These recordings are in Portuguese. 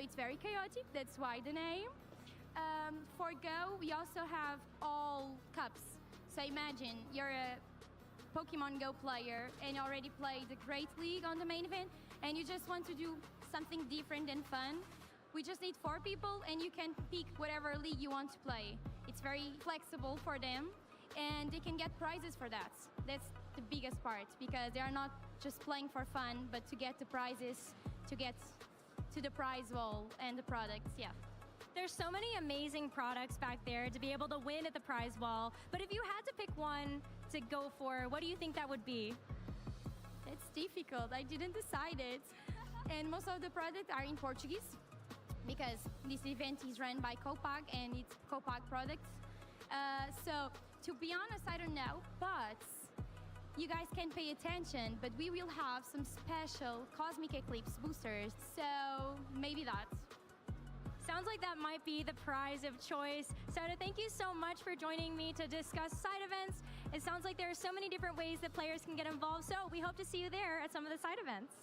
it's very chaotic, that's why the name. For Go, we also have all cups. So imagine you're a Pokemon Go player and you already played the Great League on the main event and you just want to do something different and fun. We just need 4 people and you can pick whatever league you want to play. It's very flexible for them and they can get prizes for that. That's the biggest part because they are not just playing for fun, but to get the prizes, to get to the prize wall and the products, yeah. There's so many amazing products back there to be able to win at the prize wall, but if you had to pick one to go for, what do you think that would be? It's difficult, I didn't decide it. And most of the products are in Portuguese because this event is run by Copag and it's Copag products. So to be honest, I don't know, but you guys can pay attention, but we will have some special Cosmic Eclipse boosters, so maybe that. Sounds like that might be the prize of choice. Soda, thank you so much for joining me to discuss side events. It sounds like there are so many different ways that players can get involved, so we hope to see you there at some of the side events.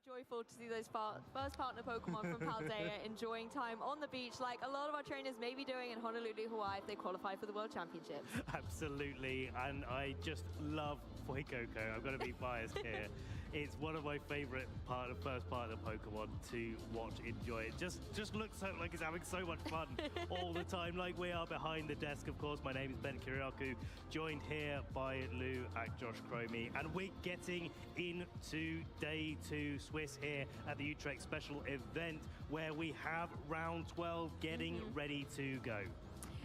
Joyful to see those first partner Pokemon from Paldea enjoying time on the beach like a lot of our trainers may be doing in Honolulu, Hawaii if they qualify for the World Championships. Absolutely, and I just love Fuecoco. I'm going to be biased here. It's one of my favorite first partner Pokemon to watch, enjoy. It just looks so like it's having so much fun all the time, like we are behind the desk. Of course, my name is Ben Kiriakou, joined here by Lou at Josh Cromie, and we're getting into day 2 Swiss here at the Utrecht special event where we have round 12 getting ready to go.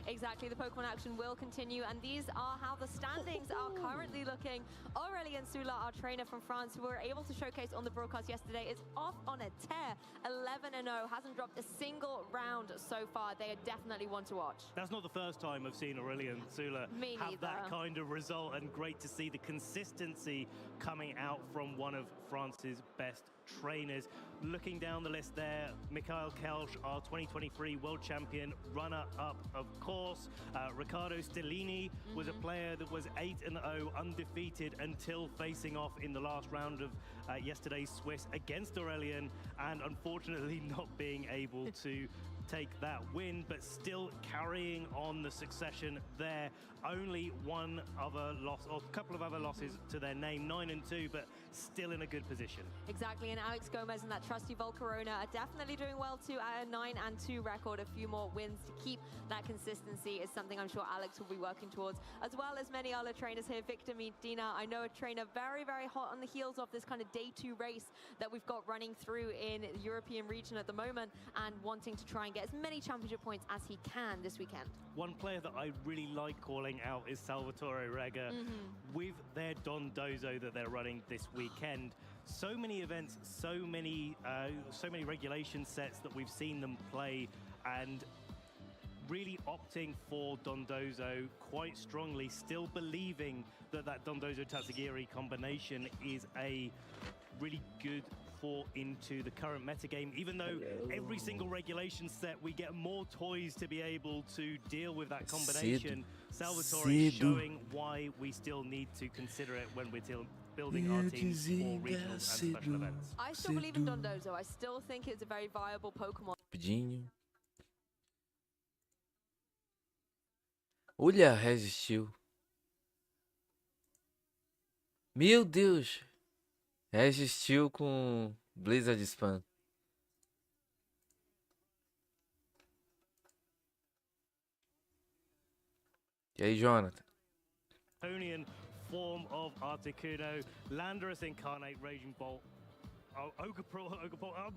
Exactly, the Pokemon action will continue, and these are how the standings are currently looking. Aurélien Soula, our trainer from France, who we were able to showcase on the broadcast yesterday, is off on a tear, 11-0, hasn't dropped a single round so far. They are definitely one to watch. That's not the first time I've seen Aurélien Soula have that kind of result, and great to see the consistency coming out from one of France's best trainers. Looking down the list there, Mikhail Kelsch, our 2023 world champion, runner-up, of course. Riccardo Stellini was a player that was 8-0, undefeated until facing off in the last round of yesterday's Swiss against Aurélien, and unfortunately not being able to take that win, but still carrying on the succession there. Only one other loss, or a couple of other losses to their name, 9-2, but still in a good position. Exactly, and Alex Gomez and that trusty Volcarona are definitely doing well too at a 9-2 record. A few more wins to keep that consistency is something I'm sure Alex will be working towards, as well as many other trainers here. Victor Medina, I know a trainer very, very hot on the heels of this kind of day 2 race that we've got running through in the European region at the moment, and wanting to try and get as many championship points as he can this weekend. One player that I really like calling out is Salvatore Rega. With their Don Dozo that they're running this weekend, so many events, so many regulation sets that we've seen them play, and really opting for Dondozo quite strongly, still believing that that Dondozo-Tatsugiri combination is a really good thought into the current metagame, even though every single regulation set we get more toys to be able to deal with that combination. Salvatore is showing why we still need to consider it when we're building our teams for regional and special events. I still believe in Dondozo. I still think it's a very viable Pokemon. Olha, resistiu. Meu Deus. Resistiu com Blizzard Spam. E aí, Jonathan? Draconian form of Articuno, Landorus Incarnate, Raging Bolt Ogerpol.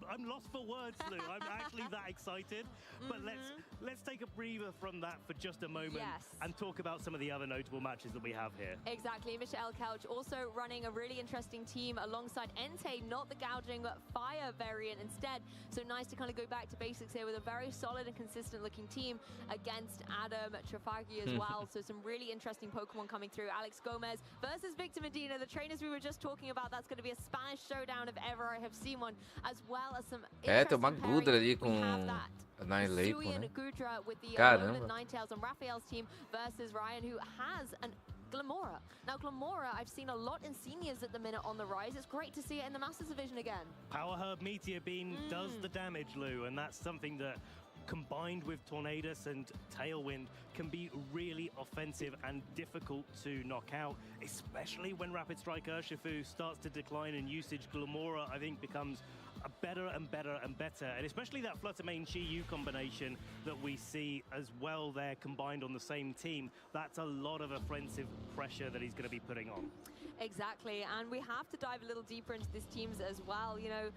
I'm lost for words, Lou. I'm actually that excited. But let's take a breather from that for just a moment and talk about some of the other notable matches that we have here. Exactly. Michael Couch also running a really interesting team alongside Entei, not the gouging but fire variant instead. So nice to kind of go back to basics here with a very solid and consistent looking team against Adam Trafagi as well. So some really interesting Pokemon coming through. Alex Gomez versus Victor Medina, the trainers we were just talking about. That's going to be a Spanish showdown if ever I have seen one, as well as some tem uma Gudra ali com Annihilate, né? Gudra with the Caramba. Ninetales on Raphael's team versus Ryan, who has an Glamora. Now, Glamora, I've seen a lot in seniors at the minute on the rise. It's great to see it in the Masters Division again. Power Herb Meteor Beam does the damage, Lou, and that's something that, combined with Tornadus and Tailwind, can be really offensive and difficult to knock out, especially when Rapid Strike Urshifu starts to decline in usage. Glamora, I think, becomes a better and better and better, and especially that Flutter Mane Chi-Yu combination that we see as well there combined on the same team. That's a lot of offensive pressure that he's going to be putting on. Exactly, and we have to dive a little deeper into these teams as well. You know,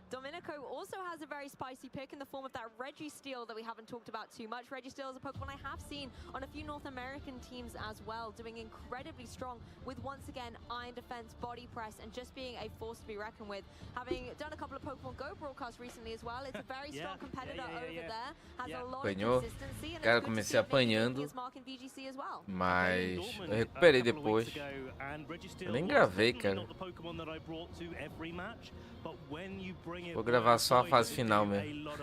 Domenico also has a very spicy pick in the form of that Registeel that we haven't talked about too much. Registeel is a Pokemon I have seen on a few North American teams as well, doing incredibly strong with, once again, Iron Defense, Body Press, and just being a force to be reckoned with. Having done a couple of Pokemon Go broadcasts recently as well, it's a very strong competitor over there, has a lot of consistency, and Cara, it's good comecei to see it making apanhando, his mark in VGC as well. mas eu recuperei depois. Eu nem gravei, cara. Vou gravar só a fase final mesmo.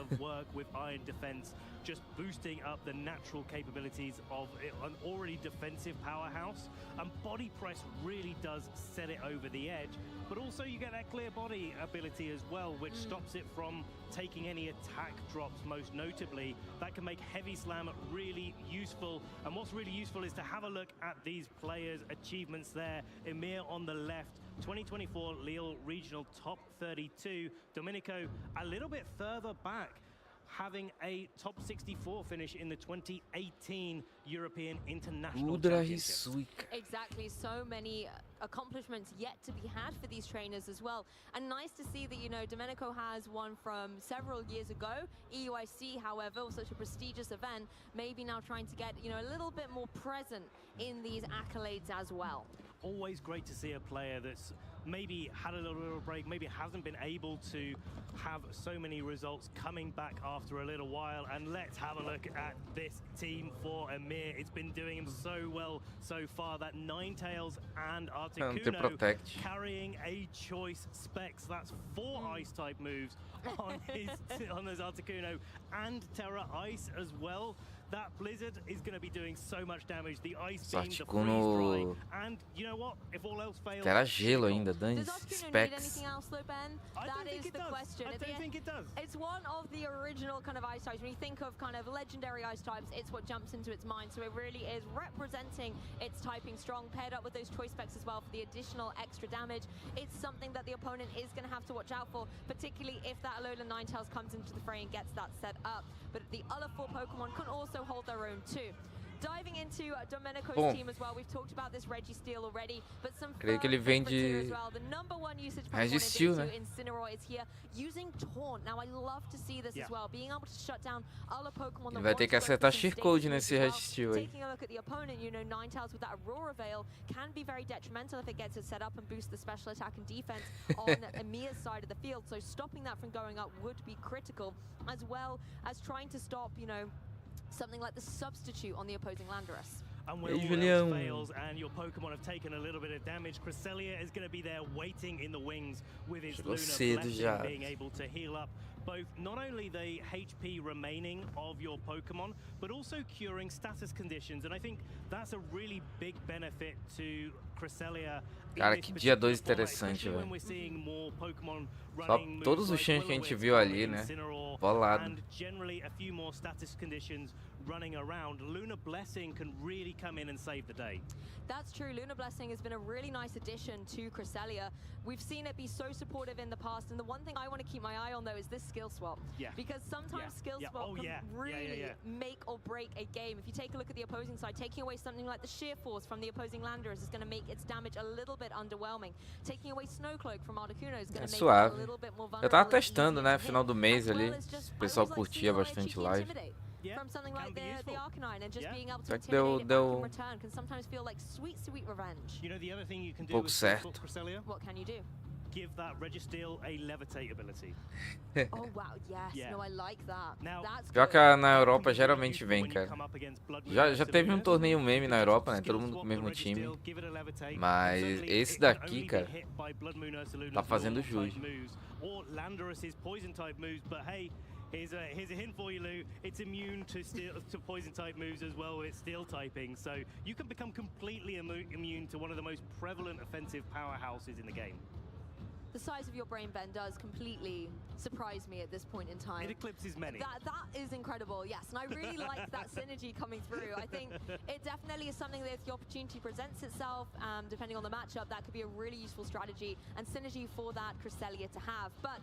Just boosting up the natural capabilities of an already defensive powerhouse, and Body Press really does set it over the edge, but also you get that clear body ability as well, which stops it from taking any attack drops. Most notably, that can make Heavy Slam really useful, and what's really useful is to have a look at these players' achievements there. Emir on the left, 2024 Lille Regional Top 32. Domenico a little bit further back, having a top 64 finish in the 2018 European International Championship. Exactly, so many accomplishments yet to be had for these trainers as well. And nice to see that, you know, Domenico has one from several years ago. EUIC, however, was such a prestigious event, maybe now trying to get, you know, a little bit more present in these accolades as well. Always great to see a player that's maybe had a little break, maybe hasn't been able to have so many results, coming back after a little while. And let's have a look at this team for Emir. It's been doing him so well so far. That Ninetales and Articuno carrying a choice specs. That's 4 ice type moves on his Articuno, and Terra Ice as well. That Blizzard is going to be doing so much damage. The Ice Beam, the Freeze Dry, and you know what? If all else fails, Terra Gelo ainda, dane Does Articuno need specs. anything else though, Ben? That is the question. I don't think it does. It's one of the original kind of ice types. When you think of kind of legendary ice types, it's what jumps into its mind. So it really is representing its typing strong, paired up with those choice specs as well for the additional extra damage. It's something that the opponent is going to have to watch out for, particularly if that Alolan Ninetales comes into the fray and gets that set up. But the other 4 Pokemon can also hold their own too. Diving into Domenico's team as well, we've talked about this Registeel already, but some Creio que ele vem de as well. The number 1 usage Registeel, né? Incineroar is here, using Taunt. Now I love to see this as well, being able to shut down other Pokemon. Ele vai ter que acertar Sheer-Code nesse Registeel aí. Taking a look at the opponent, you know, Ninetales with that Aurora Veil can be very detrimental if it gets it set up and boosts the special attack and defense on Emir's side of the field. So stopping that from going up would be critical, as well as trying to stop, you know, something like the substitute on the opposing Landorus. And when all else fails and your Pokemon have taken a little bit of damage, Cresselia is going to be there waiting in the wings with his Luna Blessing, being able to heal up both not only the HP remaining of your Pokemon, but also curing status conditions. And I think that's a really big benefit to Cresselia. Cara, que dia 2 interessante, velho. Só todos os champs que a gente viu ali, né? Bolado. And generally a few more status conditions running around, Lunar Blessing can really come in and save the day. That's true. Lunar Blessing has been a really nice addition to Cresselia. We've seen it be so supportive in the past, and the one thing I want to keep my eye on, though, is this skill swap. Yeah. Because sometimes skill swap can really make or break a game. If you take a look at the opposing side, taking away something like the Sheer Force from the opposing Landers is going to make its damage a little bit underwhelming. Taking away Snowcloak from Articuno is going to make it a little bit more vulnerable. Eu tava testando, né, final do mês ali. O pessoal curtia bastante live. From something like the Arcanine and just being able to Só que intimidate it back in deu return can sometimes feel like sweet revenge. You know the other thing you can do pouco with certo. Cresselia? What can you do? Give that Registeel a levitate ability. Oh wow, yes, no, I like that. That's Pior que good. na Europa geralmente vem, cara. Já teve um torneio meme na Europa, né? Todo mundo com o mesmo time. Mas esse daqui, cara, tá fazendo jus. Or Landorus's poison type moves, but hey, here's a hint for you, Lou. It's immune to poison type moves as well. It's steel typing, so you can become completely immune to one of the most prevalent offensive powerhouses in the game. The size of your brain, Ben, does completely surprise me at this point in time. It eclipses many. That is incredible, yes, and I really like that synergy coming through. I think it definitely is something that if the opportunity presents itself, depending on the matchup, that could be a really useful strategy and synergy for that Cresselia to have. But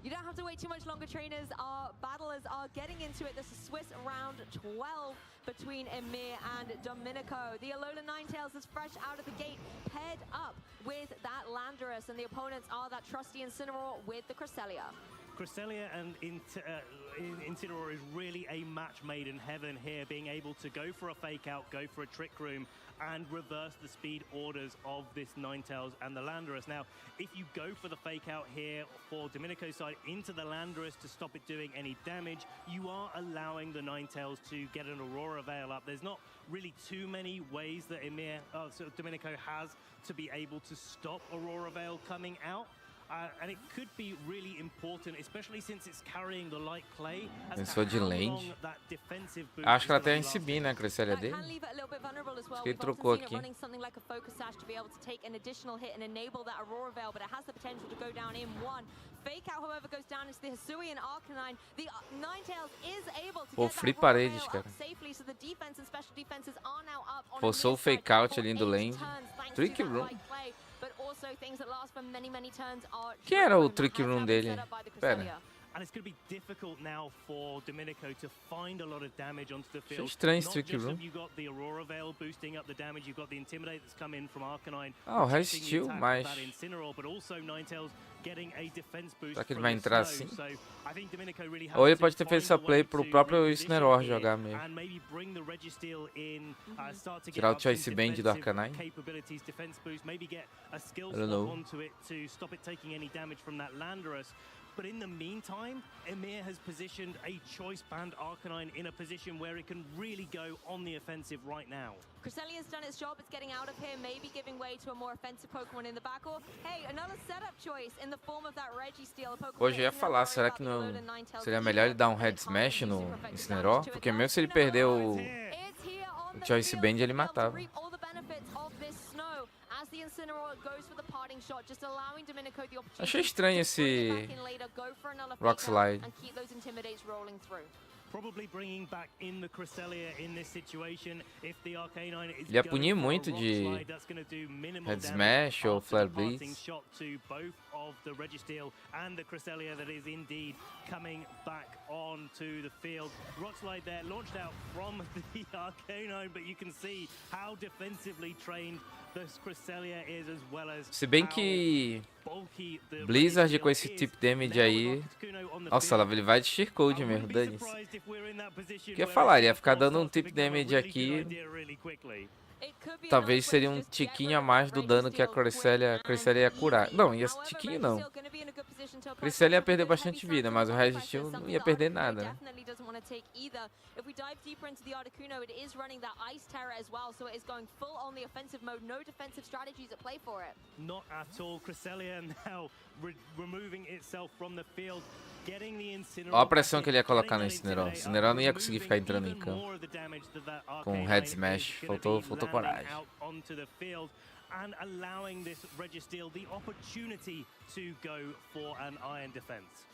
you don't have to wait too much longer, trainers. Our battlers are getting into it. This is Swiss round 12 between Emir and Domenico. The Alola Ninetales is fresh out of the gate, paired up with that Landorus, and the opponents are that trusty Incineroar with the Cresselia. Cresselia and Incineroar is really a match made in heaven here, being able to go for a fake out, go for a trick room, and reverse the speed orders of this Ninetales and the Landorus. Now, if you go for the fake out here for Domenico's side into the Landorus to stop it doing any damage, you are allowing the Ninetales to get an Aurora Veil up. There's not really too many ways that Domenico has to be able to stop Aurora Veil coming out. And it could be really important, especially since it's carrying the light clay. Pensou de lente. Acho que ela tem a NCB, né, a Cresselia dele. Acho que ele trocou aqui. Pô, free paredes, cara. Forçou o fake out ali do lane. Trick room. Quem era o trick room dele? Pera. And it's going to be difficult now for Domenico to find a lot of damage onto the field. Estranho esse trick room. You've got the Aurora Veil boosting up the damage, you've got the Intimidate that's come in from Arcanine. Ah, o resistiu, mas... But also Ninetales getting a defense boost. Será que ele vai entrar assim? So I think Domenico really Ou ele pode ter feito essa play pro próprio Incineroar jogar mesmo. And maybe bring the Registeel in, start to Tirar o get Choice Band do Arcanine. capabilities, defense boost, maybe get a skill I don't swap know. onto it to stop it taking any damage from that Landorus. But in the meantime, Emir has positioned a choice band Arcanine in a position where it can really go on the offensive right now. Cresselia's done its job, it's getting out of here, maybe giving way to a more offensive Pokemon in the back, or hey, another setup choice in the form of that Registeel. Hoje eu ia falar, será que não seria melhor ele dar um Head Smash no Incineroar? Porque mesmo se ele perder o Choice Band, ele matava. Achei estranho esse Rock Slide. Ele ia punir muito de Head Smash ou Flare Blitz. Of the Registeel and the Cresselia that is indeed coming back onto the field. Rock Slide there launched out from the Arcanine, but you can see how defensively trained this Cresselia is, as well as se bem que Blizzard com esse tipo de damage aí, nossa, ele vai de Sheer Code mesmo, dane-se. O que eu ia falar, ele ia ficar dando um tip damage aqui. Talvez seria um tiquinho a mais do dano que a Cresselia ia curar. Não, tiquinho não. A Cresselia ia perder bastante vida, mas o Registeel não ia perder nada, né? Not at all. Cresselia now removing itself from the field. Olha a pressão que ele ia colocar no Incineroar. O Incineroar não ia conseguir ficar entrando em campo com Head Smash. Faltou coragem. And allowing this Registeel the opportunity to go for an iron defense.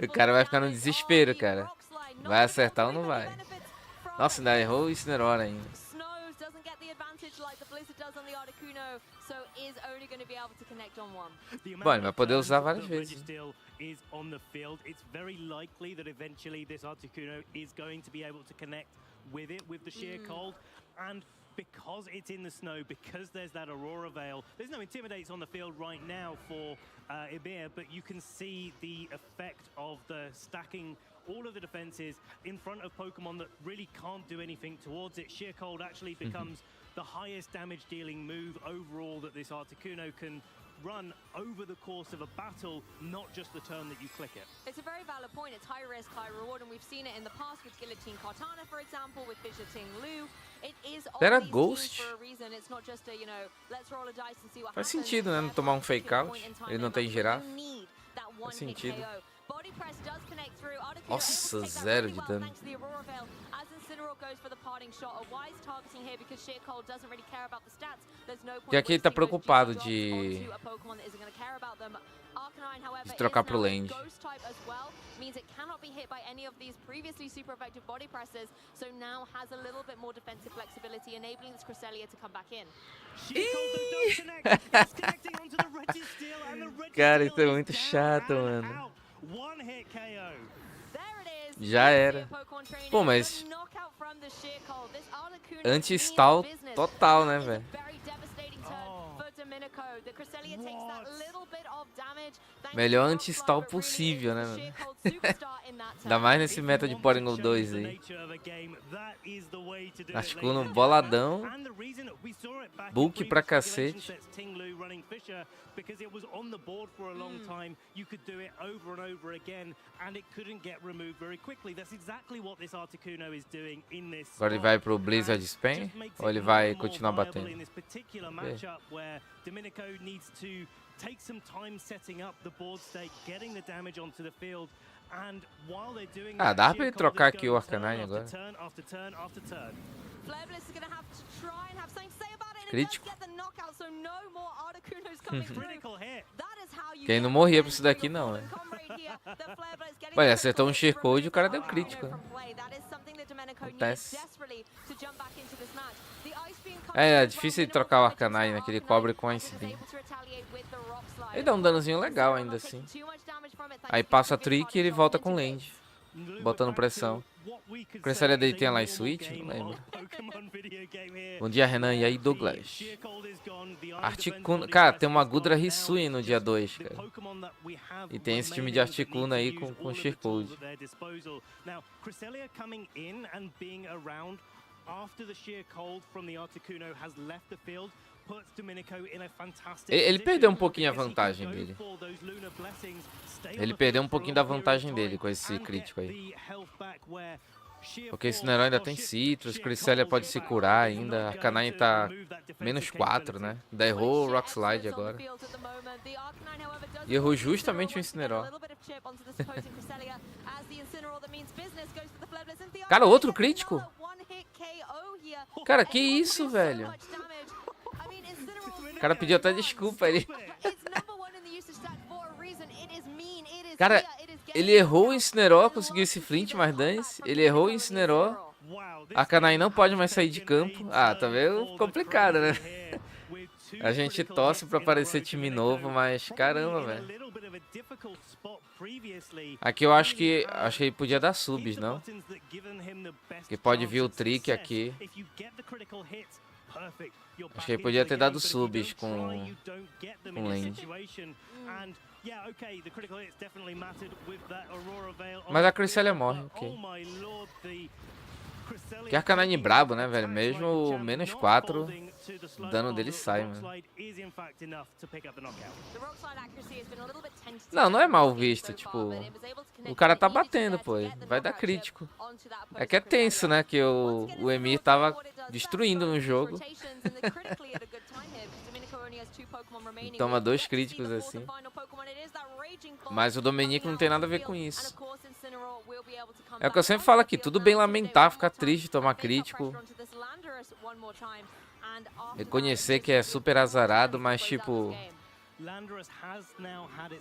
O cara vai ficar no desespero, cara. Vai acertar ou não vai? Nossa, ainda errou o Incineroar ainda. Bom, ele vai poder usar várias vezes. Is on the field, it's very likely that eventually this Articuno is going to be able to connect with it, with the sheer cold. And because it's in the snow, because there's that Aurora Veil, there's no Intimidates on the field right now for Ibir, but you can see the effect of the stacking all of the defenses in front of Pokemon that really can't do anything towards it. Sheer Cold actually becomes the highest damage dealing move overall that this Articuno can run over the course of a battle, not just the turn that you click it. It's a very valid point. It's high risk, high reward, and we've seen it in the past with Guillotine Cortana, for example, with Fidgeting Lu. It is Era always Ghost. for a reason. It's not just a, you know, let's roll a dice and see what Faz happens. sentido, né? Não tomar um fake out. Ele não tem girafa. Faz sentido. Body press does connect through. Nossa, zero de dano. Thanks to the Aurora Veil, as Incineroar goes for the parting shot. A wise targeting here because Sheer Cold doesn't really care about the stats. There's no point. E aqui ele tá preocupado de trocar pro land. Ghost type as well means it cannot be hit by any of these previously super effective body presses, so now has a little bit more defensive flexibility, enabling this Cresselia to come back in. Cara, isso é muito chato, mano. Já era. Pô, mas anti-stall total, né, velho? Melhor anti-stall possível, né, mano? Ainda mais nesse meta de Porygon 2 aí. Articuno boladão. Bulk pra cacete. Because it was on the board for a long time, you could do it over and over again, and it couldn't get removed very quickly. That's exactly what this Articuno is doing in this. Agora ele vai pro Blizzard Spam ou ele vai continuar batendo? In this particular matchup where Domenico needs to take some time setting up the board state, getting the damage onto the field, and while they're doing Ah, dá pra ele trocar aqui o Arcanine agora. Crítico. Quem não morria pra isso daqui não, né? Olha, acertou um Sheer Code e o cara deu crítico, né? Acontece. É difícil ele trocar o Arcanine, né? Que ele cobre com a Incident. Ele dá um danozinho legal ainda assim. Aí passa a Trick e ele volta com Land, botando pressão. A Cresselia dele tem a Light Switch? Não lembro. Bom dia, Renan. E aí, Douglas? Articuno. Cara, tem uma Gudra Hisui no dia 2, cara. E tem esse time de Articuno aí com Sheer Code. Ele perdeu um pouquinho a vantagem dele. Ele perdeu um pouquinho da vantagem dele com esse crítico aí. Porque esse Nero ainda tem Citrus, Cresselia pode se curar ainda, Arcanine tá -4, né? Ainda errou o Rock Slide agora. E errou justamente o Incineroar. Cara, outro crítico? Cara, que isso, velho? O cara pediu até desculpa ali. Cara, ele errou o Incineroar, conseguiu esse flint, mais dane-se. Ele errou o Incineroar. Arcanine não pode mais sair de campo. Ah, tá vendo? Complicado, né? A gente torce pra aparecer time novo, mas caramba, velho. Aqui eu acho que ele podia dar subs, não? Que pode vir o Trick aqui. Acho que ele podia ter dado subs com Land. Mas a Cresselia morre, ok. Que Arcanine brabo, né, velho? Mesmo o -4, o dano dele sai, mano. Não, não é mal visto, tipo... O cara tá batendo, pô. Vai dar crítico. É que é tenso, né? Que o Emir tava destruindo no jogo. Toma 2 críticos assim. Mas o Domenico não tem nada a ver com isso. É o que eu sempre falo aqui, tudo bem lamentar, ficar triste, tomar crítico. Reconhecer que é super azarado, mas tipo...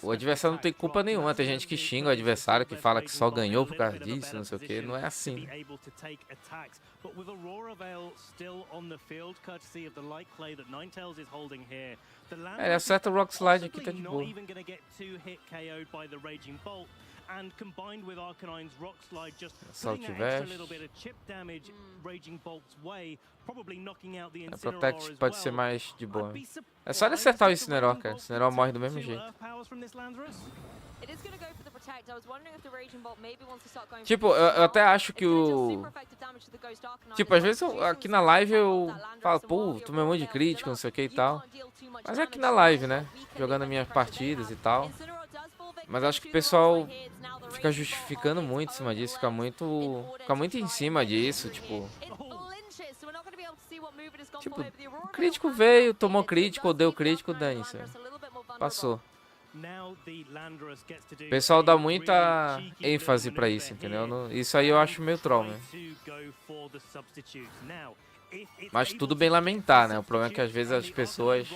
O adversário não tem culpa nenhuma. Tem gente que xinga o adversário, que fala que só ganhou por causa disso, não sei o que. Não é assim. Ele acerta o Rock Slide aqui, tá de boa. And combined with Arcanine's Rock Slide just Assault putting that extra Vest. little bit of chip damage Raging Bolt's way, probably knocking out the A Incineroar Protect as pode well. ser mais de boa. I'd be É só ele surprised acertar o if the Incineroar, Raging cara. O Bolt Incineroar could morre do take mesmo two jeito. Earth Powers from this Landorus. Tipo, eu até acho que o... Tipo, às vezes aqui na live eu falo, pô, tomei um monte de crítico, não sei o que e tal. Mas é aqui na live, né? Jogando as minhas partidas e tal. Mas acho que o pessoal fica justificando muito em cima disso, fica muito em cima disso, tipo... Tipo, o crítico veio, tomou crítico, ou deu crítico, dane-se. Passou. O pessoal dá muita ênfase pra isso, entendeu? Isso aí eu acho meio troll, né? Mas tudo bem lamentar, né? O problema é que às vezes as pessoas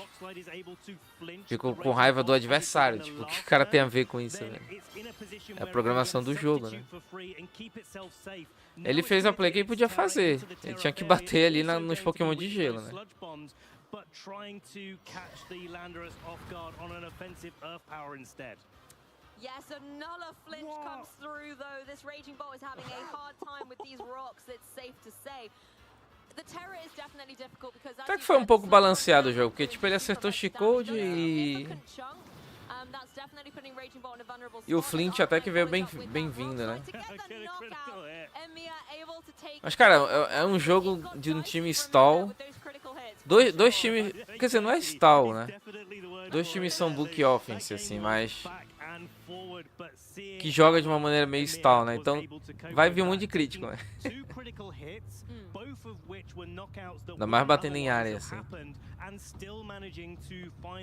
ficam com raiva do adversário. Tipo, o que o cara tem a ver com isso, velho? É a programação do jogo, né? Ele fez a play que ele podia fazer. Ele tinha que bater ali nos Pokémon de gelo, né? But trying to catch the Landorus off guard on an offensive Earth Power instead. Yes, another flinch comes through though. This Raging Bolt is having a hard time with these rocks, it's safe to say. The terror is definitely difficult because Até que foi um pouco balanceado o jogo, porque tipo, ele acertou She-Code e o Flint até que veio bem-vindo, né? Mas cara, é um jogo de um time stall. Dois times, quer dizer, não é stall, né? Dois times são book offense, assim, mas que joga de uma maneira meio stall, né? Então vai vir um monte de crítico, né? Ainda mais batendo em área, assim.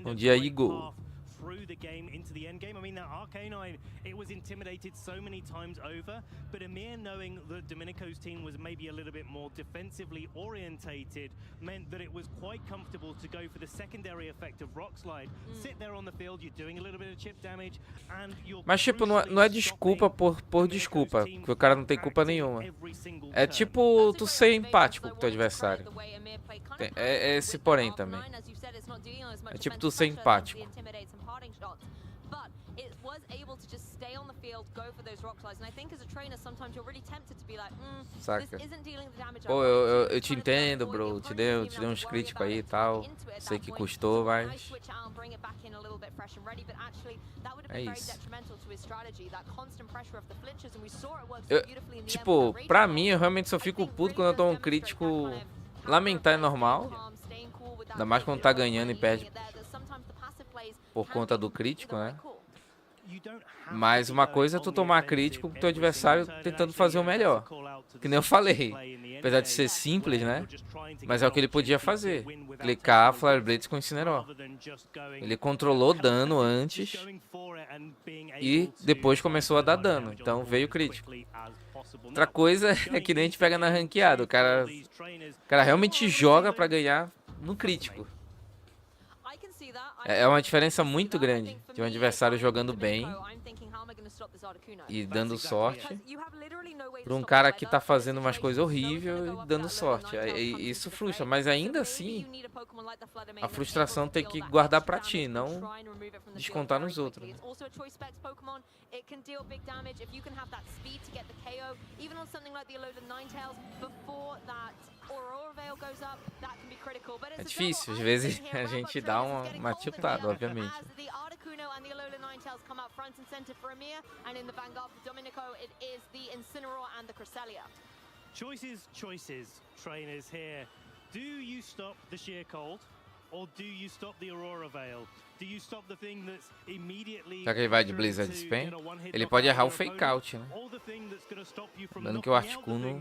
Um dia Eagle. Through the game into the end game. I mean, that Arcanine, it was intimidated so many times over, but Amir knowing that Domenico's team was maybe a little bit more defensively orientated meant that it was quite comfortable to go for the secondary effect of Rock Slide. Sit there on the field, you're doing a little bit of chip damage, and you're... Mas tipo, não é desculpa por desculpa, porque o cara não tem culpa nenhuma. É tipo tu ser empático com o teu adversário. É esse porém também. É tipo tu ser empático. But it was able to just stay on the field, go for those rock slides. And I think as a trainer, sometimes you're really tempted to be like, this isn't dealing the damage. Pô, eu te entendo, bro. Te dei uns críticos aí e tal. Sei que custou, mas... É isso. Tipo, pra mim, eu realmente só fico puto quando eu tomo um crítico. Lamentar é normal. Ainda mais quando tá ganhando e perde por conta do crítico, né? Mas uma coisa é tu tomar crítico pro teu adversário tentando fazer o melhor. Que nem eu falei. Apesar de ser simples, né? Mas é o que ele podia fazer. Clicar Flare Blitz com Incineroar. Ele controlou dano antes e depois começou a dar dano. Então veio o crítico. Outra coisa é que nem a gente pega na ranqueada. O cara realmente joga pra ganhar no crítico. É uma diferença muito grande de um adversário jogando bem e dando sorte para um cara que tá fazendo umas coisas horríveis e dando sorte. Isso frustra, mas ainda assim a frustração tem que guardar pra ti, não descontar nos outros. É difícil, às vezes a gente dá uma tiltada, obviamente. Choices, trainers here. Do you stop the sheer cold? Or do you stop the Aurora Veil? Do you stop the thing that's immediately... Será que ele vai de Blizzard Spam? Ele pode errar o fake out, né? Dando que o Articuno...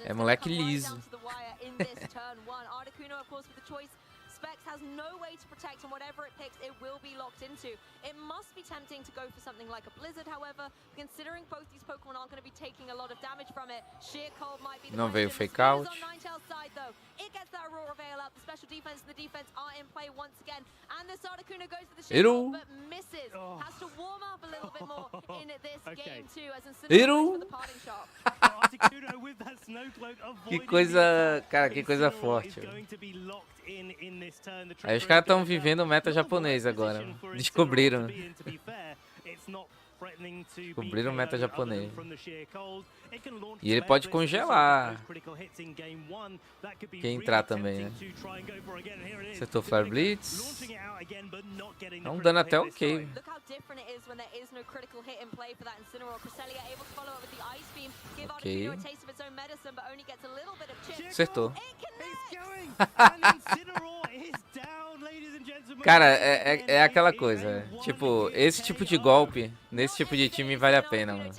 É moleque liso. Specs has no way to protect, and whatever it picks, it will be locked into. It must be tempting to go for something like a Blizzard, however, considering both these Pokemon aren't going to be taking a lot of damage from it. Sheer Cold might be the Não veio question. fake out. The speed is on Ninetales' side, though. It gets that Aurora Veil up. The special defense and the defense are in play once again. And this Articuno goes for the Sheer Cold, but misses. Has to warm up a little bit more in this game, too, as Incineroar goes for the parting shot. Articuno with that snow cloak Que avoiding coisa, cara, que coisa Incineroar forte. is going to be locked in this turn. The Aí os Trick caras Room estão vivendo o meta japonês agora. Descobriram. Descobriram o meta japonês. E ele pode congelar quem entrar também, né? Acertou Flare Blitz. É um dano até ok. Ok. Acertou. Cara, é aquela coisa. Tipo, esse tipo de golpe, nesse tipo de time vale a pena, mano.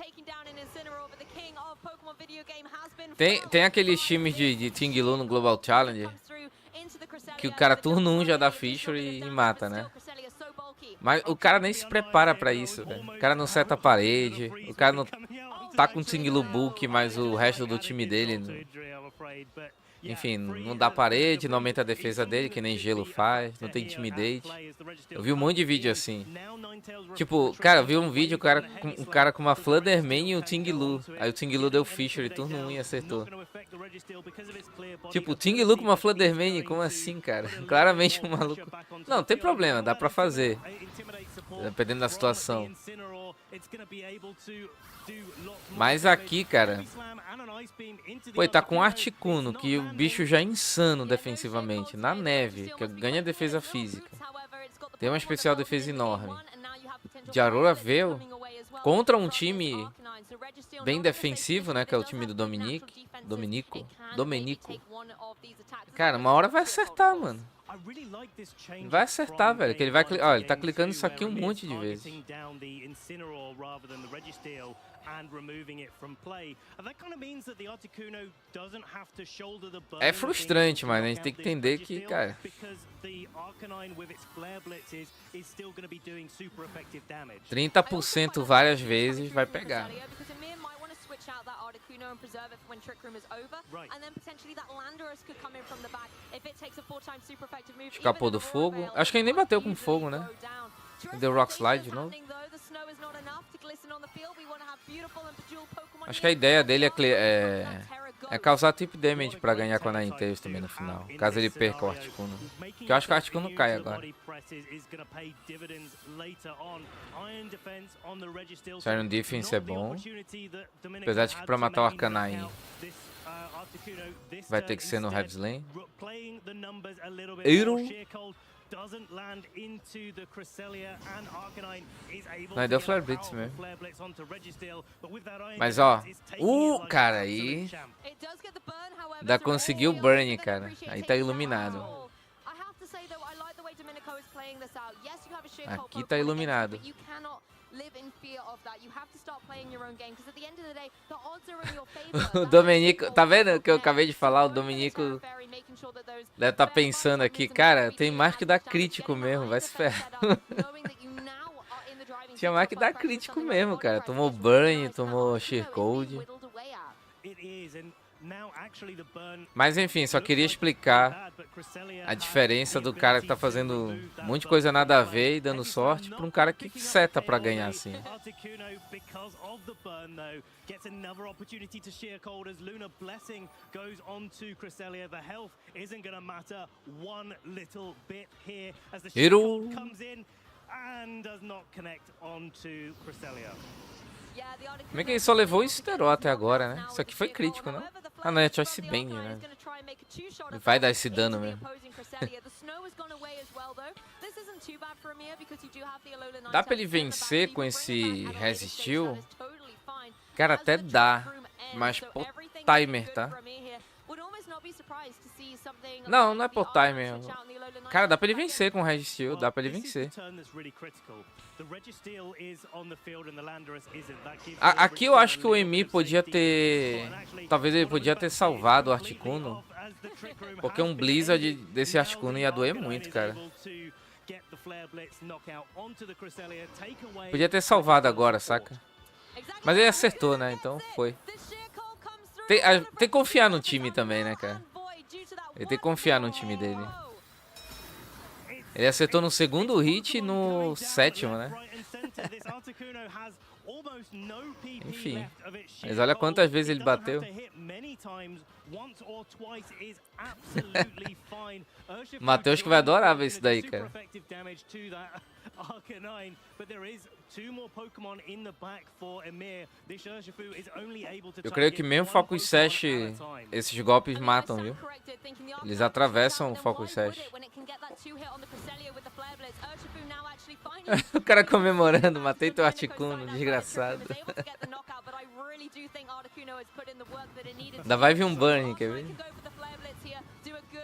Tem aqueles times de Tinglu no Global Challenge que o cara turno 1 já dá Fishery e mata, né? Mas o cara nem se prepara pra isso, velho. O cara não seta a parede, o cara não tá com Tinglu Book, mas o resto do time dele... Enfim, não dá parede, não aumenta a defesa dele, que nem Gelo faz, não tem Intimidate. Eu vi um monte de vídeo assim. Tipo, cara, eu vi um vídeo, um cara com uma Flutterman e um Tinglu. Aí o Tinglu deu Fisher turno 1 e acertou. Tipo, Tinglu com uma Flutterman, como assim, cara? Claramente um maluco. Não, tem problema, dá pra fazer. Dependendo da situação. Mas aqui, cara... Pô, ele tá com Articuno, que o bicho já é insano defensivamente. Na neve, que ganha defesa física. Tem uma especial defesa enorme. De Aurora Veil contra um time bem defensivo, né? Que é o time do Domenico. Cara, uma hora vai acertar, mano. Vai acertar, velho. Que ele vai, ó, ele tá clicando isso aqui um monte de vezes. É frustrante, mas a gente tem que entender que, cara... 30% várias vezes vai pegar. Out that Articuno and preserve it when Trick Room is over, and then potentially that Landorus could come in from the back if it takes a 4-time super effective move. Escapou do fogo. Acho que ele nem bateu com fogo, né? Deu Rock Slide de novo. Acho que a ideia dele é causar tip damage pra ganhar com a Ninetales também no final, caso ele perca o Articuno. Que eu acho que o Articuno cai agora. Siren Defense é bom. Apesar de que pra matar o Arcanine vai ter que ser no Heavy Lane. Não, deu Flare Blitz mesmo. Mas ó, cara, aí ainda conseguiu o Burn, cara. Aí tá iluminado. Aqui tá iluminado. O Domenico, tá vendo o que eu acabei de falar? O Domenico deve estar pensando aqui, cara, tem mais que dar crítico mesmo, vai se ferrar. Tinha mais que dar crítico mesmo, cara. Tomou Burn, tomou Sheer Cold. Mas enfim, só queria explicar a diferença do cara que tá fazendo um monte de coisa nada a ver e dando sorte pra um cara que seta pra ganhar assim. Hero! Como é que ele só levou o Incineroar até agora, né? Isso aqui foi crítico, não? Ah, não, é Choice Band, né? Vai dar esse dano mesmo. Dá pra ele vencer com esse Resistiu? Cara, até dá. Mas por timer, tá? Não, não é por timer. Cara, dá pra ele vencer com o Resistiu. Dá pra ele vencer. Aqui eu acho que o Emi podia ter... Talvez ele podia ter salvado o Articuno. Porque um Blizzard desse Articuno ia doer muito, cara. Podia ter salvado agora, saca? Mas ele acertou, né? Então foi. Tem que confiar no time também, né, cara? Ele tem que confiar no time dele. Ele acertou no segundo hit e no sétimo, né? Enfim. Mas olha quantas vezes ele bateu. Matheus que vai adorar ver isso daí, cara. Eu creio que mesmo Focus Sash, esses golpes matam, viu? Eles atravessam o Focus Sash. O cara comemorando, matei teu Articuno, desgraçado. Ainda vai vir um burn, quer ver?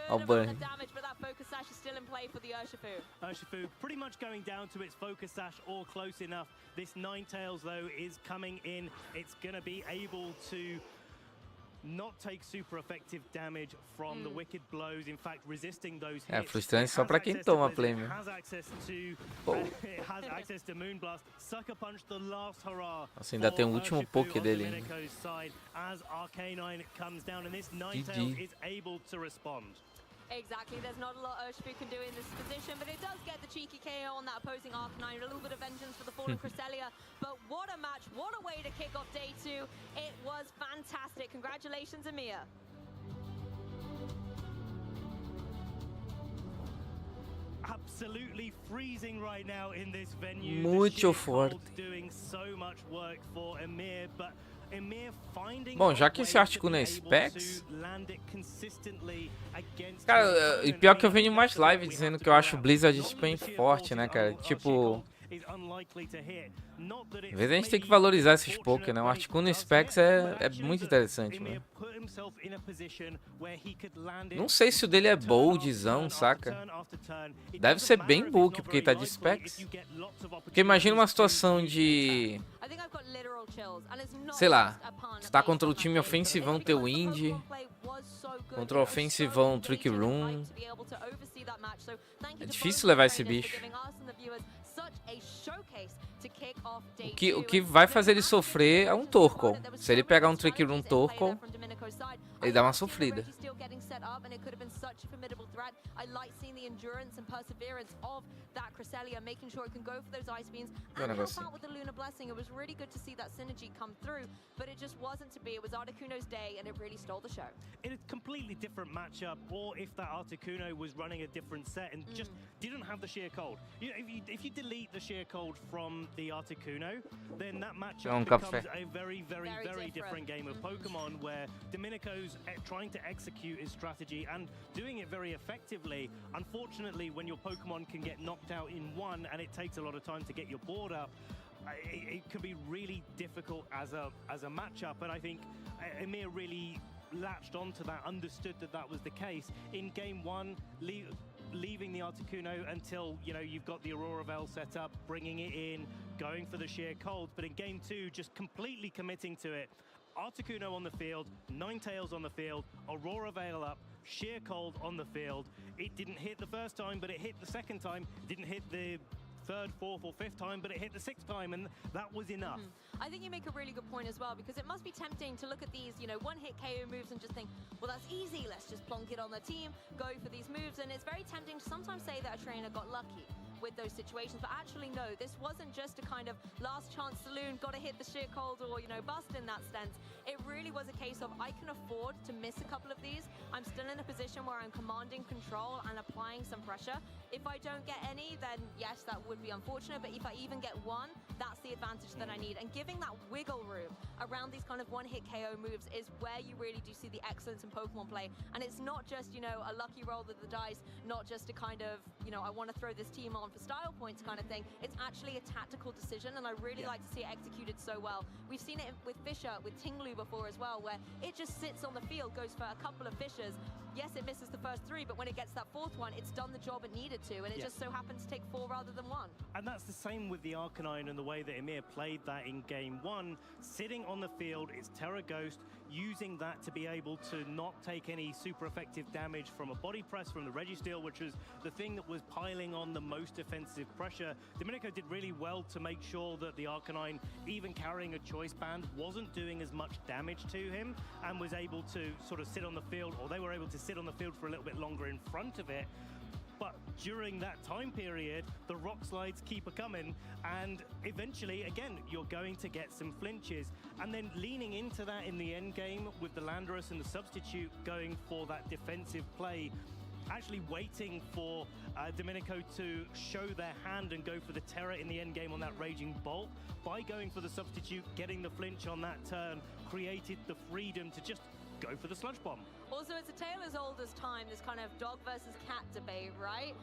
Olha o burn. Urshifu pretty much going down to its focus sash or close enough. This Ninetales though is coming in. It's gonna be able to not take super effective damage from the wicked blows. In fact, resisting those hits. É frustrante só pra quem toma play, meu. Nossa, ainda tem o último poke dele ainda. GG. Exactly, there's not a lot Urshifu can do in this position, but it does get the cheeky KO on that opposing Arcanine, a little bit of vengeance for the fallen Cresselia, but what a match, what a way to kick off day 2. It was fantastic. Congratulations, Amir. Absolutely freezing right now in this venue. Muito forte. Doing so much work for Amir, but bom, já que esse Articuno é Specs... Cara, e pior que eu venho mais live dizendo que eu acho o Blizzard bem forte, né, cara? Tipo... Às vezes a gente tem que valorizar esses Poké, né? O Articuno Specs é muito interessante, mano. Não sei se o dele é boldzão, saca? Deve ser bem bulk, porque ele tá de Specs. Porque imagina uma situação de... Sei lá, você tá contra o time ofensivão teu Indie, contra o ofensivão Trick Room. É difícil levar esse bicho. O que vai fazer ele sofrer é um Torkoal. Se ele pegar um Trick Room Torkoal, ele dá uma sofrida. Meu negocinho. In a completely different matchup, or if that Articuno was running a different set and just didn't have the sheer cold. If you delete the sheer cold from the Articuno, then that matchup becomes a very different game of Pokemon, where Domenico's trying to execute his strategy and doing it very effectively. Unfortunately, when your Pokemon can get knocked out in one and it takes a lot of time to get your board up, it can be really difficult as a matchup. And I think Amir really latched onto that, understood that was the case. In game 1, leaving the Articuno until, you know, you've got the Aurora Veil set up, bringing it in, going for the sheer cold. But in game 2, just completely committing to it. Articuno on the field, Ninetales on the field, Aurora Veil up, sheer cold on the field. It didn't hit the first time, but it hit the second time. It didn't hit the third, fourth, or fifth time, but it hit the sixth time, and that was enough. I think you make a really good point as well, because it must be tempting to look at these, you know, one-hit KO moves and just think, well, that's easy, let's just plonk it on the team, go for these moves, and it's very tempting to sometimes say that a trainer got lucky with those situations, but actually no, this wasn't just a kind of last chance saloon, gotta hit the sheer cold or, you know, bust in that sense. It really was a case of I can afford to miss a couple of these. I'm still in a position where I'm commanding control and applying some pressure. If I don't get any, then yes, that would be unfortunate, but if I even get one, that's the advantage that I need. And giving that wiggle room around these kind of one-hit KO moves is where you really do see the excellence in Pokemon play. And it's not just, you know, a lucky roll of the dice, not just a kind of, you know, I want to throw this team on for style points kind of thing. It's actually a tactical decision, and I really like to see it executed so well. We've seen it with Fisher, with Tinglu before as well, where it just sits on the field, goes for a couple of Fishers. Yes, it misses the first 3, but when it gets that 4th one, it's done the job it needed to, and it just so happens to take 4 rather than 1. And that's the same with the Arcanine and the way that Emir played that in game 1. Sitting on the field, it's Terra Ghost, using that to be able to not take any super effective damage from a body press from the Registeel, which was the thing that was piling on the most defensive pressure. Domenico did really well to make sure that the Arcanine, even carrying a choice band, wasn't doing as much damage to him and was able to sort of sit on the field, or they were able to sit on the field for a little bit longer in front of it. But during that time period, the rock slides keep coming, and eventually, again, you're going to get some flinches. And then leaning into that in the end game with the Landorus and the substitute going for that defensive play, actually waiting for Domenico to show their hand and go for the Terra in the end game on that Raging Bolt. By going for the substitute, getting the flinch on that turn, created the freedom to just go for the Sludge Bomb. Also, it's a tale as old as time, this kind of dog versus cat debate, right?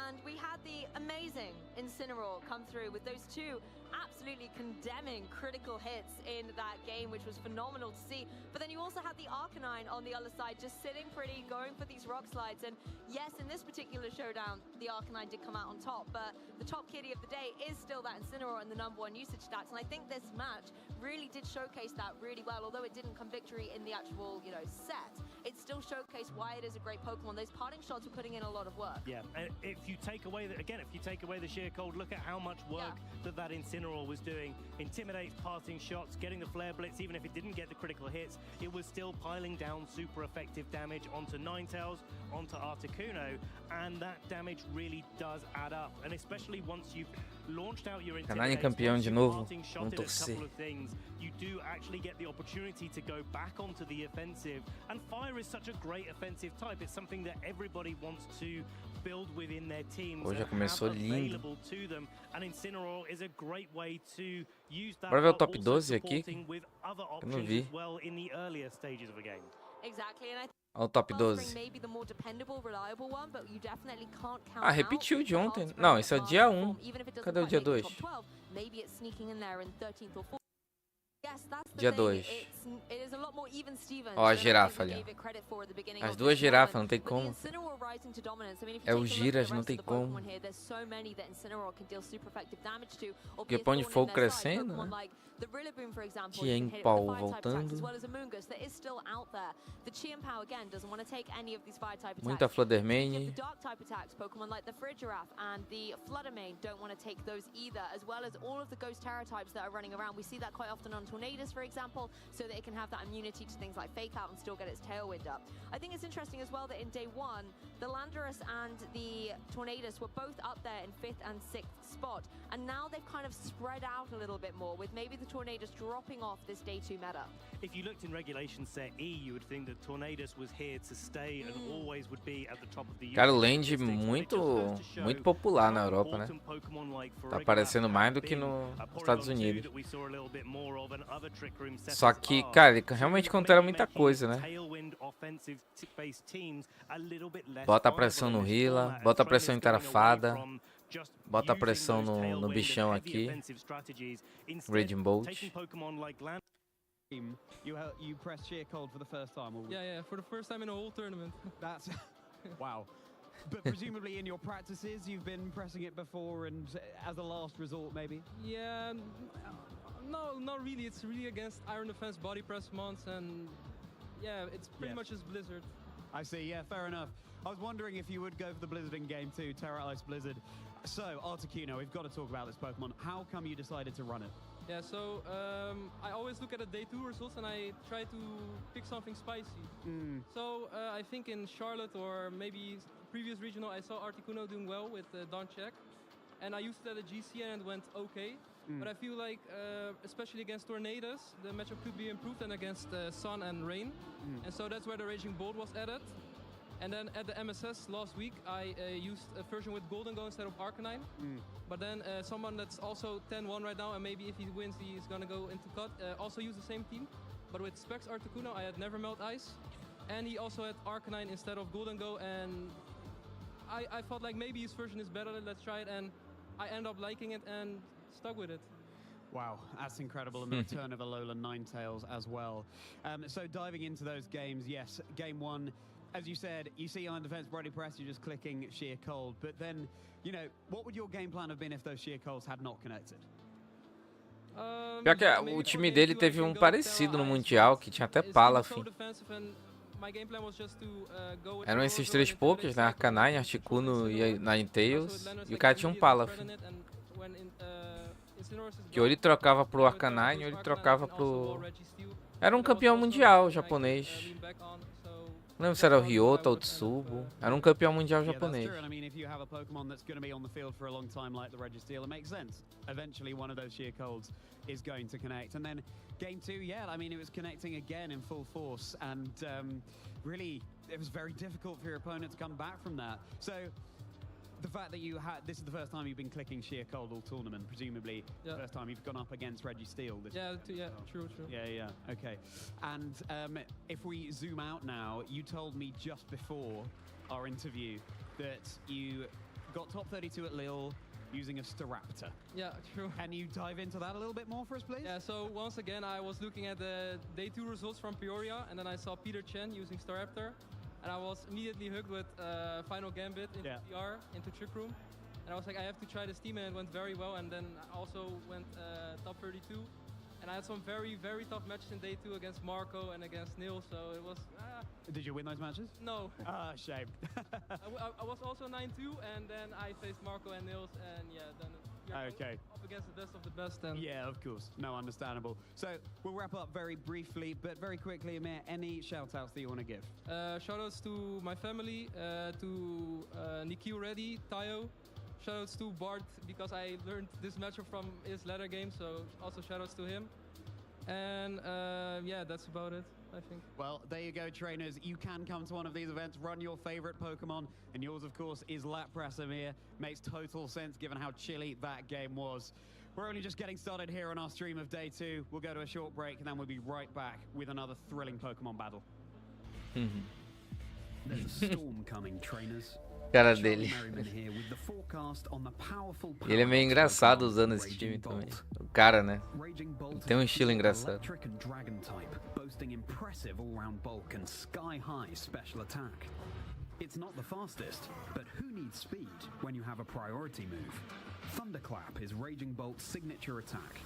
And we had the amazing Incineroar come through with those 2 absolutely condemning critical hits in that game, which was phenomenal to see. But then you also had the Arcanine on the other side, just sitting pretty, going for these rock slides. And yes, in this particular showdown, the Arcanine did come out on top, but the top kitty of the day is still that Incineroar and the #1 usage stats. And I think this match really did showcase that really well. Although it didn't come victory in the actual, set, it still showcased why it is a great Pokemon. Those parting shots were putting in a lot of work. Yeah, and if you take away the sheer cold, look at how much work that Incineroar was doing. Intimidates, parting shots, getting the Flare Blitz, even if it didn't get the critical hits, it was still piling down super effective damage onto Ninetales, onto Articuno, and that damage really does add up. And especially once you've launched out your Canalha campeão de novo. Vamos torcer. You do actually get the opportunity to go back onto the offensive, and Fire is such a great offensive type. It's something that everybody wants to build within their teams Hoje já começou lindo. to them, and Incineroar is a great way to use that. Bora ver o top 12 aqui. With other Eu não vi. options as well in the earlier stages of a game. Exactly, and I Olha o top 12. Ah, repetiu de ontem. Não, esse é o dia 1. Cadê o dia 2? Dia 2. Ó, a girafa ali. As 2 girafas, não tem como. É o giras, não tem como. Porque Pão de Fogo crescendo, né? Tienpao voltando. Muita Fluttermane. Tornadus, for example, so that it can have that immunity to things like Fake Out and still get its tailwind up. I think it's interesting as well that in day 1, the Landorus and the Tornadus were both up there in 5th and 6th spot, and now they've kind of spread out a little bit more, with maybe the Tornadus dropping off this day 2 meta. If you looked in Regulation Set E, you would think that Tornadus was here to stay and always would be at the top of the Cara, o land muito popular na Europa, né? Tá aparecendo mais do que nos Estados Unidos. Só que, cara, ele realmente contém muita coisa, né? Bota a pressão no Healer, bota a pressão em Tarafada, bota a pressão no bichão aqui. Raging Bolt. You pressed Sheer Cold for the first time? Or... Yeah, for the first time in a whole tournament. That's... wow. But presumably in your practices, you've been pressing it before and as a last resort, maybe? Yeah, no, not really. It's really against Iron Defense body press mons, and yeah, it's pretty much as Blizzard. I see, yeah, fair enough. I was wondering if you would go for the Blizzard in game 2, Terra Ice Blizzard. So, Articuno, we've got to talk about this Pokemon. How come you decided to run it? Yeah, so I always look at the day 2 results and I try to pick something spicy. So I think in Charlotte or maybe previous regional, I saw Articuno doing well with Donchek, and I used it at a GC and it went okay. But I feel like, especially against Tornadus, the matchup could be improved, and against Sun and Rain. And so that's where the Raging Bolt was added. And then at the MSS last week, I used a version with Golden Go instead of Arcanine. But then someone that's also 10-1 right now, and maybe if he wins, he's gonna go into cut, also use the same team. But with Specs Articuno, I had Never Melt Ice. And he also had Arcanine instead of Golden Go, and I thought like maybe his version is better, let's try it, and I end up liking it and stuck with it. Wow, that's incredible, and the return of Alola Ninetales as well. So diving into those games, yes, game one, as you said, you see Iron Defense, Brody Press, you're just clicking sheer cold, but then, you know, what would your game plan have been if those sheer colds had not connected? Pior que o time dele teve um parecido no Mundial, que tinha até Palaf. Eram esses 3 pokés, né? Arcanine, Articuno e Ninetales. E o cara tinha um Palaf. Que ou ele trocava pro Arcanine ou ele trocava pro... Era um campeão mundial japonês. Não lembro se era o Ryota ou o Tsubo. Era um campeão mundial japonês. Is going to connect, and then game 2, yeah, I mean, it was connecting again in full force, and really it was very difficult for your opponent to come back from that. So the fact that you had, this is the first time you've been clicking sheer cold all tournament, presumably the first time you've gone up against Registeel. True. Yeah, okay. And if we zoom out now, you told me just before our interview that you got top 32 at Lille using a Staraptor. Yeah, true. Can you dive into that a little bit more for us, please? Yeah, so once again, I was looking at the day 2 results from Peoria, and then I saw Peter Chen using Staraptor, and I was immediately hooked with Final Gambit into PR, into Trick Room, and I was like, I have to try this team, and it went very well, and then I also went top 32, and I had some very, very tough matches in day 2 against Marco and against Neil, so it was... Did you win those matches? No. Shame. I was also 9-2, and then I faced Marco and Nils, and yeah, then okay. Up against the best of the best. Then. Yeah, of course. No, understandable. So we'll wrap up very briefly, but very quickly, Amir, any shout-outs that you want to give? Shout-outs to my family, to Nikhil Reddy, Tayo. Shout-outs to Bart, because I learned this matchup from his ladder game, so also shout-outs to him. And yeah, that's about it, I think. Well, there you go, trainers. You can come to one of these events, run your favorite Pokemon, and yours, of course, is Lapras, Amir. Makes total sense given how chilly that game was. We're only just getting started here on our stream of day 2. We'll go to a short break, and then we'll be right back with another thrilling Pokemon battle. There's a storm coming, trainers. Cara dele. Ele é meio engraçado usando esse time também. O cara, né? Tem um estilo engraçado. It's not the fastest, but who needs speed when you have a priority move? Thunderclap is Raging Bolt's signature attack.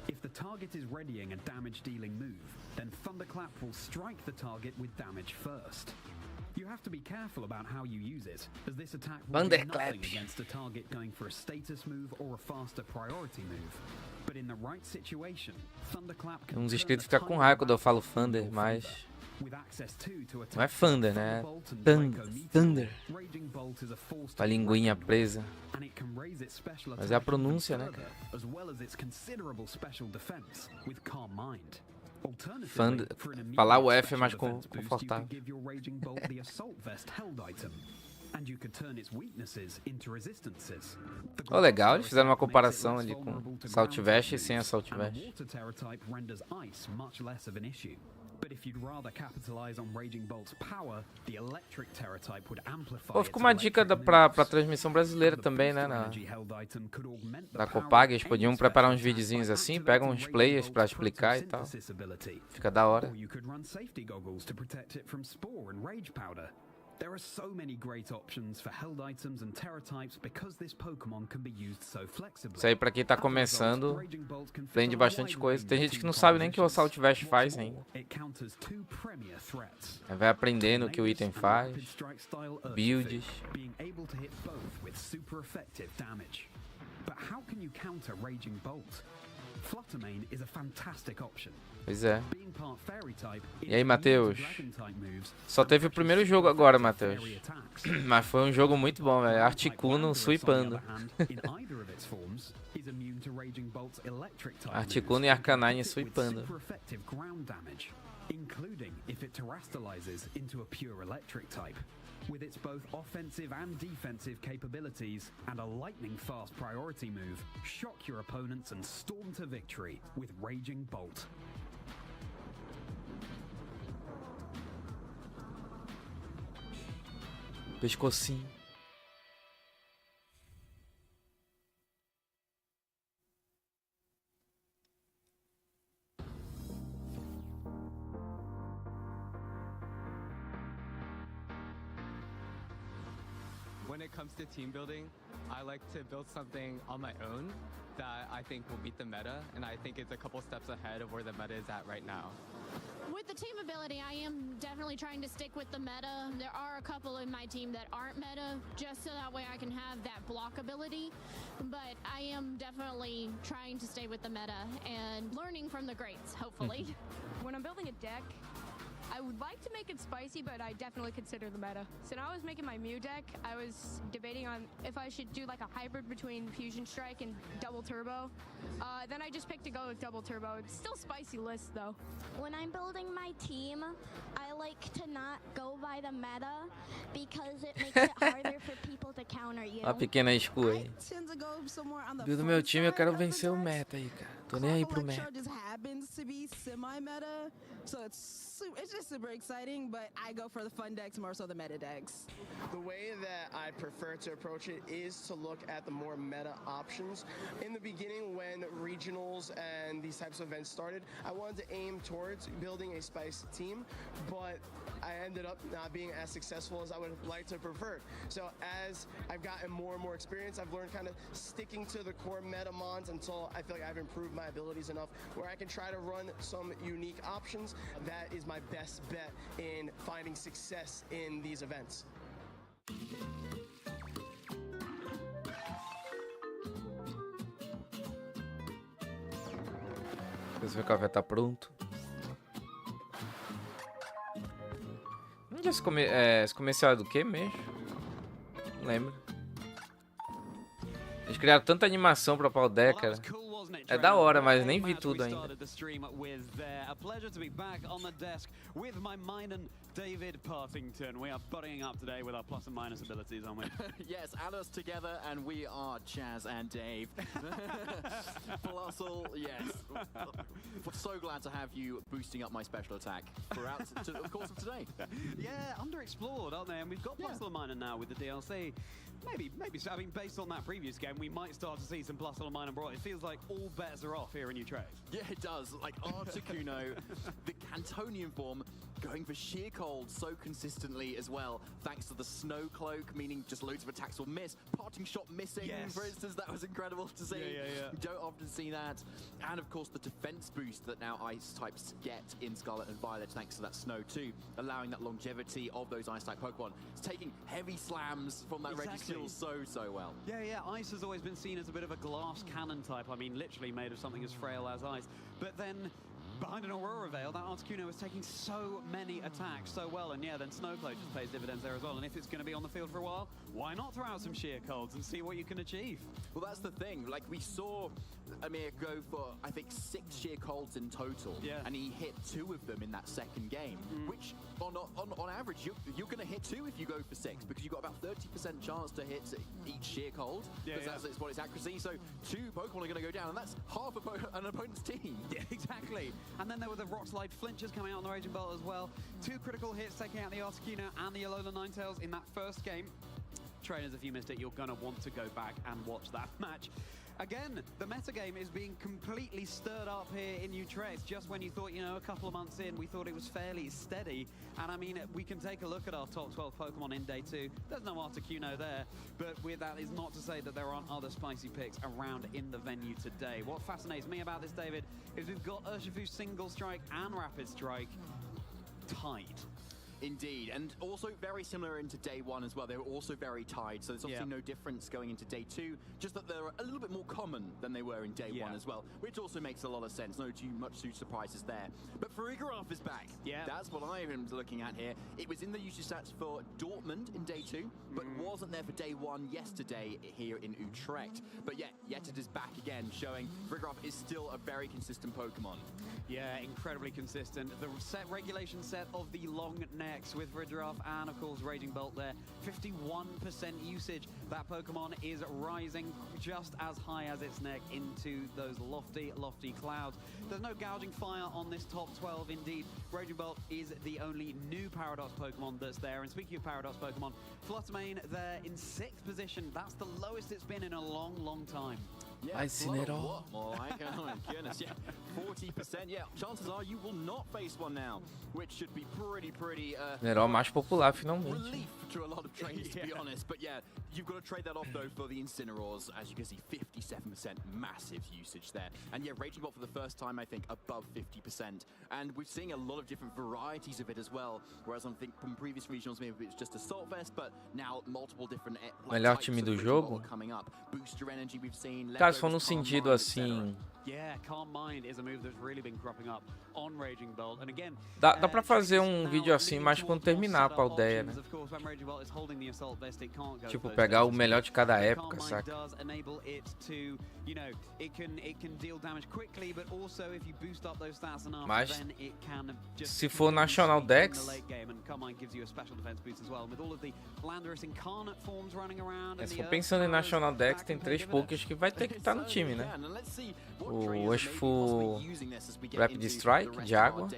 If the target is readying a damage-dealing move, then Thunderclap will strike the target with damage first. You have to be careful about how you use it, as this attack will do nothing against a target going for a status move or a faster priority move. But in the right situation, Thunderclap can uns inscritos ficam com raiva quando eu falo Thunder, mas não é Thunder, né? Thunder. Com a linguinha presa. Mas é a pronúncia, né, cara? Thunder. Falar o F é mais confortável. Oh, legal, eles fizeram uma comparação ali com Salt Vest e sem a Salt Vest. Pô, ficou uma dica pra transmissão brasileira também, né? Da Copag, eles podiam preparar uns videozinhos assim, pegam uns players pra explicar e tal. Fica da hora. There are so many great options for held items and Terra types because this Pokémon can be used so flexibly. Isso aí pra quem tá começando, aprende bastante coisa. Tem gente que não sabe nem o que o Assault Vest faz ainda. Aí vai aprendendo o que o item faz, builds. Pois é. E aí, Matheus? Só teve o primeiro jogo agora, Matheus. Mas foi um jogo muito bom, velho. Articuno sweepando. Articuno e Arcanine sweepando. Including if it terastallizes into a pure electric type. With its both offensive and defensive capabilities and a lightning-fast priority move, shock your opponents and storm to victory with Raging Bolt. Pescocinho. when it comes to team building, I like to build something on my own that I think will beat the meta, and I think it's a couple steps ahead of where the meta is at right now. With the team ability, I am definitely trying to stick with the meta. There are a couple in my team that aren't meta, just so that way I can have that block ability. But I am definitely trying to stay with the meta and learning from the greats, hopefully. When I'm building a deck, I would like to make it spicy, but I definitely consider the meta. So now I was making my Mew deck, I was debating on if I should do like a hybrid between Fusion Strike and Double Turbo. Then I just picked to go with Double Turbo. It's still spicy list though. When I'm building my team, I like to not go by the meta because it makes it harder for people to counter you. Ó a pequena Sku aí. Build meu time, eu quero vencer o meta aí, cara. Tô nem aí pro meta. Just happens to be semi-meta, so it's just super exciting, but I go for the fun decks more so the meta decks. The way that I prefer to approach it is to look at the more meta options. In the beginning, when regionals and these types of events started, I wanted to aim towards building a spicy team, but I ended up not being as successful as I would like to prefer. So as I've gotten more and more experience, I've learned kind of sticking to the core meta mons until I feel like I've improved my abilities enough where I can try to run some unique options. That is my best bet in finding success in these events. Esse café tá pronto. Esse comercial é do que mesmo? Não lembro. Eles criaram tanta animação pra pau deck, cara. É da hora, mas nem vi tudo ainda. David Partington. We are buddying up today with our plus and minus abilities, aren't we? Yes, add us together and we are Chaz and Dave. Blussel, yes. So glad to have you boosting up my special attack throughout the course of today. Yeah, underexplored, aren't they? And we've got plus and minus now with the DLC. Maybe, I mean, based on that previous game, we might start to see some plus or minus brought. It feels like all bets are off here in Utrecht. Yeah, it does. Like Articuno, the Cantonian form, going for sheer cold so consistently as well, thanks to the snow cloak, meaning just loads of attacks will miss. Parting shot missing, for instance, that was incredible to see. You don't often see that. And of course, the defense boost that now ice types get in Scarlet and Violet, thanks to that snow too, allowing that longevity of those ice type Pokemon. It's taking heavy slams from that Registeel so well. Yeah, ice has always been seen as a bit of a glass cannon type. I mean, literally made of something as frail as ice. But then behind an Aurora Veil, that Articuno was taking so many attacks so well, and yeah, then Snowcloak just pays dividends there as well. And if it's going to be on the field for a while, why not throw out some sheer colds and see what you can achieve? Well, that's the thing. Like, we saw Amir go for, I think, 6 sheer colds in total, and he hit 2 of them in that second game, which on average, you're going to hit 2 if you go for 6, because you've got about 30% chance to hit each sheer cold, because that's what its accuracy. So 2 Pokemon are going to go down, and that's half an opponent's team. Yeah, exactly. And then there were the Rock Slide flinches coming out on the Raging Bolt as well. 2 critical hits taking out the Articuno and the Alola Ninetales in that first game. Trainers, if you missed it, you're going to want to go back and watch that match. Again, the metagame is being completely stirred up here in Utrecht. Just when you thought, you know, a couple of months in, we thought it was fairly steady. And I mean, we can take a look at our top 12 Pokemon in day 2. There's no Articuno there, but with that is not to say that there aren't other spicy picks around in the venue today. What fascinates me about this, David, is we've got Urshifu Single Strike and Rapid Strike tied. Indeed, and also very similar into day 1 as well. They were also very tied, so there's obviously no difference going into day 2, just that they're a little bit more common than they were in day 1 as well, which also makes a lot of sense. No too much surprises there. But Farigiraf is back. Yeah, that's what I am looking at here. It was in the usage stats for Dortmund in day 2, but wasn't there for day 1 yesterday here in Utrecht. But yeah, yet it is back again, showing Farigiraf is still a very consistent Pokemon. Yeah, incredibly consistent. The regulation set of the long next with Farigiraf and of course Raging Bolt there. 51% usage. That Pokemon is rising just as high as its neck into those lofty clouds. There's no gouging fire on this top 12 indeed. Raging Bolt is the only new Paradox Pokemon that's there. And speaking of Paradox Pokemon, Fluttermane there in 6th position. That's the lowest it's been in a long time. Vai, Cinerol. More like, oh my goodness, yeah. 40%, yeah. Chances are you will not face one now, which should be pretty Cinerol mais popular, finalmente. relief to a lot of trainers, to be honest. But yeah, you've got to trade that off though for the Incineroars. As you can see, 57% massive usage there. And yeah, Raging Bolt for the first time, I think, above 50%. And we're seeing a lot of different varieties of it as well. Whereas I think from previous regionals, maybe it's just Assault Vest, but now multiple different melhor time do jogo? coming up. Booster energy we've seen. Cara, se for num sentido assim, dá pra fazer um vídeo assim mais quando terminar a aldeia, né? Tipo, pegar o melhor de cada época, saca? Mas se for National Dex, se for pensando em National Dex, tem 3 pokés que vai ter que estar no time, né? O Ushfu Rapid Strike de água,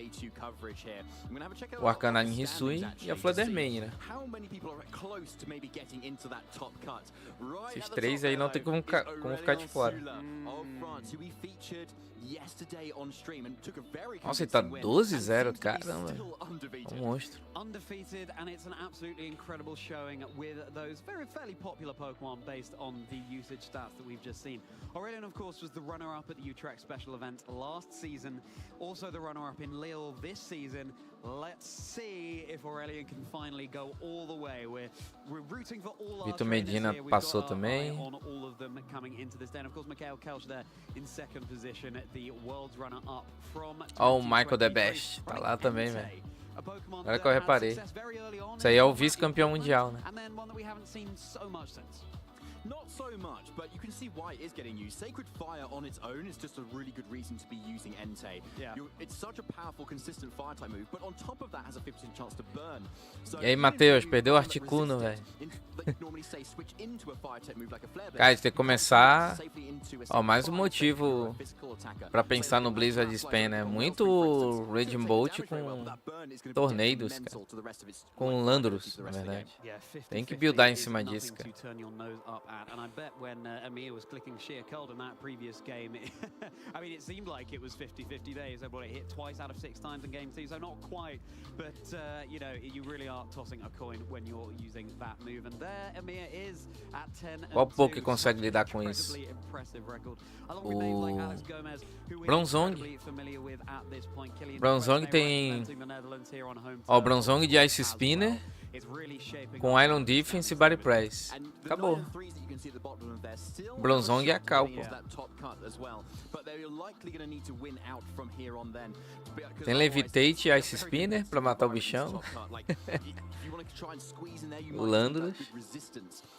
o Arcanine Hisui e a Fluttermane, né? Esses 3 aí não tem como ficar de fora. Nossa, ele tá 12-0, caramba. Um monstro. Undefeated, and it's an absolutely incredible showing with those fairly popular Pokemon based on the usage stats that we've just seen. Aurelion, of course, was the runner-up at the Utrecht special event last season, also the runner-up in Lille this season. Let's see if Aurelion can finally go all the way. We're rooting for all our Vitor Medina passou também. on all of them coming into this day. And of course, Mikhail Kelch there in second position, the world's runner-up from. Ó, o Michael The Best, tá lá também, velho. Agora que eu reparei. Isso aí é o vice-campeão mundial, né? Not so much, but you can see why it is getting used. Sacred Fire on its own is just a really good reason to be using Entei. Yeah. It's such a powerful, consistent fire type move, but on top of that has a 50% chance to burn. So E aí, Matheus, perdeu o Articuno, velho. Cara, a gente tem que começar. Ó, mais um motivo pra pensar no Blizzard Span, né? Muito Raging Bolt com torneios, cara. Com Landorus, na verdade. Tem que buildar em cima disso, cara. And I bet when Amir was clicking sheer cold in that previous game, I mean, it seemed like it was 50-50 days. But it hit twice out of 6 times in game 2, so not quite. But, you know, you really are tossing a coin when you're using that move. And there, Amir is at 10. Qual pouco consegue lidar com isso? O Bronzong. Bronzong tem... Ó, o Bronzong de Ice Spinner com Iron Defense e Body Press. Acabou. Bronzong e a Cal, pô. Tem Levitate e Ice Spinner pra matar o bichão. O Landorus.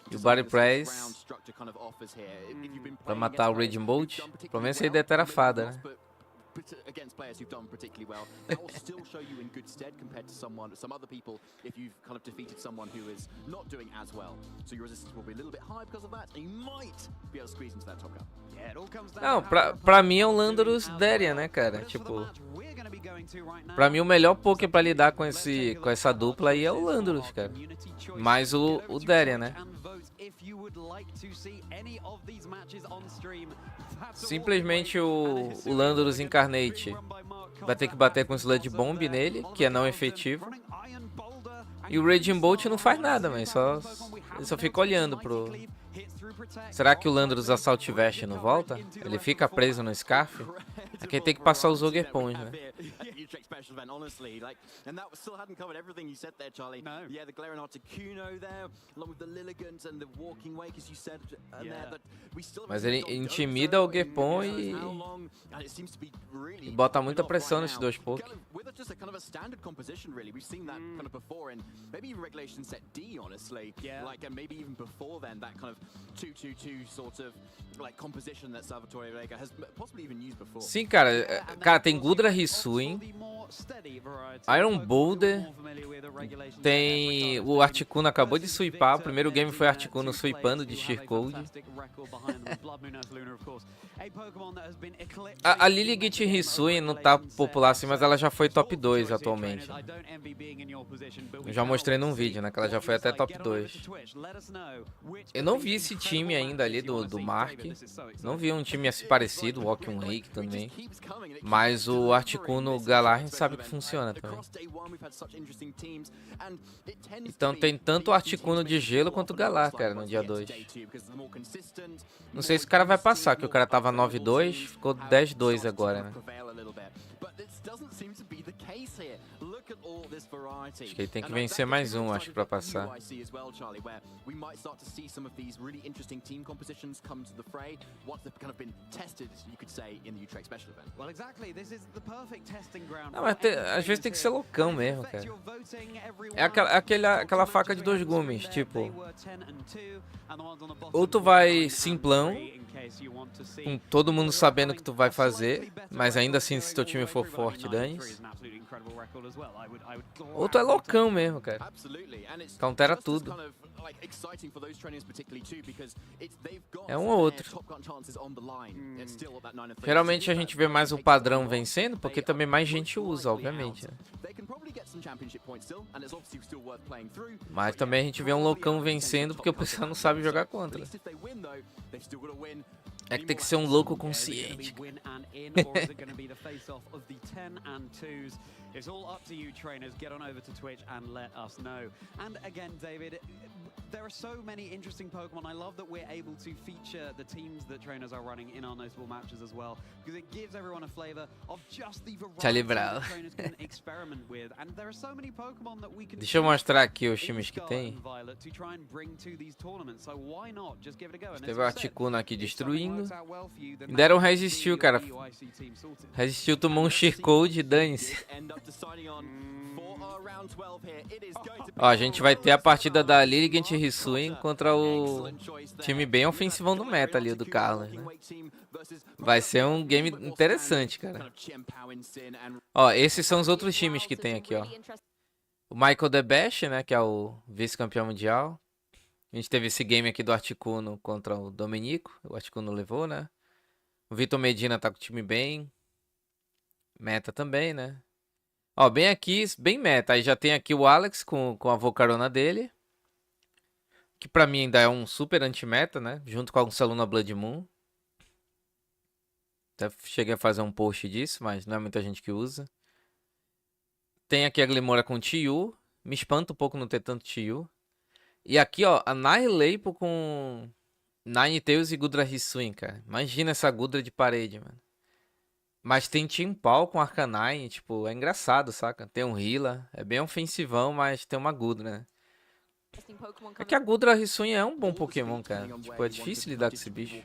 E o Body Press pra matar o Raging Bolt. Pelo menos ele detera a fada, né? Against players who've done particularly well, that will still show you in good stead compared to some other people if you've kind of defeated someone who is not doing as well. So your resistance will be a little bit high because of that, and you might be able to squeeze into that top gun. Não, pra mim é o Landorus Darian, né, cara? Tipo, pra mim o melhor Poké pra lidar com essa dupla aí é o Landorus, cara. Mais o Darian, né? Simplesmente o Landorus Incarnate vai ter que bater com o Sludge Bomb nele, que é não efetivo. E o Raging Bolt não faz nada, mas ele só fica olhando pro... Será que o Landorus Assault Vest não volta? Ele fica preso no Scarf? Aqui tem que passar os Ogerpons, né? Mas ele intimida o Ogerpon e bota muita pressão nesses dois Poké. Sim, cara, tem Gudra Hisuin, Iron Boulder, Tem o Articuno acabou de sweepar. O primeiro game foi Articuno sweepando de Sheer Code. A Lilligit Hisui não tá popular assim, mas ela já foi top 2 atualmente. Eu já mostrei num vídeo, né? Que ela já foi até top 2. Eu não vi esse time ainda ali do Mark. Não vi um time assim parecido, o Walking Wake também. Mas o Articuno Galar a gente sabe que funciona também. Então tem tanto o Articuno de gelo quanto o Galar, cara, no dia 2. Não sei se o cara vai passar, que o cara tava 9-2, ficou 10-2 agora, né? Acho que ele tem que vencer mais um, acho, pra passar. Não, mas às vezes tem que ser loucão mesmo, cara. É aquela faca de dois gumes, tipo... Ou tu vai simplão, com todo mundo sabendo o que tu vai fazer, mas ainda assim se teu time for forte, dane-se. Ou tu é loucão mesmo, cara. Countera tudo. É um ou outro. Geralmente a gente vê mais o padrão vencendo, porque também mais gente usa, obviamente, né? Mas também a gente vê um loucão vencendo porque o pessoal não sabe jogar contra. É que tem que ser um louco consciente. It's all up to you, trainers. Get on over to Twitch and let us know. And again, David, there are so many interesting Pokemon. I love that we're able to feature the teams that trainers are running in our notable matches as well, because it gives everyone a flavor of just the variety that trainers can experiment with. And there are so many Pokemon that we can Deixa eu mostrar aqui os times que tem. Teve o Articuno aqui destruindo. Deram resistiu, cara. Resistiu, tomou um Sheer Code, dane-se. Ó, a gente vai ter a partida da Lilligant Hisui contra o time bem ofensivão do meta ali, do Carlos, né? Vai ser um game interessante, cara. Ó, esses são os outros times que tem aqui, ó. O Michael The Best, né, que é o vice-campeão mundial. A gente teve esse game aqui do Articuno contra o Dominico. O Articuno levou, né? O Vitor Medina tá com o time bem. Meta também, né? Ó, bem aqui, bem meta. Aí já tem aqui o Alex com a Volcarona dele. Que pra mim ainda é um super anti-meta, né? Junto com a Saluna Blood Moon. Até cheguei a fazer um post disso, mas não é muita gente que usa. Tem aqui a Glimora com Tio. Me espanta um pouco não ter tanto Tio. E aqui, ó, a Nihilate com Ninetales e Gudra Hisui, cara. Imagina essa Gudra de parede, mano. Mas tem Team Paul com Arcanine, tipo, é engraçado, saca? Tem um Healer, é bem ofensivão, mas tem uma Gudra, né? É que a Gudra Hisui é um bom Pokémon, cara. Tipo, é difícil lidar com esse bicho.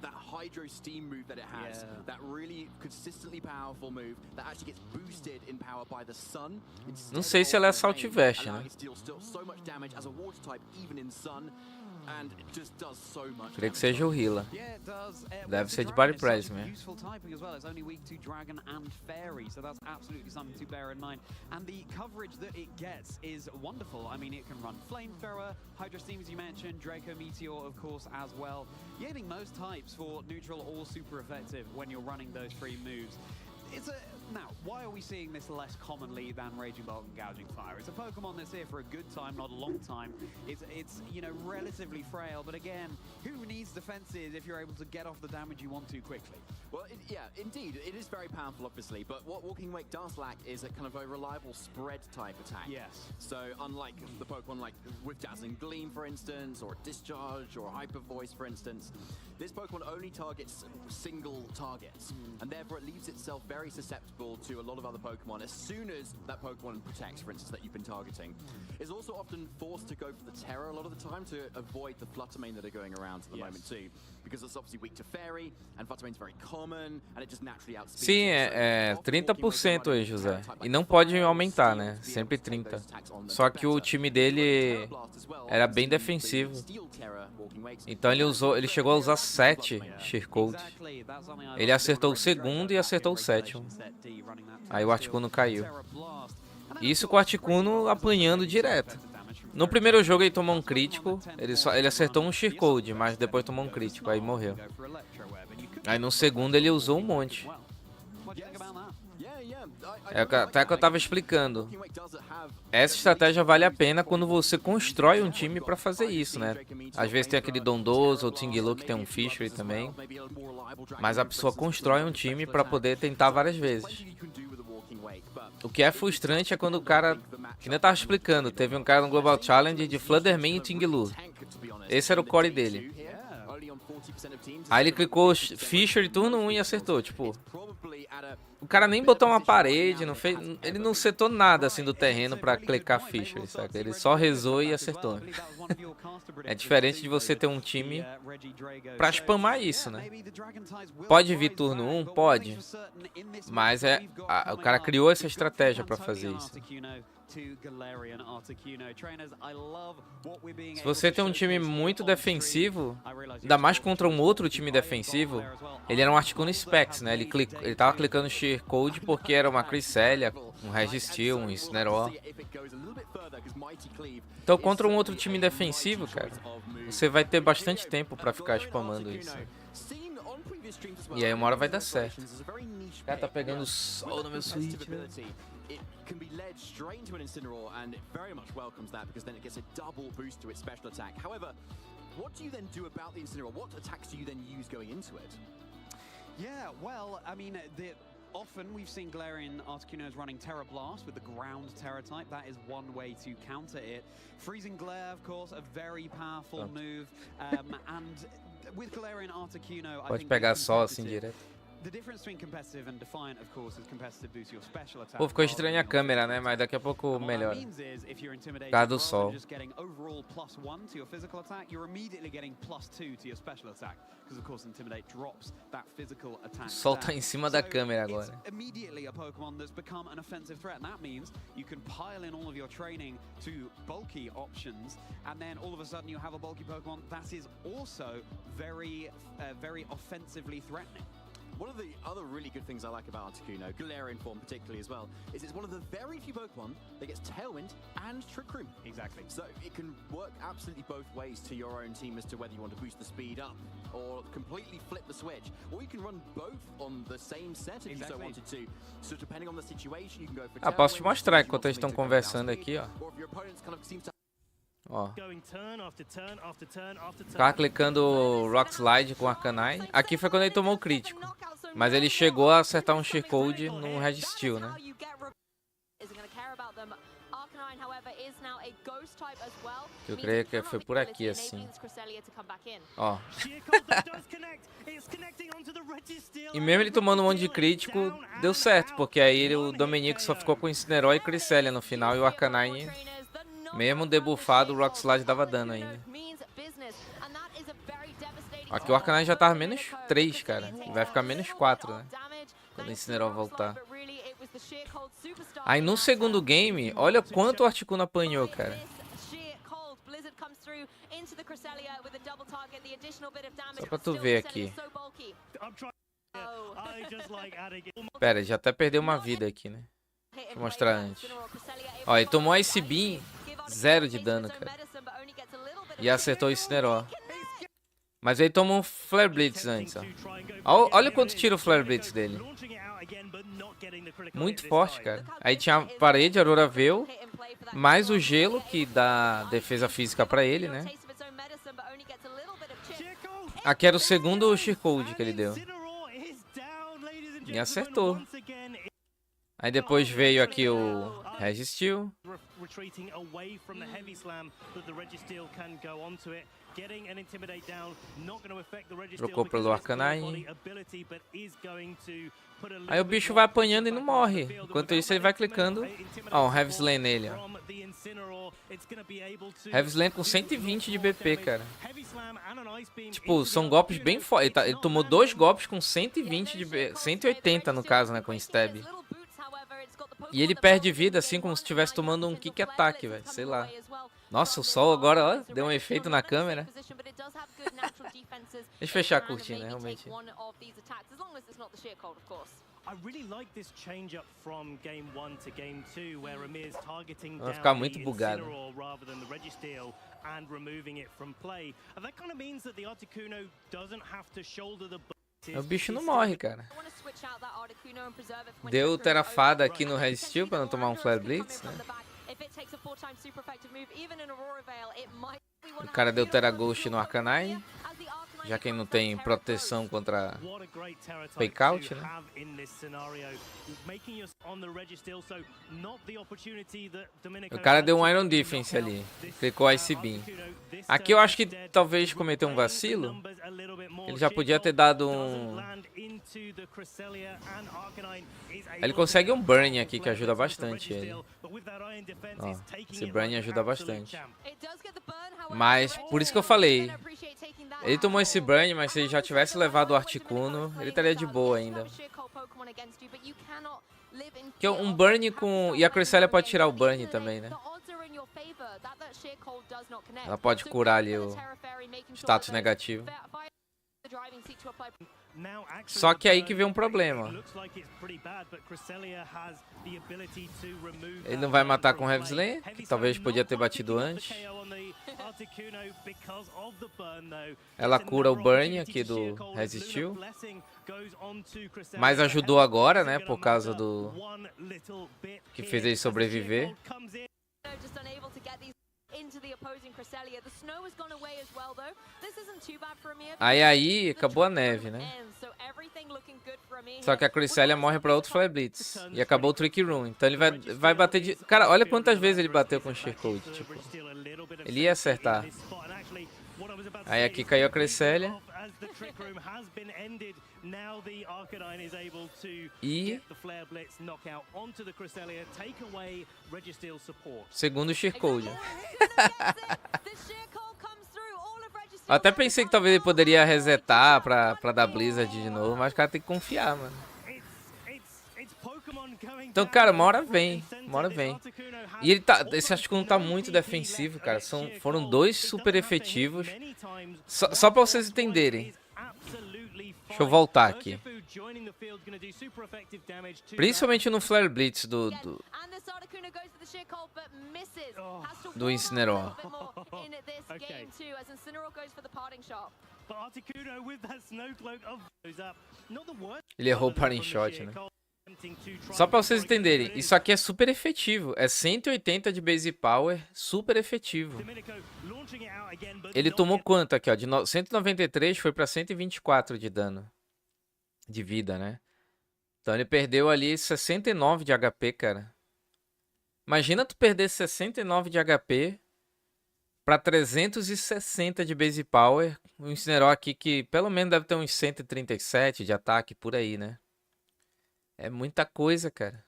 That Hydro Steam move that it has, that really consistently powerful move that actually gets boosted in power by the sun. Não sei se ela é Salt Vest, né? Creio que seja o Healer. Deve ser de Body Price mesmo. And the coverage that it gets is wonderful. I mean, it can run Flamethrower, Hydro Steam, as you mentioned, Draco Meteor, of course, as well. You're hitting most types for neutral or super effective when you're running those three moves. Now, why are we seeing this less commonly than Raging Bolt and Gouging Fire? It's a Pokemon that's here for a good time, not a long time. It's you know, relatively frail, but again, who needs defenses if you're able to get off the damage you want to quickly? Well, yeah, indeed, it is very powerful, obviously, but what Walking Wake does lack is a kind of a reliable spread type attack. Yes. So unlike the Pokemon like with Dazzling Gleam, for instance, or Discharge, or Hyper Voice, for instance, this Pokemon only targets single targets, and therefore it leaves itself very susceptible to a lot of other Pokemon as soon as that Pokemon protects, for instance, that you've been targeting. It's also often forced to go for the Terror a lot of the time to avoid the Fluttermane that are going around at the moment too, because it's obviously weak to Fairy, and Fluttermane's very common. Sim, é 30% aí, José. E não pode aumentar, né? Sempre 30%. Só que o time dele era bem defensivo. Então ele chegou a usar 7 Sheer Code. Ele acertou o segundo e acertou o sétimo. Aí o Articuno caiu. Isso com o Articuno apanhando direto. No primeiro jogo ele tomou um crítico. Ele acertou um Sheer Code, mas depois tomou um crítico, aí morreu. Aí no segundo ele usou um monte. Até que eu tava explicando. Essa estratégia vale a pena quando você constrói um time pra fazer isso, né? Às vezes tem aquele Dondoso ou Tinglu que tem um Fishery também. Mas a pessoa constrói um time pra poder tentar várias vezes. O que é frustrante é quando o cara, que nem eu tava explicando, teve um cara no Global Challenge de Flutterman e Tinglu. Esse era o core dele. Aí ele clicou Fisher turno 1 e acertou, tipo... O cara nem botou uma parede, não fez, ele não setou nada assim do terreno pra clicar Fisher, saca? Ele só rezou e acertou. É diferente de você ter um time pra spamar isso, né? Pode vir turno 1? Pode. Mas o cara criou essa estratégia pra fazer isso. Se você tem um time muito defensivo, ainda mais contra um outro time defensivo, ele era um Articuno Specs, né? Ele tava clicando Sheer Code porque era uma Cresselia, um Registeel, um Snero. Então contra um outro time defensivo, cara, você vai ter bastante tempo pra ficar spamando isso. E aí uma hora vai dar certo. O cara tá pegando sol no meu Switch, né? It can be led straight into an Incineroar, and it very much welcomes that because then it gets a double boost to its special attack. However, what do you then do about the Incineroar? What attacks do you then use going into it? Yeah, well, I mean, often we've seen Galarian Articunos running Terra Blast with the ground Terra type. That is one way to counter it. Freezing Glare, of course, a very powerful move. And with Galarian Articuno, Pode pegar sol assim direto. Pô, ficou estranha a câmera, né? Mas daqui a pouco melhora. Por causa do sol. O sol tá em cima da câmera agora. One of the other really good things I like about Articuno, Galarian form particularly as well, is it's one of the very few Pokemon that gets Tailwind and Trick Room. Exactly. So it can work absolutely both ways to your own team as to whether you want to boost the speed up or completely flip the switch. Or you can run both on the same set if you so wanted to. So depending on the situation, you can go for Tailwind. Posso te mostrar enquanto eles estão conversando aqui, ó. Ó. Ficava clicando Rock Slide com Arcanine. Aqui foi quando ele tomou o crítico. Mas ele chegou a acertar um Sheer Code no Registeel, né? Eu creio que foi por aqui, assim. Ó. E mesmo ele tomando um monte de crítico, deu certo. Porque aí o Dominico só ficou com Incineroar e Cresselia no final. E o Arcanine, mesmo debuffado, o Rock Slide dava dano ainda. Aqui o Arcanine já tava menos 3, cara. E vai ficar menos 4, né? Quando o Incineroar voltar. Aí no segundo game, olha quanto o Articuno apanhou, cara. Só pra tu ver aqui. Pera, ele já até perdeu uma vida aqui, né? Deixa eu mostrar antes. Ó, ele tomou Ice Beam, 0 de dano, cara. E acertou o Incineroar. Mas ele tomou um Flare Blitz antes, ó. Olha quanto tira o Flare Blitz dele. Muito forte, cara. Aí tinha a parede, a Aurora Veil, mais o gelo, que dá defesa física pra ele, né? Aqui era o segundo Sheer Code que ele deu. E acertou. Aí depois veio aqui o Registeel. Trocou pelo Arcanine. Aí o bicho vai apanhando e não morre. Enquanto isso ele vai clicando. Ó, um Heavy Slam nele, ó. Heavy Slam com 120 de BP, cara. Tipo, são golpes bem fortes. Ele tomou 2 golpes com 120 de 180 no caso, né, com stab. E ele perde vida assim como se estivesse tomando um kick ataque, velho, sei lá. Nossa, o sol agora, ó, deu um efeito na câmera. Deixa eu fechar a cortina, realmente. Vai ficar muito bugado. O bicho não morre, cara. Deu terafada aqui no resistiu pra não tomar um Flare Blitz, né? O cara deu Terra Ghost no Arcanine, já que não tem proteção contra fake out, né? O cara deu um Iron Defense ali, clicou Ice Beam. Aqui eu acho que talvez cometeu um vacilo. Ele já podia ter dado um... Ele consegue um Burn aqui que ajuda bastante ele. Ó, esse Burn ajuda bastante. Mas, por isso que eu falei, ele tomou esse Burn, mas se ele já tivesse levado o Articuno, ele estaria de boa ainda. Que um Burn com... E a Cresselia pode tirar o Burn também, né? Ela pode curar ali o status negativo. Só que aí que vem um problema. Ele não vai matar com Heavy Slam, que talvez podia ter batido antes. Ela cura o Burn aqui do Resistiu. Mas ajudou agora, né? Por causa do... que fez ele sobreviver. Aí acabou a neve, né? Só que a Cresselia morre pra outro Flare Blitz. E acabou o Trick Room. Então ele vai bater de... Cara, olha quantas vezes ele bateu com o Sheer Code. Tipo, ele ia acertar. Aí aqui caiu a Cresselia. E... segundo o Sheer Code. Eu até pensei que talvez ele poderia resetar pra dar Blizzard de novo, mas o cara tem que confiar, mano. Então, cara, uma hora vem. E ele tá... esse Articuno tá muito defensivo, cara. Foram 2 super efetivos. Só pra vocês entenderem. Deixa eu voltar aqui. Principalmente no Flare Blitz do Incineroar. Ele errou o Parting Shot, né? Só pra vocês entenderem, isso aqui é super efetivo. É 180 de base power, super efetivo. Ele tomou quanto aqui, ó? De 193 foi pra 124 de dano. De vida, né? Então ele perdeu ali 69 de HP, cara. Imagina tu perder 69 de HP pra 360 de base power. O Incineroar aqui que pelo menos deve ter uns 137 de ataque por aí, né? É muita coisa, cara.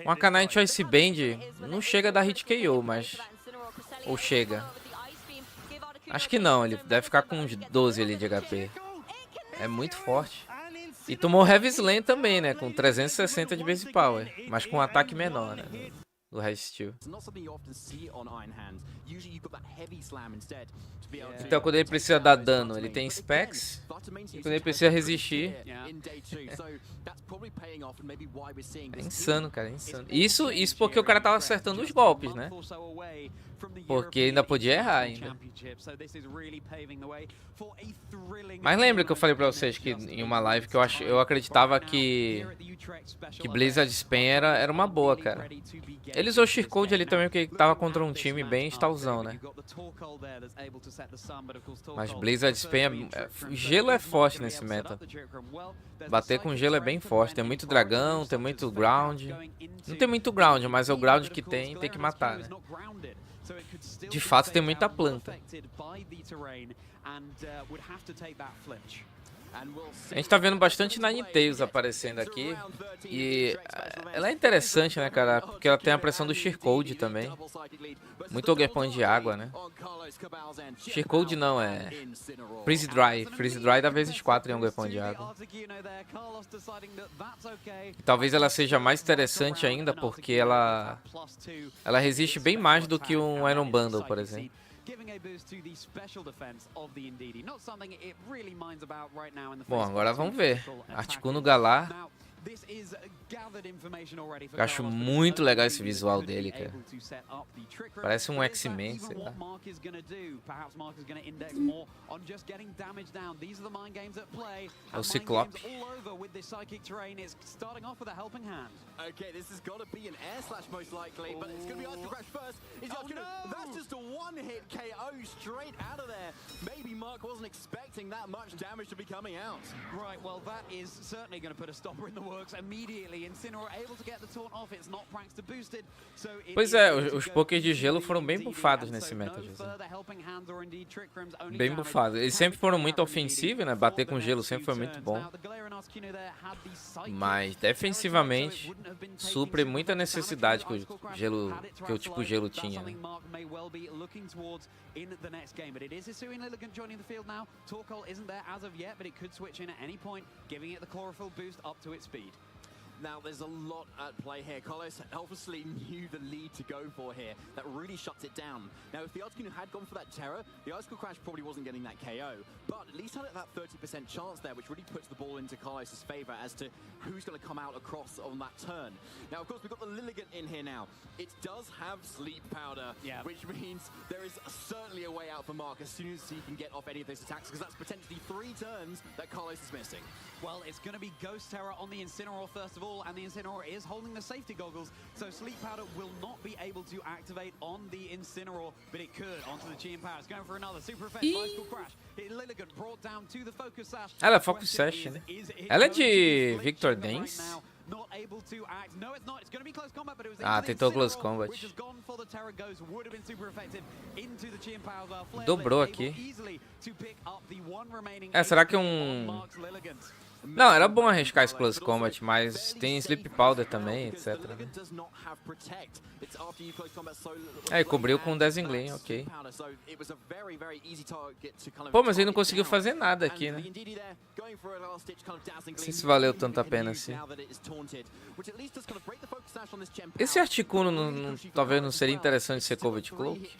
Um Arcanine Choice Band não chega a dar hit KO, mas... ou chega? Acho que não, ele deve ficar com uns 12 ali de HP. É muito forte. E tomou Heavy Slam também, né? Com 360 de base power, mas com um ataque menor, né? Do Resistiu. Então quando ele precisa dar dano, ele tem specs. E quando ele precisa resistir... é insano, cara, é insano. Isso porque o cara tava acertando os golpes, né? Porque ainda podia errar ainda. Mas lembra que eu falei pra vocês que em uma live que eu acreditava que Blizzard Spam era uma boa, cara. Ele usou Sheer Code ali também porque tava contra um time bem stalzão, né? Mas Blizzard Spam... gelo é forte nesse meta. Bater com gelo é bem forte. Tem muito dragão, tem muito ground. Não tem muito ground, mas é o ground que tem que matar, né? De fato tem muita planta. A gente tá vendo bastante Ninetales aparecendo aqui. E ela é interessante, né, cara? Porque ela tem a pressão do Sheer Code também. Muito Ogre de água, né? Sheer Code não, é Freeze Dry. Freeze Dry dá vezes 4 em Ogre de água. E talvez ela seja mais interessante ainda porque ela resiste bem mais do que um Iron Bundle, por exemplo. Bom, agora vamos ver. Articuno Galar. Eu acho muito legal esse visual dele, cara. Parece um X-Men, sei lá. É o Ciclope. Okay, this has got to be an air slash most likely, but it's going to be Articuno Crash first. That's just a one-hit KO straight out of there. Maybe Mark wasn't expecting that much damage to be coming out. Right, well that is certainly going to put a stopper in the works immediately. Incineroar able to get the taunt off. It's not Prankster boosted. So pois é, os pokers de gelo foram bem bufados nesse meta, José. Bem bufados. Eles sempre foram muito ofensivos, né? Bater com gelo sempre foi muito bom. Mas defensivamente supre muita necessidade que o tipo gelo tinha, né? Now, there's a lot at play here. Carlos obviously knew the lead to go for here. That really shuts it down. Now, if the Articuno had gone for that Terror, the Articuno Crash probably wasn't getting that KO. But at least had that 30% chance there, which really puts the ball into Carlos' favor as to who's going to come out across on that turn. Now, of course, we've got the Lilligant in here now. It does have Sleep Powder, which means there is certainly a way out for Mark as soon as he can get off any of those attacks, because that's potentially 3 turns that Carlos is missing. Well, it's going to be Ghost Terror on the Incineroar first of all, and the Incineroar is holding the safety goggles, so Sleep Powder will not be able to activate on the Incineroar, but it could onto the Chi Power. It's going for another super effect, bicycle crash. Lilligant brought down to the Focus Sash. Ela é Focus Sash, né? Ela é de Victor Dance? Ah, tentou Close Combat. Dobrou aqui. Será que Não, era bom arriscar esse Close Combat, mas tem Sleep Powder também, etc. Né? Cobriu com Desingling, ok. Pô, mas ele não conseguiu fazer nada aqui, né? Não sei se valeu tanto a pena assim. Esse Articuno talvez não seria interessante ser Covert Cloak?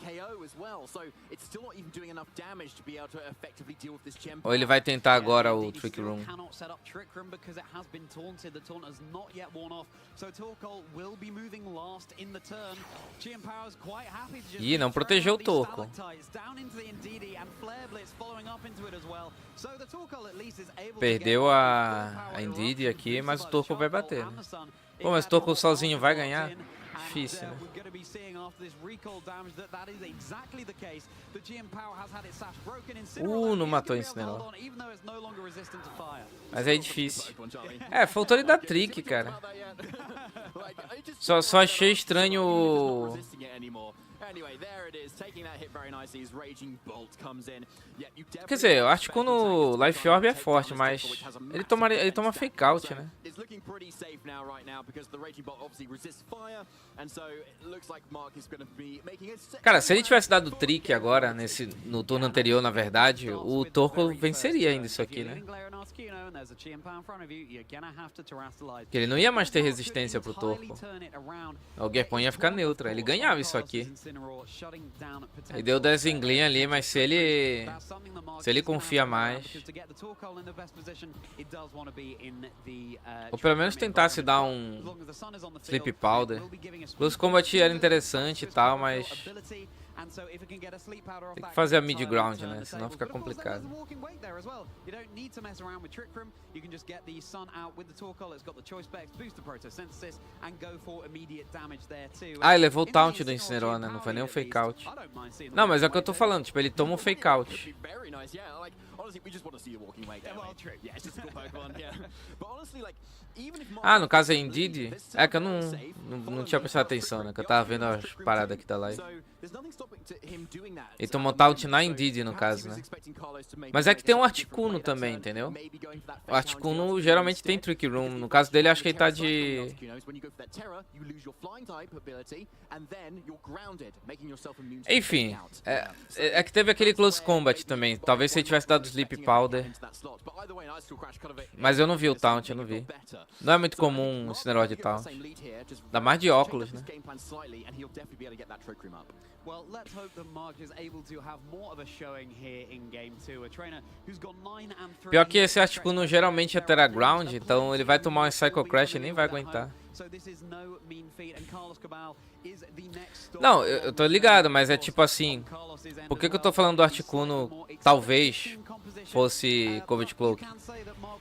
Ou ele vai tentar agora o Trick Room? Ih, não protegeu o Torco. Perdeu a Indeed aqui, mas o Torco vai bater, né? Pô, mas o Torco sozinho vai ganhar? Difícil, né? Não matou o Incineroar. Mas é difícil. Faltou ele dar trick, cara. Só achei estranho Quer dizer, eu acho que no Life Orb é forte, mas ele toma fake out, né? Cara, se ele tivesse dado trick agora, no turno anterior, na verdade, o Torco venceria ainda isso aqui, né? Porque ele não ia mais ter resistência pro Torco. O Gerpon ia ficar neutro, ele ganhava isso aqui. Ele deu 10 Inglen ali, mas se ele confia mais, ou pelo menos tentasse dar um Sleep Powder. Close Combat era interessante e tal, mas tem que fazer a mid ground, né? Senão fica complicado. Ele levou o taunt do Incineroar, né? Não foi nem um fake out. Não, mas é o que eu tô falando, tipo, ele toma um fake out. No caso é Indeed. É que eu não tinha prestado atenção, né? Que eu tava vendo as paradas aqui da live. E tomou taunt na Indeed, no caso, né? Mas é que tem um Articuno também, entendeu? O Articuno geralmente tem Trick Room. No caso dele, acho que ele tá de... Enfim, é que teve aquele Close Combat também. Talvez se ele tivesse dado Sleep Powder. Mas eu não vi o taunt, eu não vi. Não é muito comum o Incineroar de taunt. Ainda mais de óculos, né? Well, let's hope that Mark is able to have more of a showing here in game 2. A trainer who's got 9 and 3. Pior que esse Articuno geralmente é Terra Ground, então ele vai tomar um Psycho Crash e nem vai aguentar. Não, eu tô ligado, mas é tipo assim, por que eu tô falando do Articuno talvez fosse Covert Cloak?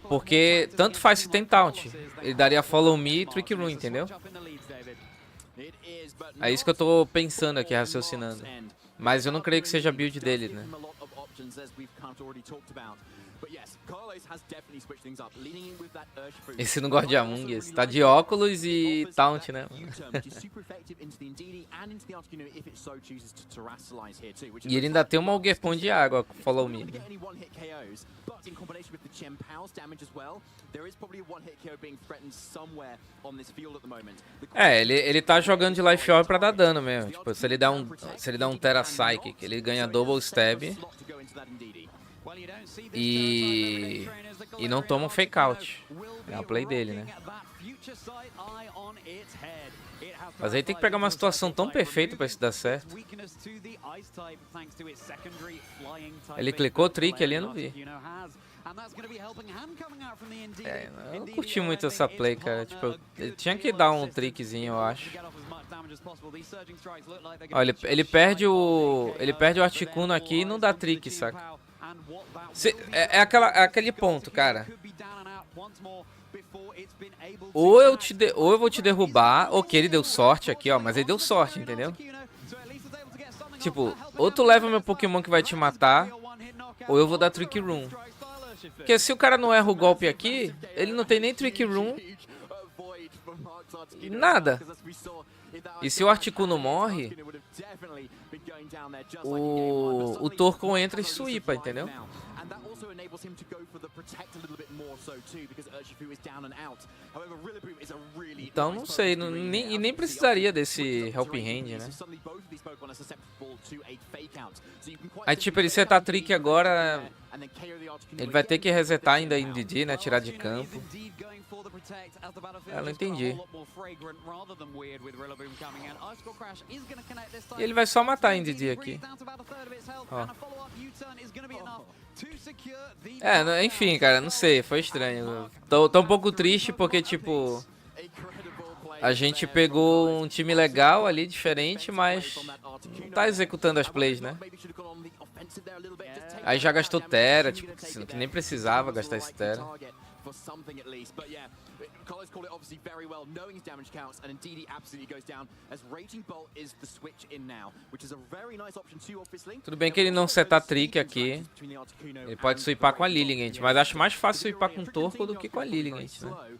Porque tanto faz se tem taunt, ele daria Follow Me e Trick Room, entendeu? É isso que eu tô pensando aqui, raciocinando. Mas eu não creio que seja a build dele, né? Esse não gosta de Among Us. Tá de óculos e taunt, né? E ele ainda tem uma Augerpon de água, Follow Me. É, ele tá jogando de Life Orb pra dar dano mesmo. Tipo, se ele dá um Terra Psychic, ele ganha Double Stab. E não toma um Fake Out. É a play dele, né? Mas aí tem que pegar uma situação tão perfeita pra isso dar certo. Ele clicou o trick ali, eu não vi. É, eu não curti muito essa play, cara. Tipo, ele tinha que dar um trickzinho, eu acho. Olha, ele perde o Articuno aqui e não dá trick, saca? É aquele ponto, cara. Ou eu vou te derrubar, ok, ele deu sorte aqui, ó, mas ele deu sorte, entendeu? Tipo, ou tu leva meu Pokémon que vai te matar, ou eu vou dar Trick Room. Porque se o cara não erra o golpe aqui, ele não tem nem Trick Room, nada. E se o Articuno morre, o Torkoal entra e sweepa, entendeu? Então não sei, nem precisaria desse Helping Hand, né? Aí tipo, ele setar trick agora, ele vai ter que resetar ainda em DD, né? Tirar de campo. Eu não entendi. E ele vai só matar em DD aqui. Ó. É, enfim, cara, não sei, foi estranho. Tô um pouco triste porque, tipo, a gente pegou um time legal ali, diferente, mas não tá executando as plays, né? Aí já gastou Terra, tipo, que nem precisava gastar esse Terra. Carlos called it obviously very well, knowing his damage counts, and indeed he absolutely goes down as Raging Bolt is the switch in now, which is a very nice option too, obviously. Tudo bem que ele não setar trick aqui, ele pode sweepar com a Lilligant, mas acho mais fácil sweepar com o Torkoal do que com a Lilligant, né?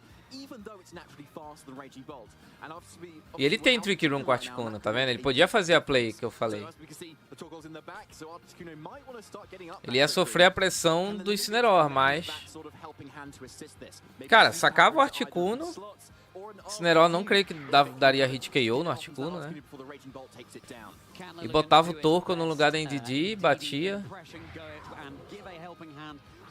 E ele tem Trick Room com a Articuno, tá vendo? Ele podia fazer a play que eu falei. Ele ia sofrer a pressão do Incineroar, mas... Cara, sacava o Articuno. Incineroar não creio que daria hit KO no Articuno, né? E botava o Torkoal no lugar da NDD e batia.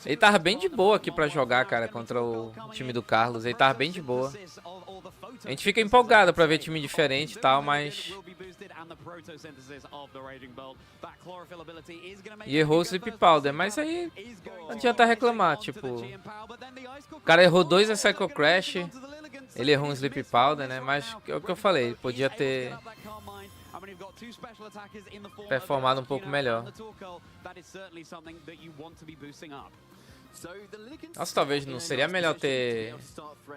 Ele tava bem de boa aqui pra jogar, cara, contra o time do Carlos. Ele tava bem de boa. A gente fica empolgado pra ver time diferente e tal, mas... E errou o Sleep Powder, mas aí não adianta reclamar, tipo... O cara errou 2 Psycho Crash, ele errou um Sleep Powder, né? Mas é o que eu falei, ele podia ter... performado um pouco melhor. Nossa, talvez não seria melhor ter...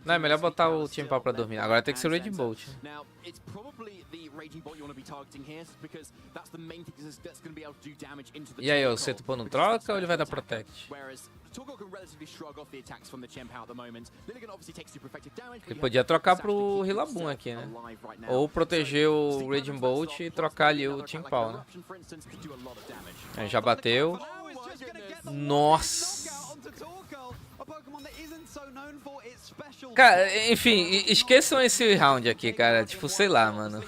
Não, é melhor botar o Team Power pra dormir. Agora tem que ser o Raging Bolt. E aí, o Setupo não troca ou ele vai dar Protect? Ele podia trocar pro Rillaboom aqui, né? Ou proteger o Raging Bolt e trocar ali o Team Power, né? Aí já bateu. Nossa! Cara, enfim, esqueçam esse round aqui, cara. Tipo, sei lá, mano.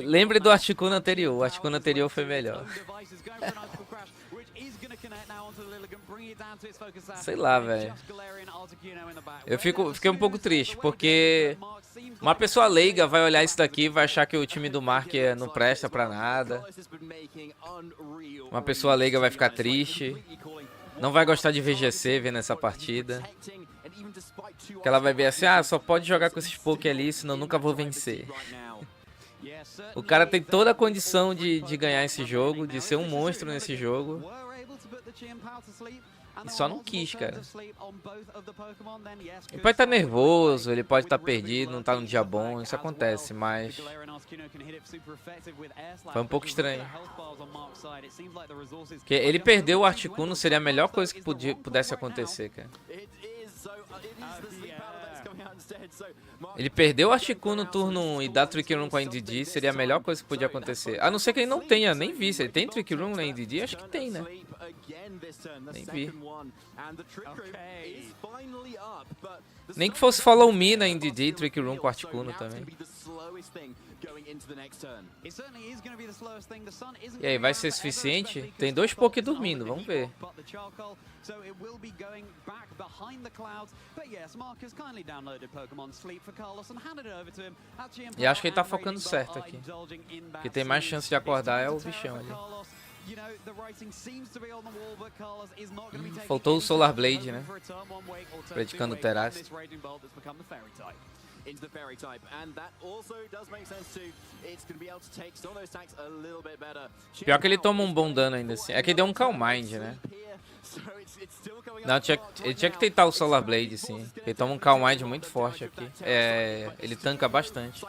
Lembre do Articuno anterior. O Articuno anterior foi melhor. Sei lá, velho. Eu fiquei um pouco triste, porque uma pessoa leiga vai olhar isso daqui e vai achar que o time do Mark não presta pra nada. Uma pessoa leiga vai ficar triste. Não vai gostar de VGC vendo essa partida. Que ela vai ver assim, ah, só pode jogar com esses poke ali, senão nunca vou vencer. O cara tem toda a condição de ganhar esse jogo, de ser um monstro nesse jogo. E só não quis, cara. Ele pode estar nervoso, ele pode estar perdido, não tá num dia bom, isso acontece, mas... Foi um pouco estranho. Porque ele perdeu o Articuno, seria a melhor coisa que pudesse acontecer, cara. Ele perdeu o Articuno no turno 1 e dá Trick Room com a NDD, seria a melhor coisa que podia acontecer. A não ser que ele não tenha, nem vi. Se ele tem Trick Room na NDD, acho que tem, né? Nem vi. Nem que fosse Follow Me na NDD, Trick Room com Articuno também. E aí, vai ser suficiente? Tem 2 poke dormindo, vamos ver. E acho que ele tá focando certo aqui. Que tem mais chance de acordar é o bichão ali. Faltou o Solar Blade, né? Predicando o Terrace. Into the fairy type, and that also does make sense too. It's going to be able to take some of those attacks a little bit better. Pior que ele toma um bom dano ainda assim. É que deu um Calm Mind, né? Não, ele tinha que tentar o Solar Blade, sim. Ele toma um Calm Mind muito forte aqui. Ele tanca bastante.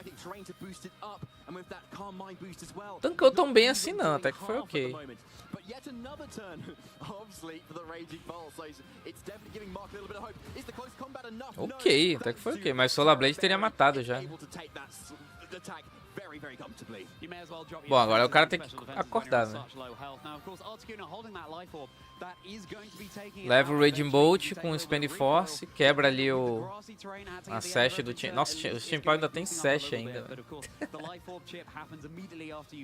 Tancou tão bem assim não, até que foi ok. Ok, até que foi ok, mas Solar Blade teria matado já. Bom, agora o cara tem que acordar, né? Leva o Raging Bolt com o Spend Force, quebra ali a Sash do time. Nossa, o Team Power ainda tem Sash ainda.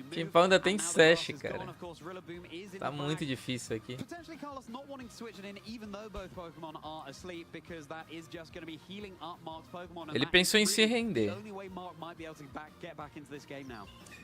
O Team Power ainda tem Sash, cara. Tá muito difícil aqui. Ele pensou em se render.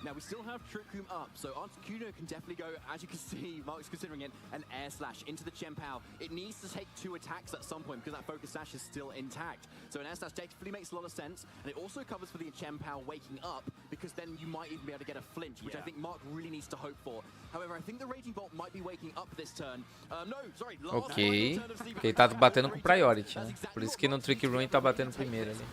Now we still have Trick Room up, so Articuno can definitely go, as you can see, Mark's considering it, an air slash into the Chien-Pao. It needs to take 2 attacks at some point because that focus sash is still intact. So an air slash definitely makes a lot of sense, and it also covers for the Chien-Pao waking up, because then you might even be able to get a flinch, which I think Mark really needs to hope for. However, I think the Raging Bolt might be waking up this turn. Ok, porque ele tá batendo com Priority, né? Por isso que no Trick Room ele tá batendo primeiro ali.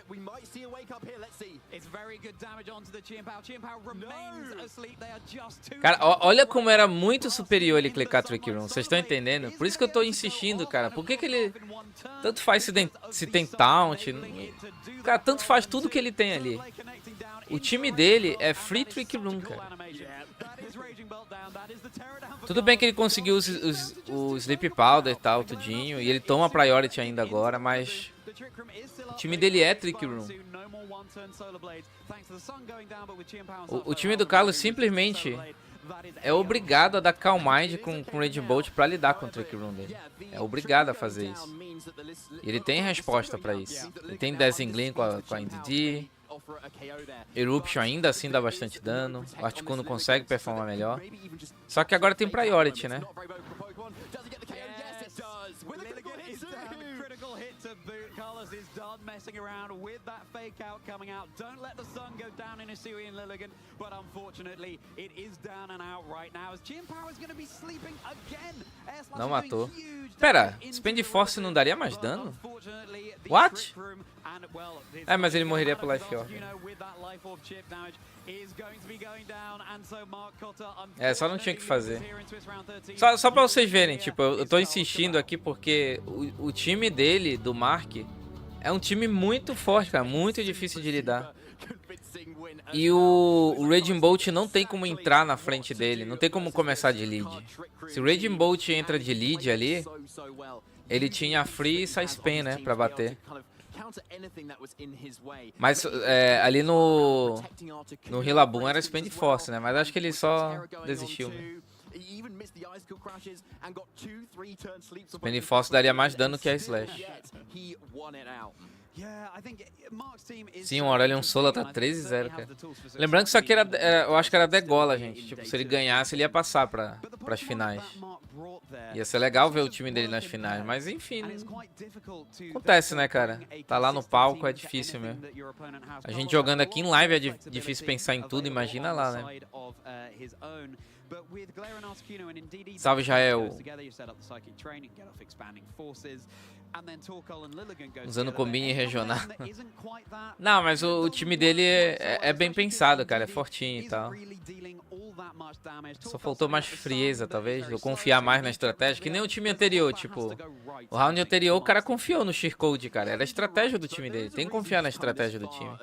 We might see a wake up here, let's see. It's very good damage onto the Chien-Pao. Chien-Pao remains asleep. They are just too... Cara, olha como era muito superior ele clicar Trick Room. Vocês estão entendendo? Por isso que eu tô insistindo, cara. Por que ele... Tanto faz se tem taunt. Cara, tanto faz tudo que ele tem ali. O time dele é free Trick Room, cara. Tudo bem que ele conseguiu o Sleep Powder e tal, tudinho. E ele toma Priority ainda agora, mas... O time dele é Trick Room. O time do Carlos simplesmente é obrigado a dar Calm Mind com o Raging Bolt pra lidar com o Trick Room dele. É obrigado a fazer isso. E ele tem resposta pra isso. Ele tem Dazzling Gleam com a NDD. Eruption ainda assim dá bastante dano. O Articuno consegue performar melhor. Só que agora tem Priority, né? to boot. Carlos is done messing around with that fake out coming out. Don't let the sun go down in Isui and Lilligan, but unfortunately it is down and out right now as Jim Power is going to be sleeping again. Não matou. Pera, Spend Force não daria mais dano? What? É, mas ele morreria pro Life Orb. É, só não tinha o que fazer. Só pra vocês verem, tipo, eu tô insistindo aqui porque o time dele, do Mark, é um time muito forte, cara, muito difícil de lidar. E o Raging Bolt não tem como entrar na frente dele, não tem como começar de lead. Se o Raging Bolt entra de lead ali, ele tinha Free e Saispin, né, pra bater. Mas ali no Rillaboom era Spend Force, né, mas acho que ele só desistiu. Spend Force daria mais dano que a Slash. Sim, o Aurelion Sola tá 13-0, cara. Lembrando que isso aqui eu acho que era degola, gente. Tipo, se ele ganhasse, ele ia passar pras finais. Ia ser legal ver o time dele nas finais, mas enfim. Acontece, né, cara? Tá lá no palco, é difícil mesmo. A gente jogando aqui em live é difícil pensar em tudo, imagina lá, né? Salve, Jael. Usando combine regional. Não, mas o time dele é bem pensado, cara. É fortinho e tal. Só faltou mais frieza, talvez. Eu confiar mais na estratégia. Que nem o time anterior, tipo... O round anterior, o cara confiou no Sheer Code, cara. Era a estratégia do time dele. Tem que confiar na estratégia do time.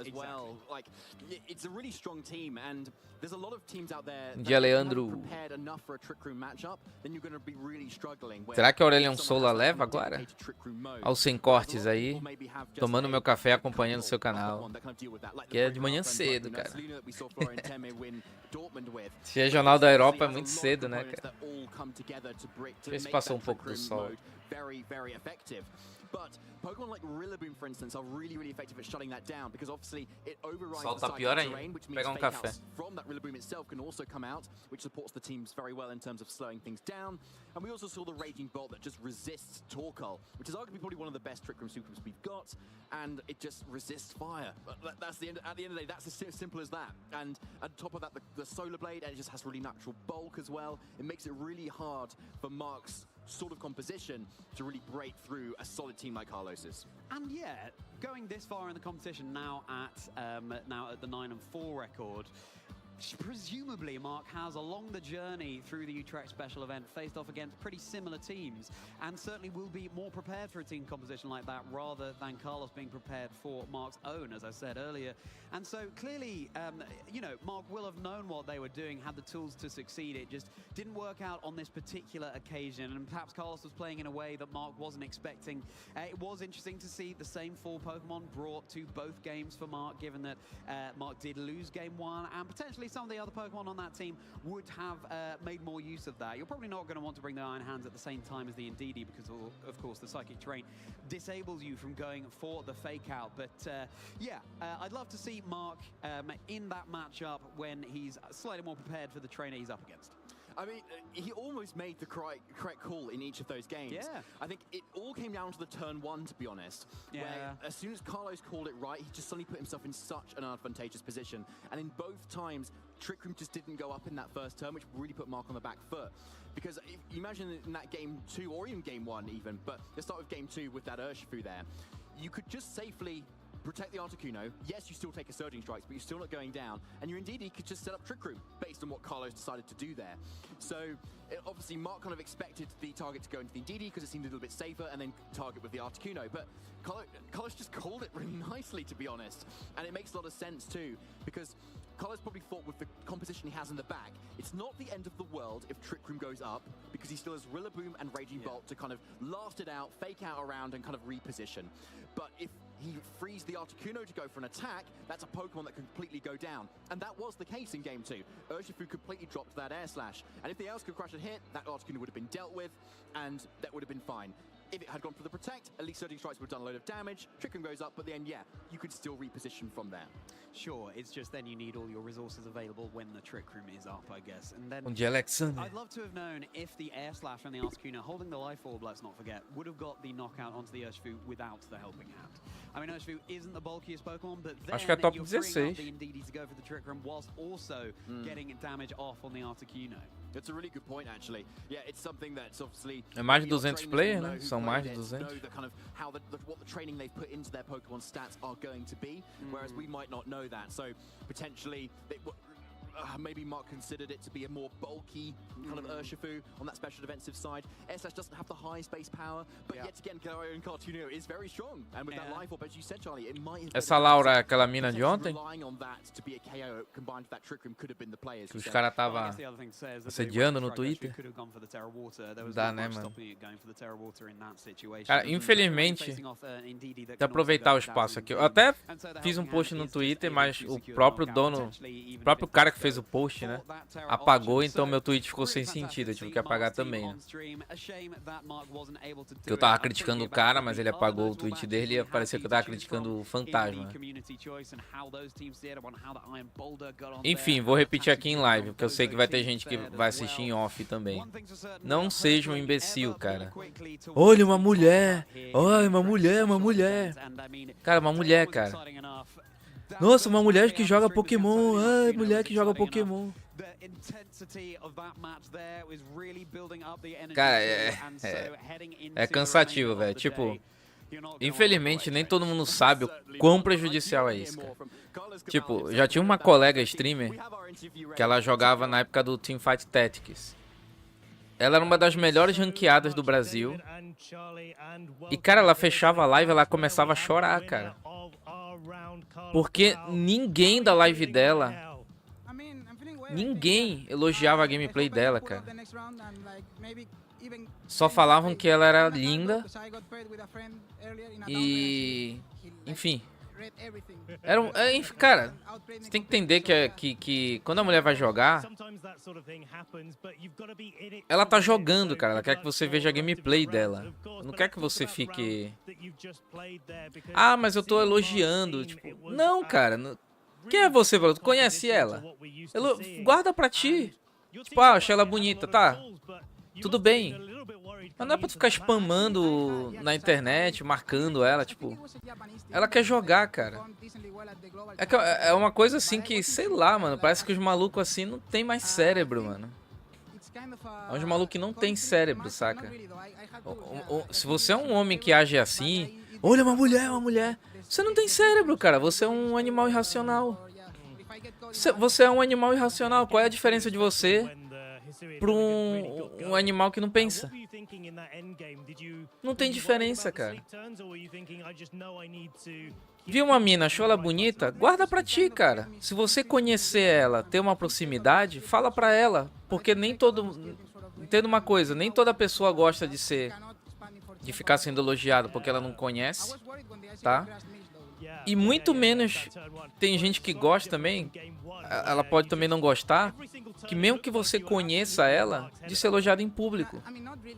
Um dia, Leandro... Será que a Aurelion Sola leva agora? Aos sem cortes aí, tomando meu café, acompanhando o seu canal. Que é de manhã cedo, cara. Esse regional da Europa é muito cedo, né, cara? Deixa eu ver se passou um pouco do sol. But Pokemon like Rillaboom, for instance, are really effective at shutting that down because obviously it overrides the psychic terrain, which means fake outs from that Rillaboom itself can also come out, which supports the teams very well in terms of slowing things down. And we also saw the Raging Bolt that just resists Torkoal, which is arguably probably one of the best Trick Room Supers we've got, and it just resists fire. That's the end. At the end of the day, that's as simple as that. And on top of that, the Solar Blade, and it just has really natural bulk as well. It makes it really hard for Mark's sort of composition to really break through a solid team like Carlos's. And yeah, going this far in the competition now at the 9-4 record, presumably Mark has along the journey through the Utrecht special event faced off against pretty similar teams and certainly will be more prepared for a team composition like that rather than Carlos being prepared for Mark's own, as I said earlier. And so clearly, you know, Mark will have known what they were doing, had the tools to succeed. It just didn't work out on this particular occasion, and perhaps Carlos was playing in a way that Mark wasn't expecting. It was interesting to see the same 4 Pokemon brought to both games for Mark, given that Mark did lose game 1, and potentially some of the other Pokemon on that team would have made more use of that. You're probably not going to want to bring the Iron Hands at the same time as the Indeedee because, of course, the Psychic Terrain disables you from going for the Fake Out. But yeah, I'd love to see Mark in that matchup when he's slightly more prepared for the trainer he's up against. I mean, he almost made the correct call in each of those games. Yeah. I think it all came down to the turn 1, to be honest. Yeah. Where as soon as Carlos called it right, he just suddenly put himself in such an advantageous position. And in both times, Trick Room just didn't go up in that first turn, which really put Mark on the back foot. Because if you imagine in that game 2, or even game 1 even, but let's start with game 2 with that Urshifu there. You could just safely protect the Articuno. Yes, you still take a Surging Strikes, but you're still not going down. And your Indeedee could just set up Trick Room based on what Carlos decided to do there. So obviously Mark kind of expected the target to go into the Indeedee because it seemed a little bit safer, and then target with the Articuno. But Carlos just called it really nicely, to be honest. And it makes a lot of sense too, because Carlos probably thought with the composition he has in the back, it's not the end of the world if Trick Room goes up, because he still has Rillaboom and Raging Bolt to kind of last it out, fake out around, and kind of reposition. But if he frees the Articuno to go for an attack, that's a Pokemon that can completely go down. And that was the case in Game 2. Urshifu completely dropped that Air Slash. And if the Air Scale Crash had hit, that Articuno would have been dealt with, and that would have been fine. if it had gone for the protect, at least surging strikes would have done a load of damage. Trick room goes up, but then, yeah, you could still reposition from there. Sure, it's just then you need all your resources available when the trick room is up, I guess. And then Alexander. I'd love to have known if the air slash and the Articuno holding the life orb, let's not forget, would have got the knockout onto the Urshifu without the helping hand. I mean, Urshifu isn't the bulkiest Pokemon, but then Acho que é top you're freeing up 16. the Indeedee to go for the trick room whilst also getting damage off on the Articuno. That's a really good point, actually. Yeah, it's something that's obviously... É mais de 200 players, né? São mais de 200. Know the kind of how what the training they've put into their Pokemon stats are going to be, whereas we might not know that. So potentially, maybe Mark considered it to be a more bulky kind of Urshifu on that special defensive side. S/Slash doesn't have the highest base power, but yet again, Gyro and Cartoonio is very strong. And with that life orb, as you said, Charlie, it might have Essa Laura é aquela mina de ontem? relying on that to be a KO combined with that trick room could have been the players. Que os caras tava assediando no Twitter. Dá, né, mano? Cara, infelizmente, de aproveitar o espaço aqui. Eu até fiz um post no Twitter, mas o próprio dono, o próprio cara que fez o post, né, apagou, então meu tweet ficou sem sentido, eu tive que apagar também, né? Eu tava criticando o cara, mas ele apagou o tweet dele e parecia que eu tava criticando o fantasma, né? Enfim, vou repetir aqui em live, porque eu sei que vai ter gente que vai assistir em off também. Não seja um imbecil, cara. Olha uma mulher! Olha uma mulher, uma mulher! Cara, uma mulher, cara. Nossa, uma mulher que joga Pokémon. Ai, mulher que joga Pokémon. Cara, é cansativo, velho. Tipo, infelizmente nem todo mundo sabe o quão prejudicial é isso, cara. Tipo, já tinha uma colega streamer que ela jogava na época do Teamfight Tactics. Ela era uma das melhores ranqueadas do Brasil. E, cara, ela fechava a live, ela começava a chorar, cara. Porque ninguém da live dela, ninguém elogiava a gameplay dela, cara. Só falavam que ela era linda. E... enfim. Cara, você tem que entender que quando a mulher vai jogar, ela tá jogando, cara. Ela quer que você veja a gameplay dela. Não quer que você fique... Ah, mas eu tô elogiando. Tipo, não, cara. Quem é você, Bruno? Tu conhece ela? Guarda pra ti. Tipo, ah, achei ela bonita, tá? Tudo bem. Mas não é pra tu ficar spamando na internet, marcando ela, tipo... Ela quer jogar, cara. É uma coisa assim que, sei lá, mano, parece que os malucos assim não tem mais cérebro, mano. É uns malucos que não tem cérebro, saca? Se você é um homem que age assim... Olha, uma mulher. Você não tem cérebro, cara. Você é um animal irracional. Você é um animal irracional. Qual é a diferença de você para um animal que não pensa? Não tem diferença, cara. Viu uma mina, achou ela bonita? Guarda pra ti, cara. Se você conhecer ela, ter uma proximidade, fala pra ela. Porque nem todo... Entenda uma coisa, nem toda pessoa gosta de ficar sendo elogiada porque ela não conhece, tá? E muito menos tem gente que gosta também, ela pode também não gostar, que mesmo que você conheça ela, de ser elogiada em público.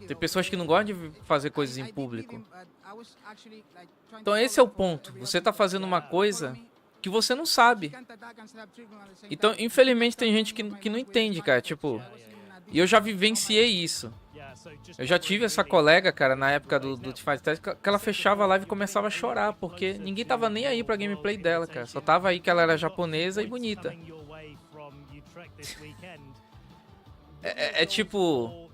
Tem pessoas que não gostam de fazer coisas em público. Então esse é o ponto. Você tá fazendo uma coisa que você não sabe. Então, infelizmente, tem gente que não entende, cara. Tipo, e eu já vivenciei isso. Eu já tive essa colega, cara, na época do Teamfight Tactics, que ela fechava a live e começava a chorar, porque ninguém tava nem aí pra gameplay dela, cara. Só tava aí que ela era japonesa e bonita. É tipo...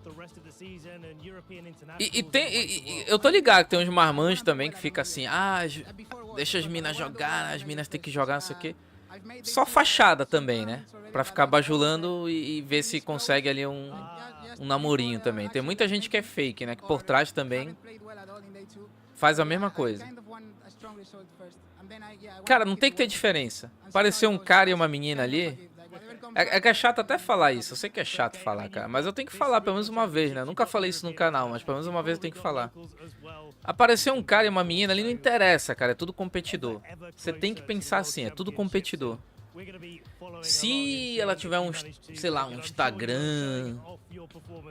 eu tô ligado que tem uns marmanjos também que fica assim, ah, deixa as minas jogar, as minas tem que jogar, não sei o quê. Só fachada também, né? Pra ficar bajulando e ver se consegue ali um namorinho também. Tem muita gente que é fake, né? Que por trás também faz a mesma coisa. Cara, não tem que ter diferença. Apareceu um cara e uma menina ali... É que é chato até falar isso. Eu sei que é chato falar, cara. Mas eu tenho que falar pelo menos uma vez, né? Eu nunca falei isso no canal, mas pelo menos uma vez eu tenho que falar. Apareceu um cara e uma menina ali, não interessa, cara. É tudo competidor. Você tem que pensar assim, é tudo competidor. Se ela tiver um, sei lá, um Instagram,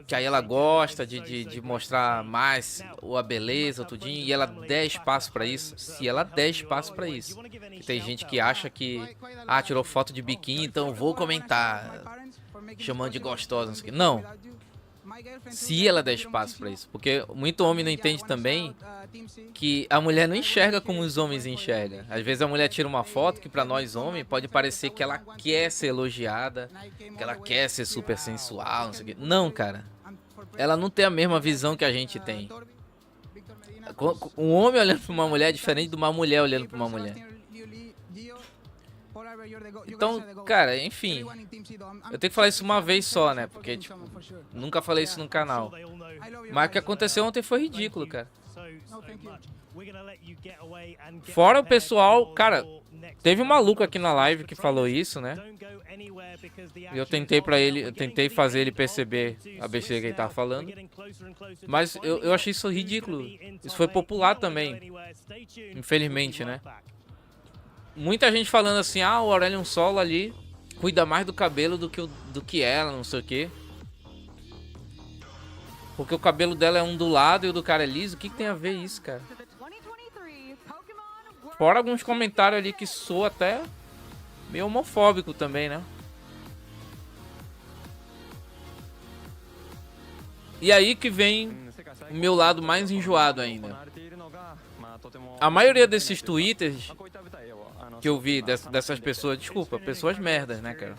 que aí ela gosta de mostrar mais a beleza, tudinho, e ela der espaço pra isso, se ela der espaço pra isso. E tem gente que acha que, tirou foto de biquíni, então eu vou comentar, chamando de gostosa, não sei o quê. Não. Se ela der espaço pra isso. Porque muito homem não entende também que a mulher não enxerga como os homens enxergam. Às vezes a mulher tira uma foto que pra nós homens pode parecer que ela quer ser elogiada, que ela quer ser super sensual, não sei o quê. Não, cara. Ela não tem a mesma visão que a gente tem. Um homem olhando pra uma mulher é diferente de uma mulher olhando pra uma mulher. Então, cara, enfim, eu tenho que falar isso uma vez só, né? Porque, tipo, nunca falei isso no canal. Mas o que aconteceu ontem foi ridículo, cara. Fora o pessoal, cara, teve um maluco aqui na live que falou isso, né? E eu tentei fazer ele perceber a besteira que ele tava falando. Mas eu achei isso ridículo. Isso foi popular também, infelizmente, né? Muita gente falando assim, o Aurelion Solo ali cuida mais do cabelo do que ela, não sei o quê. Porque o cabelo dela é ondulado e o do cara é liso. O que tem a ver isso, cara? Fora alguns comentários ali que soa até meio homofóbico também, né? E aí que vem o meu lado mais enjoado ainda. A maioria desses twitters que eu vi dessas pessoas, desculpa, pessoas merdas, né, cara?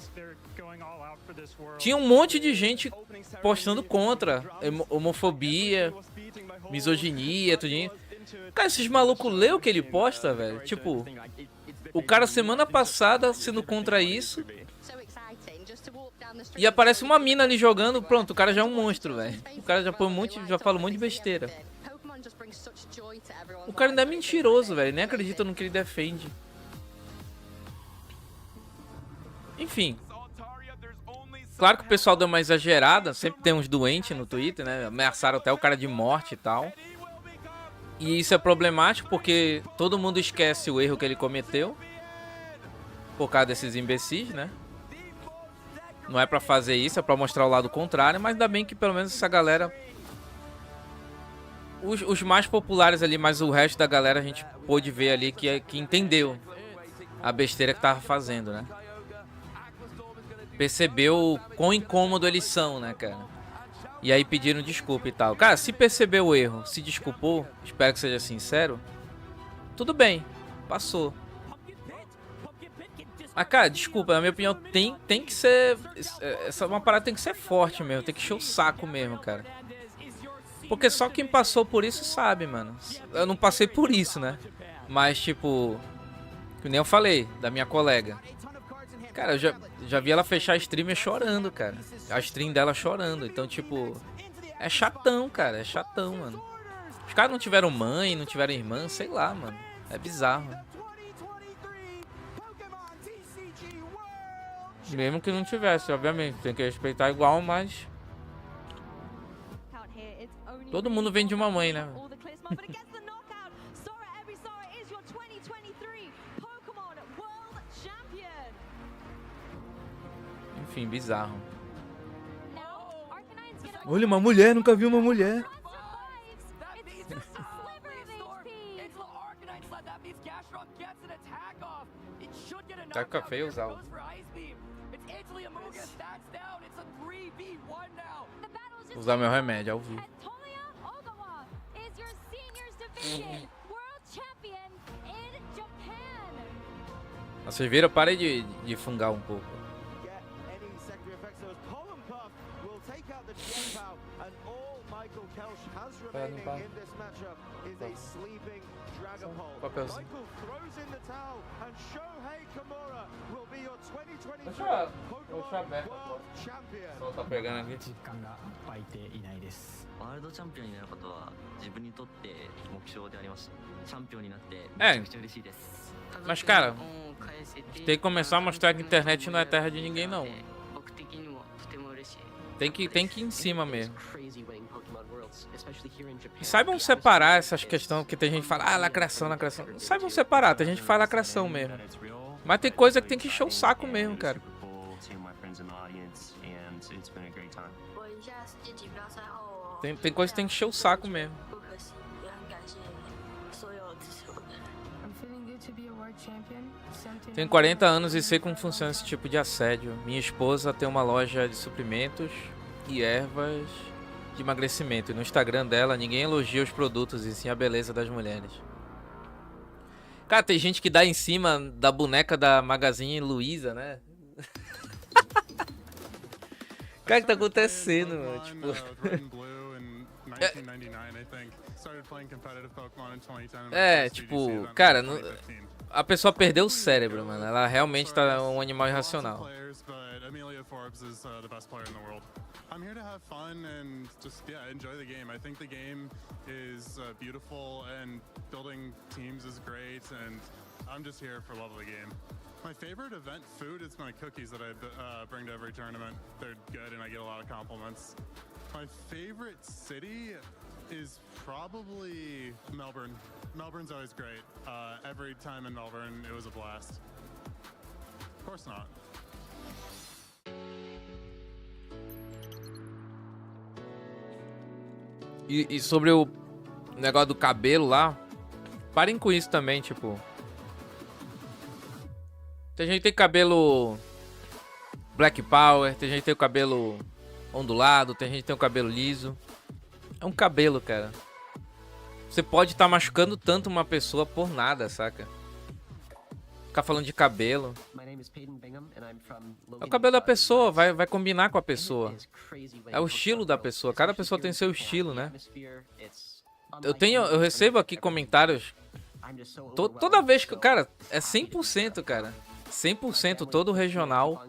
Tinha um monte de gente postando contra homofobia, misoginia, tudinho. Cara, esses malucos lê o que ele posta, velho? Tipo, o cara semana passada sendo contra isso e aparece uma mina ali jogando, pronto, o cara já é um monstro, velho. O cara já fala um monte de besteira. O cara ainda é mentiroso, velho, nem acredita no que ele defende. Enfim. Claro que o pessoal deu uma exagerada, sempre tem uns doentes no Twitter, né? Ameaçaram até o cara de morte e tal. E isso é problemático porque todo mundo esquece o erro que ele cometeu. Por causa desses imbecis, né? Não é pra fazer isso, é pra mostrar o lado contrário. Mas ainda bem que pelo menos essa galera... Os mais populares ali, mas o resto da galera a gente pôde ver ali que entendeu a besteira que tava fazendo, né? Percebeu quão incômodo eles são, né, cara? E aí pediram desculpa e tal. Cara, se percebeu o erro, se desculpou, espero que seja sincero, tudo bem, passou. Mas, cara, desculpa, na minha opinião, tem que ser... uma parada tem que ser forte mesmo, tem que encher o saco mesmo, cara. Porque só quem passou por isso sabe, mano. Eu não passei por isso, né? Mas, tipo... Que nem eu falei, da minha colega. Cara, eu já vi ela fechar a stream chorando, cara. A stream dela chorando. Então, tipo... É chatão, cara. É chatão, mano. Os caras não tiveram mãe, não tiveram irmã, sei lá, mano. É bizarro. Mesmo que não tivesse, obviamente. Tem que respeitar igual, mas... Todo mundo vem de uma mãe, né? Enfim, bizarro. Olha, uma mulher, nunca vi uma mulher. Tá com feio usar. Usar meu remédio ao vivo. Vocês viram? Parei de fungar um pouco. Papelzinho. Deixa eu aberto. Só tá pegando aqui. Mas cara, tem que começar a mostrar que a internet não é terra de ninguém, não. Tem que ir em cima mesmo. E saibam separar essas questões, que tem gente que fala, lacração, lacração. Saibam separar, tem gente que faz lacração mesmo. Mas tem coisa que tem que encher o saco mesmo, cara. Tem coisa que tem que encher o saco mesmo. Tenho 40 anos e sei como funciona esse tipo de assédio. Minha esposa tem uma loja de suprimentos e ervas de emagrecimento. E no Instagram dela, ninguém elogia os produtos e sim a beleza das mulheres. Cara, tem gente que dá em cima da boneca da Magazine Luiza, né? Cara, o que tá acontecendo, mano? Tipo... tipo, cara, a pessoa perdeu o cérebro, mano. Ela realmente tá um animal irracional. I'm here to have fun and just enjoy the game. I think the game is beautiful and building teams is great, and I'm just here for love of the game. My favorite event food is my cookies that I bring to every tournament. They're good and I get a lot of compliments. My favorite city is probably Melbourne. Melbourne's always great. Every time in Melbourne, it was a blast. Of course not. E sobre o negócio do cabelo lá, parem com isso também, tipo... Tem gente que tem cabelo Black Power, tem gente que tem o cabelo ondulado, tem gente que tem o cabelo liso. É um cabelo, cara. Você pode estar machucando tanto uma pessoa por nada, saca? Ficar falando de cabelo. É o cabelo da pessoa, vai combinar com a pessoa. É o estilo da pessoa. Cada pessoa tem seu estilo, né? Eu recebo aqui comentários toda vez que... Cara, é 100%, cara. 100% todo regional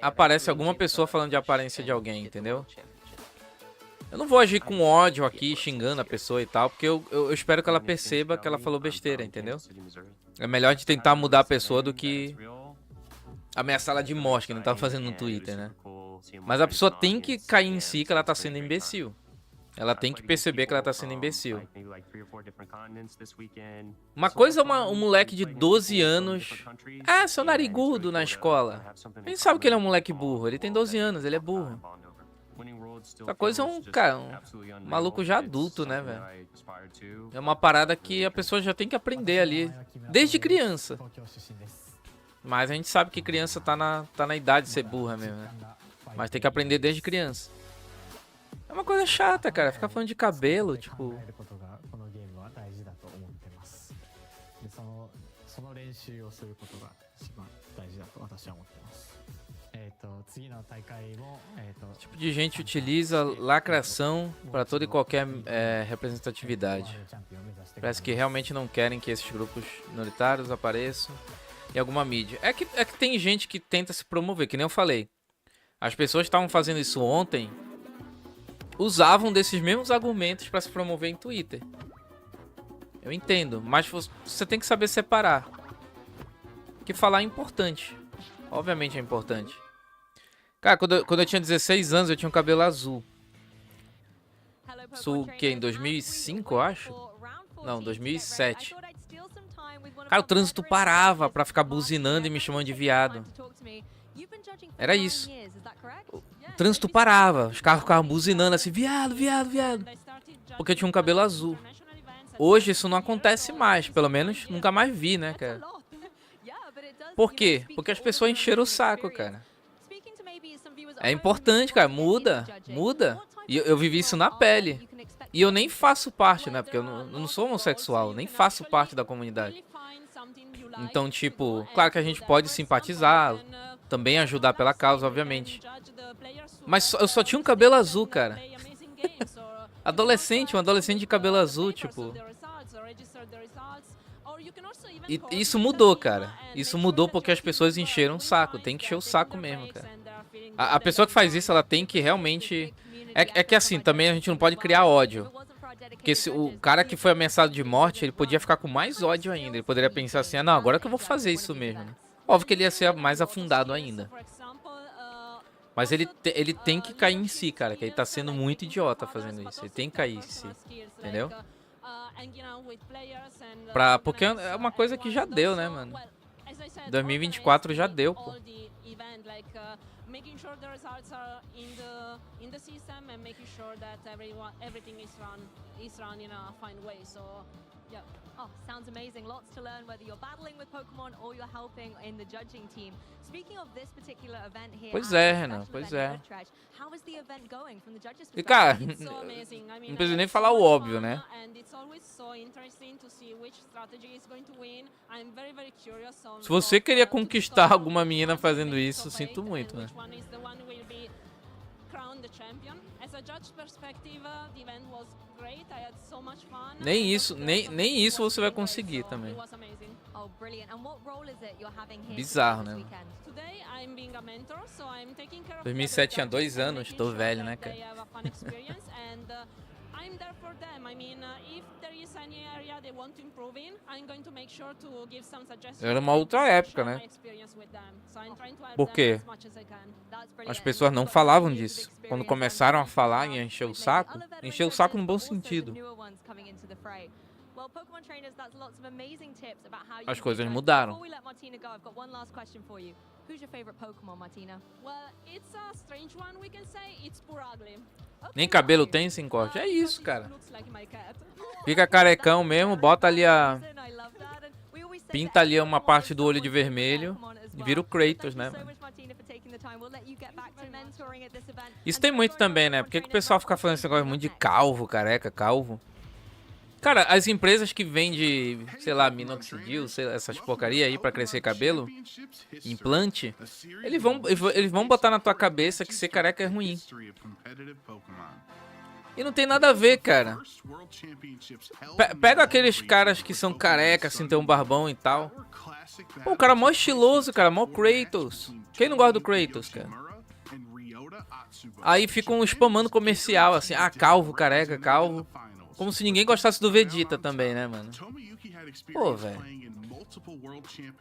aparece alguma pessoa falando de aparência de alguém, entendeu? Eu não vou agir com ódio aqui, xingando a pessoa e tal, porque eu espero que ela perceba que ela falou besteira, entendeu? É melhor a gente tentar mudar a pessoa do que ameaçá-la de morte, que não tá fazendo no Twitter, né? Mas a pessoa tem que cair em si que ela tá sendo imbecil. Ela tem que perceber que ela tá sendo imbecil. Uma coisa é um moleque de 12 anos... Ah, seu narigudo na escola. A gente sabe que ele é um moleque burro. Ele tem 12 anos, ele é burro. Outra coisa é um maluco já adulto, né, velho? É uma parada que a pessoa já tem que aprender ali, desde criança. Mas a gente sabe que criança tá na idade de ser burra mesmo, né? Mas tem que aprender desde criança. É uma coisa chata, cara, ficar falando de cabelo, tipo... Tipo de gente utiliza lacração para toda e qualquer representatividade. Parece que realmente não querem que esses grupos minoritários apareçam em alguma mídia. É que tem gente que tenta se promover, que nem eu falei. As pessoas que estavam fazendo isso ontem usavam desses mesmos argumentos para se promover em Twitter. Eu entendo, mas você tem que saber separar. Que falar é importante. Obviamente é importante. Cara, quando eu tinha 16 anos, eu tinha um cabelo azul. Isso o quê? Em 2005, eu acho? Não, 2007. Cara, o trânsito parava pra ficar buzinando e me chamando de viado. Era isso. O trânsito parava, os carros ficavam buzinando assim, viado, viado, viado. Porque eu tinha um cabelo azul. Hoje isso não acontece mais, pelo menos nunca mais vi, né, cara? Por quê? Porque as pessoas encheram o saco, cara. É importante, cara, muda. E eu vivi isso na pele. E eu nem faço parte, né, porque eu não sou homossexual, nem faço parte da comunidade. Então, tipo, claro que a gente pode simpatizar, também ajudar pela causa, obviamente. Mas eu só tinha um cabelo azul, cara. Um adolescente de cabelo azul, tipo... E isso mudou, cara. Isso mudou porque as pessoas encheram o saco. Tem que encher o saco mesmo, cara. A pessoa que faz isso, ela tem que realmente... É que assim, também a gente não pode criar ódio. Porque o cara que foi ameaçado de morte, ele podia ficar com mais ódio ainda. Ele poderia pensar assim, ah, não, agora que eu vou fazer isso mesmo. Óbvio que ele ia ser mais afundado ainda. Mas ele tem que cair em si, cara. Que ele tá sendo muito idiota fazendo isso. Ele tem que cair em si. Entendeu? Porque é uma coisa que já deu, né, mano? 2024 já deu, pô. Making sure the results are in the system and making sure that everything is run in a fine way. So, yeah. Oh, sounds amazing. Lots to learn whether you're battling with Pokemon or you're helping in the judging team. Speaking of this particular event here, pois é, Renan, pois é. How is the event going from the judges' E cara, perspective? So amazing. I mean, não precisa nem falar o óbvio, né? And it's always so interesting to see which strategy is going to win. I'm very, very curious on Se você queria conquistar alguma menina fazendo isso, sinto muito, né? which one is the one who will be crowned the champion. As a judge perspective, the event was great. I had so much fun. Nem isso você vai conseguir também. It was amazing. Oh, brilliant. And what role is it you're having here Bizarro, this né? weekend? Today I'm being a mentor, so I'm taking care of 2007 tinha 2 anos, tô velho, né, cara? they have a fun experience and I'm there for them. I mean, if there is any area they want to improve in, I'm going to make sure to give some suggestions. Era uma outra época, share né? my experience with them. So I'm trying to help Por them quê? as much as I can. That's brilliant. As pessoas não falavam disso. Quando começaram a falar e encher o saco no bom sentido. As coisas mudaram. Well, it's a strange one, we can say. It's Puragli. Nem cabelo tem sem corte. É isso, cara. Looks like my cat. Fica carecão mesmo, bota ali a... Pinta ali uma parte do olho de vermelho e vira o Kratos, né, mano? Isso tem muito também, né? Por que o pessoal fica falando esse negócio muito de calvo, careca, calvo? Cara, as empresas que vendem, sei lá, minoxidil, sei lá, essas porcaria aí pra crescer cabelo, implante, eles vão botar na tua cabeça que ser careca é ruim. E não tem nada a ver, cara. Pega aqueles caras que são carecas, assim, tem um barbão e tal. Pô, o cara é mó estiloso, cara, mó Kratos. Quem não gosta do Kratos, cara? Aí ficam spamando comercial, assim, ah, calvo, careca, calvo. Como se ninguém gostasse do Vegeta também, né, mano? Pô, velho.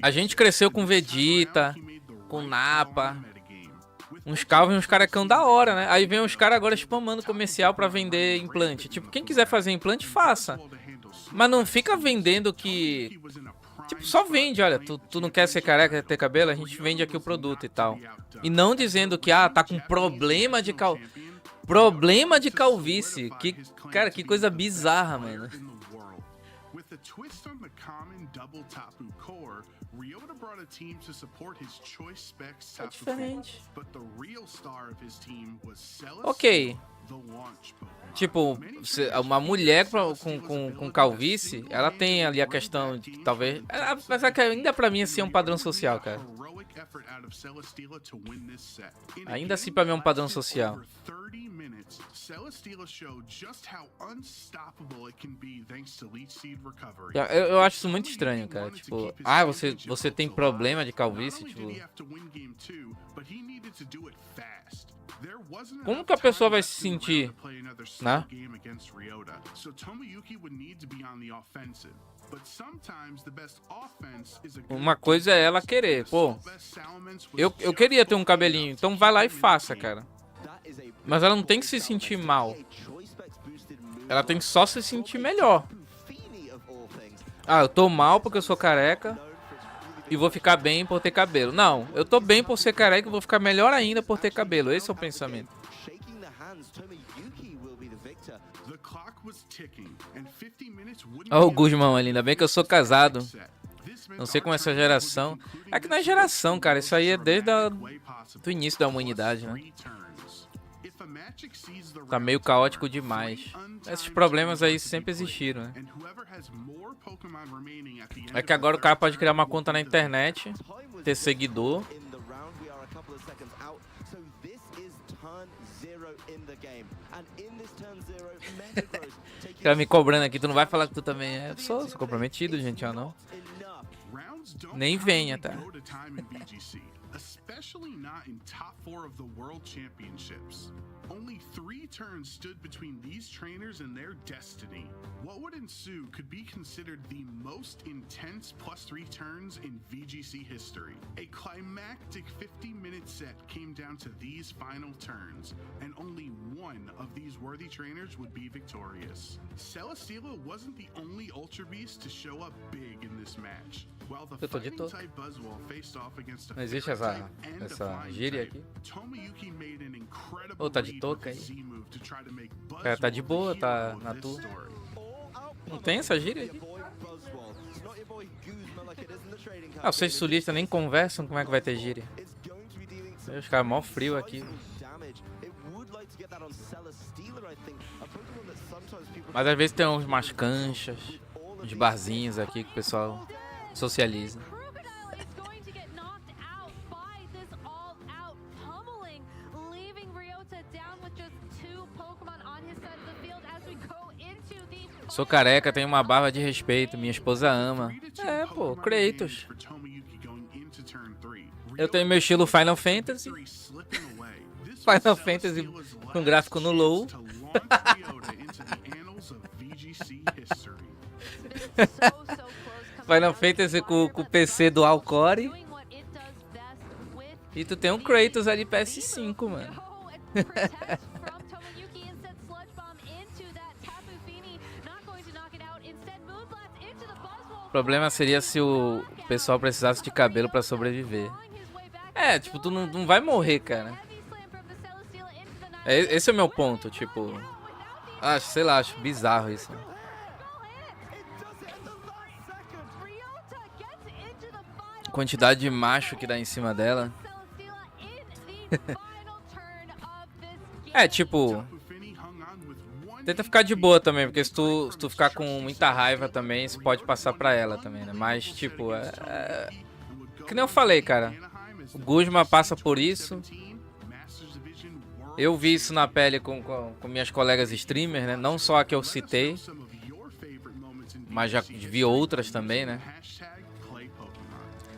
A gente cresceu com Vegeta, com Nappa, uns calvos e uns carecão da hora, né? Aí vem os caras agora spamando comercial pra vender implante. Tipo, quem quiser fazer implante, faça. Mas não fica vendendo que... Tipo, só vende, olha, tu não quer ser careca, quer ter cabelo? A gente vende aqui o produto e tal. E não dizendo que, ah, tá com problema de calvície. Cara, que coisa bizarra, mano. É diferente. Ok. Tipo, uma mulher com calvície, ela tem ali a questão de que talvez... Apesar que ainda pra mim assim é um padrão social, cara. Ainda assim pra mim é um padrão social. Eu acho isso muito estranho, cara. Tipo, ah, você tem problema de calvície? Tipo... Como que a pessoa vai se sentir, né? Uma coisa é ela querer, pô. Eu queria ter um cabelinho, então vai lá e faça, cara. Mas ela não tem que se sentir mal. Ela tem que só se sentir melhor. Ah, eu tô mal porque eu sou careca e vou ficar bem por ter cabelo. Não, eu tô bem por ser careca e vou ficar melhor ainda por ter cabelo. Esse é o pensamento. Olha o Guzmão ali, ainda bem que eu sou casado. Não sei como é essa geração. É que não é geração, cara. Isso aí é desde o início da humanidade, né? Tá meio caótico demais. Esses problemas aí sempre existiram, né? É que agora o cara pode criar uma conta na internet, ter seguidor. O cara me cobrando aqui, tu não vai falar que tu também é. Eu sou comprometido, gente, ou não? Nem venha, tá? Especially not in top 4 of the World Championships. Only 3 turns stood between these trainers and their destiny. What would ensue could be considered the most intense +3 turns in VGC history. A climactic 50-minute set came down to these final turns, and only one of these worthy trainers would be victorious. Celesteela wasn't the only Ultra Beast to show up big in this match. Well, the Eu tô de fighting touca. type Buzzwole faced off against a Não existe fire essa type and a flying gíria type. aqui. Tomoyuki made an incredible Ô, tá de read touca with aí. the Z move to try to make O cara tá de Buzzwole boa, the tá hero na of this tua. story. Não tem essa gíria aqui? Ah, vocês sulistas nem conversam, como é que vai ter gíria? Os caras mó frio aqui. Mas às vezes tem umas canchas, uns barzinhos aqui que o pessoal socializa. Sou careca, tenho uma barba de respeito, minha esposa ama. É, pô, Kratos. Eu tenho meu estilo Final Fantasy. Final Fantasy com gráfico no low. Final Fantasy com o PC Dual Core. E tu tem um Kratos ali PS5, mano. O problema seria se o pessoal precisasse de cabelo pra sobreviver. É, tipo, tu não vai morrer, cara. Esse é o meu ponto, tipo... sei lá, acho bizarro isso. Quantidade de macho que dá em cima dela. É, tipo... Tenta ficar de boa também, porque se tu ficar com muita raiva também, isso pode passar pra ela também, né? Mas, tipo, que nem eu falei, cara. O Guzma passa por isso. Eu vi isso na pele com minhas colegas streamers, né? Não só a que eu citei, mas já vi outras também, né?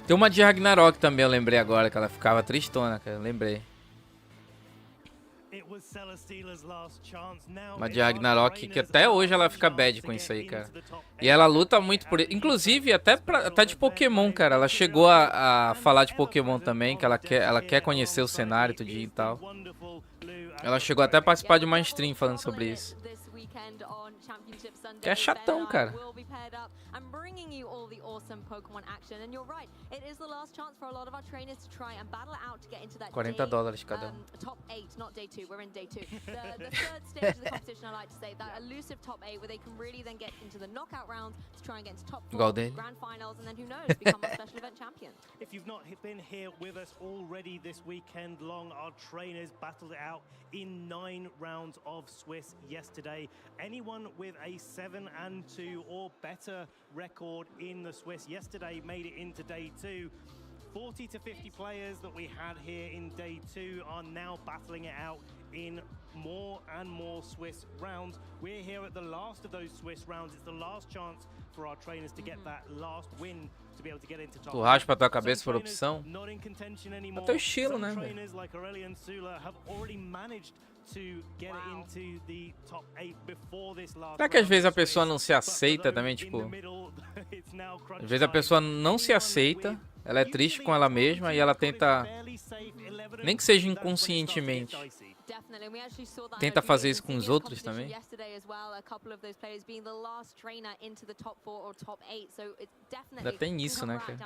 Tem uma de Ragnarok também, eu lembrei agora, que ela ficava tristona, cara. Eu lembrei. Uma de Ragnarok que até hoje ela fica bad com isso aí, cara. E ela luta muito por... Inclusive, até de Pokémon, cara. Ela chegou a falar de Pokémon também, que ela quer conhecer o cenário tudo e tal. Ela chegou até a participar de uma stream falando sobre isso. Que é chatão, cara. $40 cada um. Igual dele. If you've not been here with us already this weekend long, our trainers battled it out in 9 rounds of Swiss yesterday. Anyone with a 7-2 or better record in the Swiss yesterday made it into day 2. 40 to 50 players that we had here in day 2 are now battling it out in more and more Swiss rounds. We're here at the last of those Swiss rounds. It's the last chance for our trainers to get that last win to be able to get into top. Tu raspa tua cabeça por opção. É teu estilo, né, velho? Será que às vezes a pessoa não se aceita também, tipo... Às vezes a pessoa não se aceita, ela é triste com ela mesma e ela tenta... Nem que seja inconscientemente. Tenta fazer isso com os outros também. Ainda tem isso, né, cara?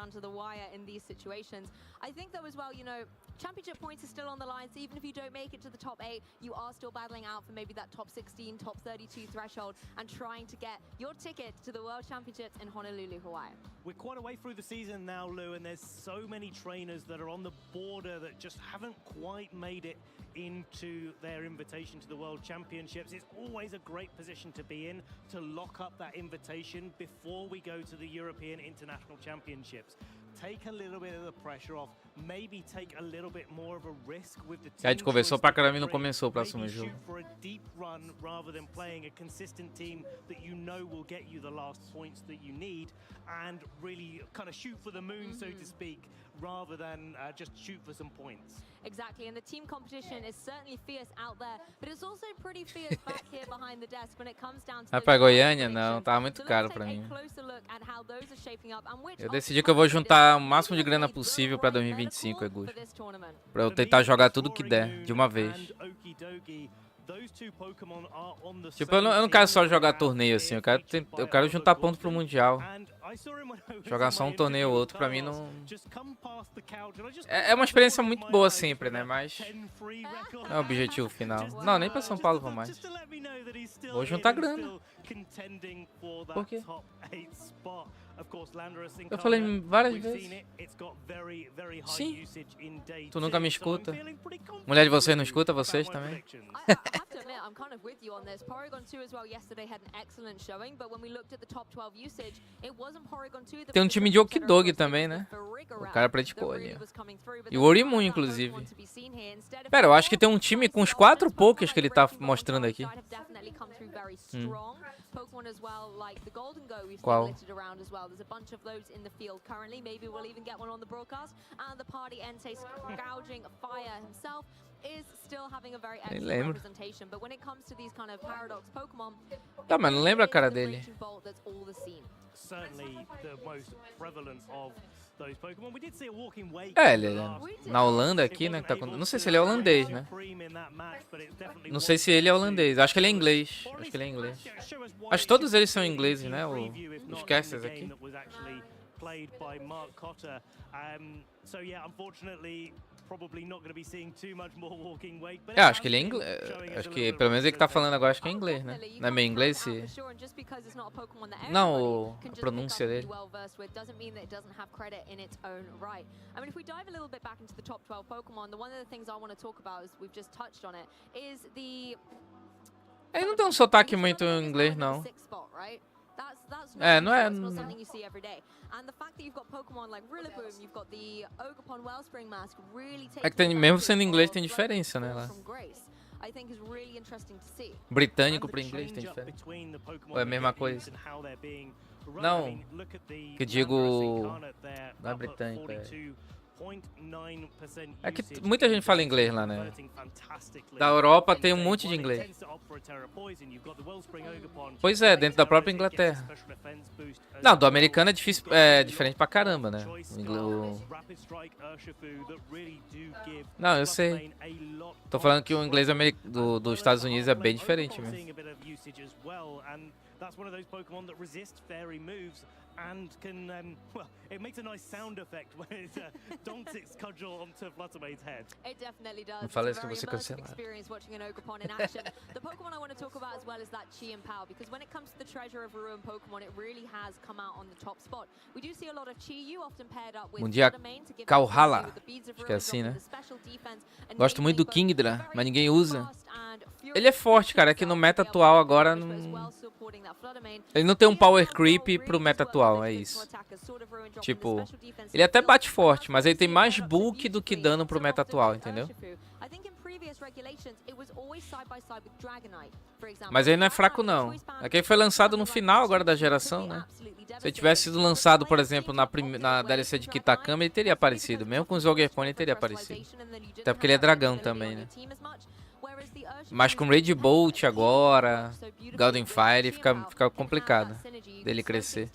I think though as well, you know, championship points are still on the line, so even if you don't make it to the top 8, you are still battling out for maybe that top 16, top 32 threshold and trying to get your ticket to the World Championships in Honolulu, Hawaii. We're quite a way through the season now, Lou, and there's so many trainers that are on the border that just haven't quite made it into their invitation to the World Championships. It's always a great position to be in to lock up that invitation before we go to the European International Championships. Take a little bit of the pressure off. Maybe take a little bit more of a risk with the A gente conversou pra caramba e não começou o próximo jogo. for a deep run rather than playing a consistent team that you know will get you the last points that you need, and really kind of shoot for the moon, so to speak, rather than just shoot for some points. Exactly, and the team competition is certainly fierce out there, but it's also pretty fierce back here behind the desk when it comes down to Vai pra Goiânia? Não, tava muito caro pra mim. Eu decidi que eu vou juntar o máximo de grana possível pra 2025, Egus. Pra eu tentar jogar tudo que der, de uma vez. Tipo, eu não quero só jogar torneio assim, eu quero juntar ponto pro Mundial. Jogar só um torneio ou outro, pra mim não... É uma experiência muito boa sempre, né? Mas não é o objetivo final. Não, nem pra São Paulo vou mais. Vou juntar grana. Por quê? Eu falei várias vezes. Sim. Tu nunca me escuta. Mulher de vocês não escuta, vocês também? I'm kind of with you on this. Porygon 2 as well yesterday had an excellent showing, but when we looked at the top 12 usage, it wasn't Porygon 2 that Tem um time de Okidog também, né? O cara praticou ali. E o Orimun, inclusive. Pera, eu acho que tem um time com os 4 Pokés que ele tá mostrando aqui. Qual? Nem lembro. Tá, mas não lembra a cara dele. É, ele é na Holanda aqui, né? Não sei se ele é holandês, né? Não sei se ele é holandês. Acho que ele é inglês. Acho que ele é inglês. Acho que todos eles são ingleses, né? Os casters aqui. Acho que ele é inglês. Acho que pelo menos ele que tá falando agora, acho que é inglês, né? Não é meio inglês esse... Não, a pronúncia dele. Ele não tem um sotaque muito em inglês, não. É, não é... É que tem, mesmo sendo inglês tem diferença, né? Lá. Britânico para inglês tem diferença. Ou é a mesma coisa? Não, que digo... Não é britânico, é que muita gente fala inglês lá, né? Da Europa tem um monte de inglês. Pois é, dentro da própria Inglaterra. Não, do americano é difícil, é diferente pra caramba, né? Não, eu sei. Tô falando que o inglês dos Estados Unidos é bem diferente mesmo. That's one of those Pokemon that resist fairy moves and can, well, it makes a nice sound effect when it donks its cudgel onto Fluttermane's head. It definitely does. Não fala isso que você cancela. Experience watching an Ogerpon in action. The Pokemon I want to talk about as well is that Chi and Pao, because when it comes to the treasure of ruined Pokemon, it really has come out on the top spot. We do see a lot of Chi-Yu often paired up with Fluttermane to give Kawhala. Acho que é assim, né? Gosto muito do Kingdra, mas ninguém usa. Ele é forte, cara, é que no meta atual agora não... Ele não tem um power creep pro meta atual, é isso. Tipo, ele até bate forte, mas ele tem mais bulk do que dano pro meta atual, entendeu? Mas ele não é fraco, não. É que ele foi lançado no final agora da geração, né? Se ele tivesse sido lançado, por exemplo, na DLC de Kitakami, ele teria aparecido. Mesmo com o Ogerpon, ele teria aparecido. Até porque ele é dragão também, né? Mas com Rage Bolt agora, Golden Fire, fica complicado dele crescer.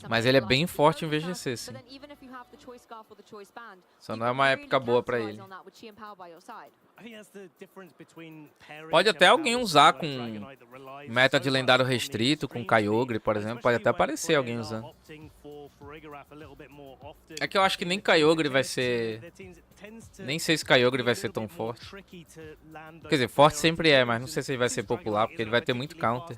Mas ele é bem forte em VGC, sim. Só não é uma época boa pra ele. Pode até alguém usar com meta de lendário restrito, com Kyogre, por exemplo. Pode até aparecer alguém usando. É que eu acho que nem Kyogre vai ser... Nem sei se Kyogre vai ser tão forte. Quer dizer, forte sempre é, mas não sei se ele vai ser popular, porque ele vai ter muito counter.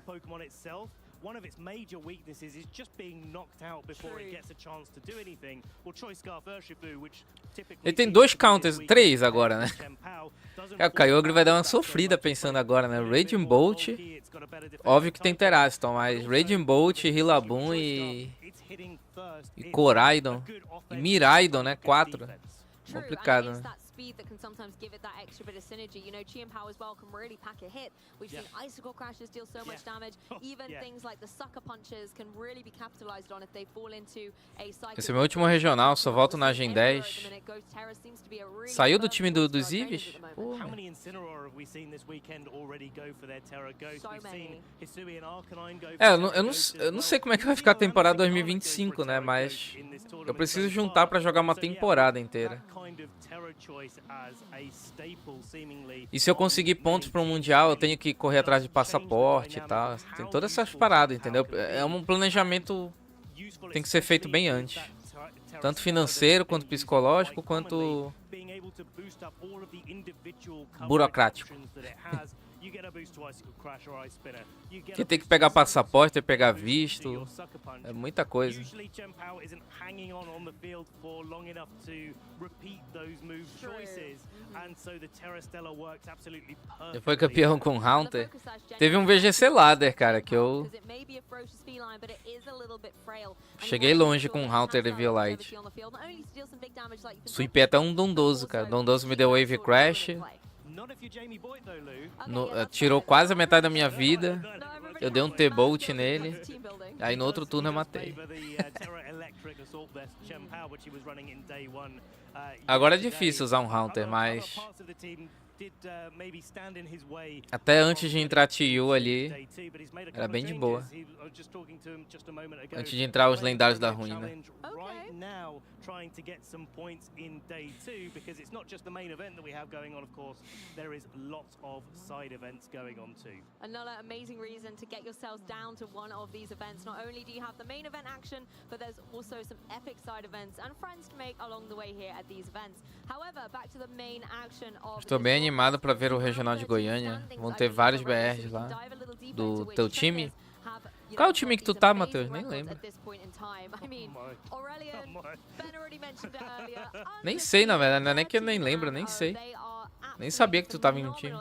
One of its major weaknesses is just being knocked out before it gets a chance to do anything. Or Choice Scarf Urshifu, which typically... Ele tem 2 counters, 3 agora, né? O Kyogre vai dar uma sofrida pensando agora, né? Raging Bolt, óbvio que tem Teraston, mas Raging Bolt, Rillaboom e Koraidon. E Miraidon, né? 4. Complicado, né? That can sometimes give it that extra bit of synergy. You know, Chi and Pao as well can really pack a hit. We've seen Icicle Crashes deal so much damage. Even things like the Sucker Punches can really be capitalized on if they fall into a cycle. Esse é meu último regional, só volto na Gen 10. Saiu do time dos Eevees? Eu não sei como é que vai ficar a temporada 2025, né? Mas eu preciso juntar pra jogar uma temporada inteira. E se eu conseguir pontos para o Mundial, eu tenho que correr atrás de passaporte e tal. Tem todas essas paradas, entendeu? É um planejamento que tem que ser feito bem antes. Tanto financeiro, quanto psicológico, quanto burocrático. Que tem que pegar passaporte, tem que pegar visto, é muita coisa. Eu fui campeão com Haunter. Teve um VGC ladder, cara, que eu cheguei longe com Haunter e Violite. Sweep até um Dondoso, cara. Dondoso me deu Wave Crash. Tirou quase a metade da minha vida. Eu dei um T-Bolt nele. Aí no outro turno eu matei. Agora é difícil usar um Haunter, mas até antes de entrar TU ali, era bem de boa. Antes de entrar os lendários da ruína. Trying to get some points in day 2 because it's not just the main event that we have going on, of course. There is lots of side events going on too. Another amazing reason to get yourselves down to one of these events. Not only do you have the main event action, but there's also some epic side events and friends to make along the way here at these events. However, back to the main action of Estou bem animado para ver o Regional de Goiânia. Vão ter vários BRs lá do teu time. Qual é o time que tu tá, Matheus? Nem lembro. Nem sei, na verdade. Não é nem que eu nem lembro, nem sei. Nem sabia que tu tava em um time.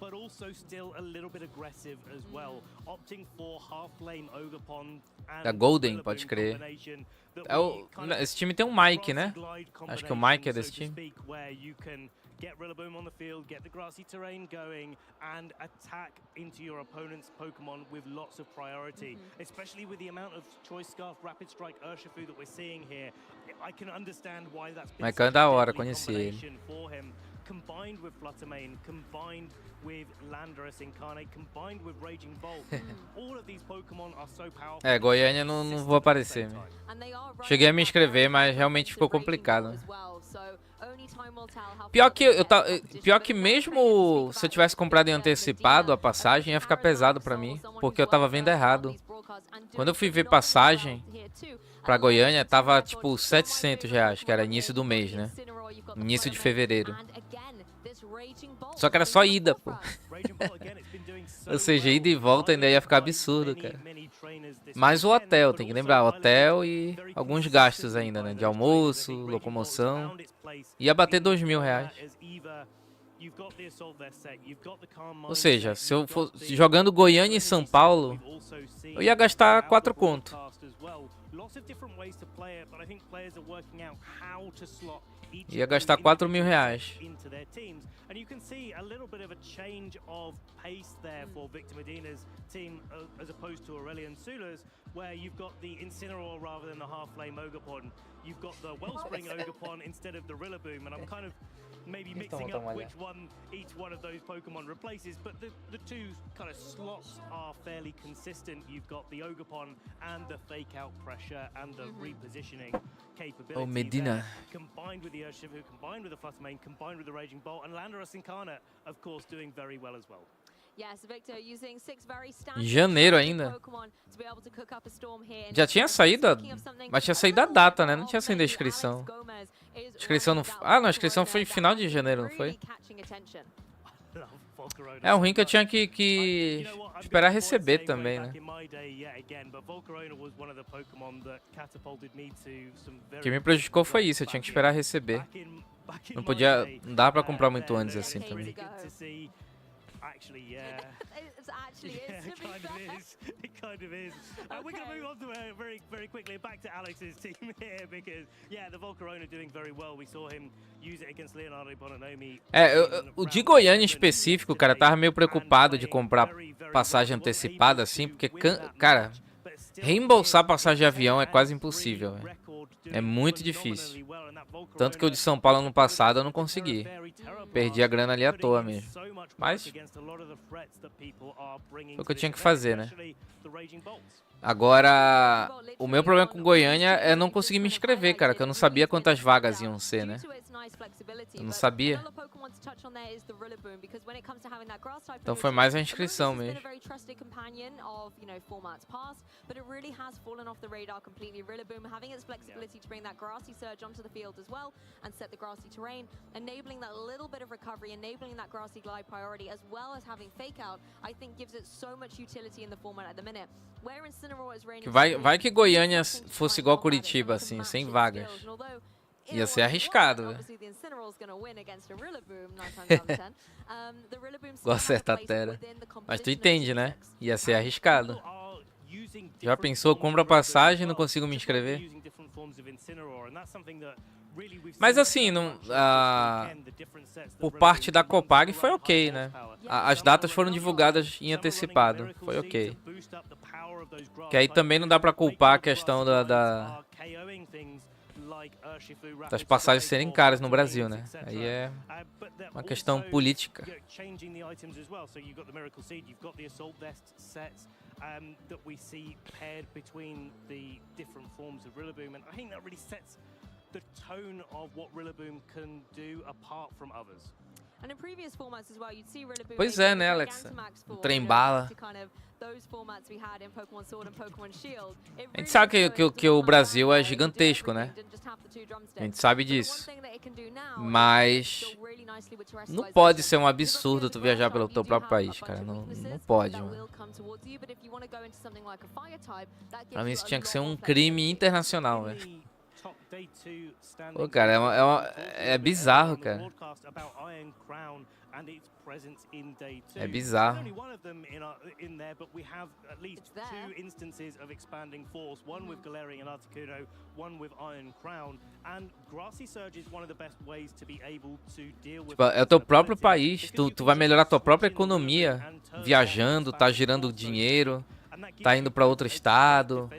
But also still a little bit aggressive as well, opting for half lane Ogapon and da Golden, pode crer. Esse time tem um Mike, né? Acho que o Mike é desse time. Get Rillaboom on the field, get the grassy terrain going, and attack into your opponent's Pokemon with lots of priority. Especially with the amount of Choice Scarf, Rapid Strike, Urshifu that we're seeing here, I can understand why that's been Mike é da hora, conheci ele. For him. Combined with Fluttermane, combined with Landorus Incarnate, combined with Raging Bolt. All of these Pokémon are so powerful. É, Goiânia não vou aparecer. Cheguei a me inscrever, mas realmente ficou complicado. Pior que mesmo se eu tivesse comprado em antecipado a passagem, ia ficar pesado pra mim, porque eu tava vendo errado. Quando eu fui ver passagem pra Goiânia, tava tipo R$700, que era início do mês, né? Início de fevereiro. Só que era só ida, pô. Ou seja, ida e volta ainda ia ficar absurdo, cara. Mais o hotel, tem que lembrar, hotel e alguns gastos ainda, né? De almoço, locomoção. Ia bater R$2.000. Ou seja, se eu fosse jogando Goiânia e São Paulo, eu ia gastar 4 conto. Ia gastar R$4.000. And you can see a little bit of a change of pace there for Victor Medina's team as opposed to Aurelion Sula's, where you've got the Incineroar rather than the half-flame Ogapon. You've got the Wellspring Ogapon instead of the Rillaboom, and I'm kind of maybe mixing up which one each one of those Pokemon replaces, but the two kind of slots are fairly consistent. You've got the Ogapon and the fake out pressure and the repositioning capability. Oh, Medina. Combined with the Urshifu, combined with the Fluttermane, combined with the Raging Bolt, and Landorus Incarnate, of course, doing very well as well. Em janeiro ainda. Já tinha saído, mas tinha saído a data, né? Não tinha saído a inscrição. Inscrição não... Ah, não, a inscrição foi em final de janeiro, não foi? É, o ruim que eu tinha que esperar receber também, né? O que me prejudicou foi isso, eu tinha que esperar receber. Não podia... Não dá pra comprar muito antes assim também. Actually, yeah. It actually is, to be fair. It kind of is. We're going to move on to very quickly back to Alex's team here because, yeah, the Volcarona doing very well. We saw him use it against Leonardo Bononomi. O de Goiânia em específico, cara, tava meio preocupado de comprar passagem antecipada assim, porque, cara, reembolsar passagem de avião é quase impossível. É muito difícil. Tanto que o de São Paulo ano passado eu não consegui. Perdi a grana ali à toa mesmo. Mas foi o que eu tinha que fazer, né? Agora, o meu problema com Goiânia é não conseguir me inscrever, cara, que eu não sabia quantas vagas iam ser, né? Eu não sabia. Então foi mais a inscrição mesmo. Vai que Goiânia fosse igual Curitiba, assim, sem vagas. Ia ser arriscado. Igual acertar terra. Mas tu entende, né? Ia ser arriscado. Já pensou, compra passagem e não consigo me inscrever? Mas assim, não, por parte da Copag foi ok, né? As datas foram divulgadas em antecipado, foi ok. Que aí também não dá pra culpar a questão das passagens serem caras no Brasil, né? Aí é uma questão política. That we see paired between the different forms of Rillaboom, and I think that really sets the tone of what Rillaboom can do apart from others. Pois é, né, Alex? O trem bala. A gente sabe que o Brasil é gigantesco, né? A gente sabe disso. Mas não pode ser um absurdo tu viajar pelo teu próprio país, cara. Não pode, mano. Pra mim isso tinha que ser um crime internacional, velho. Pô, cara, é bizarro, cara. É bizarro. Tipo, é o teu próprio país, tu vai melhorar a tua própria economia viajando, tá girando dinheiro, tá indo pra outro estado,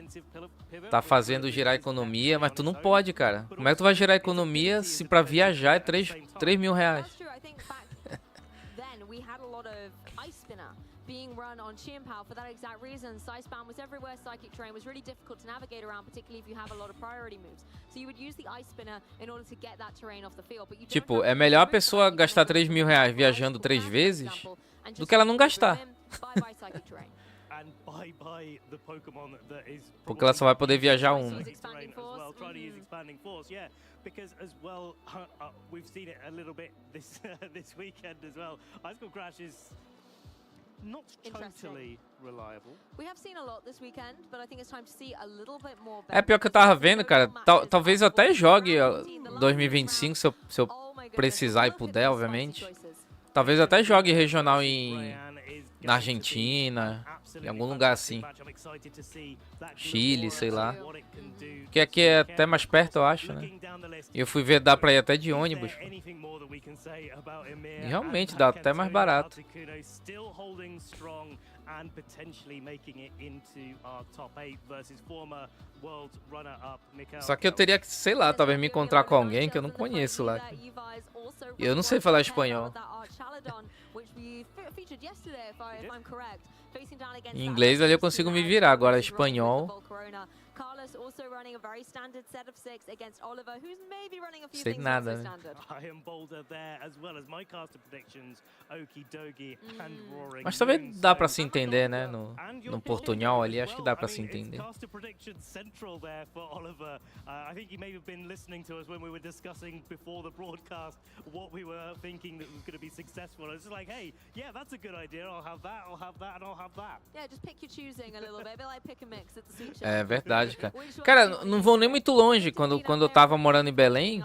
tá fazendo girar a economia, mas tu não pode, cara. Como é que tu vai girar a economia se pra viajar é 3 mil reais? Being run on Chien-Pao for that exact reason. Icebound was everywhere. Psychic terrain was really difficult to navigate around, particularly if you have a lot of priority moves. So you would use the Ice Spinner in order to get that terrain off the field. But you tipo, é melhor a pessoa gastar 3 mil reais viajando 3 vezes do que ela não gastar. Porque ela só vai poder viajar uma. Because as well, we've seen it a little bit this weekend as well. Icicle Crash is not totally reliable. We have seen a lot this weekend, but I think it's time to see a little bit more. É pior que eu tava vendo, cara. Talvez eu até jogue 2025 se eu precisar e puder, obviamente. Talvez eu até jogue regional na Argentina, em algum lugar assim. Chile, sei lá. Que aqui é até mais perto, eu acho, né? E eu fui ver, dá pra ir até de ônibus. E realmente dá até mais barato. Só que eu teria que, sei lá, talvez me encontrar com alguém que eu não conheço lá. E eu não sei falar espanhol. Em inglês ali eu consigo me virar, agora espanhol. Sei nada, né? Mas também dá pra se entender, né? No portunhol ali, acho que dá pra se entender. É verdade, cara. Cara, não vão nem muito longe. Quando eu tava morando em Belém,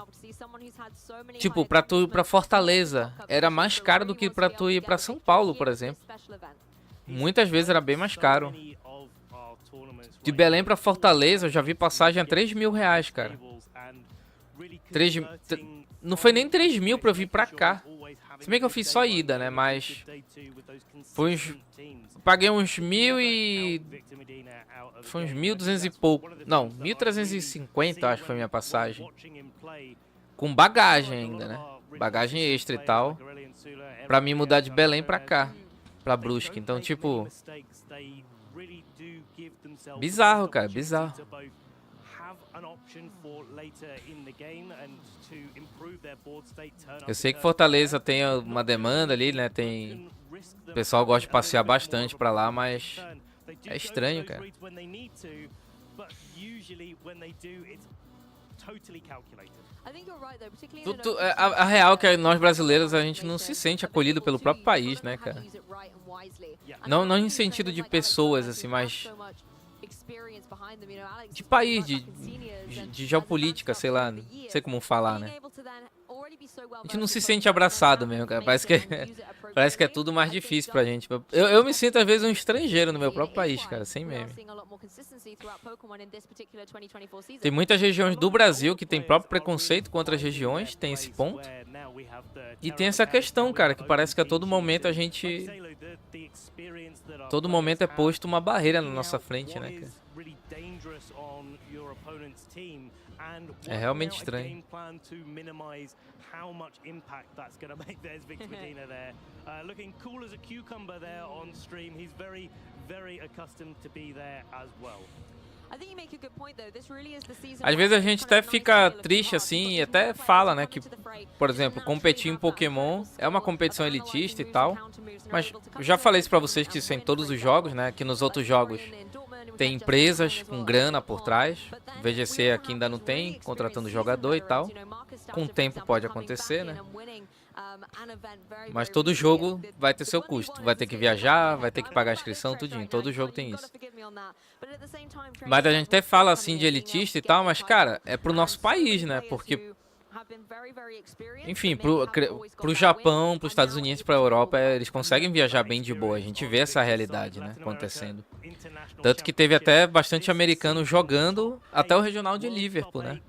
tipo, pra tu ir pra Fortaleza, era mais caro do que pra tu ir pra São Paulo, por exemplo. Muitas vezes era bem mais caro. De Belém pra Fortaleza, eu já vi passagem a 3 mil reais, cara. Não foi nem 3 mil pra eu vir pra cá. Se bem que eu fiz só ida, né? Mas foi uns... Paguei uns 1.000 e... Foi uns 1.200 e pouco. Não, 1.350 acho que foi a minha passagem. Com bagagem ainda, né? Bagagem extra e tal. Pra mim mudar de Belém pra cá. Pra Brusque. Então, tipo... Bizarro, cara. Bizarro. Eu sei que Fortaleza tem uma demanda ali, né? Tem... O pessoal gosta de passear bastante pra lá, mas... É estranho, cara. A real é que nós brasileiros, a gente não se sente acolhido pelo próprio país, né, cara? Não em sentido de pessoas, assim, mas... De país, de geopolítica, sei lá, não sei como falar, né? A gente não se sente abraçado mesmo, cara. Parece que é tudo mais difícil pra gente. Eu me sinto, às vezes, um estrangeiro no meu próprio país, cara, sem meme. Tem muitas regiões do Brasil que tem próprio preconceito contra as regiões, tem esse ponto. E tem essa questão, cara, que parece que a todo momento a gente... Todo momento é posto uma barreira na nossa frente, né, cara? É realmente estranho. Às vezes a gente até fica triste assim e até fala, né, que, por exemplo, competir em Pokémon é uma competição elitista e tal, mas eu já falei isso pra vocês que isso é em todos os jogos, né, que nos outros jogos tem empresas com grana por trás, o VGC aqui ainda não tem, contratando jogador e tal, com o tempo pode acontecer, né. Mas todo jogo vai ter seu custo. Vai ter que viajar, vai ter que pagar a inscrição, tudinho. Todo jogo tem isso. Mas a gente até fala assim de elitista e tal, mas, cara, é pro nosso país, né? Porque, enfim, pro Japão, pros Estados Unidos, pra Europa, eles conseguem viajar bem de boa. A gente vê essa realidade, né, acontecendo. Tanto que teve até bastante americano jogando até o regional de Liverpool, né?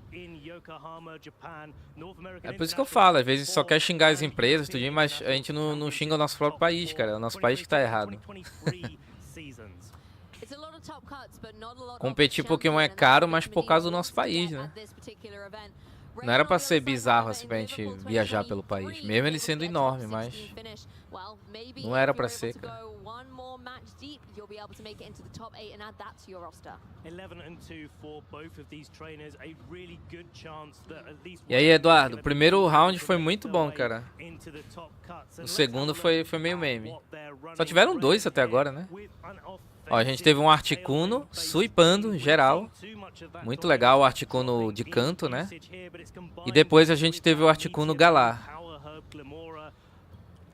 É por isso que eu falo, às vezes só quer xingar as empresas, tudinho, mas a gente não xinga o nosso próprio país, cara. É o nosso país que tá errado. Competir Pokémon é caro, mas por causa do nosso país, né? Não era pra ser bizarro assim pra gente viajar pelo país, mesmo ele sendo enorme, mas não era pra ser, cara. E aí, Eduardo, o primeiro round foi muito bom, cara. O segundo foi meio meme. Só tiveram 2 até agora, né? Ó, a gente teve um Articuno sweepando geral. Muito legal o Articuno de canto, né? E depois a gente teve o Articuno Galar,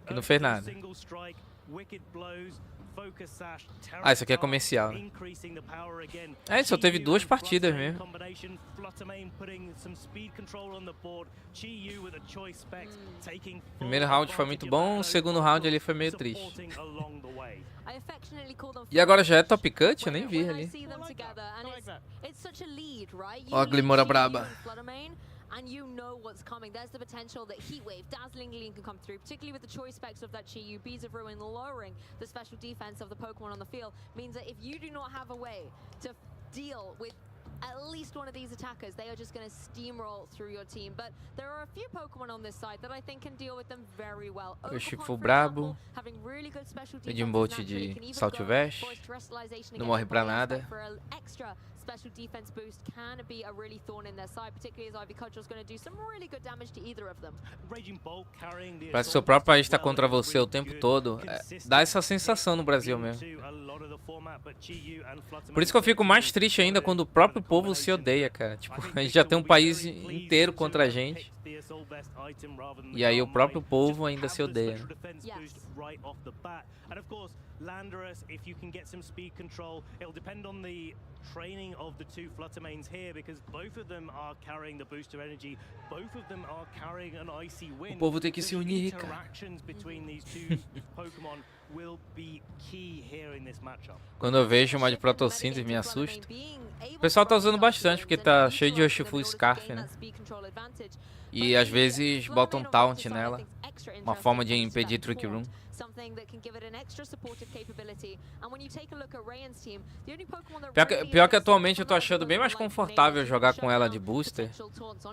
que não fez nada. Ah, isso aqui é comercial, né? É, só teve 2 partidas mesmo. Primeiro round foi muito bom, o segundo round ele foi meio triste. E agora já é Top Cut? Eu nem vi ali. Ó a Glimora braba. And you know what's coming. There's the potential that Heat Wave, Dazzling Gleam can come through, particularly with the choice specs of that Chi-Yu. Bees of Ruin lowering the special defense of the Pokemon on the field means that if you do not have a way to deal with at least one of these attackers, they are just going to steamroll through your team. But there are a few Pokemon on this side that I think can deal with them very well. O Chifu brabo. Edimbolt de Saltivest. Não morre pra nada. Special defense boost can be a really thorn in their side, particularly as Ivy Cudgel's going to do some really good damage to either of them. Parece que o seu próprio país está contra você o tempo todo. Dá essa sensação no Brasil mesmo. Por isso que eu fico mais triste ainda quando o próprio povo se odeia, cara. Tipo, a gente já tem um país inteiro contra a gente. E aí o próprio povo ainda se odeia. Landorus, if you can get some speed control, it'll depend on the training of the 2 Fluttermanes here, because both of them are carrying the booster energy, both of them are carrying an icy wind. O povo tem que se unir, cara. Interactions between these 2 Pokémon will be key here in this matchup. Quando eu vejo uma de Protossíntese me assusta. O pessoal tá usando bastante porque tá cheio de Urshifu Scarf, né? E às vezes botam taunt nela. Uma forma de impedir Trick Room. Pior que atualmente eu tô achando bem mais confortável jogar com ela de booster.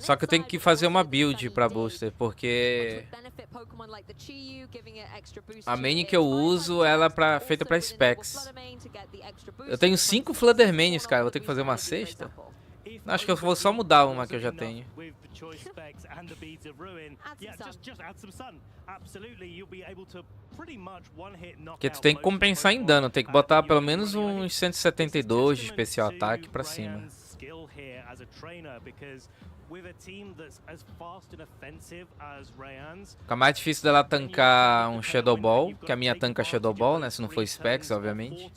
Só que eu tenho que fazer uma build pra booster, porque a main que eu uso ela é feita pra specs. Eu tenho 5 Fluttermanes, cara. Vou ter que fazer uma sexta. Acho que eu vou só mudar uma que eu já tenho. Porque tu tem que compensar em dano, tem que botar pelo menos uns 172 de especial ataque pra cima. Fica mais difícil dela tancar um Shadow Ball, que a minha tanca Shadow Ball, né? Se não for Specs, obviamente.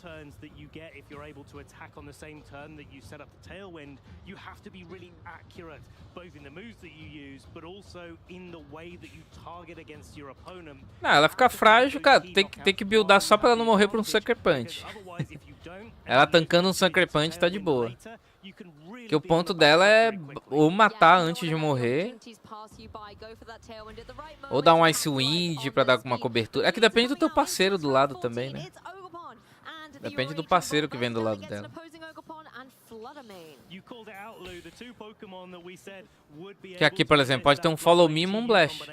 Não, ela fica frágil, cara. Tem que buildar só pra ela não morrer por um Sucker Punch. Ela tancando um Sucker Punch tá de boa. Que o ponto dela é ou matar antes de morrer, ou dar um Ice Wind pra dar uma cobertura. É que depende do teu parceiro do lado também, né? Depende do parceiro que vem do lado dela. Que aqui, por exemplo, pode ter um Follow Me e um Blast.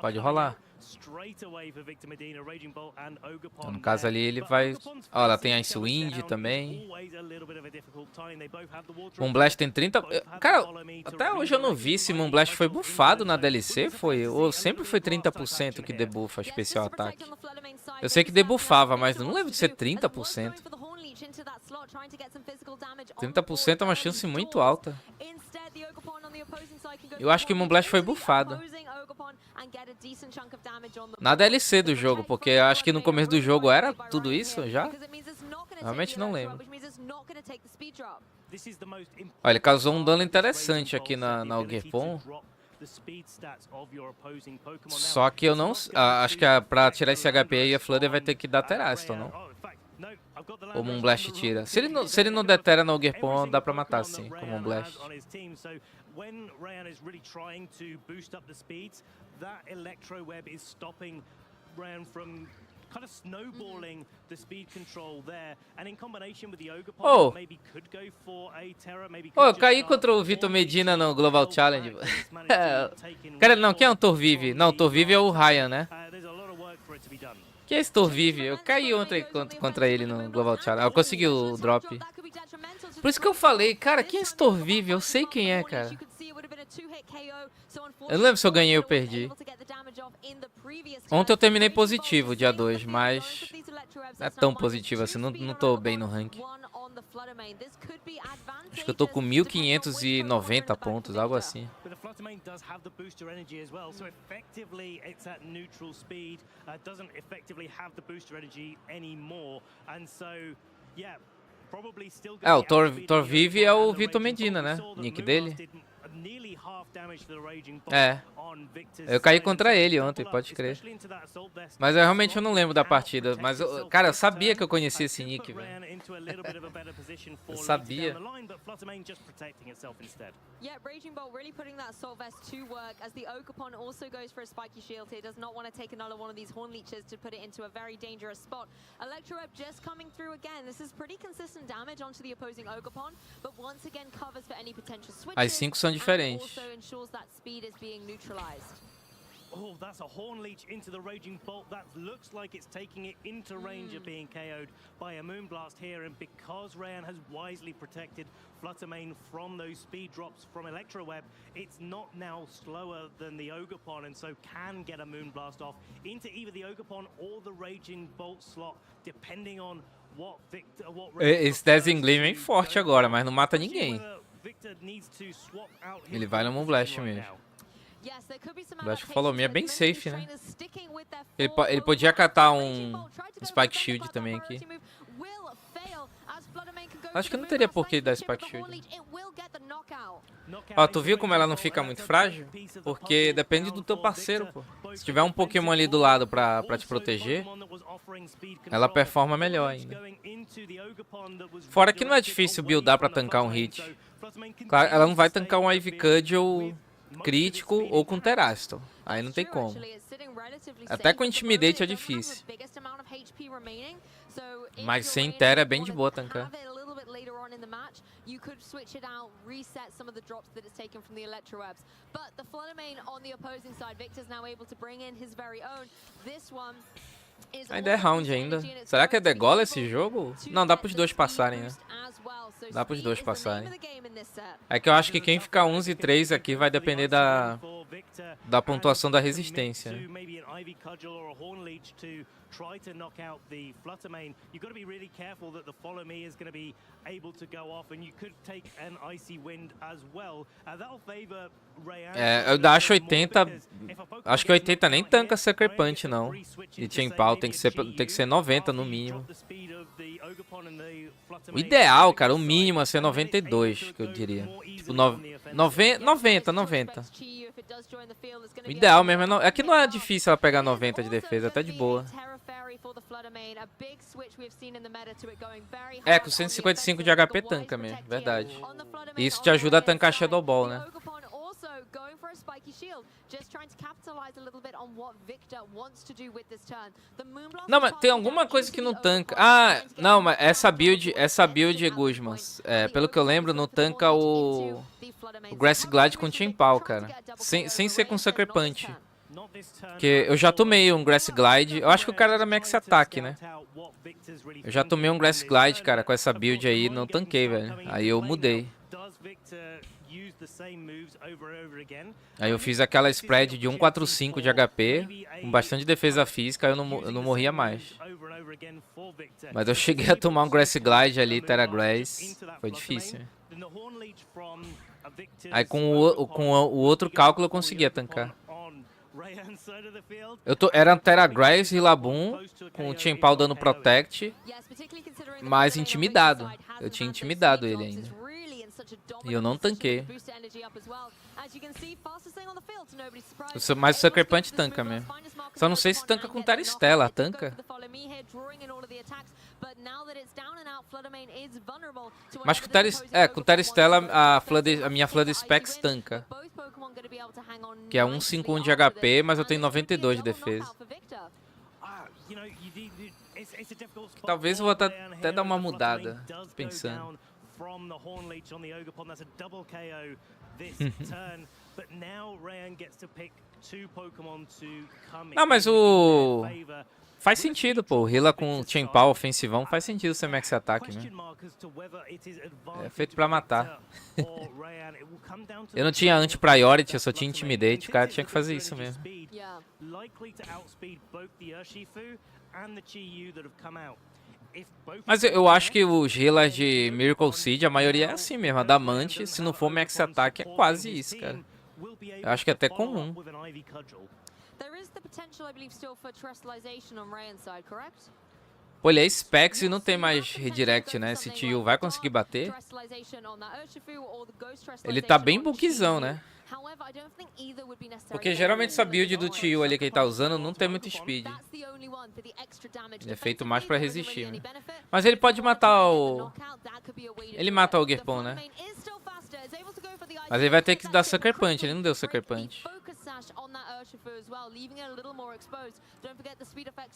Pode rolar. Então, no caso ali ele vai... Ó, ela tem Ice Wind também. Moonblast tem 30... Cara, até hoje eu não vi se Moonblast foi buffado na DLC, foi? Ou sempre foi 30% que debuffa especial ataque? Eu sei que debuffava, mas não lembro de ser 30%. 30% é uma chance muito alta. Eu acho que Moonblast foi buffado na DLC do jogo, porque eu acho que no começo do jogo era tudo isso já. Realmente não lembro. Olha, ele causou um dano interessante aqui na Ogerpon. Só que eu não... acho que pra tirar esse HP aí a Flooder vai ter que dar Teraston, não? O Moonblast tira. Se ele não der Terra na Ogerpon, dá pra matar sim, com o Moonblast. Eu caí contra o Vitor Medina no Global Challenge. Cara, não, quem é o Torvive? Não, o Torvive é o Ryan, né? Que é esse Torvive? Eu caí ontem contra ele no Global Challenge. Eu consegui o drop. Por isso que eu falei, cara, quem é esse Torvive? Eu sei quem é, cara. Eu não lembro se eu ganhei ou perdi. Ontem eu terminei positivo, dia 2, mas não é tão positivo assim, não tô bem no ranking. Acho que eu tô com 1590 pontos, algo assim. É, o Torvive é o Vitor Medina, né? Nick dele. É, eu caí contra ele ontem, pode crer. Mas eu realmente não lembro da partida. Mas, cara, eu sabia que eu conhecia esse nick, velho. Eu sabia. Yeah, Raging Bolt really putting that Assault Vest to work as the Ogerpon also goes for a spiky shield here. Does not want to take another one of these Horn Leeches to put it into a very dangerous spot. Electroweb just coming through again. This is pretty consistent damage onto the opposing Ogerpon, but once again covers for any potential switches. As 5 são diferentes. Also ensures that speed is being neutralized. Oh, that's a Horn Leech into the Raging Bolt. That looks like it's taking it into range of being KO'd by a Moonblast here. And because Rayan has wisely protected Fluttermane from those speed drops from Electroweb, it's not now slower than the Ogerpon, and so can get a Moonblast off into either the Ogerpon or the Raging Bolt slot, depending on what Victor... Esse Dazzling Gleam é forte agora, mas não mata ninguém. Ele vai no Moonblast mesmo. Eu acho que o Follow Me é bem safe, né? Ele podia catar um Spike Shield também aqui. Acho que não teria por que dar Spike Shield. Ó, tu viu como ela não fica muito frágil? Porque depende do teu parceiro, pô. Se tiver um Pokémon ali do lado pra te proteger, ela performa melhor ainda. Fora que não é difícil buildar pra tancar um hit. Claro, ela não vai tancar um Ivy Cudgel crítico ou com Terastal. Aí não tem como. Até com Intimidate é difícil. Mas sem Terra é bem de boa tancar. You could switch it out, reset some of the drops that it's taken from the Electrowebs. But the Floodamain on the opposing side, Victor's now able to bring in his very own. This one is ainda é round ainda. Será que é degola esse jogo? Não, dá pros dois passarem, né? Dá pros dois passarem. É que eu acho que quem ficar 11-3 aqui vai depender da pontuação da resistência. Try to knock out the Fluttermane. You've got to be really careful that the Follow Me is going to be able to go off, and you could take an Icy Wind as well. That'll favor Rayan. Eu acho 80. Acho que 80 nem tanca Sucker Punch, não. E Chien-Pao tem que ser 90 no mínimo. O ideal, cara, o mínimo é ser 92, que eu diria. Tipo, 90. O ideal mesmo é que não é difícil ela pegar 90 de defesa, até de boa. É, com 155 de HP tanca mesmo, verdade. E isso te ajuda a tancar Shadow Ball, né? Não, mas tem alguma coisa que não tanca. Ah, não, mas essa build Guzmans, pelo que eu lembro, não tanca o Grass Glide com Chien-Pao, cara. Sem ser com Sucker Punch. Porque eu já tomei um Grass Glide. Eu acho que o cara era Max Attack, né? Eu já tomei um Grass Glide, cara, com essa build aí, não tanquei, velho. Aí eu mudei. Aí eu fiz aquela spread de 145 de HP, com bastante defesa física, eu não morria mais. Mas eu cheguei a tomar um Grass Glide ali, Terra Grass. Foi difícil. Aí com o outro cálculo eu conseguia tancar. Era Terra Grace e Labum, com o Chien-Pao dando Protect, mas intimidado. Eu tinha intimidado ele ainda. E eu não tanquei. Mas o Sucker Punch tanca mesmo. Só não sei se tanca com Terra Stella. Tanca? Mas com Terra Stella a minha Flood Specs tanca. Que é 151 de HP, mas eu tenho 92 de defesa. Talvez eu vou até dar uma mudada, pensando. Não, mas faz sentido, pô. O Hila com Chien-Pao ofensivão faz sentido ser Max Attack, né? É feito pra matar. Eu não tinha anti-priority, eu só tinha intimidate. O cara tinha que fazer isso mesmo. Mas eu acho que os healers de Miracle Seed, a maioria é assim mesmo. A Damante, se não for Max Attack, é quase isso, cara. Eu acho que é até comum. Pô, ele é Specs e não tem mais redirect, né? Esse Tio vai conseguir bater? Ele tá bem bulkzão, né? Porque geralmente essa build do Tio ali que ele tá usando não tem muito speed. Ele é feito mais pra resistir, né? Mas ele pode matar o... Ele mata o Gerpon, né? Mas ele vai ter que dar Sucker Punch, ele não deu Sucker Punch.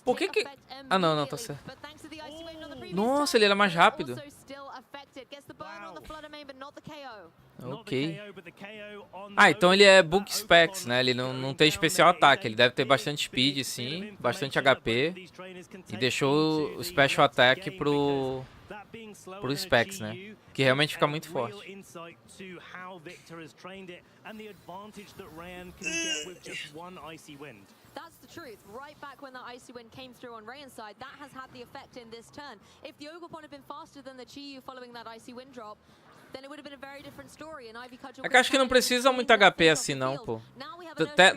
Por que... Ah, não, tá certo. Nossa, ele era mais rápido. Ok. Ah, então ele é Book Specs, né? Ele não tem especial ataque. Ele deve ter bastante speed, sim. Bastante HP. E deixou o special attack pro Specs, né? Que realmente fica muito forte. That's the truth. Right back when that Icy Wind came through on Rayan's side, that has had the effect in this turn. If the Oglepon had been faster than the Chi-Yu following that Icy Wind drop, then it would have been a very different story. And Ivy Cudgel... É que acho que não precisa muito HP assim não, pô.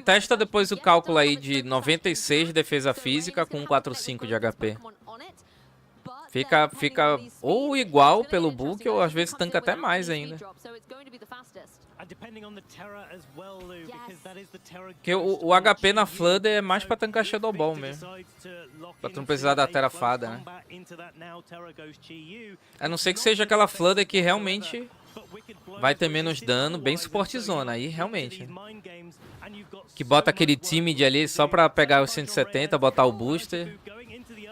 Testa depois o cálculo aí de 96 de defesa física com 145 de HP. Fica ou igual pelo book ou às vezes tanca até mais ainda. Porque o HP na Flutter é mais pra tancar Shadow Ball mesmo. Pra tu não precisar da Terra Fada, né? A não ser que seja aquela Flutter que realmente vai ter menos dano, bem suportezona. Aí realmente. Que bota aquele Timid ali só pra pegar os 170, botar o booster.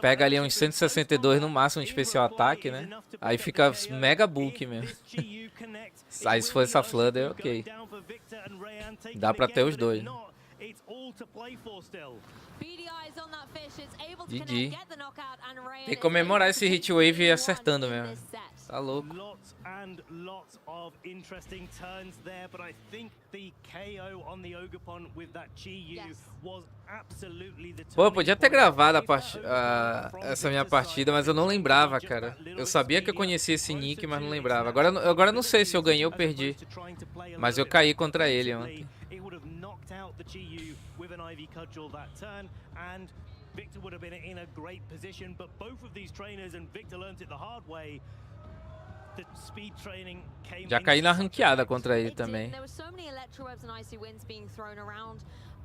Pega ali uns 162 no máximo de especial ataque, né? Aí fica mega bulk mesmo. Aí se for essa Flutter, ok. Dá pra ter os dois. GG. Tem que comemorar esse Hitwave acertando mesmo. Tá louco. Pô, eu podia ter gravado essa minha partida, mas eu não lembrava, cara. Eu sabia que eu conhecia esse nick, mas não lembrava. Agora eu não sei se eu ganhei ou perdi. Mas eu caí contra ele ontem. Victor would have been in a great position, but both of these trainers, and Victor learned it the hard way. The speed training came. Já caí na ranqueada contra ele também. There were so many electrowebs and icy winds being thrown around.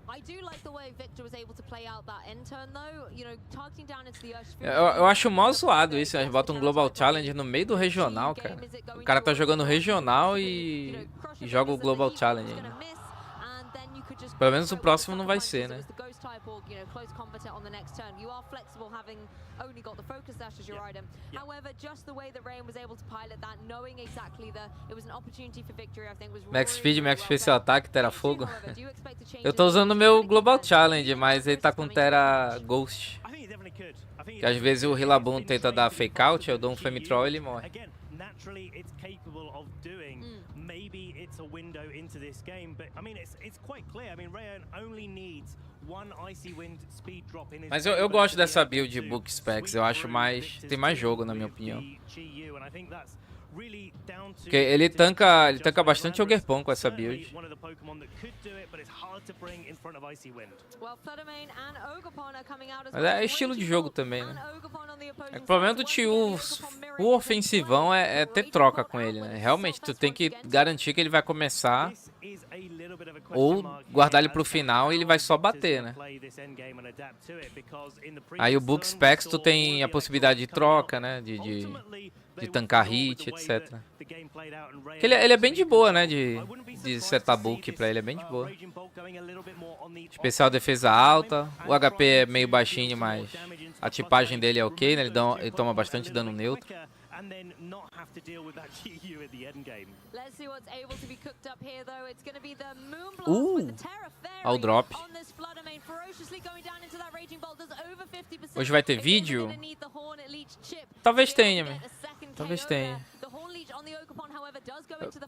I do like the way Victor was able to play out that end turn though, you know, targeting down into the earth. Eu acho mó zoado isso, eles botam um Global Challenge no meio do regional, cara. O cara tá jogando regional e joga o Global Challenge ainda. Pelo menos o próximo não vai ser, né? Max Speed, Max Special Attack, Terra Fogo. Eu tô usando o meu Global Challenge, mas ele tá com Terra Ghost. Que às vezes o Rillaboom tenta dar fake out, eu dou um Flamethrower e ele morre. Maybe it's a window into this game, but I mean it's quite clear. I mean Rayan only needs one icy wind speed drop in his. Mas eu gosto dessa build de Book Specs, eu acho tem mais jogo na minha opinião. Porque ele tanca bastante Ogerpon com essa build. Mas é estilo de jogo também, né? O problema do Tio, o ofensivão é ter troca com ele, né? Realmente, tu tem que garantir que ele vai começar ou guardar ele pro final e ele vai só bater, né? Aí o Book Specs tu tem a possibilidade de troca, né? De tancar hit, etc. Que ele é bem de boa, né? De setar bulk pra ele, é bem de boa. Especial defesa alta. O HP é meio baixinho, mas a tipagem dele é ok, né? Ele toma bastante dano neutro. Ao drop. Hoje vai ter vídeo? Talvez tenha, meu. Talvez tenha.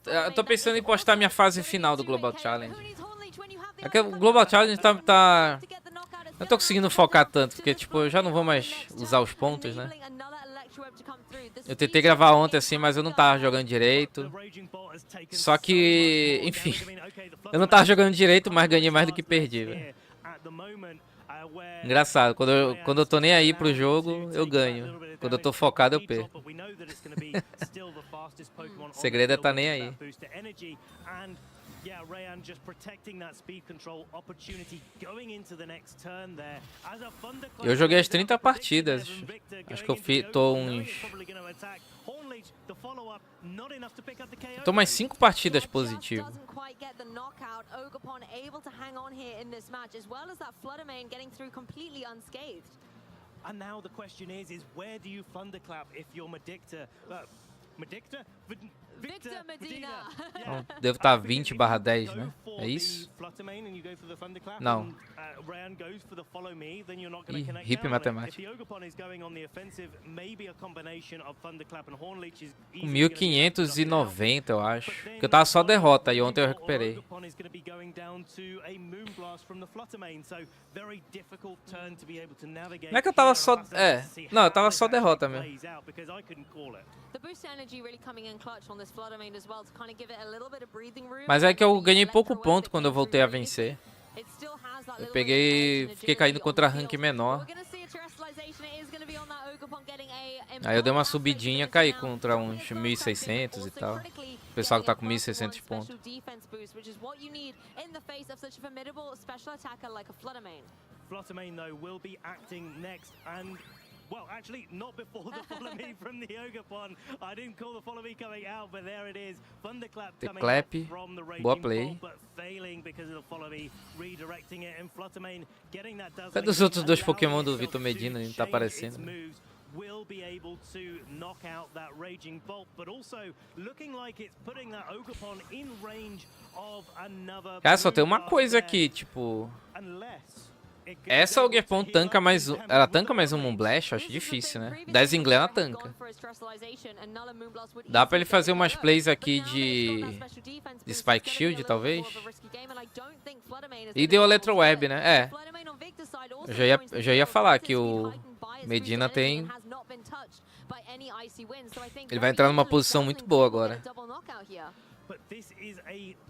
Eu tô pensando em postar minha fase final do Global Challenge. É que o Global Challenge tá... Não tô conseguindo focar tanto, porque tipo, eu já não vou mais usar os pontos, né? Eu tentei gravar ontem assim, mas eu não tava jogando direito. Só que, enfim, eu não tava jogando direito, mas ganhei mais do que perdi, velho. Engraçado, quando eu tô nem aí pro jogo, eu ganho. Quando eu tô focado, eu perco. O segredo é tá nem aí. Eu joguei as 30 partidas. Acho que eu tô uns... Tô mais 5 partidas positivo. And now the question is where do you thunderclap if you're Medicta? Victor Medina. Devo estar 20/10, né? É isso? Não. Ih, hip matemática. Com 1590, eu acho. Porque eu tava só derrota e ontem eu recuperei. Não é que eu tava só... não, eu tava só derrota mesmo. Mas é que eu ganhei pouco ponto quando eu voltei a vencer. Eu fiquei caindo contra rank menor. Aí eu dei uma subidinha, caí contra uns 1600 e tal. pessoal que tá com 1.600 pontos. Fluttermane, though, will be acting next, and well, actually, not before the follow me from the Ogapon. I didn't call the follow me coming out, but there it is. Thunderclap coming out from the boa Raging play. Bolt, but failing because of the follow me, redirecting it, and Fluttermane getting that dazzling. Cadê os outros dois Pokémon do Vitor Medina? Ele não tá aparecendo. Will be able to knock out that Raging Bolt, but also looking like it's putting that Ogapon in range of another. Cara, só tem uma coisa aqui, tipo... Essa Ogapon tanca mais um... Ela tanca mais um Moonblast? Acho difícil, né? 10 inglês ela tanca. Dá pra ele fazer umas plays aqui de Spike Shield, talvez? E deu Electro Web, né? É. Eu já ia falar que o Medina tem... Ele vai entrar numa posição muito boa agora.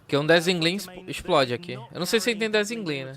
Que um Dazzling explode aqui. Eu não sei se ele tem Dazzling, né?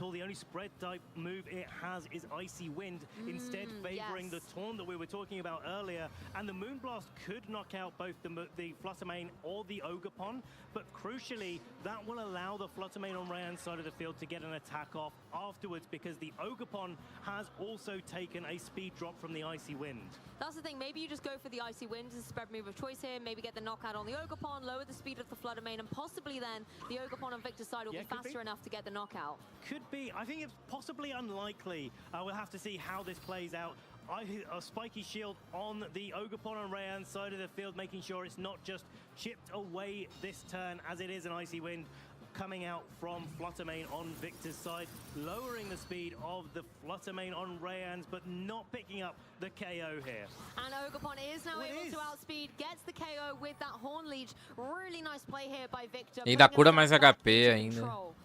But crucially, that will allow the Fluttermane on Rayan's side of the field to get an attack off afterwards, because the Ogapon has also taken a speed drop from the Icy Wind. That's the thing, maybe you just go for the Icy Wind as a spread move of choice here, maybe get the knockout on the Ogapon, lower the speed of the Fluttermane, and possibly then the Ogapon on Victor's side will be faster enough to get the knockout. Could be. I think it's possibly unlikely. We'll have to see how this plays out. A spiky shield on the Ogapon on Rayan's side of the field, making sure it's not just chipped away this turn as it is an Icy Wind coming out from Fluttermane on Victor's side, lowering the speed of the Fluttermane on Rayan's, but not picking up the KO here. And Ogapon is now able to outspeed, gets the KO with that Horn Leech. Really nice play here by Victor. E ainda cura mais HP ainda.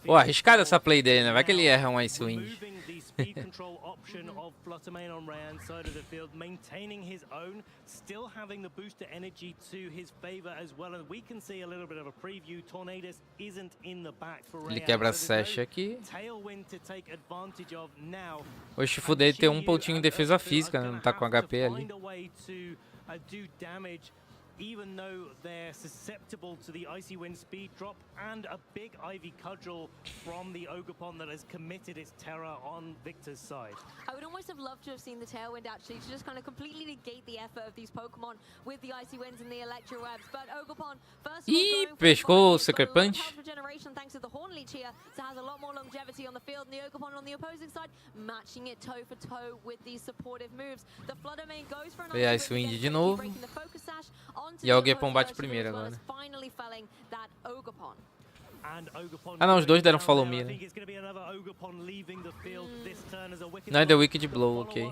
Pô, arriscada essa play dele, né? Vai que ele erra um Ice Wind. Speed control option of Fluttermane on Rayan's side of the field, maintaining his own, still having the booster energy to his favor as well. And we can see a little bit of a preview. Tornadus isn't in the back for Rayan. Ele quebra a Sash aqui. Tailwind to take advantage of now. O Shifu dele tem um pontinho de defesa física, né? Não tá com HP ali. Even though they're susceptible to the Icy Wind speed drop and a big Ivy Cudgel from the Ogapon that has committed its terror on Victor's side. I would almost have loved to have seen the Tailwind actually to just kind of completely negate the effort of these Pokemon with the Icy Winds and the Electro Webs. But Ogapon, first of all, Ih, pescou o Secret Punch. Regeneration thanks to the Horn Leech here, so has a lot more longevity on the field. And the Ogapon on the opposing side, matching it toe for toe with these supportive moves. The Fluttermane goes for an Ice Wind de novo. E a Ogapon bate primeiro agora. Ah não, os dois deram follow me, né? Não é The Wicked Blow, ok.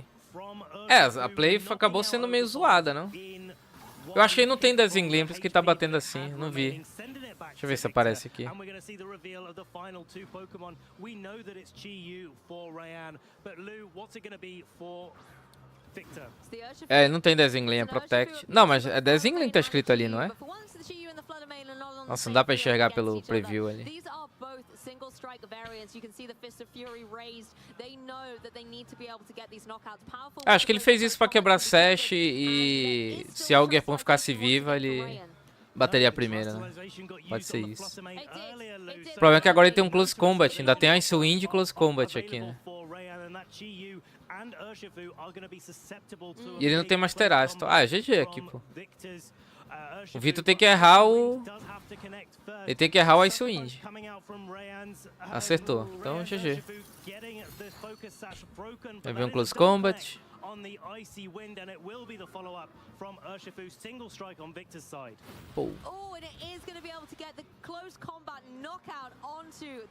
É, a play acabou sendo meio zoada, não? Eu acho que ele não tem Dazzling, por isso que ele tá batendo assim, não vi. Deixa eu ver se aparece aqui. É, ele não tem Dazzling, é Protect. Não, mas é Dazzling que tá escrito ali, não é? Nossa, não dá pra enxergar pelo preview ali. Acho que ele fez isso pra quebrar Sash e se a Ogapon ficasse viva, ele bateria a primeira, né? Pode ser isso. O problema é que agora ele tem um Close Combat, ainda tem Ice Wind e Close Combat aqui, né? E ele não tem Master Astro. Ah, é GG aqui, pô. O Vitor tem que errar o... Ele tem que errar o Ice Wind. Acertou. Então, GG. Vai ver um Close Combat. Pô.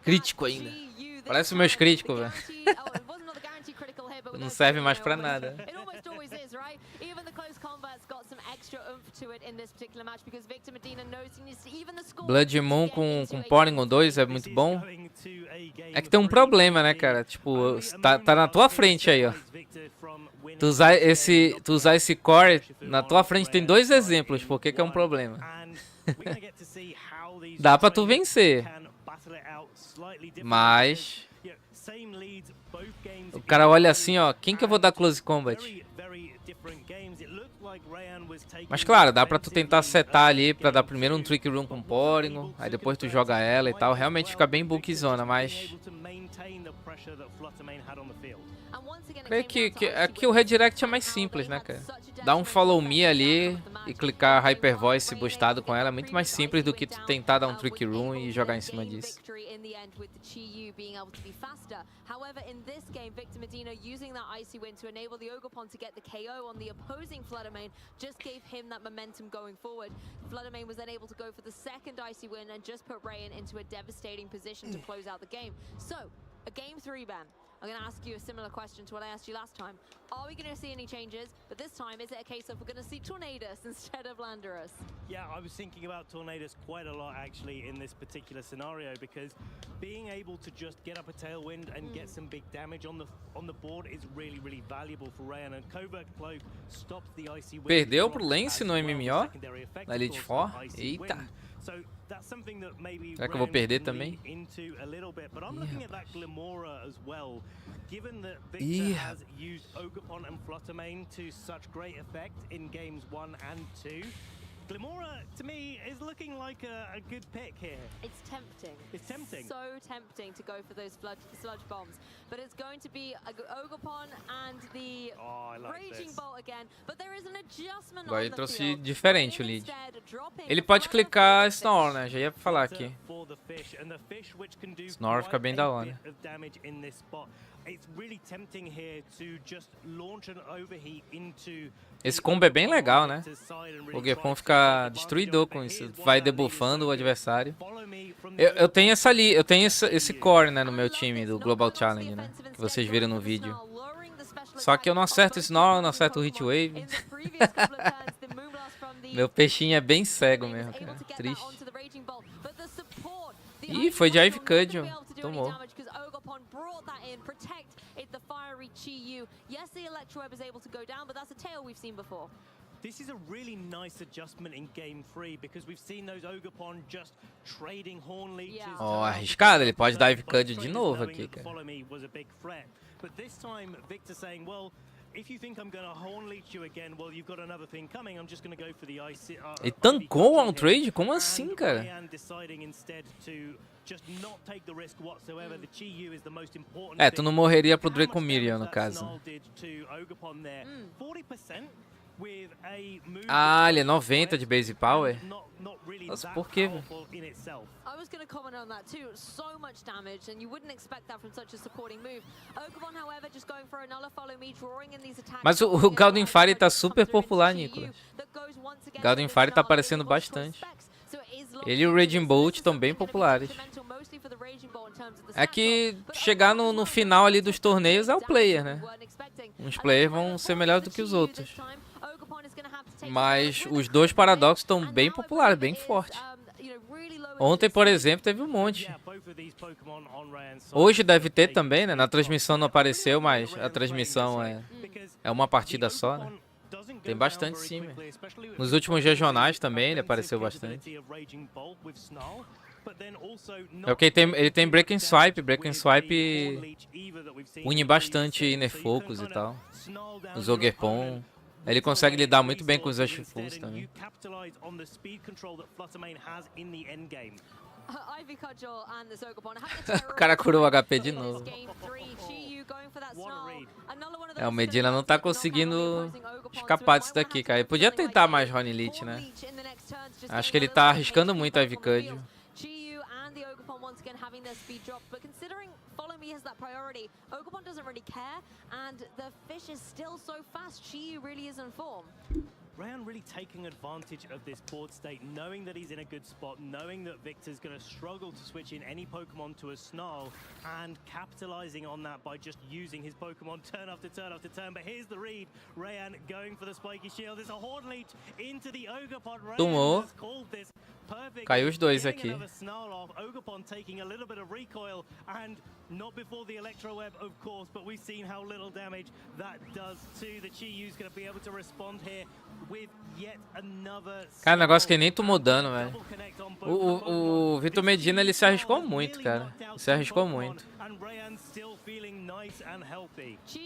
Crítico ainda. Parece os meus críticos, velho. Não serve mais pra nada. Blood Moon com Porygon 2 é muito bom. É que tem um problema, né, cara? Tipo, tá na tua frente aí, ó. Tu usar esse core, na tua frente tem dois exemplos, por que é um problema. Dá pra tu vencer. Mas... o cara olha assim, ó, quem que eu vou dar Close Combat? Mas claro, dá pra tu tentar setar ali pra dar primeiro um Trick Room com Porygon, aí depois tu joga ela e tal. Realmente fica bem bookzona, mas... creio que aqui o redirect é mais simples, né, cara? Dá um follow me ali e clicar Hyper Voice boostado com ela é muito mais simples do que tu tentar dar um Trick Room e jogar em cima disso. However, in this game, Victor Medina using that Icy Wind to enable the Ogerpon to get the KO on the opposing Fluttermane just gave him that momentum going forward. Fluttermane was then able to go for the second Icy Wind and just put Rayan into a devastating position to close out the game. So, a game 3, Ben. I'm going to ask you a similar question to what I asked you last time. Are we going to see any changes? But this time, is it a case of we're going to see Tornadus instead of Landorus? Yeah, I was thinking about Tornadus quite a lot actually in this particular scenario because being able to just get up a tailwind and get some big damage on the board is really, really valuable for Rayan. And Covert Cloak stops the Icy Wind. Perdeu pro Lance no MMO? Na Elite Four? Eita. So that's something that maybe será que eu vou perder também? Into a little bit, but I'm looking at that Glimora as well. Given that Victor has used Ogerpon and Fluttermane to such great effect in games 1 and 2, Glimora, to me, is looking like a good pick here. It's tempting. It's tempting. So tempting to go for those sludge bombs. But it's going to be Ogerpon and the Raging Bolt again. But there is an adjustment agora on ele the trouxe field. diferente o lead. Ele pode clicar Snore, né? Já ia falar aqui. Snore fica bem da hora. Esse combo é bem legal, né? O Gepon fica destruidor com isso. Vai debuffando o adversário. Eu tenho esse core, né, no meu time do Global Challenge, né? Que vocês viram no vídeo. Só que eu não acerto o Snore, não acerto o Hit Wave. Meu peixinho é bem cego mesmo, cara. Triste. Ih, foi de Ivy Cudgel. Tomou. This is a really nice adjustment in game 3 because we've seen those Ogerpon just trading horn leeches. Ó, arriscado, ele pode dar Ivy Cudgel de novo aqui, cara. But this time Victor saying, well, if you think I'm going to horn leech you again, well, you've got another thing coming. I'm just going to go for the ice. Ele tancou o on trade? Como assim, cara? É, tu não morreria pro Draco Miriam, no caso. Ah, ele é 90 de base power? Nossa, por quê, velho? I was going to comment on that too. So much damage, and you wouldn't expect that from such a supporting move. Ogerpon, however, just going for another follow me, drawing in these attacks. Mas o Golden Fire tá super popular, Nicolas. Golden Fire tá aparecendo bastante. Ele e o Raging Bolt estão bem populares. É que chegar no final ali dos torneios é o player, né? Uns players vão ser melhores do que os outros. Mas os dois paradoxos estão bem populares, bem fortes. Ontem, por exemplo, teve um monte. Hoje deve ter também, né? Na transmissão não apareceu, mas a transmissão é uma partida só, né? Tem bastante sim, né? Nos últimos regionais também ele apareceu bastante. É porque ele tem Break and Swipe. Break and Swipe une bastante Inner Focus e tal. Os Ogerpon. Ele consegue lidar muito bem com os Ushfuls também. O cara curou o HP de novo. É, o Medina não tá conseguindo escapar disso daqui, cara. Ele podia tentar mais Honey Lich, né? Acho que ele tá arriscando muito a Ivy Cudgel. Once again having their speed drop, but considering Follow Me has that priority, Ogerpon doesn't really care, and the fish is still so fast, Chiyu really is in form. Rayan really taking advantage of this board state, knowing that he's in a good spot, knowing that Victor's going to struggle to switch in any Pokemon to a Snarl, and capitalizing on that by just using his Pokemon turn after turn after turn. But here's the read, Rayan going for the Spiky Shield. There's a Horn Leech into the Ogerpon. Tomou. Caiu os dois aqui. Ogerpon taking a little bit of recoil, and Not before the electro web, of course, but we've seen how little damage that does too. The Chi-Yu's going to be able to respond here with yet another. Cara, negócio que nem tomou dano, velho. O Vitor Medina, ele se arriscou muito, cara. Se arriscou muito.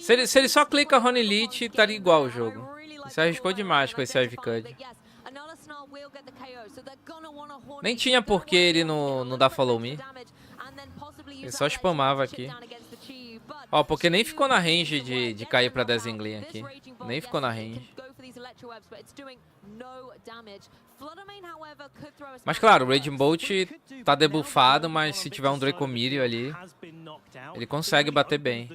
Se ele só clica Honey Lich, estaria igual o jogo. Ele se arriscou demais com esse Ivy Cud. Nem tinha porquê ele não dar follow me. Ele só spamava aqui. Ó, porque nem ficou na range de cair pra Dazzling aqui. Nem ficou na range. Mas claro, o Raging Bolt tá debuffado, mas se tiver um Dracomirio ali, ele consegue bater bem.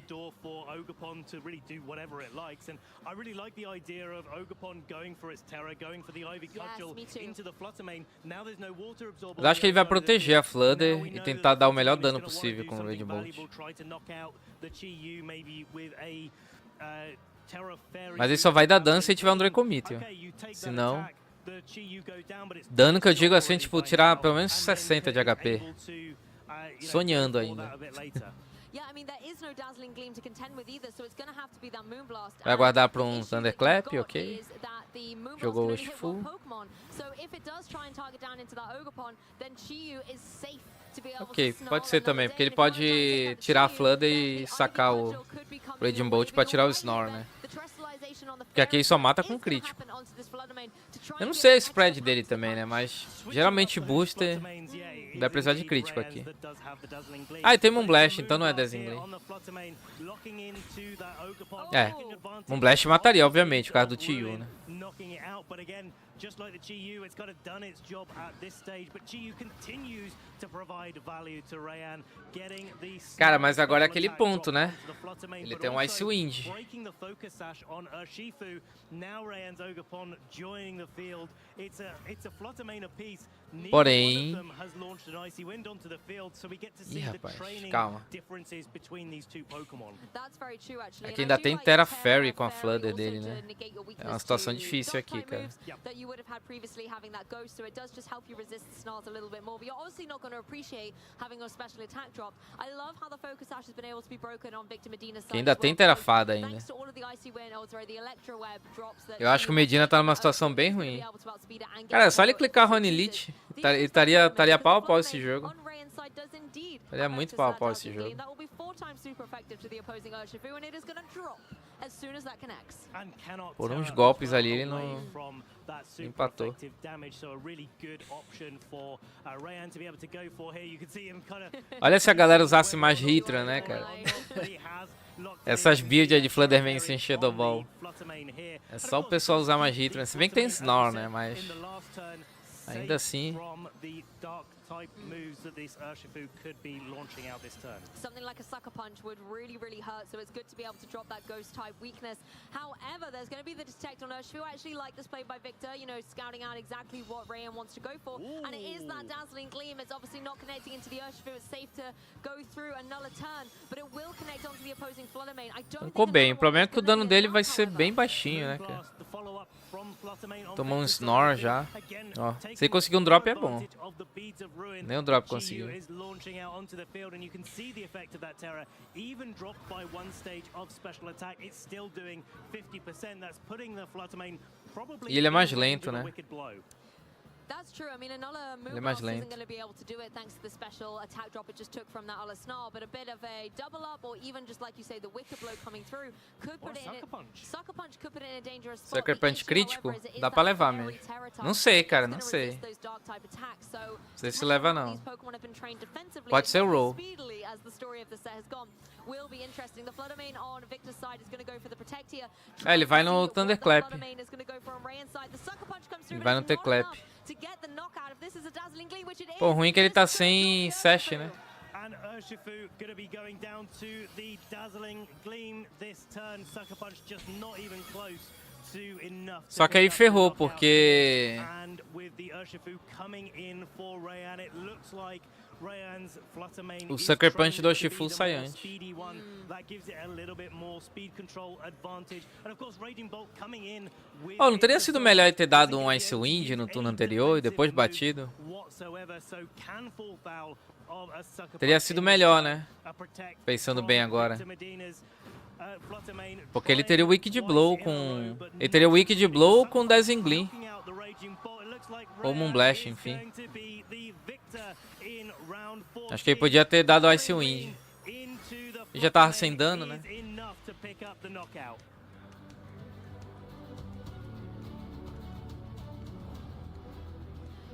Eu acho que ele vai proteger a Flutter e tentar dar o melhor dano possível com o Raging Bolt. Mas ele só vai dar dano se tiver um Dracomirio. Senão... Dano que eu digo assim, tipo, tirar pelo menos 60 de HP. Sonhando ainda. Vai guardar pra um Thunderclap, ok. Jogou o Urshifu. Ok, pode ser também, porque ele pode tirar a Flutter e sacar o Raging Bolt pra tirar o Snore, né? Porque aqui ele só mata com crítico. Eu não sei o spread dele também, né? Mas geralmente booster vai precisar de crítico aqui. Ah, e tem Moonblast, então não é Dazzling. É, Moonblast mataria, obviamente, por causa do Chi-Yu, né? Just like the Chi-Yu, it's kind of done its job at this stage, but Chi-Yu continues to provide value to Rayan, getting the... Cara, mas agora é aquele ponto, né? Ele tem um Ice Wind. Breaking the focus sash on Urshifu. Now Rayan's Ogapon joining the field. It's a Fluttermane apiece. Porém... Ih, rapaz, calma. Aqui ainda tem Terra Fairy com a Flutter dele, né? É uma situação difícil aqui, cara. Que ainda tem Terafada ainda. Eu acho que o Medina tá numa situação bem ruim. Cara, é só ele clicar Honey Lich. Ele estaria pau a pau esse jogo. Estaria muito pau a pau esse jogo. Por uns golpes ali ele não empatou. Olha se a galera usasse mais Hitra, né, cara? Essas builds de Fluttermane sem Shadow Ball. É só o pessoal usar mais Hitra. Se bem que tem Snore, né, mas... ainda assim... type moves that this Urshifu could be launching out this turn. Something like a Sucker Punch would really hurt, so it's good to be able to drop that Ghost type weakness. However, there's going to be the Detect on Urshifu. I actually like this play by Victor, you know, scouting out exactly what Rayan wants to go for. Ooh. And it is that Dazzling Gleam. It's obviously not connecting into the Urshifu. It's safe to go through another turn, but it will connect onto the opposing Fluttermane. I don't think bem. O problema é que o dano dele vai ser bem baixinho, né, cara? Tomou um Snore já. Ó, se ele conseguir um drop é bom. Nem o drop conseguiu. E ele é mais lento, né? That's true. I mean, another move isn't going to be able to do it thanks to the special attack drop it just took from that Snarl, but a bit of a double up or even just like you say, the Wicked Blow coming through could put it in Sucker Punch could put it in a dangerous spot. Sucker Punch crítico? Dá pra levar mesmo. Não sei, cara, não sei. Não sei se leva não. Pode ser o roll. É, ele vai no Thunderclap. Ele vai no T-Clap. Pô, ruim que ele tá sem Sash, né? Só que aí ferrou, porque o Sucker Punch do Urshifu sai antes. Oh, não teria sido melhor ter dado um Ice Wind no turno anterior e depois batido? Teria sido melhor, né? Pensando bem agora. Porque ele teria o Wicked Blow com... Ele teria o Wicked Blow com Dazzling Gleam. Ou Moonblast, enfim. Acho que ele podia ter dado Ice Wind. Ele já tava sem dano, né?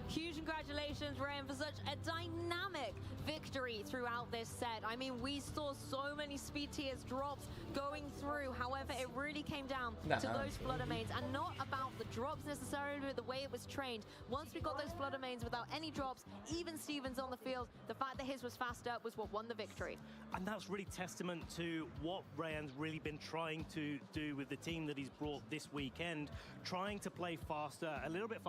Huge congratulations, Ryan, for such a dynamic victory throughout this set. I mean, we saw so many speed tiers drops going through. However, it really came down to those flutter mains, and not about the drops necessarily, but the way it was trained. Once we got those flutter mains without any drops, even Stevens on the field, the fact that his was faster was what won the victory. And that's really testament to what Ryan's really been trying to do with the team that he's brought this weekend, trying to play faster, a little bit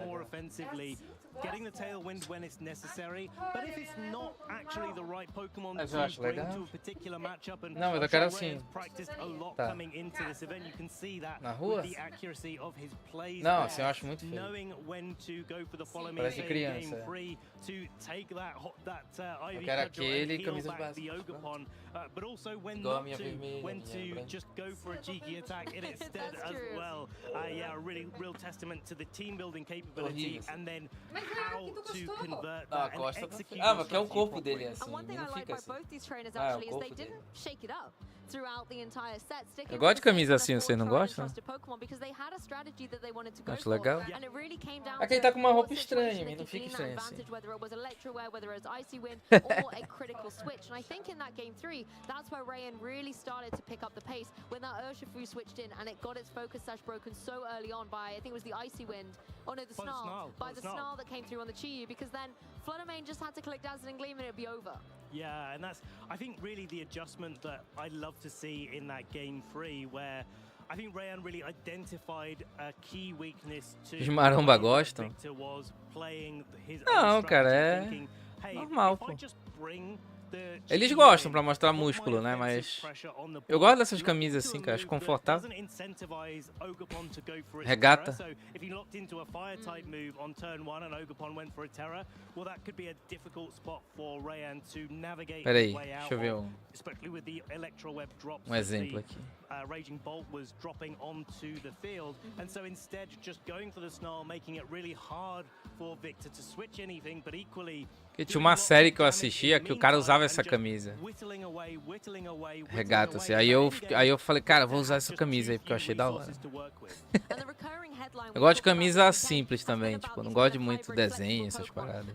more offensively, getting the tailwind when it's necessary. But if it's not actually the right Pokemon to bring to a particular matchup, and não, mas eu quero assim. practiced a lot coming into this event, you can see that with the accuracy of his plays. Não, assim eu acho muito feio. Knowing when to go for the follow me game free, to take that Ivy aquele camisas the Ogapon, but also when to just go for a cheeky attack instead as well. Yeah, real testament to the team building capability, and then how to convert that and execute. Mas que é o corpo dele assim, ele não fica assim. É o corpo dele. Eu gosto de camisa assim, você não gosta? Acho legal. Aqui ele tá com uma roupa estranha, a mim não fica estranho assim. That's where Rayan really started to pick up the pace when that Urshifu switched in and it got its focus sash broken so early on by, I think it was the Icy Wind. Oh no, the Snarl. By the Snarl that came through on the Chi-Yu, because then Fluttermane just had to click Dazzling Gleam and it'd be over. Yeah, and that's, I think, really the adjustment that I love to see in that game 3, where I think Rayan really identified a key weakness to Os maromba gostam? Não, cara, é normal, pô. Eles gostam pra mostrar músculo, né? Mas eu gosto dessas camisas assim, cara. Acho confortável. Regata. Peraí, deixa eu ver um exemplo aqui. Raging Bolt was dropping onto the field, and so instead just going for the Snarl, making it really hard for Victor to switch anything, but equally. Que tinha uma série que eu assistia que o cara usava essa camisa. Regata, assim. Aí eu falei, cara, vou usar essa camisa aí porque eu achei da hora. Eu gosto de camisa simples também, tipo, eu não gosto de muito desenho, essas paradas.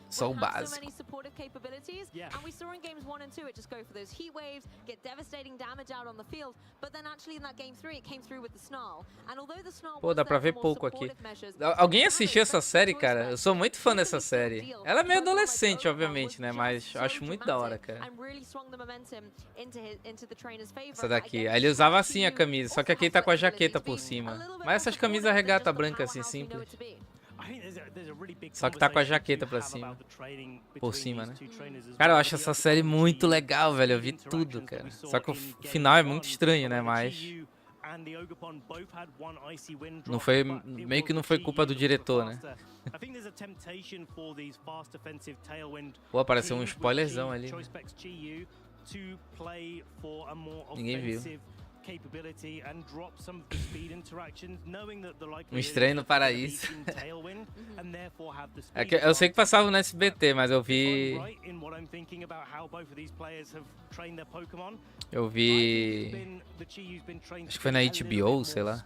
Só o básico. Pô, dá pra ver pouco aqui. Alguém assistiu essa série, cara? Eu sou muito fã dessa série. Ela é meio adolescente, obviamente, né? Mas eu acho muito da hora, cara. Essa daqui. Aí ele usava assim a camisa, só que aqui tá com a jaqueta por cima. Mas essas camisas regata branca assim, simples. Só que tá com a jaqueta pra cima. Por cima, né? Cara, eu acho essa série muito legal, velho. Eu vi tudo, cara. Só que o final é muito estranho, né? Mas não foi, meio que não foi culpa do diretor, né? Pô, apareceu um spoilerzão ali. Ninguém viu. Um Estranho no Paraíso. É que eu sei que passava no SBT, mas eu vi. Eu vi. Acho que foi na HBO, sei lá.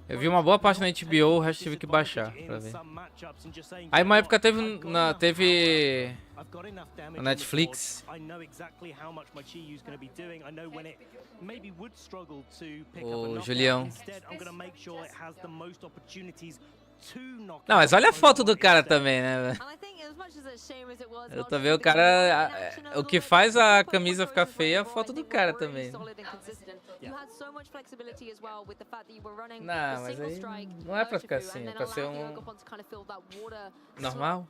Eu vi uma boa parte na HBO, o resto tive que baixar pra ver. Aí uma época teve na Netflix. O Julião. Não, mas olha a foto do cara também, né? Eu também, o cara. O que faz a camisa ficar feia é a foto do cara também. Né? Não, mas aí não é pra ficar assim, é pra ser um normal.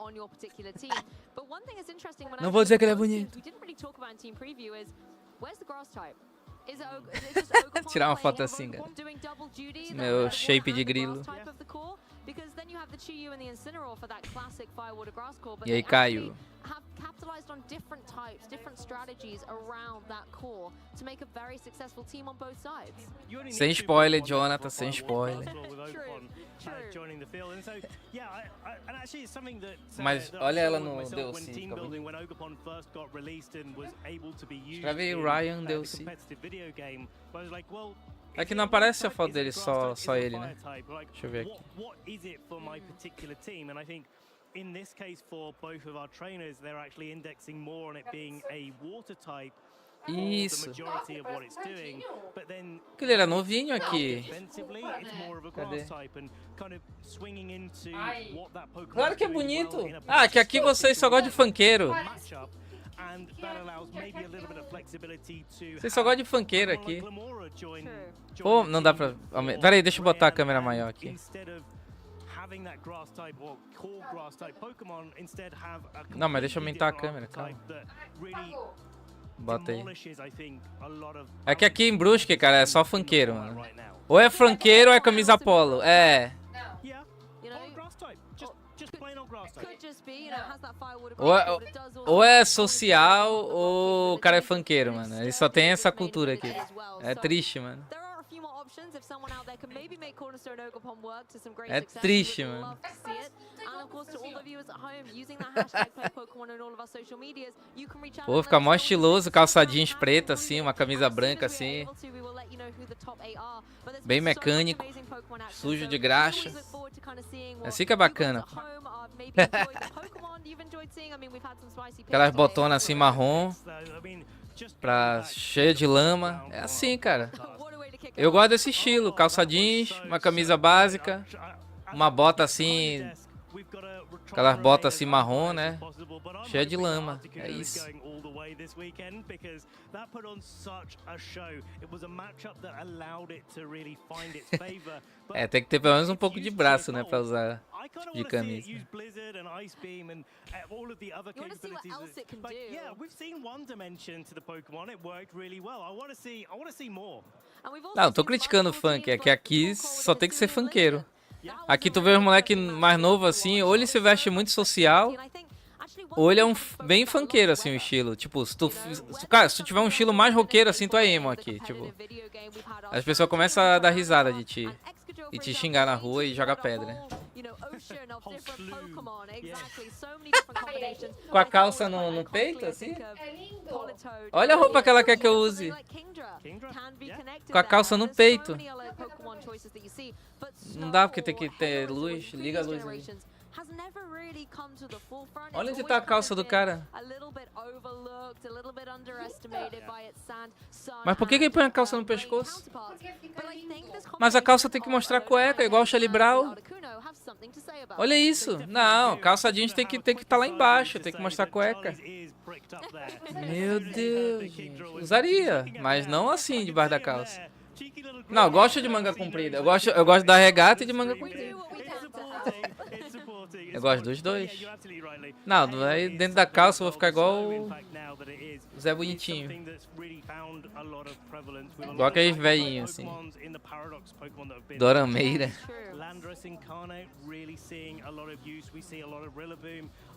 Não vou dizer que ele é bonito. Tirar uma foto assim, cara. Meu shape de grilo. because then you have the Chiyu and the Incineroar for that classic Firewater Grass core, but E aí, they Caio? have capitalized on different types, different strategies around that core to make a very successful team on both sides. Sem spoiler, Jonathan, sem spoiler. Mas olha ela no DLC. Escreve aí Ryan DLC. É que não aparece a foto dele, só ele, né? Deixa eu ver aqui. In this case, for both of our trainers, they're actually indexing more on it being a water type. Isso. Que ele era novinho aqui. Cadê? Claro que é bonito. Ah, que aqui vocês só gostam de funkeiro. Vocês só gostam de funkeiro aqui. Pô, não dá pra... Pera aí, deixa eu botar a câmera maior aqui. Não, mas deixa eu aumentar a câmera, calma. Bota aí. É que aqui em Brusque, cara, é só funkeiro, mano. Ou é funkeiro ou é camisa polo. É. Ou é social ou o cara é funkeiro, mano. Ele só tem essa cultura aqui. É triste, mano. É triste, mano. Pô, fica mó estiloso, calça jeans preta assim, uma camisa branca assim. Bem mecânico, sujo de graxa. Assim que é bacana. Aquelas botonas assim marrom, cheia de lama. É assim, cara. Eu gosto desse estilo, calça jeans, uma camisa básica, uma bota assim, aquelas botas assim marrom, né? Cheia de lama, é isso. É, tem que ter pelo menos um pouco de braço, né, pra usar de camisa. Não, tô criticando o funk, é que aqui só tem que ser funkeiro. Aqui tu vê os moleque mais novo assim, ou ele se veste muito social, ou ele é bem funkeiro assim o estilo. Tipo, cara, se tu tiver um estilo mais roqueiro assim, tu é emo aqui, tipo. As pessoas começam a dar risada de ti e te xingar na rua e jogar pedra. Com a calça no peito, assim? Olha a roupa que ela quer que eu use. Com a calça no peito. Não dá porque tem que ter luz. Liga a luz aí. Olha onde tá a calça do cara. Mas por que ele põe a calça no pescoço? Mas a calça tem que mostrar cueca, igual o Charlie Brown. Olha isso. Não, calça jeans tem que estar lá embaixo, tem que mostrar cueca. Meu Deus, gente. Usaria, mas não assim debaixo da calça. Não, eu gosto de manga comprida. Eu gosto da regata e de manga comprida. Eu gosto dos dois. Não, aí dentro da calça eu vou ficar igual o Zé Bonitinho. Igual aqueles velhinhos assim. Dorameira.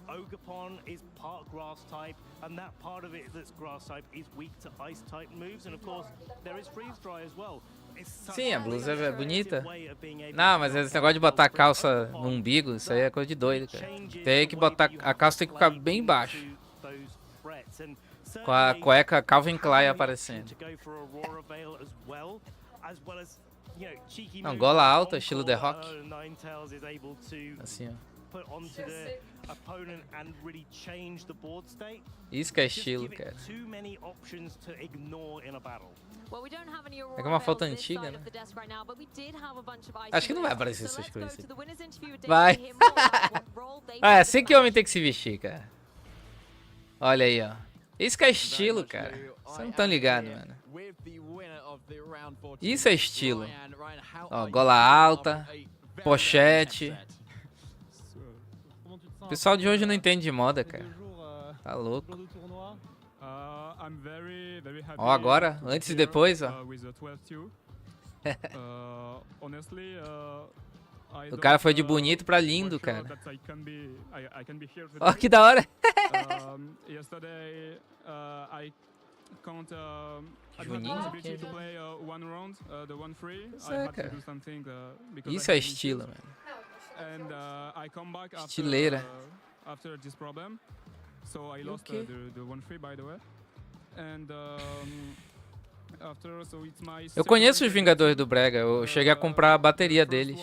Ogapon is part grass type, and that part of it that's grass type is weak to ice type moves, and of course there is freeze dry as well. Sim, a blusa é bonita. Não, mas esse negócio de botar a calça no umbigo, isso aí é coisa de doido, cara. Tem que botar, a calça tem que ficar bem baixo. Com a cueca Calvin Klein aparecendo. Não, gola alta, estilo The Rock. Assim, ó. Isso que é estilo, cara. É uma foto antiga, né? Acho que não vai aparecer essas coisas assim. Vai. É assim que o homem tem que se vestir, cara. Olha aí, ó. Isso que é estilo, cara. Vocês não estão ligados, mano. Isso é estilo. Ó, gola alta, pochete. O pessoal de hoje não entende de moda, cara. Tá louco. Ó, agora, antes e depois, ó. O cara foi de bonito pra lindo, cara. Ó, que da hora. Yesterday, I can't Juninho, ability to play one round, the 1-3. Isso I é, had to cara. do something because Isso I é had estilo, issues. mano. And I come back Estileira. after this problem. So I lost Okay. the 1-3, by the way. And after, so it's my Eu conheço os Vingadores do Brega. Eu cheguei a comprar a bateria deles.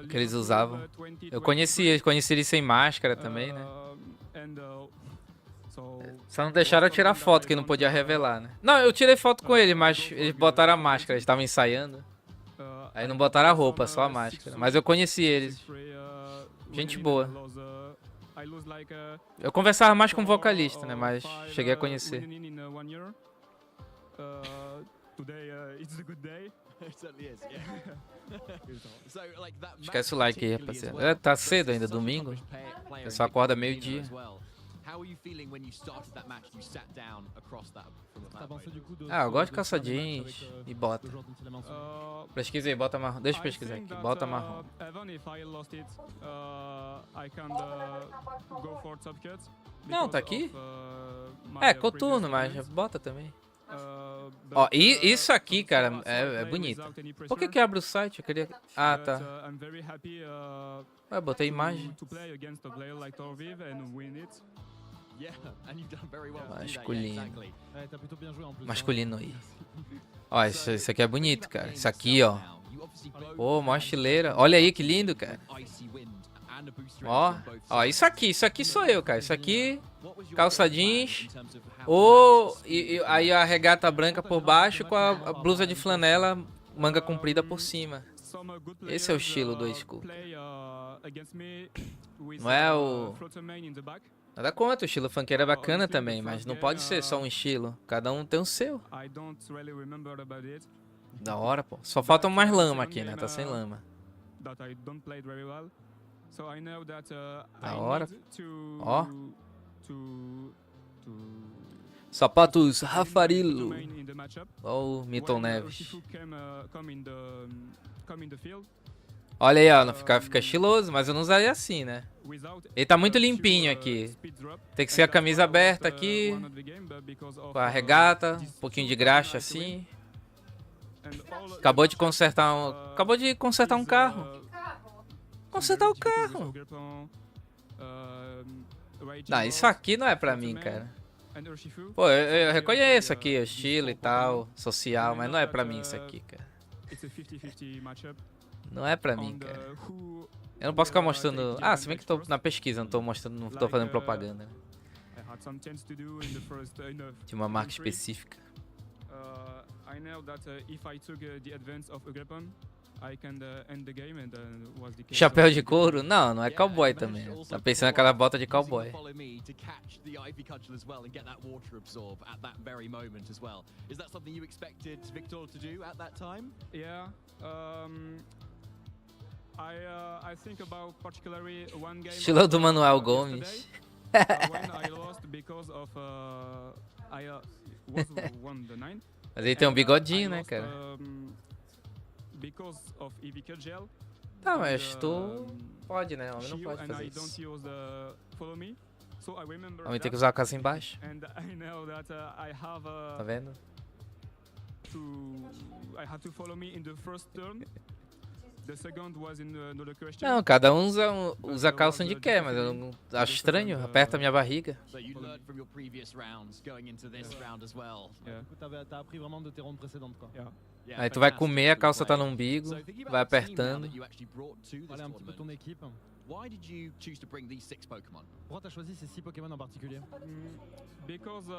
Que eles usavam. Eu conheci eles sem máscara também, né? Só não deixaram eu tirar foto, que não podia revelar, né? Não, eu tirei foto com ele, mas eles botaram a máscara. Eles estavam ensaiando. Aí não botaram a roupa, só a máscara. Mas eu conheci eles. Gente boa. Eu conversava mais com o vocalista, né? Mas cheguei a conhecer. Esquece o like aí, rapaziada. Tá cedo ainda, domingo. O pessoal acorda meio-dia. Ah, eu gosto de calça jeans e bota. Pesquisei, bota marrom. Deixa eu pesquisar aqui. Bota marrom. Não, tá aqui? É, coturno, mas bota também. Ó, e isso aqui, cara, é bonito. Por que abre o site? Eu queria... Ah, tá. Eu botei imagem. Masculino. Masculino aí. Ó, isso aqui é bonito, cara. Isso aqui, ó. Pô, mó estileira. Olha aí que lindo, cara. Ó, isso aqui sou eu, cara. Isso aqui, calça jeans. Ou aí a regata branca por baixo com a blusa de flanela, manga comprida por cima. Esse é o estilo do school. Não é o... Nada contra, o estilo funkeiro é bacana também, mas não pode ser só um estilo. Cada um tem o seu. Da hora, pô. Só falta mais lama aqui, né? Tá sem lama. Da hora. Ó. Sapatos Rafarilo. Ó o Milton Neves. Olha aí, ó. Não fica estiloso, mas eu não usaria assim, né? Ele tá muito limpinho aqui. Tem que ser a camisa aberta aqui. Com a regata. Um pouquinho de graxa assim. Acabou de consertar um carro. Consertar o carro. Não, isso aqui não é pra mim, cara. Pô, eu reconheço aqui o estilo e tal, social, mas não é pra mim isso aqui, cara. Não é pra mim, cara. Eu não posso ficar mostrando... Ah, se bem que tô na pesquisa, não tô fazendo propaganda, né? De uma marca específica. Chapéu de couro? Não, não é cowboy também. Tá pensando naquela bota de cowboy. Estilo do Manuel Gomes. Mas ele tem um bigodinho, né, cara? Tá, mas tu pode, né? Homem não pode fazer isso. Homem tem que usar a calça embaixo. Tá vendo? Não, cada um usa a calça onde quer, mas eu não acho estranho, aperta a minha barriga. Aí tu vai comer, a calça tá no umbigo, vai apertando. Why did you choose to bring these 6 Pokémon? Pourquoi t'as choisi ces 6 Pokémon en particulier? Because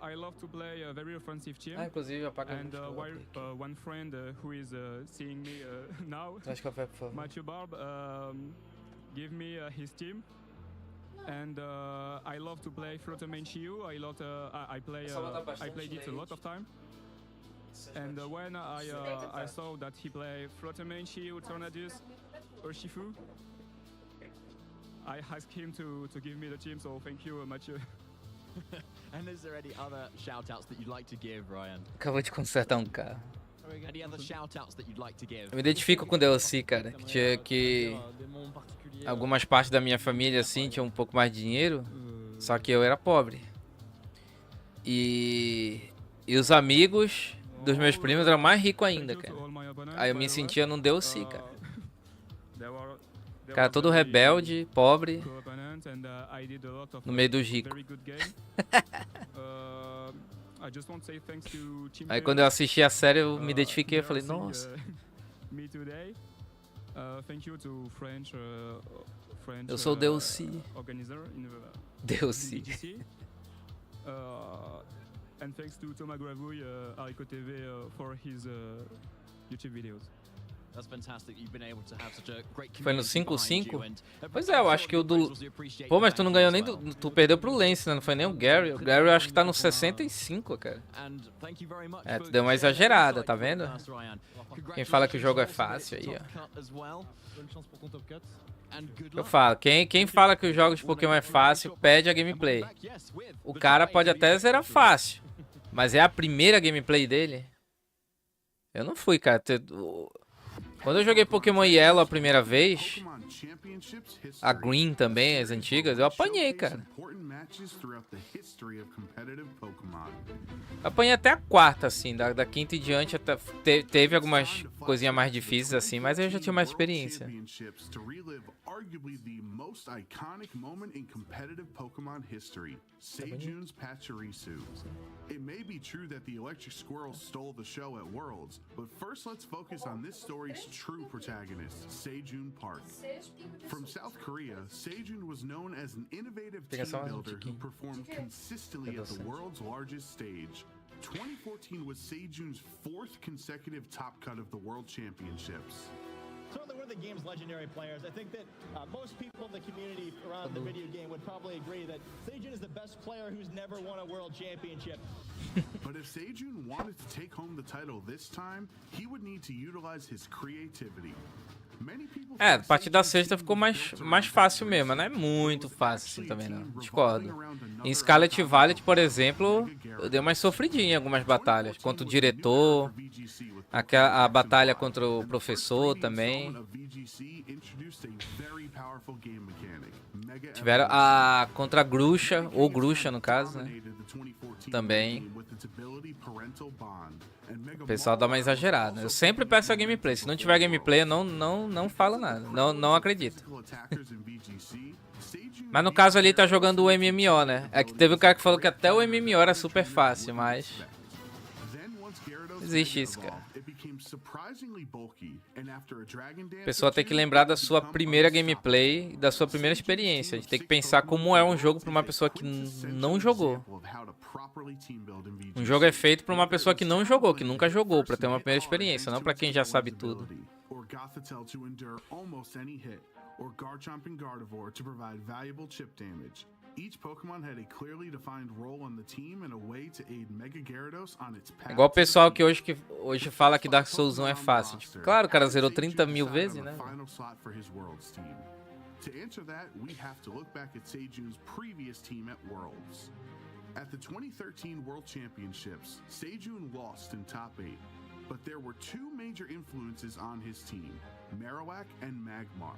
I love to play a very offensive team. Inclusive, apaga and one friend who is seeing me now, Matthew Barb, give me his team. And I love to play Fluttermane Shiu. I played it a lot of time. And when I saw that he played Fluttermane Shiu, Tornadus, Urshifu, I asked him to give me the team, so thank you, Mathieu. And is there any other shout-outs that you'd like to give, Ryan? Acabou de consertar um carro. Eu me identifico com DLC, cara. Algumas partes da minha família, assim, tinham um pouco mais de dinheiro. Só que eu era pobre. E os amigos dos meus primos eram mais ricos ainda, cara. Aí eu me sentia num DLC, cara. Cara, todo rebelde, pobre, no meio dos ricos. Aí quando eu assisti a série, eu me identifiquei e falei, nossa. Eu sou o DLC. DLC. And thanks to Thomas Gravouille, Arico TV, for his YouTube videos. Foi no 5-5? Pois é, eu acho que o do... Pô, mas tu não ganhou nem do... Tu perdeu pro Lance, né? Não foi nem o Gary. O Gary eu acho que tá no 65, cara. É, tu deu uma exagerada, tá vendo? Quem fala que o jogo é fácil aí, ó. Eu falo, quem fala que os jogos de Pokémon é fácil, pede a gameplay. O cara pode até zerar fácil, mas é a primeira gameplay dele? Eu não fui, cara. Quando eu joguei Pokémon Yellow a primeira vez, a Green também, as antigas, eu apanhei, cara. Apanhei até a quarta, assim, da quinta em diante, até, teve algumas coisinhas mais difíceis, assim, mas eu já tinha mais experiência. Arguably the most iconic moment in competitive Pokemon history, Seijune's Pachirisu. It may be true that the Electric Squirrel stole the show at Worlds, but first let's focus on this story's true protagonist, Seijun Park. From South Korea, Seijun was known as an innovative team builder who performed consistently at the world's largest stage. 2014 was Seijun's 4th consecutive top cut of the World Championships. Certainly one of the game's legendary players. I think that most people in the community around the video game would probably agree that Seijun is the best player who's never won a world championship. But if Seijun wanted to take home the title this time, he would need to utilize his creativity. É, a partir da sexta ficou mais fácil mesmo, não é muito fácil assim também não, discordo. Em Scarlet Violet, por exemplo, eu dei umas sofridinhas em algumas batalhas, contra o diretor, a batalha contra o professor também. Tiveram a contra a Gruxa, ou Gruxa no caso, né? Também. O pessoal dá uma exagerada. Eu sempre peço a gameplay. Se não tiver gameplay, eu não falo nada. Não acredito. Mas no caso ali tá jogando o MMO, né? É que teve um cara que falou que até o MMO era super fácil, mas... Existe isso, cara. A pessoa tem que lembrar da sua primeira gameplay, da sua primeira experiência. A gente tem que pensar como é um jogo para uma pessoa que não jogou. Um jogo é feito para uma pessoa que não jogou, que nunca jogou, para ter uma primeira experiência, não para quem já sabe tudo. É igual o pessoal que hoje fala que Dark Souls 1 é fácil. Tipo, claro, o cara zerou 30 mil vezes, né? To answer that, we have to look back at Seijun's previous team at Worlds. At the 2013 World Championships, Seijun lost in top 8, but there were two major influences on his team, Marowak and Magmar.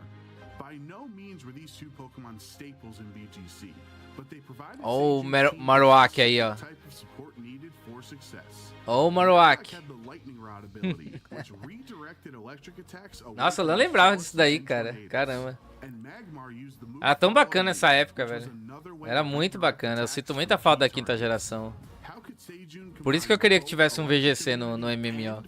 By no means were these two Pokemon staples in VGC, but they provided oh, Marowak aí, ó. Oh, Marowak. Nossa, eu não lembrava disso daí, cara. Caramba. Ah, tão bacana essa época, velho. Era muito bacana. Eu sinto muita falta da quinta geração. Por isso que eu queria que tivesse um VGC no MMO.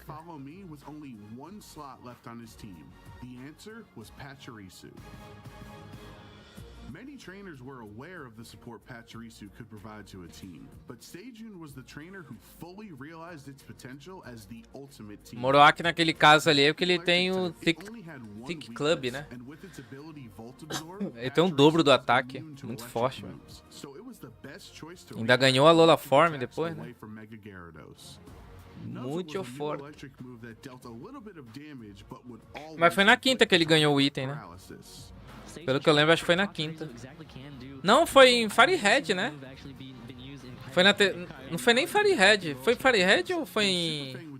Many trainers were aware of the support Pachirisu could provide to a team, but Seijun was the trainer who fully realized its potential as the ultimate team. Marowak naquele caso ali é porque ele tem o Thick Club, né? Ele tem um dobro do ataque, muito forte, mano. Ainda ganhou a Lola Form depois, né? Muito forte. Mas foi na quinta que ele ganhou o item, né? Pelo que eu lembro, acho que foi na quinta. Não, foi em Firehead, né? Foi na não foi nem Firehead. Foi Firehead ou foi em...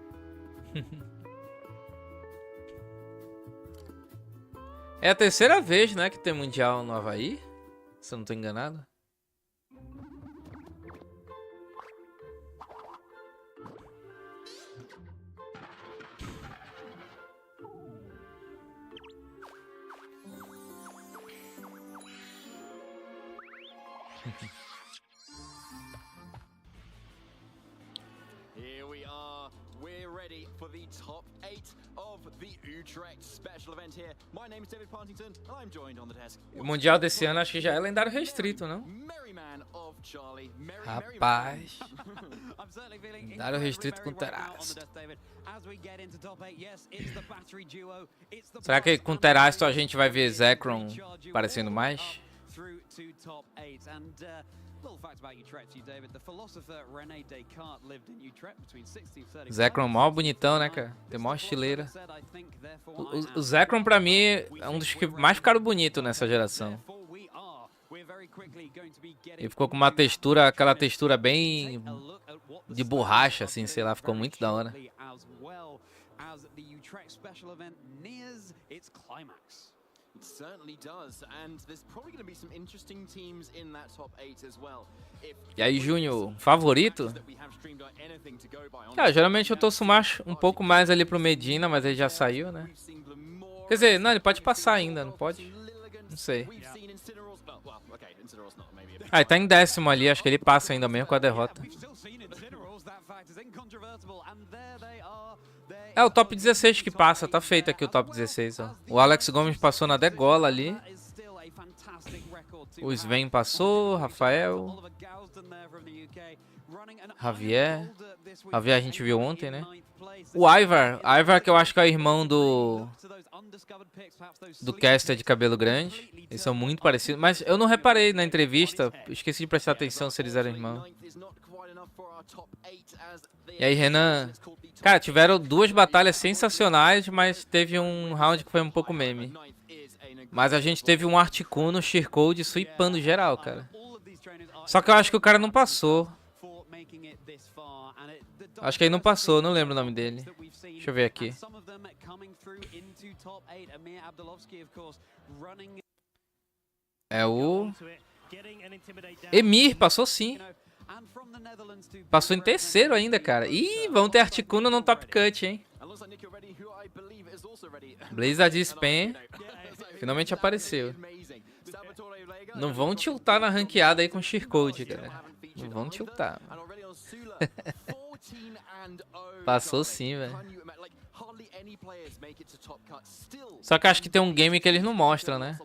É a terceira vez, né, que tem Mundial no Havaí? Se eu não tô enganado. Here we are. We're ready for the top 8 of the Utrecht special event here. My name is David Partington and I'm joined on the desk. O Mundial desse ano acho que já é lendário restrito, não? Rapaz. Lendário restrito com Teraz. Será que com Teraz só a gente vai ver Zekrom parecendo mais? Zekrom mó bonitão, né, cara? Tem mó estileira. O Zekrom pra mim é um dos que mais ficaram bonitos nessa geração. Ele ficou com uma textura, aquela textura bem de borracha, assim, sei lá, ficou muito da hora. It certainly does, and there's probably going to be some interesting teams in that top 8 as well. E aí, Júnior, favorito? Geralmente eu torço mais, um pouco mais ali pro Medina, mas ele já saiu, né? Quer dizer, não, ele pode passar ainda, não pode? Não sei. Ah, ele tá em 10º ali, acho que ele passa ainda mesmo com a derrota. É o top 16 que passa, tá feito aqui o top 16, ó. O Alex Gomes passou na degola ali. O Sven passou, Rafael. Javier a gente viu ontem, né? O Ivar que eu acho que é o irmão do caster de cabelo grande. Eles são muito parecidos, mas eu não reparei na entrevista, esqueci de prestar atenção se eles eram irmãos. E aí, Renan... Cara, tiveram 2 batalhas sensacionais, mas teve um round que foi um pouco meme. Mas a gente teve um Articuno, Sheercode sweepando geral, cara. Só que eu acho que o cara não passou. Acho que ele não passou, não lembro o nome dele. Deixa eu ver aqui. É o... Emir, passou sim. Passou em 3º ainda, cara. Ih, vão ter Articuno no top cut, hein? Blizzard Spam finalmente apareceu. Não vão tiltar na ranqueada aí com Sheercode, cara. Não vão tiltar. Passou sim, velho. Só que acho que tem um game que eles não mostram, né?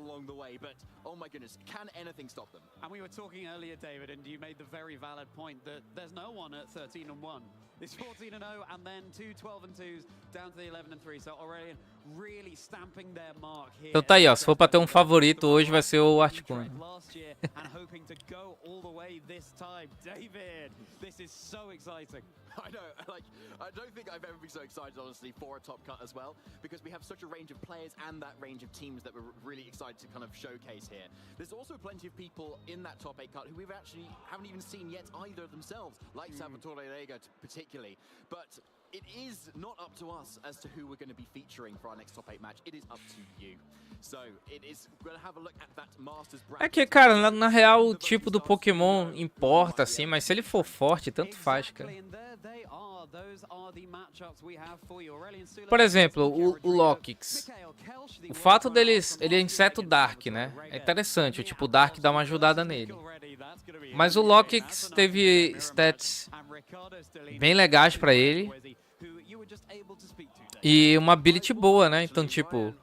Oh my goodness, can anything stop them? And we were talking earlier, David, and you made the very valid point that there's no one at 13-1. It's 14-0 and then 2 12-2s down to the 11-3. So Aurelian really stamping their mark here. Então tá aí, ó. Se for pra ter um favorito hoje, vai ser o Articuno. And hoping to go all the way this time. David, this is so exciting. I know, like, I don't think I've ever been so excited, honestly, for a top cut as well, because we have such a range of players and that range of teams that we're really excited to kind of showcase here. There's also plenty of people in that top 8 cut who we've actually haven't even seen yet either themselves, like Salvatore Lega particularly, but it is not up to us as to who we're going to be featuring for our next top 8 match. It is up to you. So, it is, we're going to have a look at that Masters bracket. É que, cara, na real, o tipo do Pokémon importa, assim, mas se ele for forte, tanto faz, cara. Por exemplo, o Lokix. O fato deles... Ele é inseto Dark, né? É interessante, o tipo Dark dá uma ajudada nele. Mas o Lokix teve stats bem legais pra ele. E uma ability boa, né? Então, tipo...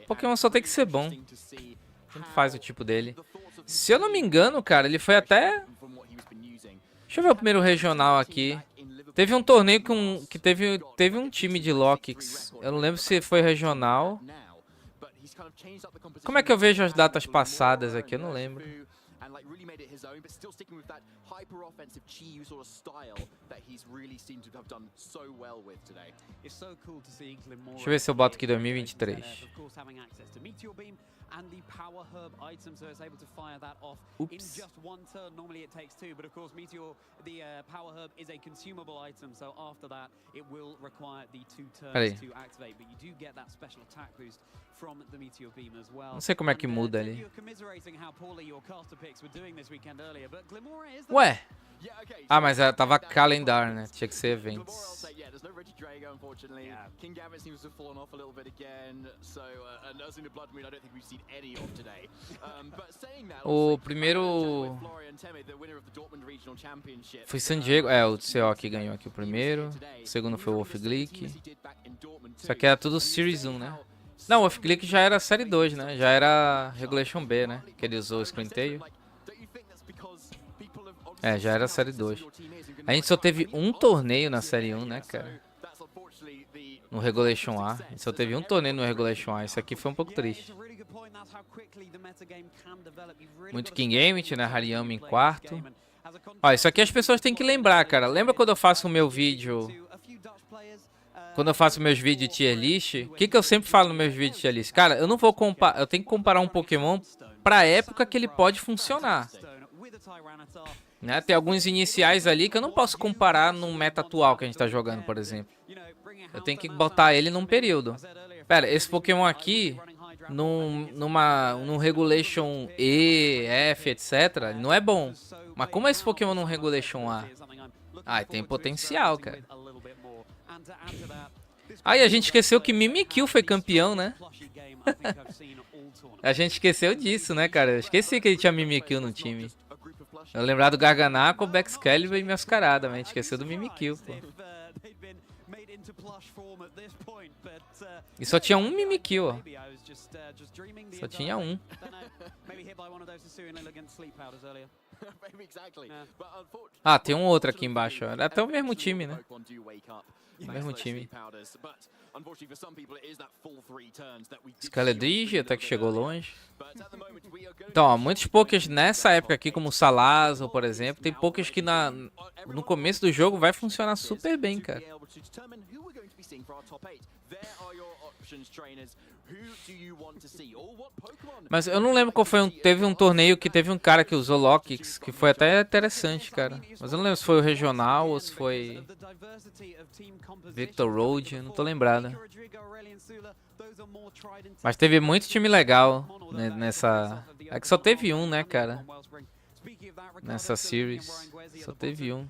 Pokémon só tem que ser bom. Tanto faz o tipo dele. Se eu não me engano, cara, ele foi até... Deixa eu ver o primeiro regional aqui. Teve um torneio que teve um time de Lokix. Eu não lembro se foi regional. Como é que eu vejo as datas passadas aqui? Eu não lembro. really made it his own, but still sticking with that hyper-offensive Chi sort of style that he's really seemed to have done so well with today. It's so cool to see Glimora. Deixa eu ver se eu boto aqui 2023. Of course, having access to Meteor Beam and the Power Herb item, so it's able to fire that off in just one turn. Normally it takes two, but of course Meteor, the Power Herb is a consumable item, so after that it will require the 2 turns to activate, but you do get that special attack boost from the Meteor Beam as well. Não sei como é que muda ali. Commiserating how poorly your caster picks were doing this weekend earlier, but Glimora is the Ué? Ah, mas tava calendar, né? Tinha que ser eventos. There's no Reggie Drago, unfortunately. King Gavin seems to have fallen off a little bit again. So, and Nursing the Blood Moon, I don't think we've seen any of today. But saying that, O primeiro foi San Diego. É, o CO que ganhou aqui o primeiro. O segundo foi o Wolfglick. Isso aqui era tudo Series 1, né? Não, o Wolfglick já era Série 2, né? Já era Regulation B, né? Que ele usou o Screen Tail. É, já era Série 2. A gente só teve um torneio na Série 1, né, cara? No Regulation A. A gente só teve um torneio no Regulation A. Isso aqui foi um pouco triste. Muito King Game, né? Hariyama em quarto. Ó, isso aqui as pessoas têm que lembrar, cara. Lembra quando eu faço o meu vídeo... Quando eu faço meus vídeos de tier list, o que eu sempre falo nos meus vídeos de tier list? Cara, eu não vou comparar... Eu tenho que comparar um Pokémon pra época que ele pode funcionar. Né? Tem alguns iniciais ali que eu não posso comparar no meta atual que a gente tá jogando, por exemplo. Eu tenho que botar ele num período. Pera, esse Pokémon aqui, num Regulation E, F, etc., não é bom. Mas como é esse Pokémon num Regulation A? Ah, tem potencial, cara. Aí a gente esqueceu que Mimikyu foi campeão, né? A gente esqueceu disso, né, cara? Eu esqueci que ele tinha Mimikyu no time. Eu lembrar do Garganaco, Baxcalibur e Mascarada, mas a gente esqueceu do Mimikyu, pô. E só tinha um Mimikyu, ó. Só tinha um. Ah, tem um outro aqui embaixo, ó. É até o mesmo time, né? O mesmo time. Scaledrige até que chegou longe. Então, ó, muitos pokés nessa época aqui, como o Salazo, por exemplo, tem pokés que no começo do jogo vai funcionar super bem, cara. Mas eu não lembro qual foi teve um torneio que teve um cara que usou Lockix, que foi até interessante, cara. Mas eu não lembro se foi o regional ou se foi Victor Road, eu não tô lembrado. Mas teve muito time legal nessa... É que só teve um, né, cara? Nessa series, só teve um.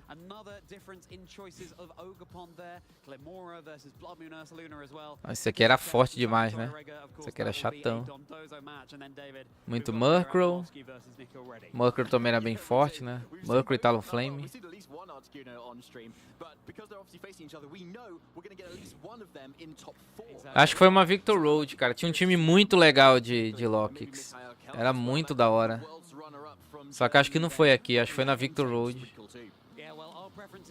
Esse aqui era forte demais, né? Esse aqui era chatão. Muito Murkrow. Murkrow também era bem forte, né? Murkrow e Talonflame. Acho que foi uma Victor Road, cara. Tinha um time muito legal de Lockix. Era muito da hora. Só que acho que não foi aqui, acho que foi na Victor Road.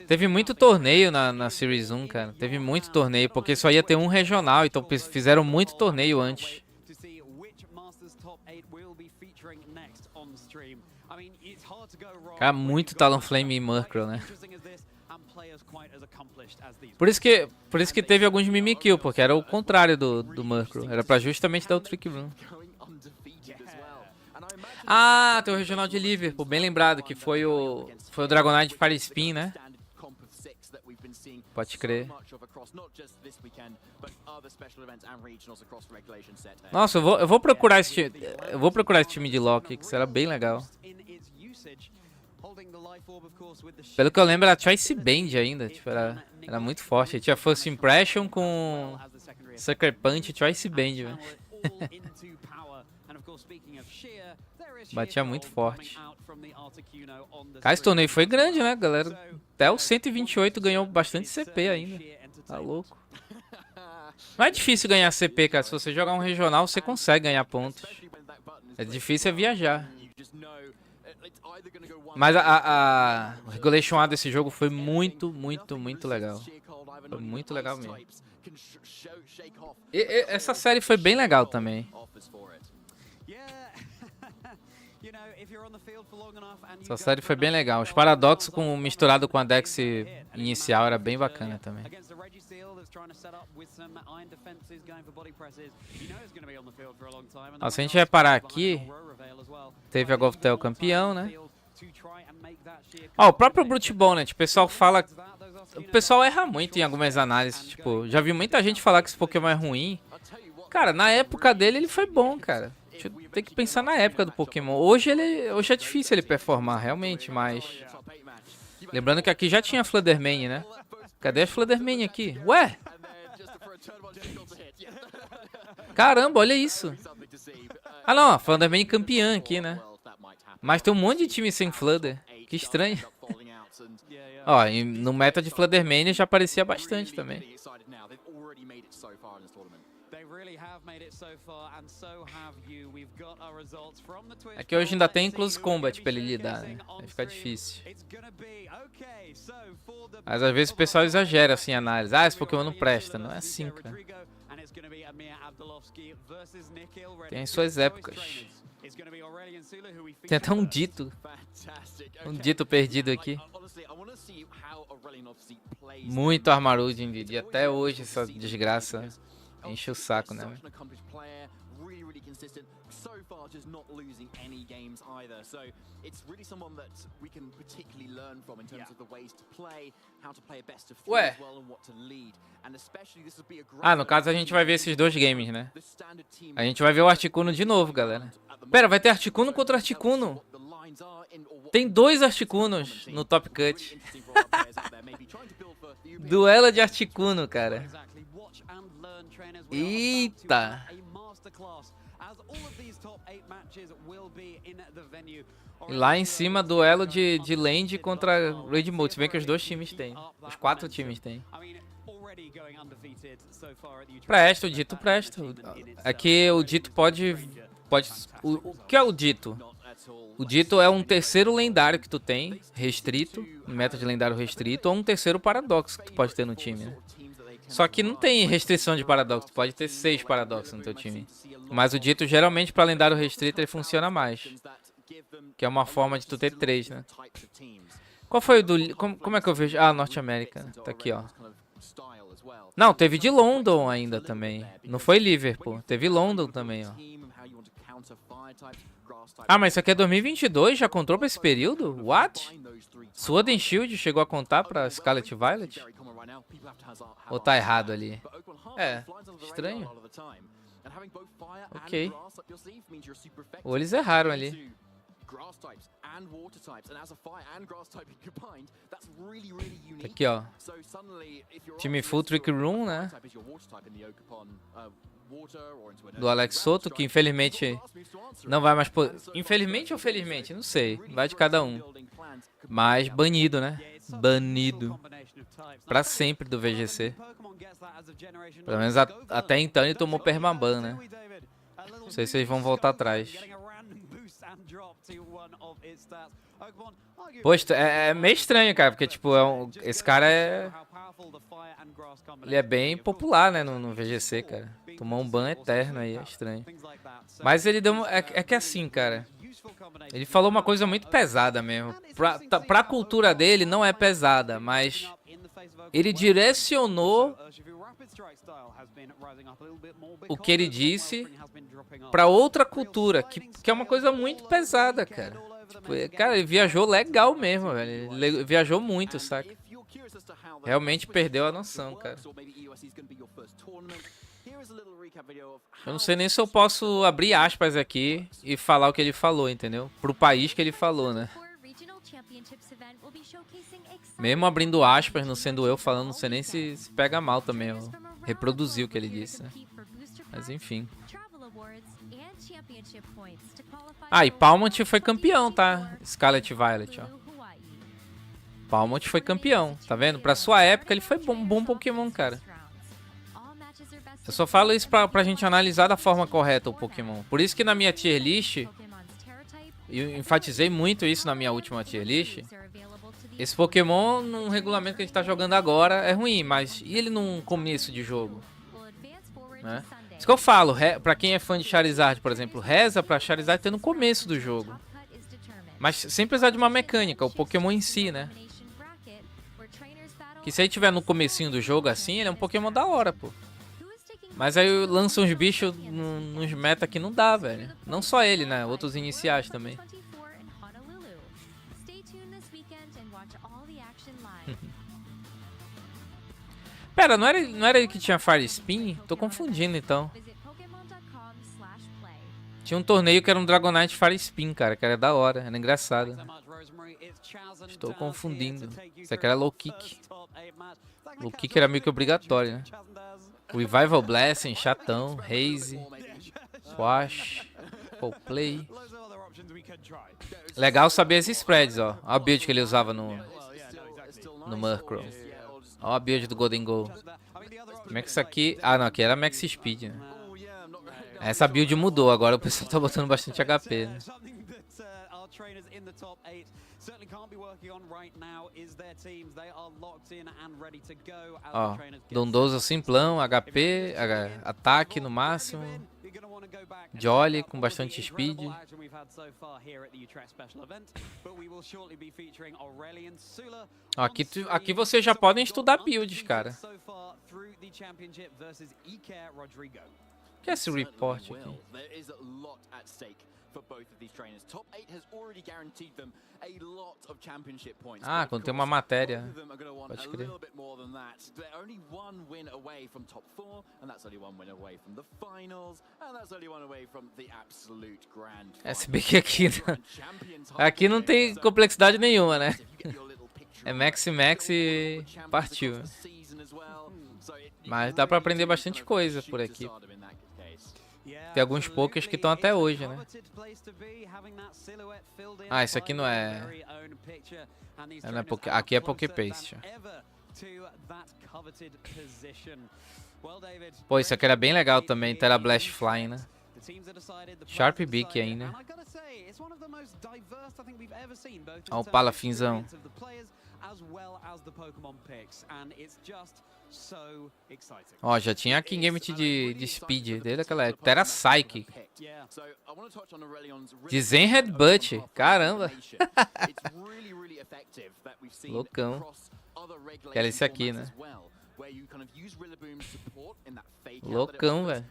Teve muito torneio na Series 1, cara. Teve muito torneio, porque só ia ter um regional, então fizeram muito torneio antes. Cara, muito Talonflame e Murkrow, né? Por isso que teve alguns Mimikyu, porque era o contrário do Murkrow. Era pra justamente dar o Trick Room. Ah, tem o regional de Liverpool, bem lembrado, que foi o Dragonite Fire Spin, né? Pode crer. Nossa, eu vou procurar esse time de Loki, que será bem legal. Pelo que eu lembro, era Choice Band ainda, tipo, era muito forte. Tinha First Impression com Sucker Punch e Choice Band, velho. Batia muito forte. Cara, esse torneio foi grande, né, galera? Até o 128 ganhou bastante CP ainda. Tá louco. Não é difícil ganhar CP, cara. Se você jogar um regional, você consegue ganhar pontos. É difícil viajar. Mas o Regulation A desse jogo foi muito, muito, muito legal. Foi muito legal mesmo. E essa série foi bem legal também. Essa série foi bem legal. Os paradoxos misturado com a Dex inicial era bem bacana também. Ó, se a gente reparar aqui, teve a Golftel campeão, né? Ó, o próprio Brute Bonnet, o pessoal fala... O pessoal erra muito em algumas análises, tipo... Já vi muita gente falar que esse Pokémon é ruim. Cara, na época dele ele foi bom, cara. Tem que pensar na época do Pokémon. Hoje é difícil ele performar, realmente, mas... Lembrando que aqui já tinha Fluttermane, né? Cadê a Fluttermane aqui? Ué? Caramba, olha isso. Ah não, a Fluttermane campeã aqui, né? Mas tem um monte de time sem Flutter. Que estranho. Ó, e no meta de Fluttermane já aparecia bastante também. É que hoje ainda tem Close Combat pra ele lidar, né? Vai ficar difícil. Mas às vezes o pessoal exagera assim a análise. Ah, esse Pokémon não presta. Não é assim, cara. Tem as suas épocas. Tem até um dito. Um dito perdido aqui. Muito Armarude, e até hoje essa desgraça enche o saco, né? Ué. Ah, no caso a gente vai ver esses dois games, né? A gente vai ver o Articuno de novo, galera. Pera, vai ter Articuno contra Articuno. Tem 2 Articunos no Top Cut. Duelo de Articuno, cara. Eita. E lá em cima, duelo de Land contra Raid Mode. Se bem que os dois times têm. Os 4 times têm. Presta, o Dito presta. Aqui o Dito pode... O que é o Dito? O Dito é um terceiro lendário que tu tem, restrito, meta de lendário restrito, ou um terceiro paradoxo que tu pode ter no time, né? Só que não tem restrição de paradoxo, tu pode ter 6 paradoxos no teu time. Mas o Dito, geralmente, para lendário restrito, ele funciona mais. Que é uma forma de tu ter 3, né? Qual foi o do... Como é que eu vejo? Ah, Norte América. Tá aqui, ó. Não, teve de London ainda também. Não foi Liverpool, teve London também, ó. Ah, mas isso aqui é 2022? Já contou pra esse período? What? Sword and Shield chegou a contar pra Scarlet Violet? Ou tá errado ali? É, estranho. Ok. Ou eles erraram ali. Aqui, ó. Time Full Trick Room, né? Do Alex Soto, que infelizmente não vai mais poder... Infelizmente ou felizmente? Não sei. Vai de cada um. Mas banido, né? Banido. Pra sempre do VGC. Pelo menos até então ele tomou permaban, né? Não sei se eles vão voltar atrás. Poxa, é meio estranho, cara, porque, tipo, esse cara é... Ele é bem popular, né, no VGC, cara. Tomou um ban eterno aí, é estranho. Mas ele deu... É que assim, cara... Ele falou uma coisa muito pesada mesmo. Pra cultura dele, não é pesada, mas... Ele direcionou o que ele disse pra outra cultura, que é uma coisa muito pesada, cara. Tipo, cara, ele viajou legal mesmo, velho. Ele viajou muito, saca? Realmente perdeu a noção, cara. Eu não sei nem se eu posso abrir aspas aqui e falar o que ele falou, entendeu? Pro país que ele falou, né? Mesmo abrindo aspas, não sendo eu falando, não sei nem se pega mal também. Eu reproduzir o que ele disse, né? Mas enfim. Ah, e Palmont foi campeão, tá? Scarlet Violet, ó. Palmont foi campeão, tá vendo? Pra sua época ele foi bom Pokémon, cara. Eu só falo isso pra gente analisar da forma correta o Pokémon. Por isso que na minha tier list, eu enfatizei muito isso na minha última tier list. Esse Pokémon, num regulamento que a gente tá jogando agora, é ruim, mas e ele num começo de jogo? Né? Isso que eu falo, pra quem é fã de Charizard, por exemplo, reza pra Charizard ter no começo do jogo. Mas sem precisar de uma mecânica, o Pokémon em si, né? Que se ele tiver no comecinho do jogo assim, ele é um Pokémon da hora, pô. Mas aí lança uns bichos nos meta que não dá, velho. Não só ele, né? Outros iniciais também. Pera, não era ele que tinha Fire Spin? Tô confundindo então. Tinha um torneio que era um Dragonite Fire Spin, cara, que era da hora, era engraçado. Estou confundindo. Isso aqui era Low Kick. Low Kick era meio que obrigatório, né? Revival Blessing, Chatão, Haze, Swash, Full Play. Legal saber esses spreads, ó. Olha a build que ele usava no Murkrow. Olha a build do Golden Goal. Como é que isso aqui... Ah, não, aqui era Max Speed, né? Essa build mudou, agora o pessoal tá botando bastante HP, né? Ó, Dondoso simplão, HP, ataque no máximo. Jolly com bastante speed. Ó, aqui vocês já podem estudar builds, cara. O que é esse report aqui? Ah, quando tem uma matéria. Pode crer. Se bem que aqui não tem complexidade nenhuma, né? É Max e partiu. Mas dá pra aprender bastante coisa por aqui. Tem alguns pokers que estão até hoje, né? Ah, isso aqui não é... Aqui é Poképaste. Pô, isso aqui era bem legal também, Terra Blast Flying, né? Sharp Beak ainda. Olha o Palafinzão. Ó, já tinha aqui game de speed desde aquela época. Era Psyche. De Zen Headbutt. Caramba. Loucão. Que era esse aqui, né? Loucão, velho.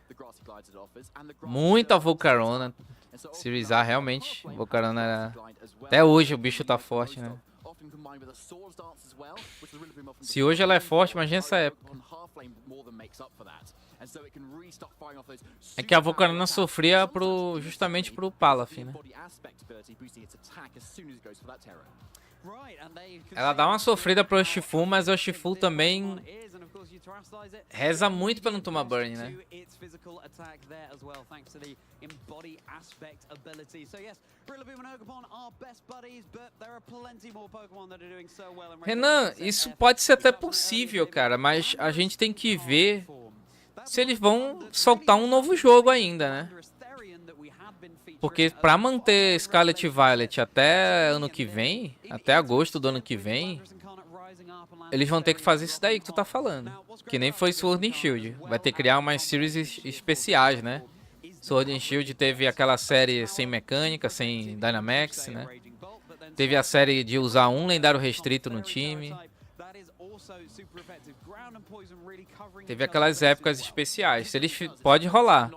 Muita Volcarona. Series A, realmente. Volcarona era... Até hoje o bicho tá forte, né? Se hoje ela é forte, imagina essa época. É que a Volcarona sofria justamente pro Palaf, né? Ela dá uma sofrida pro Urshifu, mas o Urshifu também reza muito pra não tomar burn, né? Renan, isso pode ser até possível, cara, mas a gente tem que ver se eles vão soltar um novo jogo ainda, né? Porque pra manter Scarlet Violet até ano que vem, até agosto do ano que vem, eles vão ter que fazer isso daí que tu tá falando. Que nem foi Sword and Shield. Vai ter que criar umas series especiais, né? Sword and Shield teve aquela série sem mecânica, sem Dynamax, né? Teve a série de usar um lendário restrito no time. Teve aquelas épocas especiais. Pode rolar.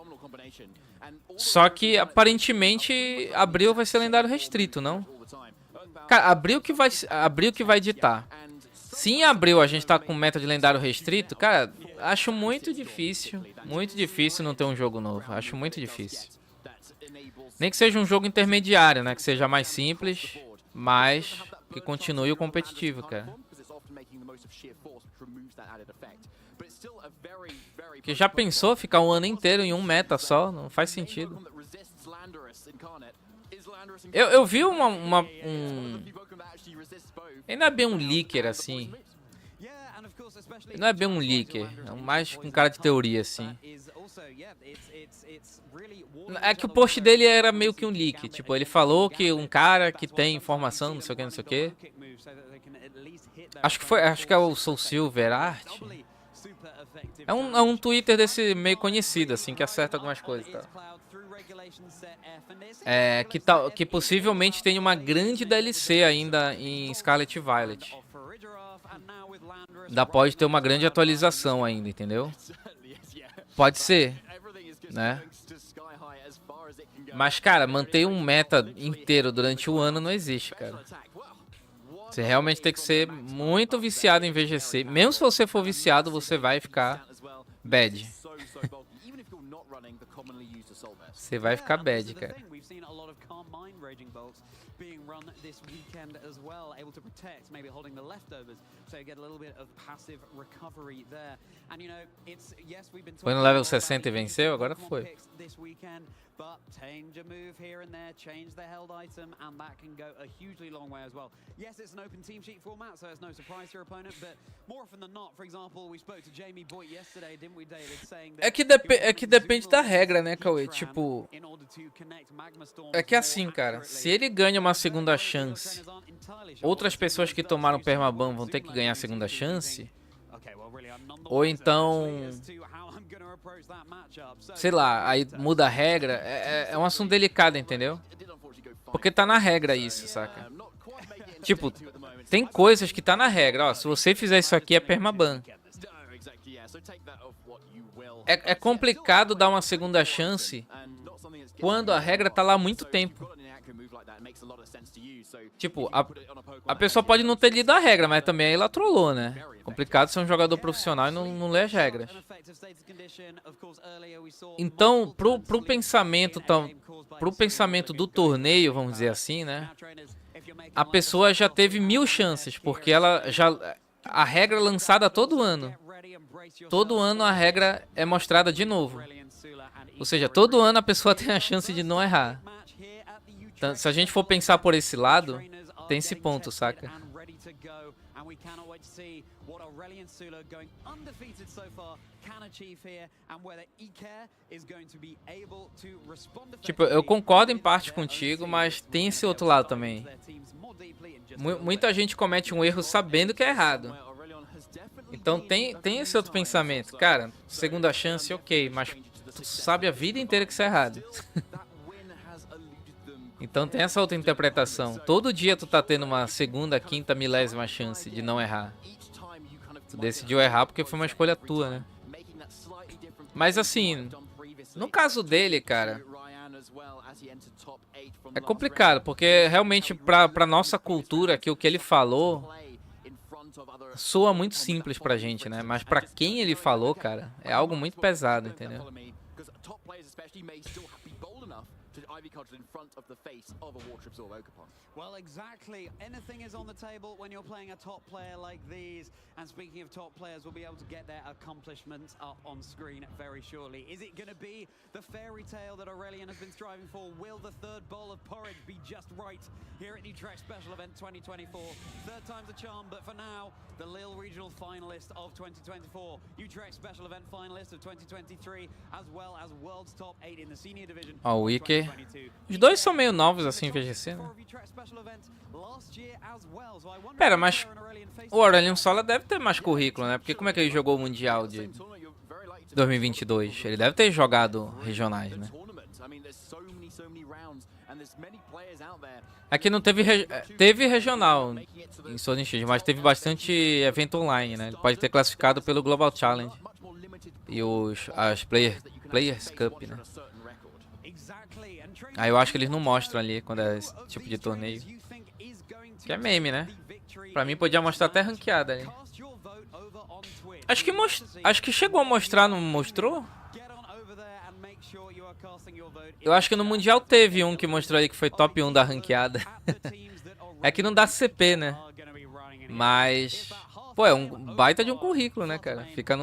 Só que, aparentemente, abril vai ser lendário restrito, não? Cara, abril que vai ditar. Se em abril a gente tá com meta de lendário restrito, cara, acho muito difícil não ter um jogo novo. Acho muito difícil. Nem que seja um jogo intermediário, né? Que seja mais simples, mas que continue o competitivo, cara. Que já pensou ficar um ano inteiro em um meta só? Não faz sentido. Eu vi Ele não é bem um leaker, assim. Ele não é bem um leaker. É mais com cara de teoria, assim. É que o post dele era meio que um leak. Tipo, ele falou que um cara que tem informação, não sei o que, não sei o que. Acho que é o Soul Silver Art. É um Twitter desse meio conhecido, assim, que acerta algumas coisas, tá? que possivelmente tem uma grande DLC ainda em Scarlet Violet. Ainda pode ter uma grande atualização ainda, entendeu? Pode ser, né? Mas, cara, manter um meta inteiro durante o ano não existe, cara. Você realmente tem que ser muito viciado em VGC. Mesmo se você for viciado, você vai ficar bad. Você vai ficar bad, cara. Being run this weekend as well, able to protect, maybe holding the leftovers, so you get a little bit of passive recovery there. And you know, it's yes, we've been Foi no level 60 e venceu, agora foi. This weekend, but change a move here and there, change the held item, and that can go a hugely long way as well. Yes, it's an open team sheet format, so it's no surprise to your opponent, but more often than not, for example, we spoke to Jamie Boyd yesterday, didn't we, David, saying that É que depende da regra, né, Cauê? Tipo, é que assim, cara, se ele ganha uma segunda chance, outras pessoas que tomaram permaban vão ter que ganhar a segunda chance, ou então, sei lá, aí muda a regra. É um assunto delicado, entendeu? Porque tá na regra isso, saca? Tipo, tem coisas que tá na regra, ó, se você fizer isso aqui é permaban. É complicado dar uma segunda chance quando a regra tá lá há muito tempo. Tipo, a pessoa pode não ter lido a regra, mas também aí ela trollou, né? Complicado ser um jogador profissional e não ler as regras. Então, pro pensamento do torneio, vamos dizer assim, né? A pessoa já teve 1000 chances, porque a regra é lançada todo ano. Todo ano a regra é mostrada de novo. Ou seja, todo ano a pessoa tem a chance de não errar. Então, se a gente for pensar por esse lado, tem esse ponto, saca? Tipo, eu concordo em parte contigo, mas tem esse outro lado também. Muita gente comete um erro sabendo que é errado. Então tem esse outro pensamento. Cara, segunda chance, ok, mas tu sabe a vida inteira que isso é errado. Então tem essa outra interpretação. Todo dia tu tá tendo uma segunda, quinta, milésima chance de não errar. Tu decidiu errar porque foi uma escolha tua, né? Mas assim, no caso dele, cara, é complicado, porque realmente pra nossa cultura aqui, o que ele falou soa muito simples pra gente, né? Mas pra quem ele falou, cara, é algo muito pesado, entendeu? Well, exactly. Anything is on the table when you're playing a top player like these. And speaking of top players, we'll be able to get their accomplishments up on screen very shortly. Is it going to be the fairy tale that Aurelian has been striving for? Will the third bowl of porridge be just right here at Utrecht Special Event 2024? Third time's a charm, but for now, the Lille Regional finalist of 2024, Utrecht Special Event finalist of 2023, as well as World's Top 8 in the Senior Division. Ó, o Wiki. Os dois são meio novos assim em VGC, né? Pera, mas o Aurelian Sola deve ter mais currículo, né? Porque como é que ele jogou o Mundial de 2022? Ele deve ter jogado regionais, né? Aqui não teve regional em Sword and Shield, mas teve bastante evento online, né? Ele pode ter classificado pelo Global Challenge e as Players Cup, né? Aí eu acho que eles não mostram ali quando é esse tipo de torneio. Que é meme, né? Pra mim podia mostrar até ranqueada ali. Acho que chegou a mostrar, não mostrou? Eu acho que no Mundial teve um que mostrou aí que foi top 1 da ranqueada. É que não dá CP, né? Mas... Pô, é um baita de um currículo, né, cara? Fica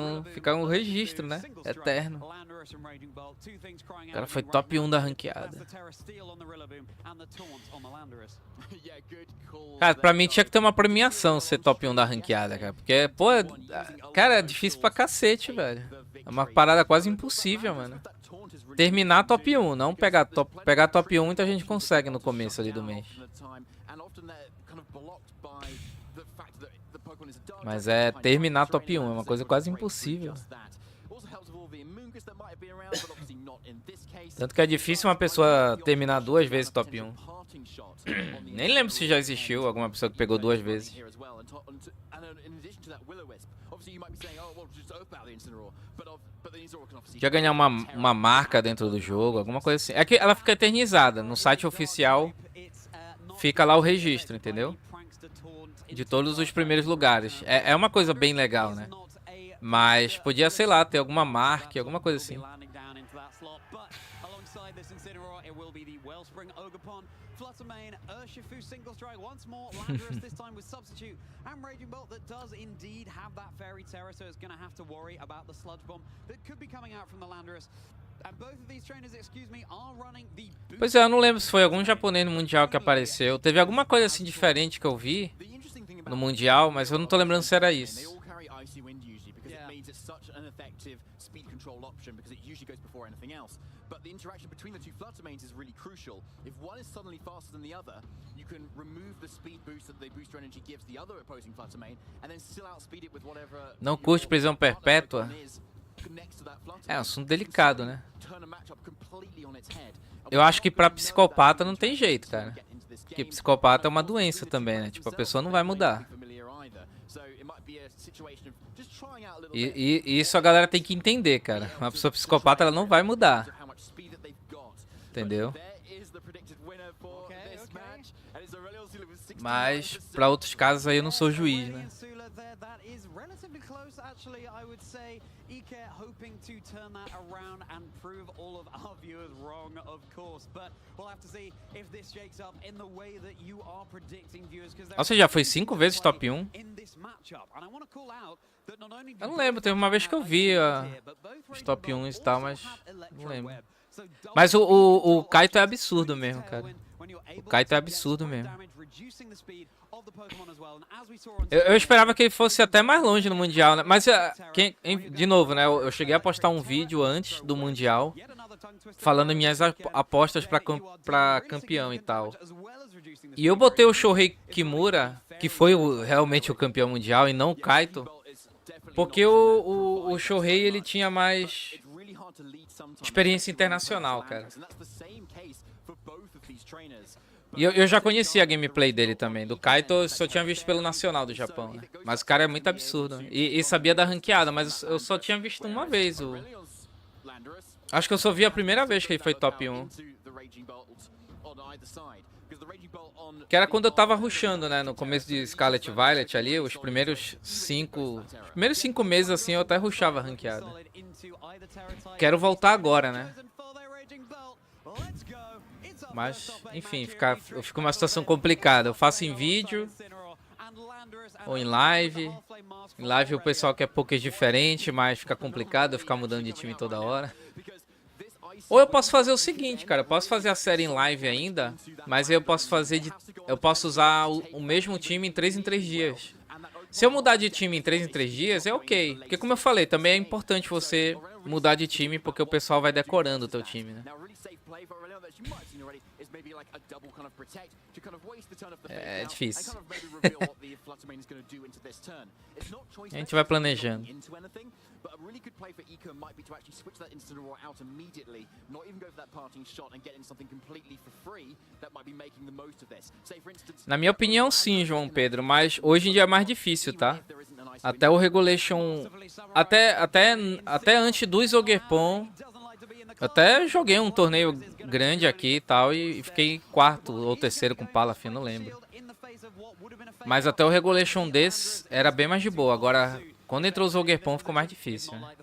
um registro, né? Eterno. O cara foi top 1 da ranqueada. Cara, pra mim tinha que ter uma premiação ser top 1 da ranqueada, cara. Porque, pô, cara, é difícil pra cacete, velho. É uma parada quase impossível, mano. Terminar top 1, não pegar top 1, muita gente consegue no começo ali do mês. Mas terminar top 1 é uma coisa quase impossível. Tanto que é difícil uma pessoa terminar 2 vezes top 1. Nem lembro se já existiu alguma pessoa que pegou 2 vezes. Já ganhar uma marca dentro do jogo, alguma coisa assim. É que ela fica eternizada. No site oficial fica lá o registro, entendeu? De todos os primeiros lugares. É uma coisa bem legal, né? Mas podia, sei lá, ter alguma marca, alguma coisa assim. Fluttermane, Urshifu single strike once more. Landorus this time with substitute. And Raging Bolt that does indeed have that Fairy Terror, so it's going to have to worry about the Sludge Bomb that could be coming out from the Landorus. And both of these trainers, excuse me, are running the... Pois é, eu não lembro se foi algum japonês no Mundial que apareceu. Teve alguma coisa assim diferente que eu vi no Mundial, mas eu não tô lembrando se era isso. But the interaction between the two Fluttermanes is really crucial. If one is suddenly faster than the other, you can remove the speed boost that the booster energy gives the other opposing Fluttermane, and then still outspeed it with whatever. Não curte prisão perpétua? É um assunto delicado, né? Eu acho que pra psicopata não tem jeito, cara. Porque psicopata é uma doença também, né? Tipo, a pessoa não vai mudar. E isso a galera tem que entender, cara. Uma pessoa psicopata, ela não vai mudar. Entendeu? Mas pra outros casos aí eu não sou juiz, né? Você já foi 5 vezes top 1? Eu não lembro, teve uma vez que eu vi os top 1 e tal, mas não lembro. Mas o Kaito é absurdo mesmo, cara. O Kaito é absurdo mesmo. Eu esperava que ele fosse até mais longe no Mundial, né? Mas, de novo, né? Eu cheguei a postar um vídeo antes do Mundial falando minhas apostas pra campeão e tal. E eu botei o Shohei Kimura, que foi realmente o campeão mundial, e não o Kaito, porque o Shohei, ele tinha mais experiência internacional, cara. E eu já conhecia a gameplay dele também. Do Kaito eu só tinha visto pelo nacional do Japão, né? Mas o cara é muito absurdo. E sabia da ranqueada, mas eu só tinha visto uma vez. Acho que eu só vi a primeira vez que ele foi top 1. Que era quando eu tava rushando, né? No começo de Scarlet Violet ali, os primeiros 5 meses assim eu até rushava ranqueada. Quero voltar agora, né? Mas, enfim, fica uma situação complicada. Eu faço em vídeo ou em live. Em live o pessoal quer poker diferente, mas fica complicado eu ficar mudando de time toda hora. Ou eu posso fazer o seguinte, cara, eu posso fazer a série em live ainda, mas eu posso usar o mesmo time em 3 em 3 dias. Se eu mudar de time em 3 em 3 dias, é ok. Porque como eu falei, também é importante você mudar de time, porque o pessoal vai decorando o teu time, né? É difícil. A gente vai planejando. Na minha opinião, sim, João Pedro, mas hoje em dia é mais difícil, tá? Até o Regulation... Até antes do Zogerpon... Até joguei um torneio grande aqui e tal, e fiquei 4º ou 3º com Palafin, não lembro. Mas até o Regulation desse era bem mais de boa. Agora, quando entrou o Zogerpon, ficou mais difícil, né?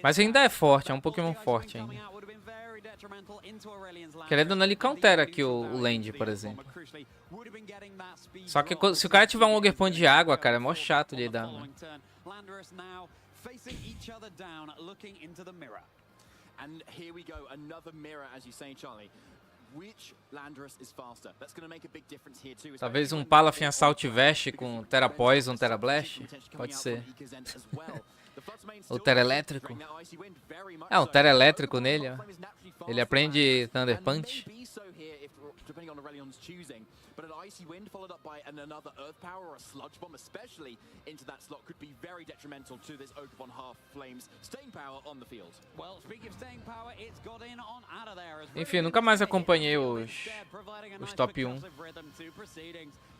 Mas ainda é forte, é um Pokémon forte ainda. Querendo ou não, ele countera aqui o Land, por exemplo. Só que se o cara tiver um Zogerpon de água, cara, é mó chato de dar, né? Facing each other down, looking into the mirror. And here we go, another mirror, as you say, Charlie. Which Landorus is faster? That's going to make a big difference here too. Talvez um Palafin Assault Vest com Terra Poison, Terra Blast? Pode ser. O Terra Elétrico? É, um Terra Elétrico nele, ó. Ele aprende Thunder Punch. but an icy wind followed up by another earth power or a sludge bomb, especially into that slot, could be very detrimental to this Ogerpon Half Flames staying power on the field. Well, speaking of staying power, it's got in on out of there. Enfim, nunca mais acompanhei os top 1.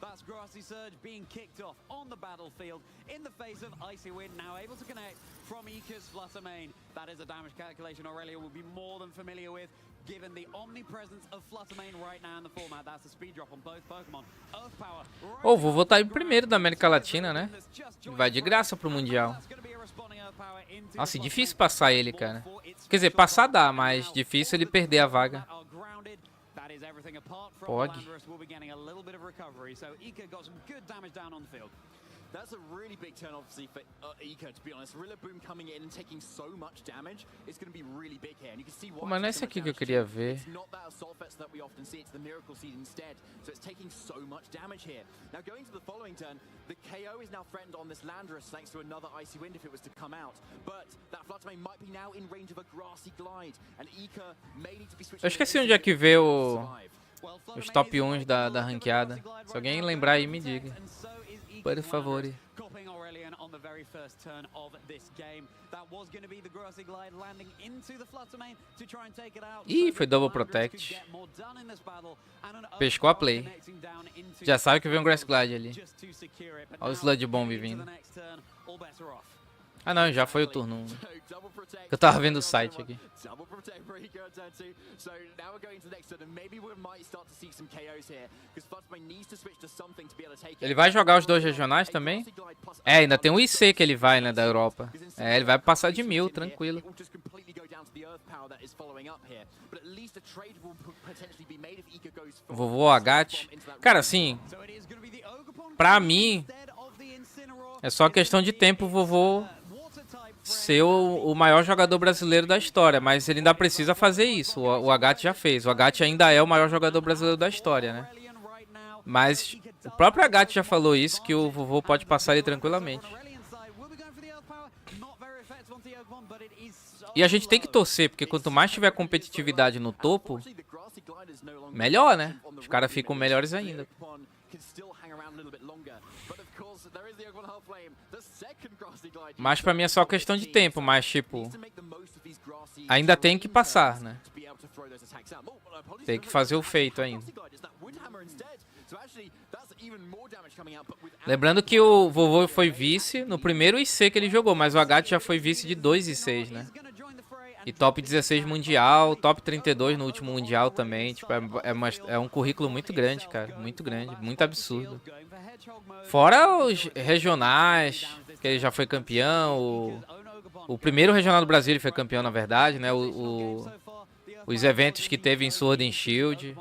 That's Grassy Surge being kicked off on the battlefield in the face of Icy Wind, now able to connect from Ika's Fluttermane. That is a damage calculation Aurelia will be more than familiar with, given the omnipresence of Fluttermane right now in the format. That's a speed drop on both Pokémon. Earth Power. Ô, vou votar em primeiro da América Latina, né? Vai de graça pro Mundial. Nossa, difícil passar ele, cara. Quer dizer, passar dá, mas difícil ele perder a vaga. Pog. That's a really big turn, obviously, for Ika, to be honest. Rillaboom coming in and taking so much damage, it's going to be really big here. And you can see why. Mas não é esse aqui que eu queria ver. It's not that Assault Vest that we often see, it's the Miracle Seed instead. So it's taking so much damage here. Now going to the following turn, the KO is now threatened on this Landorus thanks to another Icy Wind if it was to come out. But that Fluttermane might be now in range of a Grassy Glide. And Ika may need to be switching. Eu esqueci onde é que vê os top 1 da ranqueada. Se alguém lembrar aí, me diga. Por favor. On the very first turn of this game, that was going to be the Grassy Glide landing into the Fluttermane to try and take it out. Ih, foi double protect. Pescou a play. Já sabe que vem um Grassy Glide ali. Olha o Sludge Bomb vindo. Ah não, já foi o turno 1. Eu tava vendo o site aqui. Ele vai jogar os 2 regionais também? É, ainda tem o IC que ele vai, né, da Europa. É, ele vai passar de 1000, tranquilo. Vovô Agathe. Cara, assim, pra mim, é só questão de tempo o vovô ser o maior jogador brasileiro da história, mas ele ainda precisa fazer isso. O Agathe já fez. O Agathe ainda é o maior jogador brasileiro da história, né? Mas o próprio Agathe já falou isso, que o vovô pode passar ele tranquilamente. E a gente tem que torcer, porque quanto mais tiver competitividade no topo, melhor, né? Os caras ficam melhores ainda. Mas pra mim é só questão de tempo, mas tipo, ainda tem que passar, né? Tem que fazer o feito ainda. Lembrando que o vovô foi vice no primeiro IC que ele jogou, mas o Agathe já foi vice de 2 ICs, né? E top 16 mundial, top 32 no último mundial também. Tipo, é um currículo muito grande, cara. Muito grande, muito absurdo. Fora os regionais, que ele já foi campeão. O primeiro regional do Brasil ele foi campeão, na verdade, né? Os eventos que teve em Sword and Shield.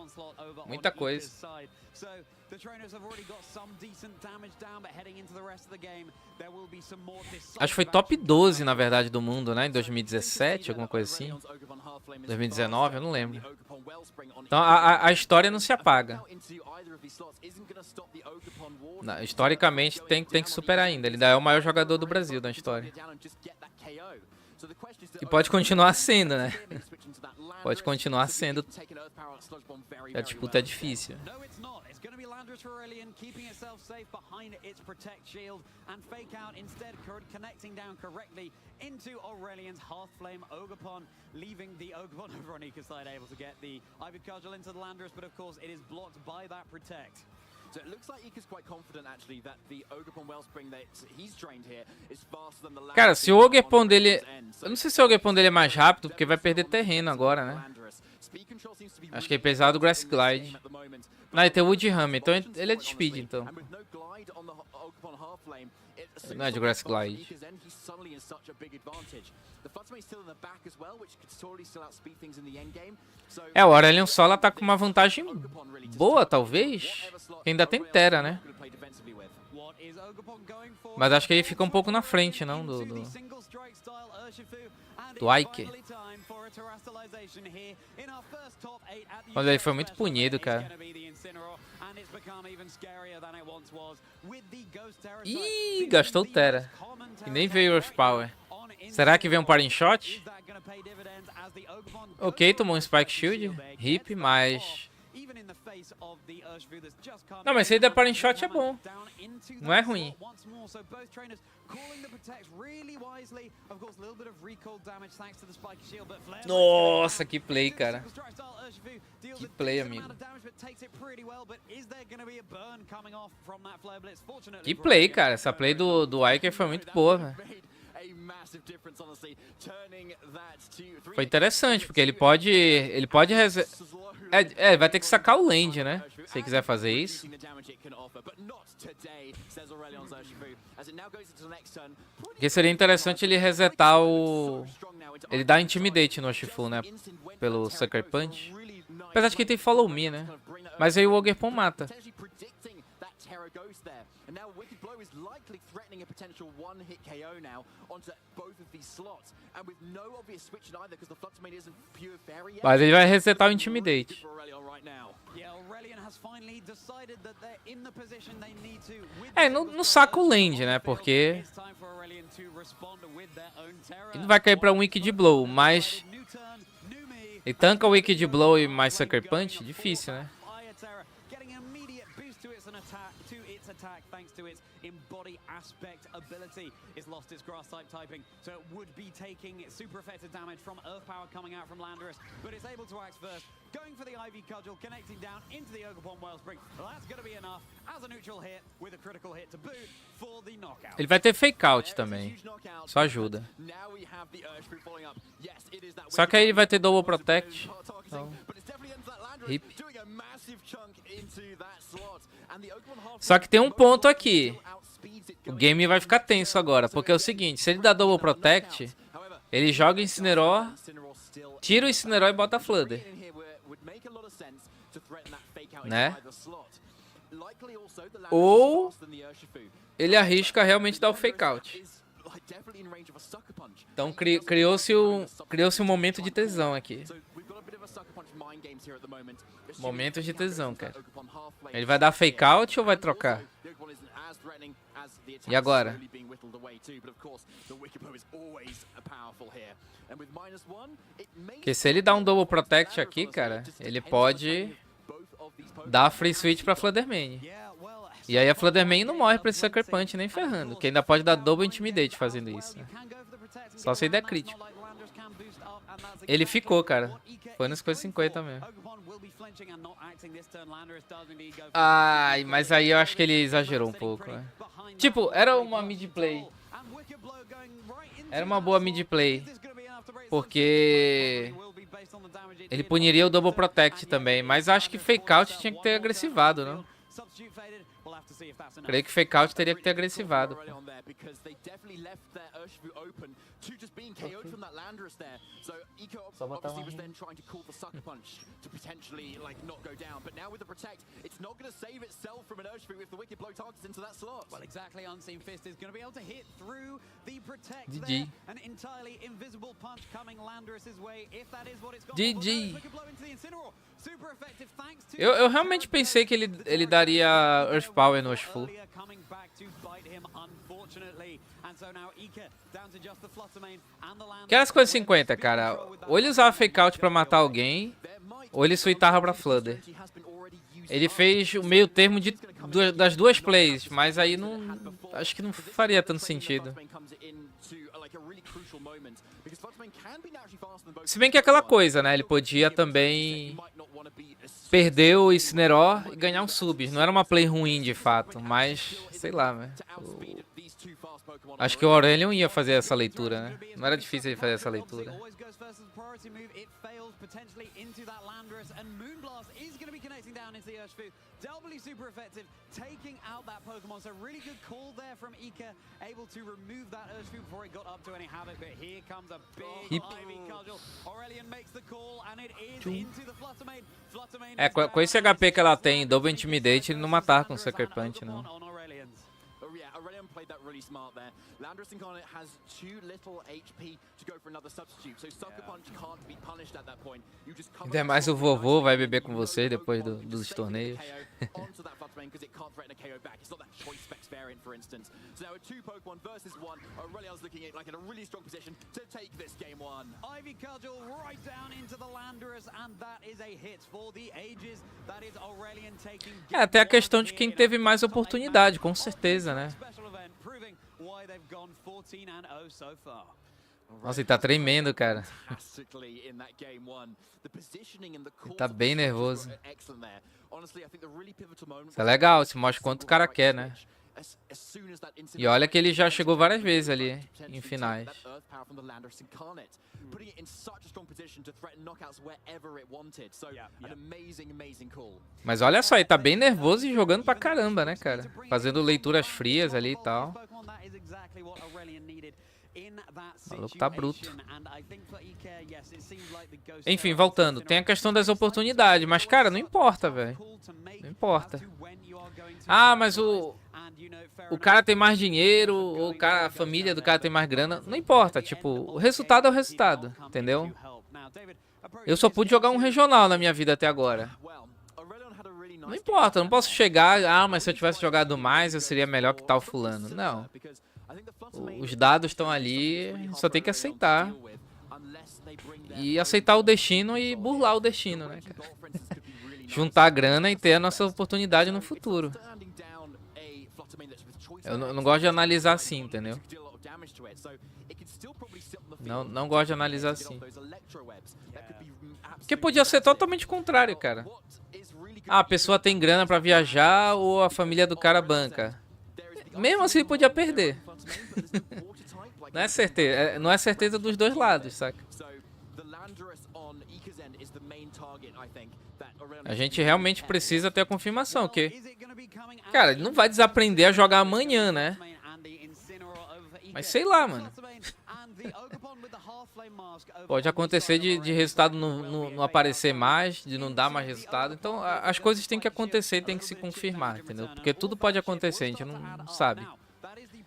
Muita coisa. Acho que foi top 12, na verdade, do mundo, né? Em 2017, alguma coisa assim. 2019, eu não lembro. Então a história não se apaga. Não, historicamente tem que superar ainda. Ele ainda é o maior jogador do Brasil da história. E pode continuar sendo, né? Pode continuar sendo. A disputa é difícil. For Aurelian, keeping itself safe behind its Protect shield, and Fake Out instead connecting down correctly into Aurelian's Half Flame Ogerpon, leaving the Ogerpon over on Ika's side able to get the Ivy Cudgel into the Landorus, but of course it is blocked by that Protect. So it looks like Ika's quite confident actually that the Ogerpon Wellspring that he's trained here is faster than the Landorus. Cara, se o Ogerpon dele, eu não sei se o Ogerpon dele é mais rápido, porque vai perder terreno agora, né? Acho que é pesado do Grass Glide. Não, ele tem o Wood Hammer, então ele é de speed, então. Não é de Grass Glide. É, o Aurelion Sola tá com uma vantagem boa, talvez. Ainda tem Terra, né? Mas acho que ele fica um pouco na frente, não? Do Ike. Olha, ele foi muito punido, cara. Ih, gastou Terra. E nem veio Earth Power. Será que vem um Parting Shot? Ok, tomou um Spike Shield. Hip, mas Não, mas se ele der parting shot é bom. Não é ruim. Nossa, que play, cara. Que play, amigo. Que play, cara. Essa play do Iker foi muito boa, velho. Foi interessante, porque ele pode vai ter que sacar o land, né? Se ele quiser fazer isso. Porque seria interessante ele resetar o... Ele dá Intimidate no Urshifu, né? Pelo Sucker Punch. Apesar de que tem Follow Me, né? Mas aí o Ogerpon mata. And now Wicked Blow is likely threatening a potential one-hit KO now onto both of these slots, and with no obvious switch either because the Fluxmane isn't pure fairy yet. Mas ele vai resetar o Intimidate. É, não saca o land, né? Porque ele não vai cair pra um Wicked Blow, mas ele tanca o Wicked Blow e mais Sucker Punch, difícil, né? Attack thanks to its embody aspect ability. It's lost its grass type typing, so it would be taking super effective damage from earth power coming out from Landorus, but it's able to act first, going for the Ivy Cudgel, connecting down into the Ogerpon Wellspring. Well, that's going to be enough as a neutral hit with a critical hit to boot for the knockout. Ele vai ter fake out também. Só ajuda. Só que aí ele vai ter double protect. Então, hip. Só que tem um ponto aqui. O game vai ficar tenso agora, porque é o seguinte, se ele dá double protect, ele joga Incineroar, tira o Incineroar e bota Fludder. Né? Ou ele arrisca realmente dar o fake out. Então criou-se um momento de tesão aqui. Momentos de tesão, cara. Ele vai dar fake out ou vai trocar? E agora? Porque se ele dá um double protect aqui, cara, ele pode dar free switch pra Fluttermane. E aí a Fluttermane não morre pra esse Sucker Punch nem ferrando, que ainda pode dar double intimidate fazendo isso, né? Só se ele der crítico. Ele ficou, cara. Foi nos 50 mesmo. Ai, mas aí eu acho que ele exagerou um pouco, né? Tipo, era uma mid play. Era uma boa mid play. Porque ele puniria o double protect também. Mas acho que fake out tinha que ter agressivado, não? Creio que fake out teria que ter agressivado. Só botar uma GG. GG. Eu realmente pensei que ele daria Earth Power no Urshifu. Aquelas coisas 50, cara. Ou ele usava fake out pra matar alguém, ou ele suitava pra Fludder. Ele fez o meio termo das duas plays, mas aí não... Acho que não faria tanto sentido. Se bem que é aquela coisa, né? Ele podia também perder o Incineroar e ganhar um sub. Não era uma play ruim de fato, mas sei lá, né? Acho que o Aurelion ia fazer essa leitura, né? Não era difícil ele fazer essa leitura. Doubly super effective, taking out that Pokemon. So really good call there from Ika, able to remove that Urshifu before it got up to any havoc. But here comes a big Ivy Cudgel. Aurelion makes the call, and it is into the Fluttermane. É, com esse HP que ela tem, Double Intimidate, ele não matar com Sucker Punch, não. Aurelion played that really smart there. Landorus Incarnate has too little HP to go for another substitute, so Sucker Punch can't be punished at that point. You just cover Ainda mais o vovô vai beber com vocês depois dos torneios. onto that Fluttermane because it can't threaten a KO back. It's not that choice specs variant, for instance. So now with 2 Pokemon versus 1, Aurelion's looking at like in a really strong position to take this game 1. Ivy Cudgel right down into the Landorus, and that is a hit for the ages. That is Aurelion taking É, até a questão de quem teve mais oportunidade, com certeza, né? special event, proving why they've gone 14-0 so far. Nossa, ele tá tremendo, cara. Ele tá bem nervoso. Isso é legal, isso mostra quanto o cara quer, né? E olha que ele já chegou várias vezes ali em finais. Mas olha só, ele tá bem nervoso e jogando pra caramba, né, cara? Fazendo leituras frias ali e tal. O maluco tá bruto. Enfim, voltando. Tem a questão das oportunidades. Mas, cara, não importa, velho. Não importa. Ah, mas o cara tem mais dinheiro, ou a família do cara tem mais grana. Não importa, tipo, o resultado é o resultado, entendeu? Eu só pude jogar um regional na minha vida até agora. Não importa, eu não posso chegar, ah, mas se eu tivesse jogado mais, eu seria melhor que tal fulano. Não. Os dados estão ali, só tem que aceitar. E aceitar o destino e burlar o destino, né, cara? Juntar a grana e ter a nossa oportunidade no futuro. Eu não gosto de analisar assim, entendeu? Não gosto de analisar assim. Porque podia ser totalmente contrário, cara. Ah, a pessoa tem grana pra viajar ou a família do cara banca. Mesmo assim, ele podia perder. Não é certeza dos dois lados, saca? A gente realmente precisa ter a confirmação, que... Cara, ele não vai desaprender a jogar amanhã, né? Mas sei lá, mano. Pode acontecer de resultado não aparecer mais, de não dar mais resultado. Então, as coisas têm que acontecer e tem que se confirmar, entendeu? Porque tudo pode acontecer, a gente não sabe.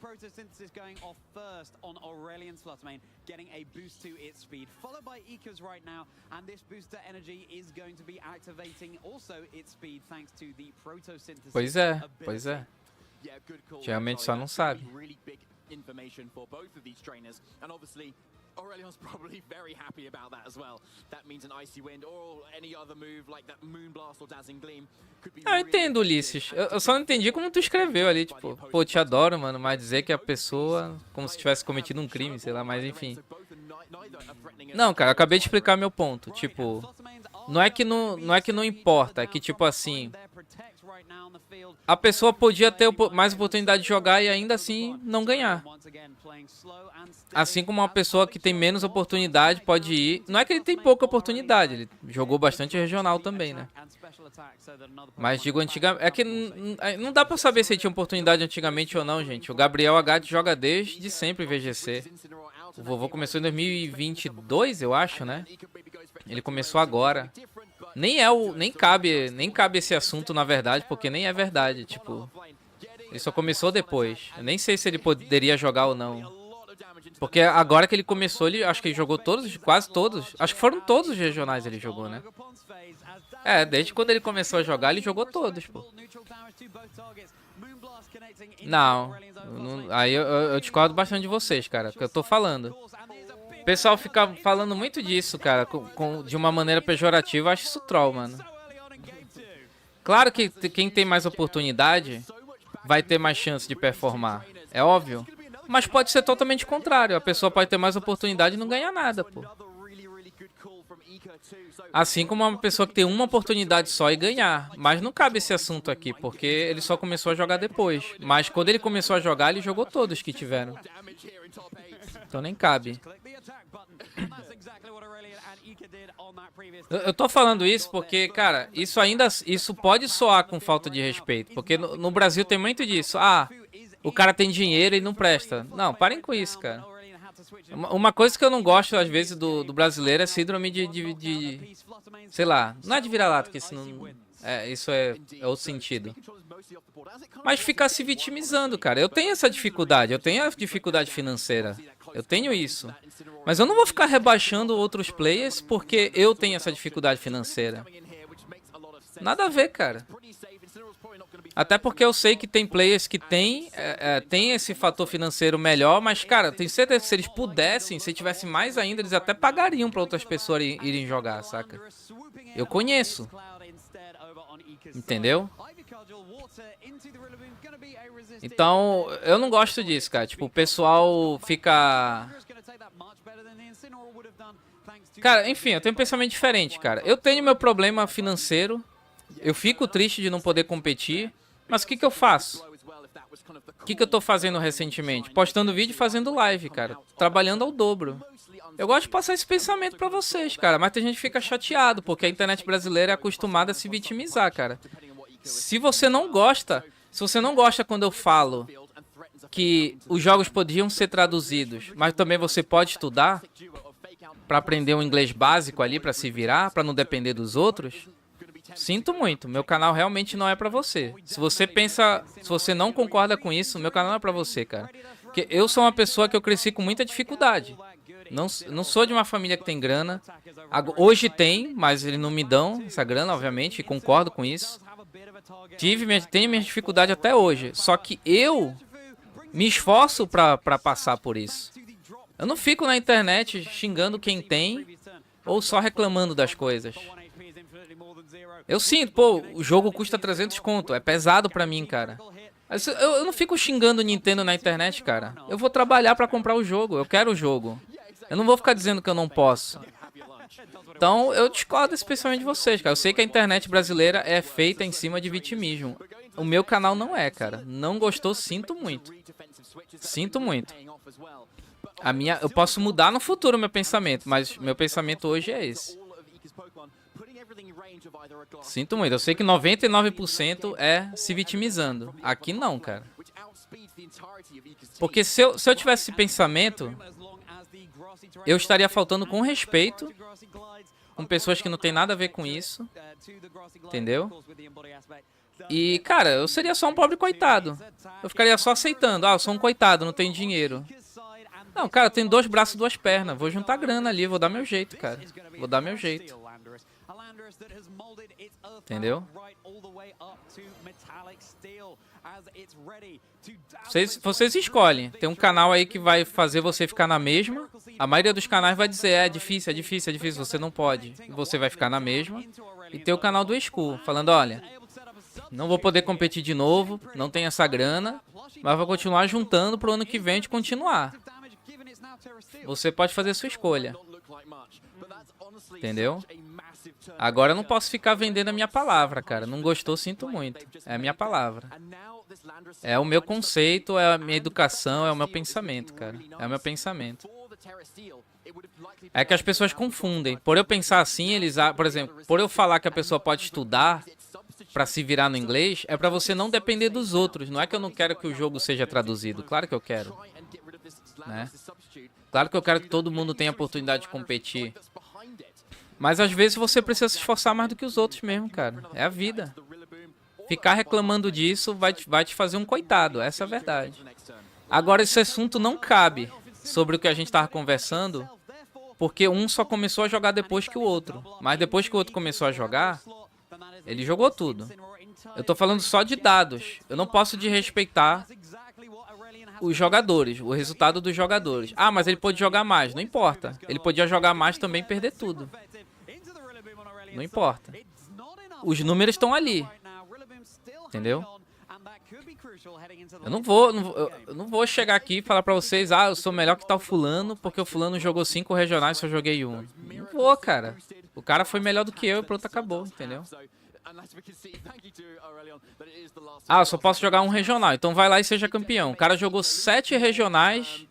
Photosynthesis going off first on Aurelion's Fluttermane, getting a boost to its speed, followed by Ika's right now, and this booster energy is going to be activating also its speed thanks to the photosynthesis. Pois é. Realmente só não sabe. Aurelion's probably very happy about that as well. That means an Icy Wind or any other move like that Moonblast or Dazzling Gleam could be. Eu entendo, Ulisses. Eu só não entendi como tu escreveu ali, tipo, pô, te adoro, mano, mas dizer que a pessoa como se tivesse cometido um crime, sei lá, mas enfim. Não, cara, eu acabei de explicar meu ponto, tipo, não é que não importa, é que tipo assim, a pessoa podia ter mais oportunidade de jogar e ainda assim não ganhar. Assim como uma pessoa que tem menos oportunidade pode ir. Não é que ele tem pouca oportunidade, ele jogou bastante regional também, né? Mas digo antigamente. É que não dá pra saber se ele tinha oportunidade antigamente ou não, gente. O Gabriel H joga desde sempre VGC. O vovô começou em 2022, eu acho, né? Ele começou agora. Nem cabe esse assunto, na verdade, porque nem é verdade, tipo. Ele só começou depois. Eu nem sei se ele poderia jogar ou não. Porque agora que ele começou, acho que ele jogou todos, quase todos. Acho que foram todos os regionais ele jogou, né? É, desde quando ele começou a jogar, ele jogou todos, pô. Não, aí eu discordo bastante de vocês, cara, que eu tô falando. O pessoal fica falando muito disso, cara, de uma maneira pejorativa, eu acho isso troll, mano. Claro que quem tem mais oportunidade vai ter mais chance de performar, é óbvio. Mas pode ser totalmente contrário, a pessoa pode ter mais oportunidade e não ganhar nada, pô. Assim como uma pessoa que tem uma oportunidade só e ganhar. Mas não cabe esse assunto aqui, porque ele só começou a jogar depois. Mas quando ele começou a jogar, ele jogou todos que tiveram. Então nem cabe. Eu tô falando isso porque, cara, isso pode soar com falta de respeito. Porque no Brasil tem muito disso. Ah, o cara tem dinheiro e não presta. Não, parem com isso, cara. Uma coisa que eu não gosto, às vezes, do brasileiro é síndrome de sei lá, não é de vira-lata, que isso Isso é o sentido. Mas ficar se vitimizando, cara. Eu tenho essa dificuldade, eu tenho a dificuldade financeira. Eu tenho isso. Mas eu não vou ficar rebaixando outros players porque eu tenho essa dificuldade financeira. Nada a ver, cara. Até porque eu sei que tem players que tem esse fator financeiro melhor, mas, cara, tenho certeza que se eles pudessem, se tivessem mais ainda, eles até pagariam para outras pessoas irem jogar, saca? Eu conheço. Entendeu? Então, eu não gosto disso, cara. Tipo, o pessoal fica... Cara, enfim, eu tenho um pensamento diferente, cara. Eu tenho meu problema financeiro. Eu fico triste de não poder competir. Mas o que eu faço? O que eu tô fazendo recentemente? Postando vídeo e fazendo live, cara. Trabalhando ao dobro. Eu gosto de passar esse pensamento pra vocês, cara. Mas tem gente que fica chateado, porque a internet brasileira é acostumada a se vitimizar, cara. Se você não gosta quando eu falo que os jogos podiam ser traduzidos, mas também você pode estudar pra aprender um inglês básico ali, pra se virar, pra não depender dos outros, sinto muito. Meu canal realmente não é pra você. Se você não concorda com isso, meu canal não é pra você, cara. Porque eu sou uma pessoa que eu cresci com muita dificuldade. Não sou de uma família que tem grana. Hoje tem, mas eles não me dão essa grana, obviamente, e concordo com isso. Tenho minha dificuldade até hoje. Só que eu me esforço pra passar por isso. Eu não fico na internet xingando quem tem ou só reclamando das coisas. Eu sinto, pô, o jogo custa 300 conto. É pesado pra mim, cara. Eu não fico xingando o Nintendo na internet, cara. Eu vou trabalhar pra comprar o jogo. Eu quero o jogo. Eu não vou ficar dizendo que eu não posso. Então, eu discordo desse pensamento de vocês, cara. Eu sei que a internet brasileira é feita em cima de vitimismo. O meu canal não é, cara. Não gostou, sinto muito. Sinto muito. Eu posso mudar no futuro meu pensamento, mas meu pensamento hoje é esse. Sinto muito. Eu sei que 99% é se vitimizando. Aqui não, cara. Porque se eu tivesse esse pensamento, eu estaria faltando com respeito com pessoas que não tem nada a ver com isso. Entendeu? E, cara, eu seria só um pobre coitado. Eu ficaria só aceitando. Ah, eu sou um coitado, não tenho dinheiro. Não, cara, eu tenho 2 braços e 2 pernas. Vou juntar grana ali, vou dar meu jeito, cara. Vou dar meu jeito. Entendeu? Vocês escolhem. Tem um canal aí que vai fazer você ficar na mesma. A maioria dos canais vai dizer, é difícil, você não pode. E você vai ficar na mesma. E tem o canal do School, falando, olha, não vou poder competir de novo, não tenho essa grana, mas vou continuar juntando pro ano que vem a gente continuar. Você pode fazer a sua escolha. Entendeu? Agora eu não posso ficar vendendo a minha palavra, cara. Não gostou, sinto muito. É a minha palavra. É o meu conceito, é a minha educação, é o meu pensamento, cara. É o meu pensamento. É que as pessoas confundem. Por eu pensar assim, por exemplo, por eu falar que a pessoa pode estudar pra se virar no inglês, é pra você não depender dos outros. Não é que eu não quero que o jogo seja traduzido. Claro que eu quero. Né? Claro que eu quero que todo mundo tenha a oportunidade de competir. Mas às vezes você precisa se esforçar mais do que os outros mesmo, cara. É a vida. Ficar reclamando disso vai te fazer um coitado. Essa é a verdade. Agora, esse assunto não cabe sobre o que a gente estava conversando, porque um só começou a jogar depois que o outro. Mas depois que o outro começou a jogar, ele jogou tudo. Eu tô falando só de dados. Eu não posso desrespeitar os jogadores, o resultado dos jogadores. Ah, mas ele pode jogar mais. Não importa. Ele podia jogar mais também e perder tudo. Não importa. Os números estão ali. Entendeu? Eu não vou chegar aqui e falar pra vocês, ah, eu sou melhor que tal fulano, porque o fulano jogou 5 regionais e eu joguei 1. Não vou, cara. O cara foi melhor do que eu e pronto, acabou, entendeu? Ah, eu só posso jogar um regional, então vai lá e seja campeão. O cara jogou 7 regionais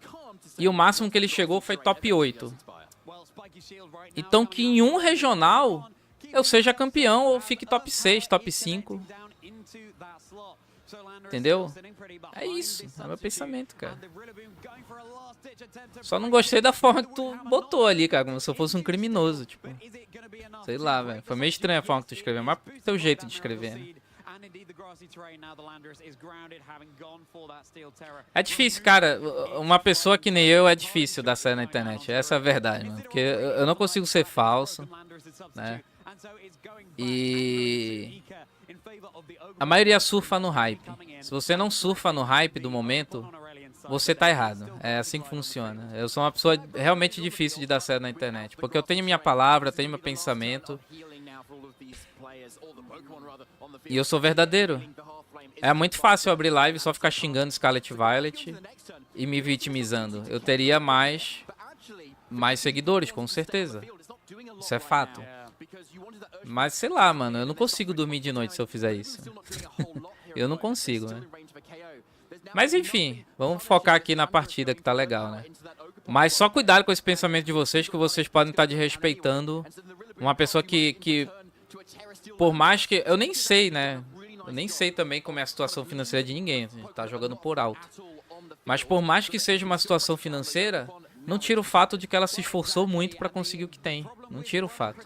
e o máximo que ele chegou foi top 8. Então que em um regional eu seja campeão ou fique top 6, top 5. Entendeu? É isso, é meu pensamento, cara. Só não gostei da forma que tu botou ali, cara, como se eu fosse um criminoso, tipo. Sei lá, velho. Foi meio estranha a forma que tu escreveu, mas teu jeito de escrever, né? É difícil, cara. Uma pessoa que nem eu é difícil dar certo na internet. Essa é a verdade, mano. Porque eu não consigo ser falso, né? E a maioria surfa no hype. Se você não surfa no hype do momento, você tá errado. É assim que funciona. Eu sou uma pessoa realmente difícil de dar certo na internet. Porque eu tenho minha palavra, tenho meu pensamento. E eu sou verdadeiro. É muito fácil eu abrir live e só ficar xingando Scarlet Violet e me vitimizando. Eu teria mais seguidores, com certeza. Isso é fato. Mas sei lá, mano, eu não consigo dormir de noite se eu fizer isso. Eu não consigo, né? Mas enfim, vamos focar aqui na partida que tá legal, né? Mas só cuidado com esse pensamento de vocês, que vocês podem estar desrespeitando uma pessoa que por mais que... Eu nem sei, né? Eu nem sei também como é a situação financeira de ninguém. A gente tá jogando por alto. Mas por mais que seja uma situação financeira, não tira o fato de que ela se esforçou muito pra conseguir o que tem. Não tira o fato.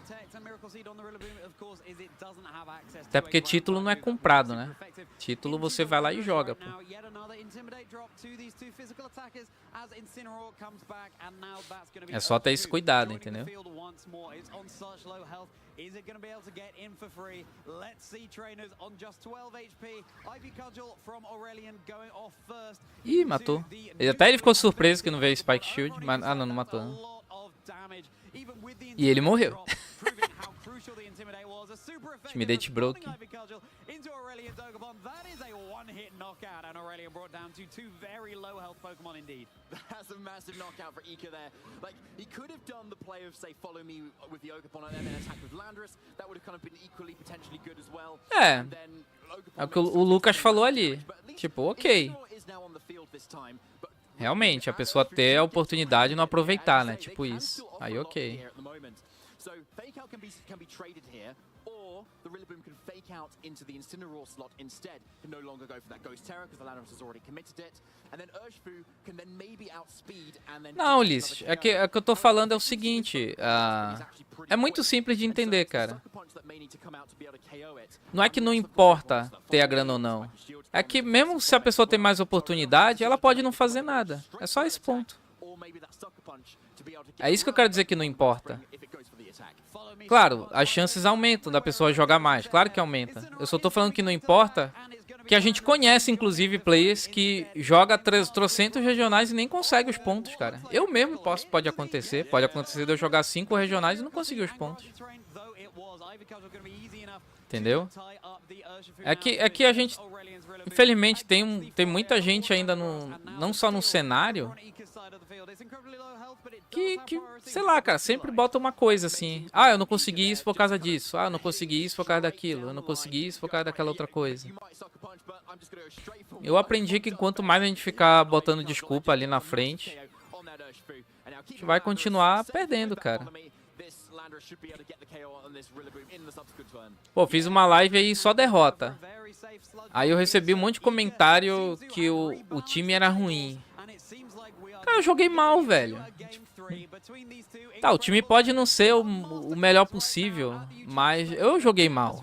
Até porque título não é comprado, né? Título você vai lá e joga, pô. É só ter esse cuidado, entendeu? Ih, matou. Até ele ficou surpreso que não veio Spike Shield, mas... Ah, não matou, não. E ele morreu. Intimidate broke. That's a massive knockout for Ika there. Like, he could have done the play of, say, follow me with the Oakapon and then attack with Landorus. That would have kind of been equally potentially good as well. É. É o que o Lucas falou ali. Tipo, ok. Realmente, a pessoa ter a oportunidade e não aproveitar, né? Tipo isso. Aí, ok. So fake out can be traded here, or the Rillaboom can fake out into the Incineroar slot instead. Can no longer go for that Ghost Terror because the Landorus has already committed it, and then Urshifu can then maybe outspeed and then. Não, Ulisses, é que eu tô falando é o seguinte, é muito simples de entender, cara. Não é que não importa ter a grana ou não. É que mesmo se a pessoa tem mais oportunidade, ela pode não fazer nada. É só esse ponto. É isso que eu quero dizer que não importa. Claro, as chances aumentam da pessoa jogar mais. Claro que aumenta. Eu só tô falando que não importa, que a gente conhece, inclusive, players que joga 300 regionais e nem consegue os pontos, cara. Eu mesmo pode acontecer. Pode acontecer de eu jogar 5 regionais e não conseguir os pontos. Entendeu? É que a gente, infelizmente, tem muita gente ainda, não só no cenário, que, sei lá, cara, sempre bota uma coisa assim. Ah, eu não consegui isso por causa disso. Ah, eu não consegui isso por causa daquilo. Eu não consegui isso por causa daquela outra coisa. Eu aprendi que quanto mais a gente ficar botando desculpa ali na frente, a gente vai continuar perdendo, cara. Pô, fiz uma live aí só derrota. Aí eu recebi um monte de comentário que o time era ruim. Cara, eu joguei mal, velho. Tá, o time pode não ser o melhor possível, mas eu joguei mal.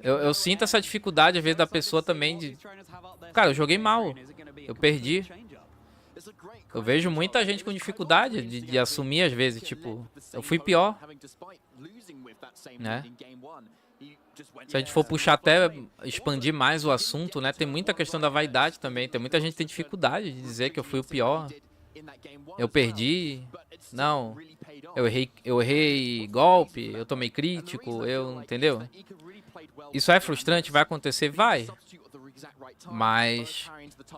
Eu sinto essa dificuldade, às vezes, da pessoa também de... Cara, eu joguei mal. Eu perdi. Eu vejo muita gente com dificuldade de assumir, às vezes, tipo, eu fui pior, né? Se a gente for puxar até, expandir mais o assunto, né? Tem muita questão da vaidade também. Tem muita gente que tem dificuldade de dizer que eu fui o pior. Eu perdi. Não. Eu errei golpe, eu tomei crítico, entendeu? Isso é frustrante, vai acontecer? Vai. Mas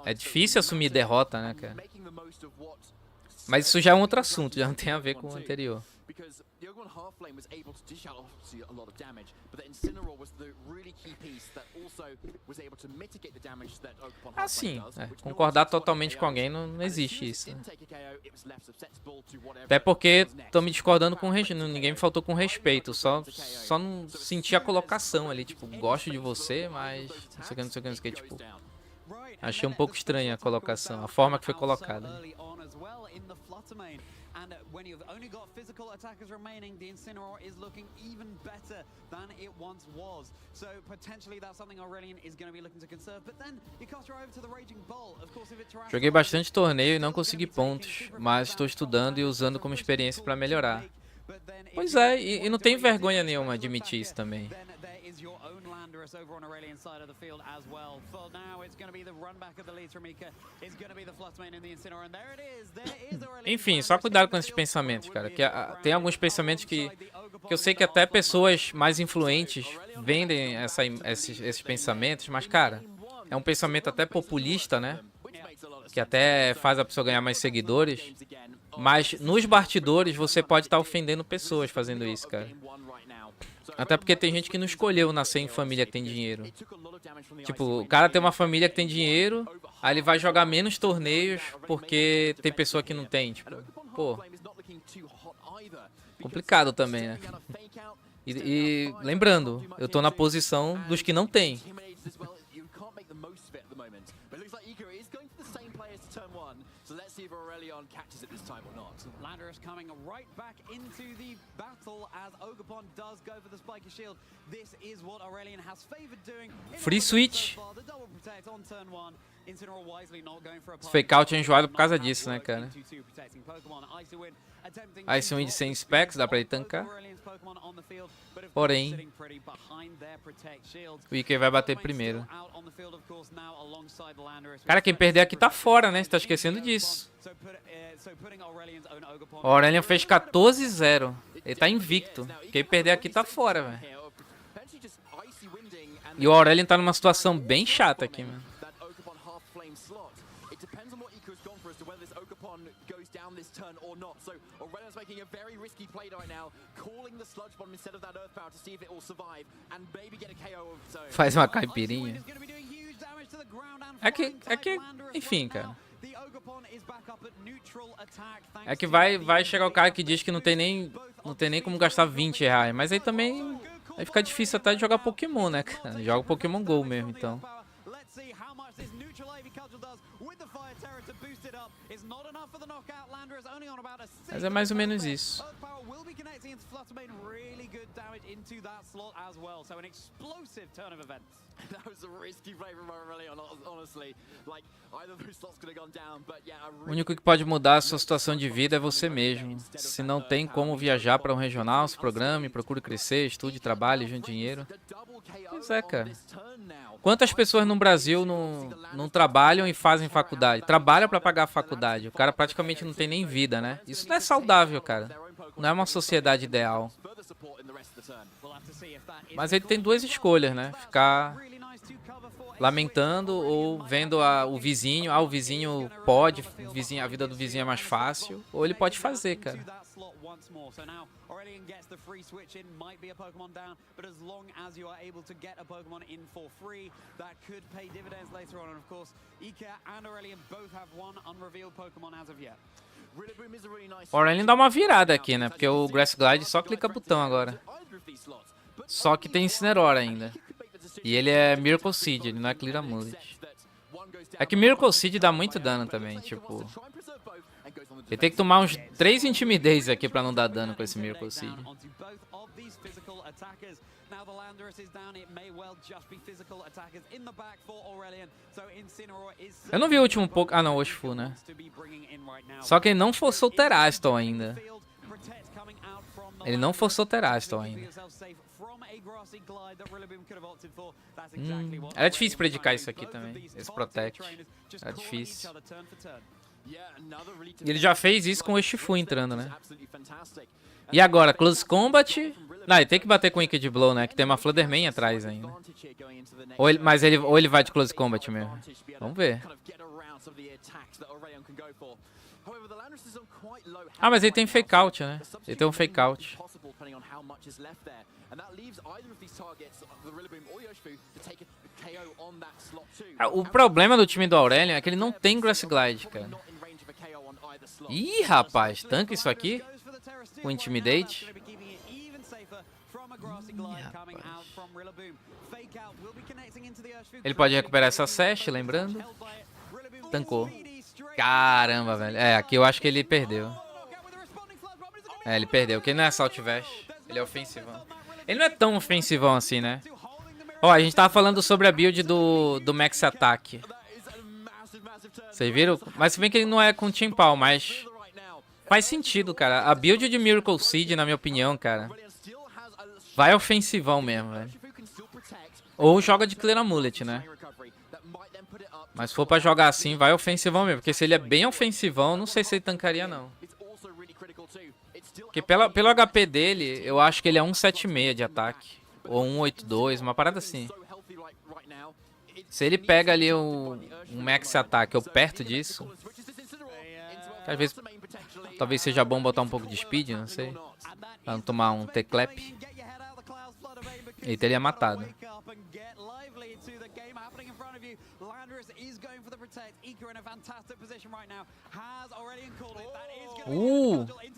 é difícil assumir derrota, né, cara? Mas isso já é um outro assunto, já não tem a ver com o anterior. because the Ogamon half lane was able to dish out obviously a lot of damage, but the Incineroar was the really key piece that also was able to mitigate the damage that Ogamon half lane Assim, does. concordar totalmente com alguém não existe isso. Né? Até porque tô me discordando com ninguém me faltou com respeito, só não senti a colocação ali, tipo, gosto de você, mas não sei o que, não sei o que, não sei o que, tipo, achei um pouco estranha a colocação, a forma que foi colocada. And when you've only got physical attackers remaining, the Incineroar is looking even better than it once was. So potentially that's something Aurelion is going to be looking to conserve. But then you cast her over to the Raging Bull. Of course, if it's Joguei bastante torneio e não consegui pontos, mas estou estudando e usando como experiência para melhorar. Pois é, e não tem vergonha nenhuma admitir isso também. Over on Aurelion's side of the field as well. For now, it's going to be the run back of the lead from Mika. It's going to be the Fluttermane and the Incineroar, and there it is. There is Aurelion. Enfim, só cuidado com esses pensamentos, cara. Que tem alguns pensamentos que eu sei que até pessoas mais influentes vendem esses pensamentos, mas, cara, é um pensamento até populista, né? Que até faz a pessoa ganhar mais seguidores. Mas nos bastidores você pode estar ofendendo pessoas fazendo isso, cara. Até porque tem gente que não escolheu nascer em família que tem dinheiro. Tipo, o cara tem uma família que tem dinheiro, aí ele vai jogar menos torneios porque tem pessoa que não tem. Tipo, pô, complicado também, né? E lembrando, eu tô na posição dos que não tem. So let's see if Aurelion catches it this time or not. Landorus coming right back into the battle as Ogamon does go for the spiky shield. This is what Aurelion has favored doing. Free switch. The double protect on turn 1. Incineroar wisely not going for a fake out é enjoado por causa disso, né, cara? Icewind sem specs, dá pra ele tancar. Porém, o Ike vai bater primeiro. Cara, quem perder aqui tá fora, né? Você tá esquecendo disso. O Aurelion fez 14-0. Ele tá invicto. Quem perder aqui tá fora, velho. E o Aurelion tá numa situação bem chata aqui, mano. This turn or not. So Aurelion's making a very risky play right now, calling the sludge bomb instead of that earth power to see if it will survive and maybe get a KO of its own. Faz uma caipirinha. É que, enfim, cara. É que vai chegar o cara que diz que não tem nem como gastar 20 reais, mas aí também vai ficar difícil até de jogar Pokémon, né, cara? Joga Pokémon GO mesmo, então. Mas é mais ou menos isso. O único que pode mudar a sua situação de vida é você mesmo. Se não tem como viajar para um regional, se programe, procure crescer, estude, trabalhe, junte dinheiro. Pois é, cara. Quantas pessoas no Brasil não trabalham e fazem faculdade? Trabalham para pagar a faculdade. O cara praticamente não tem nem vida, né? Isso não é saudável, cara. Não é uma sociedade ideal. Mas ele tem duas escolhas, né? Ficar lamentando ou vendo o vizinho. Ah, o vizinho pode, a vida do vizinho é mais fácil. Ou ele pode fazer, cara. Aurelion gets the free switch in, might be a Pokemon down, but as long as you are able to get a Pokemon in for free, that could pay dividends later on. And of course, Ika and Aurelion both have one unrevealed Pokemon as of yet. O Aurelion dá uma virada aqui, né? Porque o Grass Glide só clica botão agora. Só que tem Incineroar ainda. E ele é Miracle Seed, ele não é Clear Amulet. É que Miracle Seed dá muito dano também, tipo... Ele tem que tomar uns 3 Intimidades aqui pra não dar dano com esse Miracle Seed. Eu não vi o último pouco... Ah não, o Urshifu, né? Só que ele não forçou o Terastal ainda. Ele não forçou o Terastal ainda. Era difícil predicar isso aqui também, esse Protect. Era difícil. Ele já fez isso com o Urshifu entrando, né? E agora, Close Combat... Não, ele tem que bater com Wicked Blow, né? Que tem uma Flutterman atrás ainda. Ou ele vai de Close Combat mesmo. Vamos ver. Ah, mas ele tem Fake Out, né? Ele tem um Fake Out. O problema do time do Aurelion é que ele não tem Grass Glide, cara. Ih, rapaz, tanca isso aqui? Com Intimidate? Ele pode recuperar essa Sash, lembrando. Tancou. Caramba, velho. É, aqui eu acho que ele perdeu. É, ele perdeu. Porque ele não é Assault Vest. Ele é ofensivão. Ele não é tão ofensivão assim, né? Ó, a gente tava falando sobre a build do Max Attack. Vocês viram? Mas se bem que ele não é com Team Pau, mas... Faz sentido, cara. A build de Miracle Seed, na minha opinião, cara... Vai ofensivão mesmo, velho. Ou joga de Clear Amulet, né? Mas se for pra jogar assim, vai ofensivão mesmo. Porque se ele é bem ofensivão, não sei se ele tancaria, não. Porque pelo HP dele, eu acho que ele é 176 de ataque. Ou 182, uma parada assim. Se ele pega ali um Max Attack ou perto disso... Talvez seja bom botar um pouco de speed, não sei. Pra não tomar um T-Clap. Ele teria matado.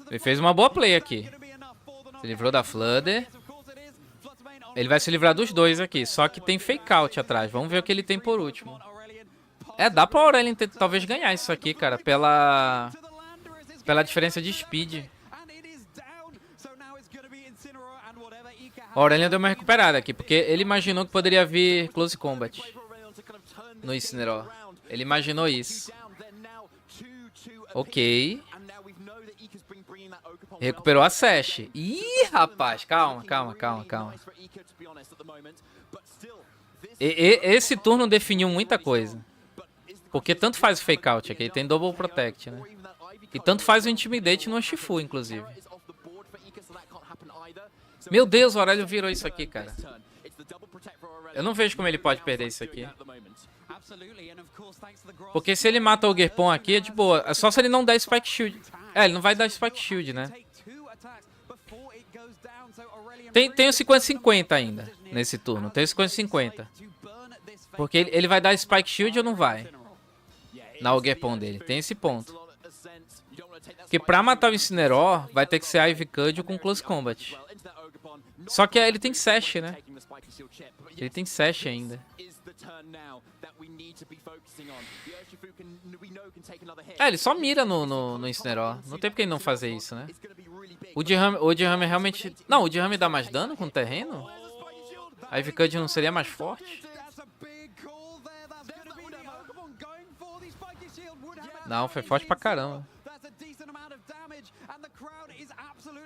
Ele fez uma boa play aqui. Se livrou da Fludder. Ele vai se livrar dos dois aqui. Só que tem Fake Out atrás. Vamos ver o que ele tem por último. É, dá pra Aurelion talvez ganhar isso aqui, cara. Pela diferença de speed. O Aurelion deu uma recuperada aqui, porque ele imaginou que poderia vir Close Combat no Incineroar. Ele imaginou isso. Ok. Recuperou a Sash. Ih, rapaz, calma. Esse turno definiu muita coisa. Porque tanto faz o Fake Out aqui, ele tem Double Protect, né? E tanto faz o Intimidate no Urshifu, inclusive. Meu Deus, o Aurelion virou isso aqui, cara. Eu não vejo como ele pode perder isso aqui. Porque se ele mata o Gerpon aqui, é de boa. É só se ele não der Spike Shield. É, ele não vai dar Spike Shield, né? Tem o 50-50 ainda, nesse turno. Tem o 50-50. Porque ele vai dar Spike Shield ou não vai? Na Ogerpon dele. Tem esse ponto. Porque pra matar o Incineroar, vai ter que ser Ivy Cudgel com Close Combat. Só que ele tem Sash, né? Ele tem Sash ainda. É, ele só mira no Incineroar. Não tem porque ele não fazer isso, né? O Dirham realmente... Não, o Dirham dá mais dano com o terreno? A Ivy Cudgel não seria mais forte? Não, foi forte pra caramba.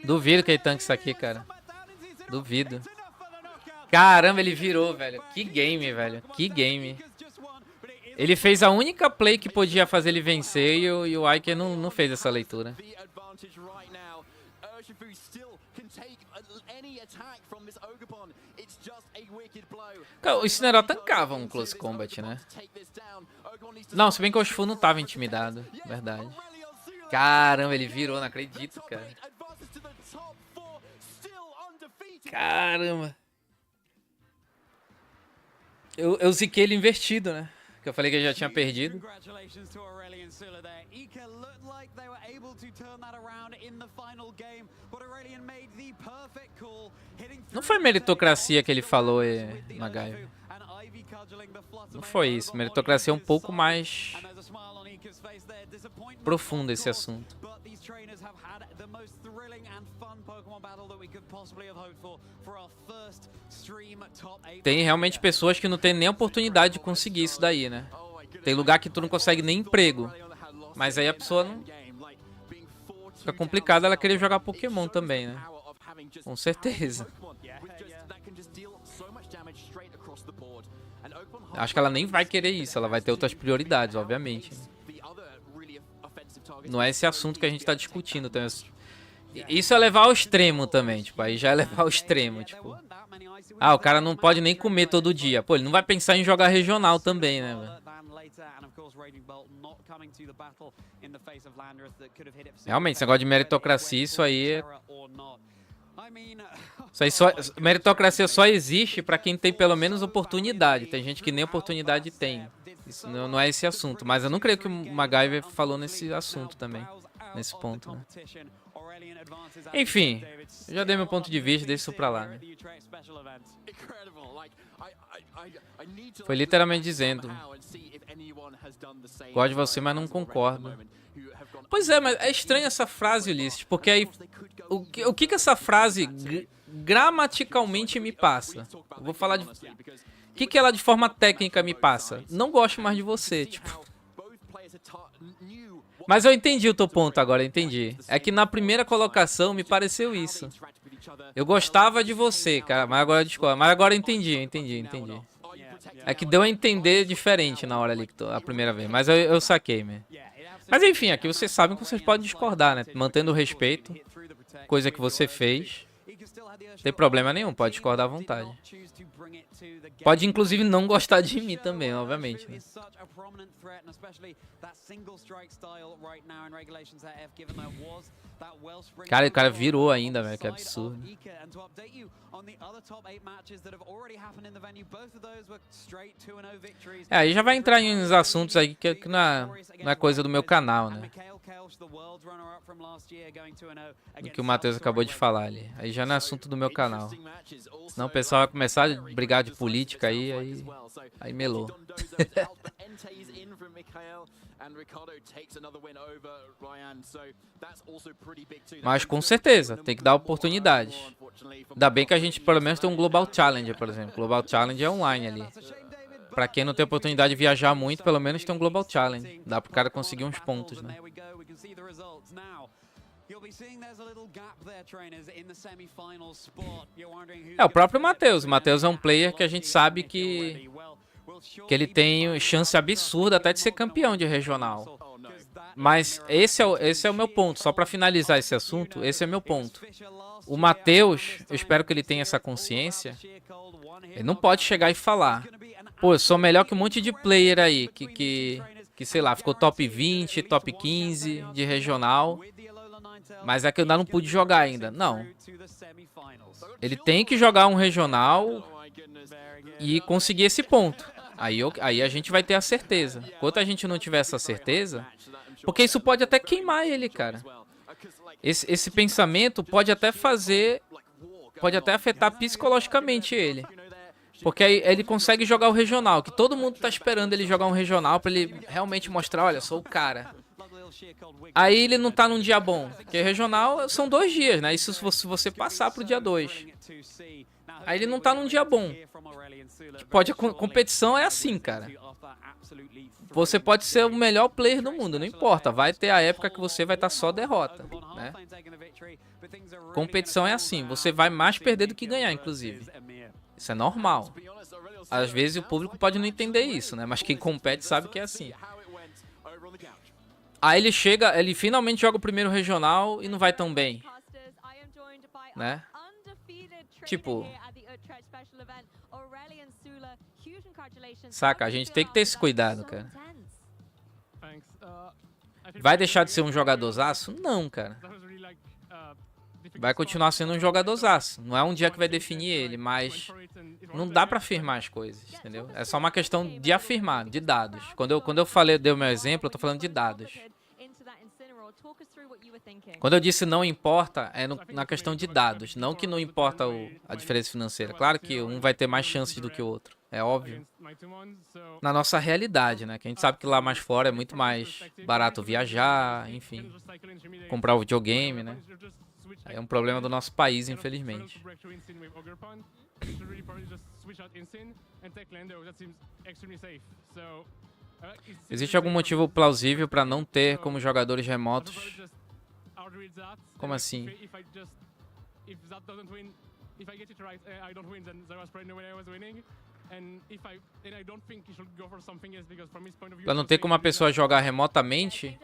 Duvido que ele tanque isso aqui, cara. Duvido. Caramba, ele virou, velho. Que game, velho. Que game. Ele fez a única play que podia fazer ele vencer e o Iker não fez essa leitura. Cara, o Incineroar tancava um Close Combat, né? Não, se bem que o Urshifu não tava intimidado. Verdade. Caramba, ele virou, não acredito, cara. Caramba. Eu ziquei ele invertido, né? Que eu falei que ele já tinha perdido. Não foi meritocracia que ele falou, Magaio. Não foi isso. Meritocracia é um pouco mais profundo esse assunto. Tem realmente pessoas que não tem nem oportunidade de conseguir isso daí, né? Tem lugar que tu não consegue nem emprego. Mas aí a pessoa não... Fica complicado ela querer jogar Pokémon também, né? Com certeza. Acho que ela nem vai querer isso. Ela vai ter outras prioridades, obviamente. Não é esse assunto que a gente tá discutindo. Então, isso é levar ao extremo também, tipo, aí já é levar ao extremo, tipo. Ah, o cara não pode nem comer todo dia. Pô, ele não vai pensar em jogar regional também, né, velho? Realmente, esse negócio de meritocracia, isso aí meritocracia só existe pra quem tem pelo menos oportunidade. Tem gente que nem oportunidade tem. Isso não é esse assunto. Mas eu não creio que o MacGyver falou nesse assunto também. Nesse ponto, né? Enfim, eu já dei meu ponto de vista, deixa isso pra lá, né? Foi literalmente dizendo: gosto de você, mas não concordo. Pois é, mas é estranha essa frase, Ulisses, porque aí o que essa frase gramaticalmente me passa? Eu vou falar de... O que ela de forma técnica me passa? Não gosto mais de você, tipo... Mas eu entendi o teu ponto agora, eu entendi. É que na primeira colocação me pareceu isso. Eu gostava de você, cara, mas agora eu discordo. Mas agora eu entendi. É que deu a entender diferente na hora ali, a primeira vez. Mas eu saquei, man. Mas enfim, aqui vocês sabem que vocês podem discordar, né? Mantendo o respeito, coisa que você fez. Não tem problema nenhum, pode discordar à vontade. Pode inclusive não gostar de mim também, obviamente, né? Cara, o cara virou ainda, velho, que absurdo. É, aí já vai entrar em uns assuntos aí que não é coisa do meu canal, né? Do que o Matheus acabou de falar ali. Aí já não é assunto do meu canal. Senão o pessoal vai começar a brigar de política aí melou. Mas com certeza, tem que dar oportunidade. Ainda bem que a gente pelo menos tem um Global Challenge, por exemplo. Global Challenge é online ali. Pra quem não tem oportunidade de viajar muito, pelo menos tem um Global Challenge. Dá pro cara conseguir uns pontos, né? É, o próprio Matheus. O Matheus é um player que a gente sabe que ele tem chance absurda até de ser campeão de regional. Mas esse é o meu ponto. Só pra finalizar esse assunto, esse é o meu ponto. O Matheus, eu espero que ele tenha essa consciência. Ele não pode chegar e falar: pô, eu sou melhor que um monte de player aí, que sei lá, ficou top 20, top 15 de regional. Mas é que eu ainda não pude jogar ainda. Não. Ele tem que jogar um regional e conseguir esse ponto. Aí a gente vai ter a certeza. Enquanto a gente não tiver essa certeza... Porque isso pode até queimar ele, cara. Esse pensamento pode até fazer... Pode até afetar psicologicamente ele. Porque aí ele consegue jogar o regional. Que todo mundo tá esperando ele jogar um regional pra ele realmente mostrar: olha, sou o cara. Aí ele não tá num dia bom. Porque regional são 2 dias, né? Isso se você passar pro dia 2. Aí ele não tá num dia bom. Competição é assim, cara. Você pode ser o melhor player do mundo, não importa. Vai ter a época que você vai estar só derrota, né? Competição é assim. Você vai mais perder do que ganhar, inclusive. Isso é normal. Às vezes o público pode não entender isso, né? Mas quem compete sabe que é assim. Aí ele chega, ele finalmente joga o primeiro regional e não vai tão bem, né? Tipo... Saca? A gente tem que ter esse cuidado, cara. Vai deixar de ser um jogadorzaço? Não, cara. Vai continuar sendo um jogadorzaço. Não é um dia que vai definir ele, mas não dá pra afirmar as coisas, entendeu? É só uma questão de afirmar, de dados. Quando eu falei, dei o meu exemplo, eu tô falando de dados. Quando eu disse não importa, é na questão de dados. Não que não importa a diferença financeira. Claro que um vai ter mais chances do que o outro. É óbvio. Na nossa realidade, né? Que a gente sabe que lá mais fora é muito mais barato viajar, enfim. Comprar o videogame, né? É um problema do nosso país, infelizmente. Existe algum motivo plausível para não ter como jogadores remotos? Como assim? Para não ter como a pessoa jogar remotamente?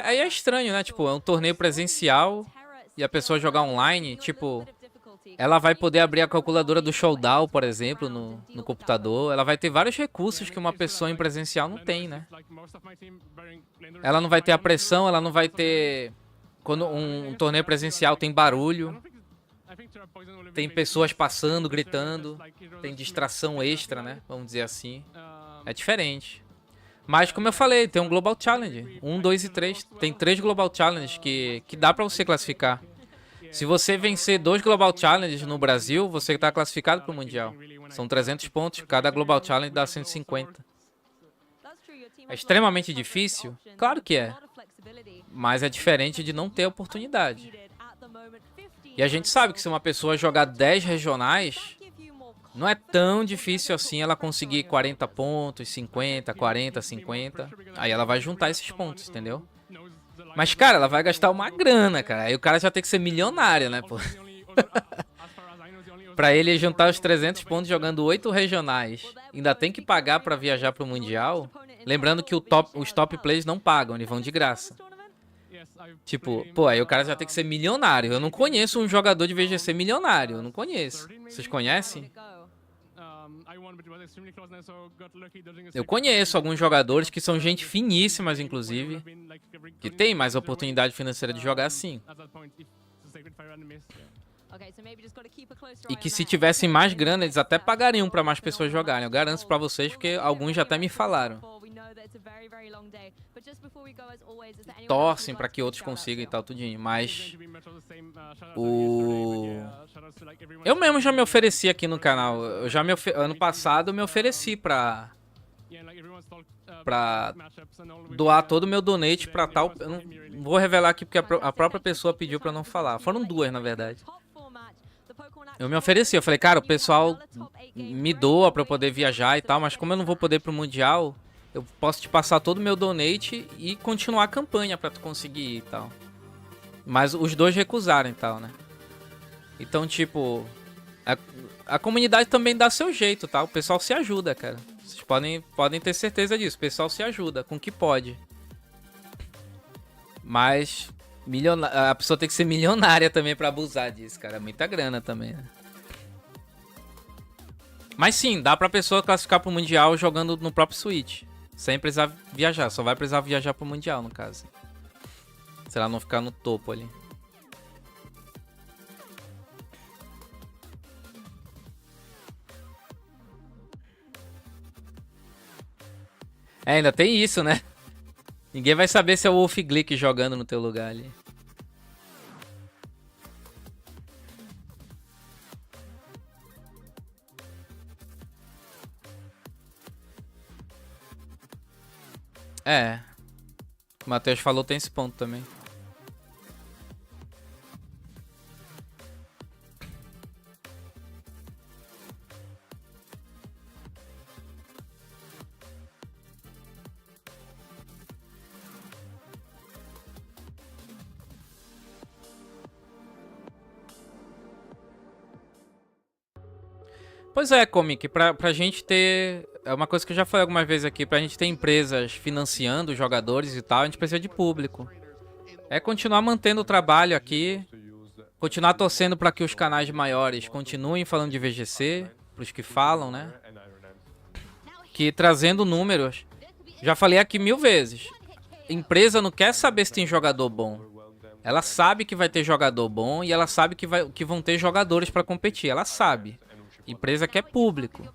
Aí é estranho, né? Tipo, é um torneio presencial e a pessoa jogar online, tipo... Ela vai poder abrir a calculadora do Showdown, por exemplo, no computador. Ela vai ter vários recursos que uma pessoa em presencial não tem, né? Ela não vai ter a pressão, ela não vai ter... Quando um torneio presencial tem barulho, tem pessoas passando, gritando, tem distração extra, né? Vamos dizer assim. É diferente. Mas, como eu falei, tem um Global Challenge. 1, 2 e 3. Tem 3 Global Challenges que dá pra você classificar. Se você vencer 2 Global Challenges no Brasil, você tá classificado pro Mundial. São 300 pontos, cada Global Challenge dá 150. É extremamente difícil? Claro que é. Mas é diferente de não ter oportunidade. E a gente sabe que se uma pessoa jogar 10 regionais, não é tão difícil assim ela conseguir 40 pontos, 50, 40, 50. Aí ela vai juntar esses pontos, entendeu? Mas, cara, ela vai gastar uma grana, cara. Aí o cara já tem que ser milionário, né, pô? Pra ele juntar os 300 pontos jogando 8 regionais. Ainda tem que pagar pra viajar pro Mundial. Lembrando que os top players não pagam, eles vão de graça. Tipo, pô, aí o cara já tem que ser milionário. Eu não conheço um jogador de VGC milionário. Eu não conheço. Vocês conhecem? Eu conheço alguns jogadores que são gente finíssimas, inclusive, que tem mais oportunidade financeira de jogar assim. E que se tivessem mais grana, eles até pagariam para mais pessoas jogarem. Eu garanto para vocês, porque alguns já até me falaram. Torcem para que outros consigam e tal, tudinho. Mas eu mesmo já me ofereci aqui no canal. Ano passado eu me ofereci pra doar todo o meu donate pra tal... Eu não vou revelar aqui porque a própria pessoa pediu pra não falar. Foram 2, na verdade. Eu me ofereci, eu falei, cara, o pessoal me doa pra eu poder viajar e tal, mas como eu não vou poder ir pro Mundial, eu posso te passar todo o meu donate e continuar a campanha pra tu conseguir ir e tal. Mas os 2 recusaram e tal, né? Então, tipo, a comunidade também dá seu jeito, tá? O pessoal se ajuda, cara. Vocês podem ter certeza disso, o pessoal se ajuda com o que pode. Mas... a pessoa tem que ser milionária também pra abusar disso, cara. É muita grana também, né? Mas sim, dá pra pessoa classificar pro Mundial jogando no próprio Switch. Sem precisar viajar. Só vai precisar viajar pro Mundial, no caso. Se ela não ficar no topo ali. É, ainda tem isso, né? Ninguém vai saber se é o Wolf Glick jogando no teu lugar ali. É. O Matheus falou, tem esse ponto também. Pois é, Comic, pra gente ter... É uma coisa que eu já falei algumas vezes aqui. Pra gente ter empresas financiando jogadores e tal, a gente precisa de público. É continuar mantendo o trabalho aqui. Continuar torcendo pra que os canais maiores continuem falando de VGC. Pros que falam, né? Que trazendo números. Já falei aqui 1000 vezes. Empresa não quer saber se tem jogador bom. Ela sabe que vai ter jogador bom e ela sabe que vão ter jogadores pra competir. Ela sabe. Empresa quer público.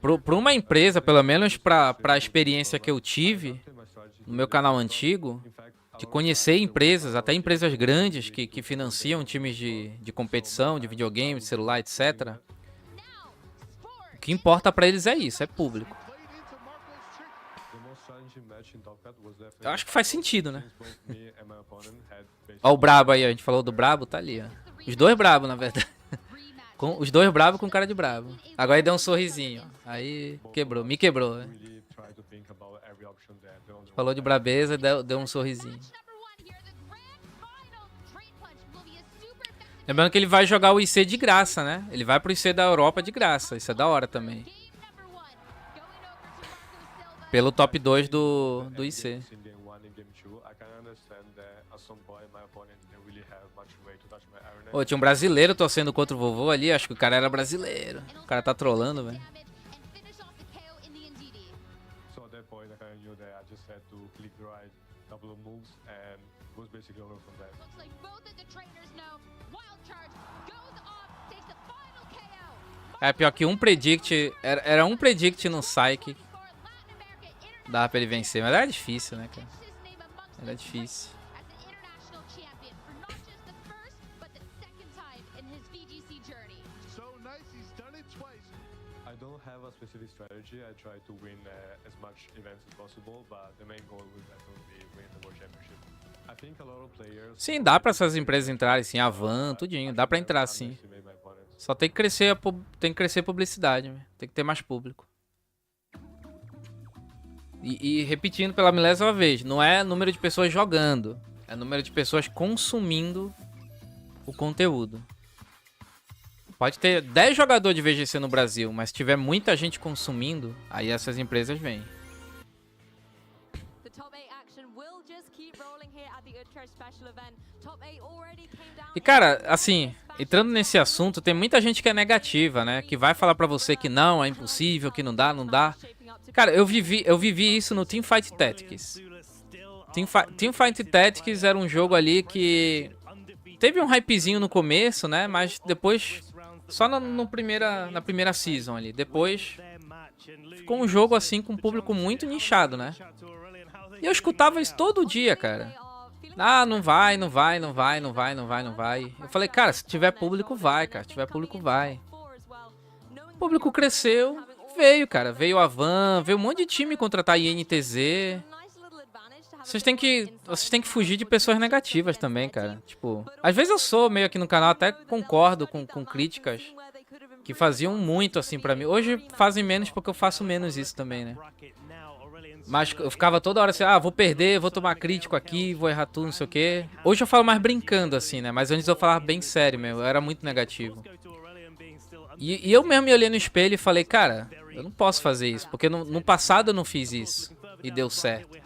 Para uma empresa, pelo menos para a experiência que eu tive no meu canal antigo, de conhecer empresas, até empresas grandes que financiam times de competição, de videogame, de celular, etc. O que importa para eles é isso, é público. Eu acho que faz sentido, né? Ó o brabo aí, a gente falou do brabo, tá ali, ó. Os 2 brabos, na verdade. Os 2 bravos com cara de bravo. Agora ele deu um sorrisinho. Aí quebrou, me quebrou. Né? Falou de brabeza e deu um sorrisinho. Lembrando que ele vai jogar o IC de graça, né? Ele vai pro IC da Europa de graça. Isso é da hora também. Pelo top 2 do IC. Ô, tinha um brasileiro torcendo contra o vovô ali, acho que o cara era brasileiro. O cara tá trolando, velho. É pior que um predict, era um predict no Psyche. Dava pra ele vencer, mas era difícil, né, cara? Era difícil. I don't have a specific strategy. I try to win as much events as possible, but the main goal will definitely be win the World Championship. I think a lot of players. Sim, dá pra essas empresas entrarem, sim, a Van, tudinho, dá pra entrar, sim. Só tem que crescer a publicidade, tem que ter mais público. E repetindo pela milésima vez, não é número de pessoas jogando, é número de pessoas consumindo o conteúdo. Pode ter 10 jogadores de VGC no Brasil, mas se tiver muita gente consumindo, aí essas empresas vêm. E cara, assim, entrando nesse assunto, tem muita gente que é negativa, né? Que vai falar pra você que não, é impossível, que não dá, não dá. Cara, eu vivi isso no Teamfight Tactics. Teamfight Tactics era um jogo ali que teve um hypezinho no começo, né? Mas depois, só na primeira season ali. Depois ficou um jogo assim com um público muito nichado, né? E eu escutava isso todo dia, cara. Ah, não vai. Eu falei, cara, se tiver público, vai, cara. Se tiver público, vai. O público cresceu, veio, cara. Veio a Van, veio um monte de time contratar a INTZ. Vocês têm que fugir de pessoas negativas também, cara. Tipo, às vezes eu sou meio aqui no canal, até concordo com críticas que faziam muito assim pra mim. Hoje fazem menos porque eu faço menos isso também, né? Mas eu ficava toda hora assim, vou perder, vou tomar crítico aqui, vou errar tudo, não sei o quê. Hoje eu falo mais brincando, assim, né? Mas antes eu falava bem sério mesmo, eu era muito negativo. E eu mesmo me olhei no espelho e falei, cara, eu não posso fazer isso, porque no passado eu não fiz isso e deu certo.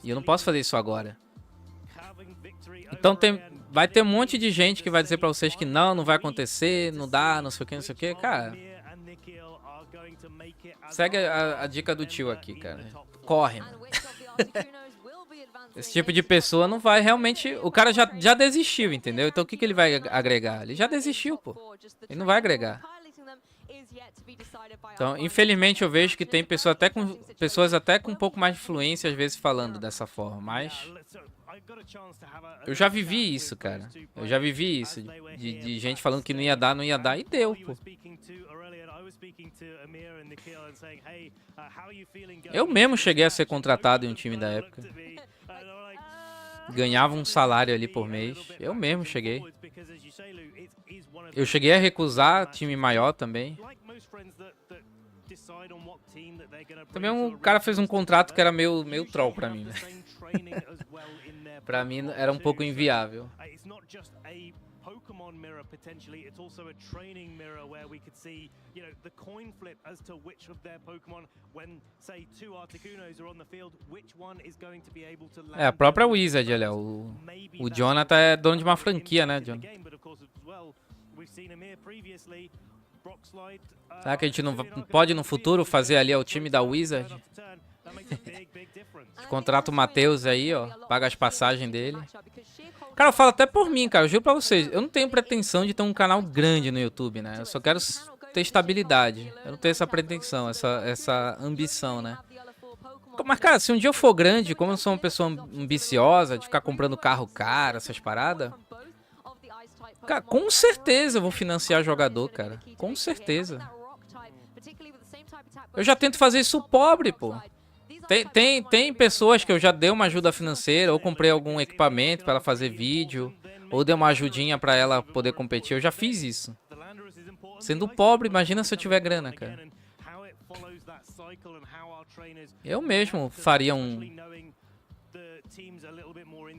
E eu não posso fazer isso agora. Então vai ter um monte de gente que vai dizer pra vocês que não vai acontecer, não dá, não sei o que, cara. Segue a dica do tio aqui, cara. Corre, mano. Esse tipo de pessoa não vai realmente... O cara já desistiu, entendeu? Então o que ele vai agregar? Ele já desistiu, pô. Ele não vai agregar. Então, infelizmente, eu vejo que tem pessoas até com um pouco mais de influência, às vezes, falando dessa forma. Mas eu já vivi isso, cara. Eu já vivi isso. De gente falando que não ia dar, e deu, pô. Eu mesmo cheguei a ser contratado em um time da época. Ganhava um salário ali por mês. Eu mesmo cheguei. Eu cheguei a recusar time maior também. Também um cara fez um contrato que era meio troll pra mim, né? Pra mim era um pouco inviável. Pokemon mirror potentially, it's also a training mirror where we could see, the coin flip as to which of their Pokemon, when say 2 Articunos are on the field, which one is going to be able to land. É a própria Wizard, olha, o Jonathan é dono de uma franquia, né, Jonathan? Será que a gente não pode no futuro fazer ali o time da Wizard? Contrata o Matheus aí, ó, paga as passagens dele. Cara, eu falo até por mim, cara, eu juro pra vocês, eu não tenho pretensão de ter um canal grande no YouTube, né? Eu só quero ter estabilidade. Eu não tenho essa pretensão, essa ambição, né? Mas, cara, se um dia eu for grande, como eu sou uma pessoa ambiciosa, de ficar comprando carro caro, essas paradas... Cara, com certeza eu vou financiar jogador, cara. Com certeza. Eu já tento fazer isso pobre, pô. Tem pessoas que eu já dei uma ajuda financeira, ou comprei algum equipamento para ela fazer vídeo, ou dei uma ajudinha para ela poder competir. Eu já fiz isso. Sendo pobre, imagina se eu tiver grana, cara. Eu mesmo faria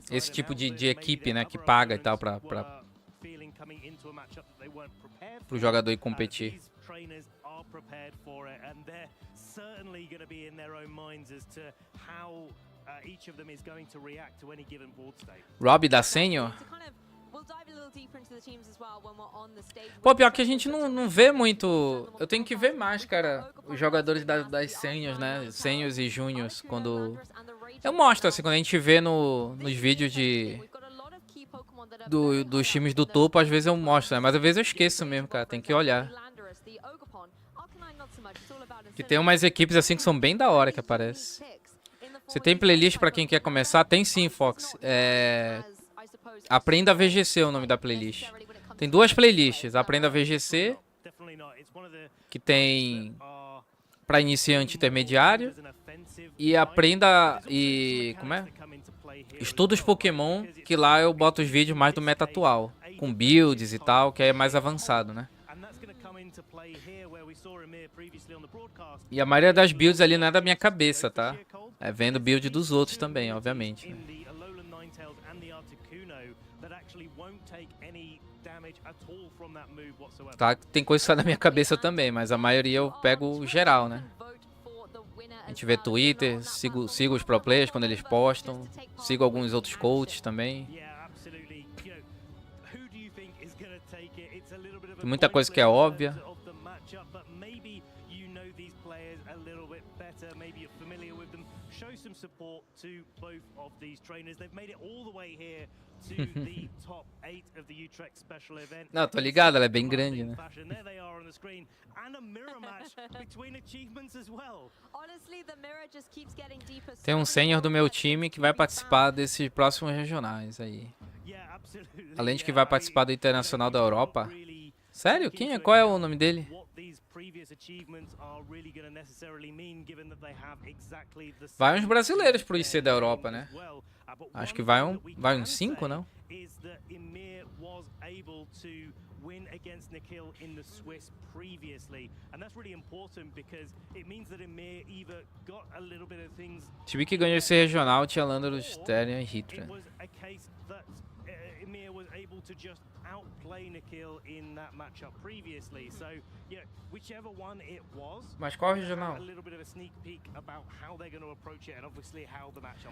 esse tipo de equipe, né, que paga e tal pro jogador ir competir. certainly going to be in their own minds as to how each of them is going to react to any given board state. Rob da Senior. Pô, pior que a gente não vê muito. Eu tenho que ver mais, cara, os jogadores das seniors, né? Seniors e juniors, quando... Eu mostro, assim, quando a gente vê nos vídeos dos times do topo, às vezes eu mostro, né? Mas às vezes eu esqueço mesmo, cara, tem que olhar. Que tem umas equipes assim que são bem da hora que aparece. Você tem playlist pra quem quer começar? Tem sim, Fox. Aprenda VGC é o nome da playlist. Tem duas playlists. Aprenda VGC, que tem pra iniciante intermediário, e aprenda como é? Estudos Pokémon, que lá eu boto os vídeos mais do meta atual, com builds e tal, que é mais avançado, né? E a maioria das builds ali não é da minha cabeça, tá? É vendo build dos outros também, obviamente, né? Tá, tem coisa só na minha cabeça também, mas a maioria eu pego geral, né? A gente vê Twitter, sigo os pro players quando eles postam, sigo alguns outros coaches também. Tem muita coisa que é óbvia. Não, tô ligado, ela é bem grande, né? Tem um sênior do meu time que vai participar desses próximos regionais aí. Além de que vai participar do Internacional da Europa. Sério? Quem é? Qual é o nome dele? Vai uns brasileiros pro IC da Europa, né? Acho que vai uns 5, não? O time que ganhou esse regional tinha Landorus, Sterling e Hitra. Mas qual regional?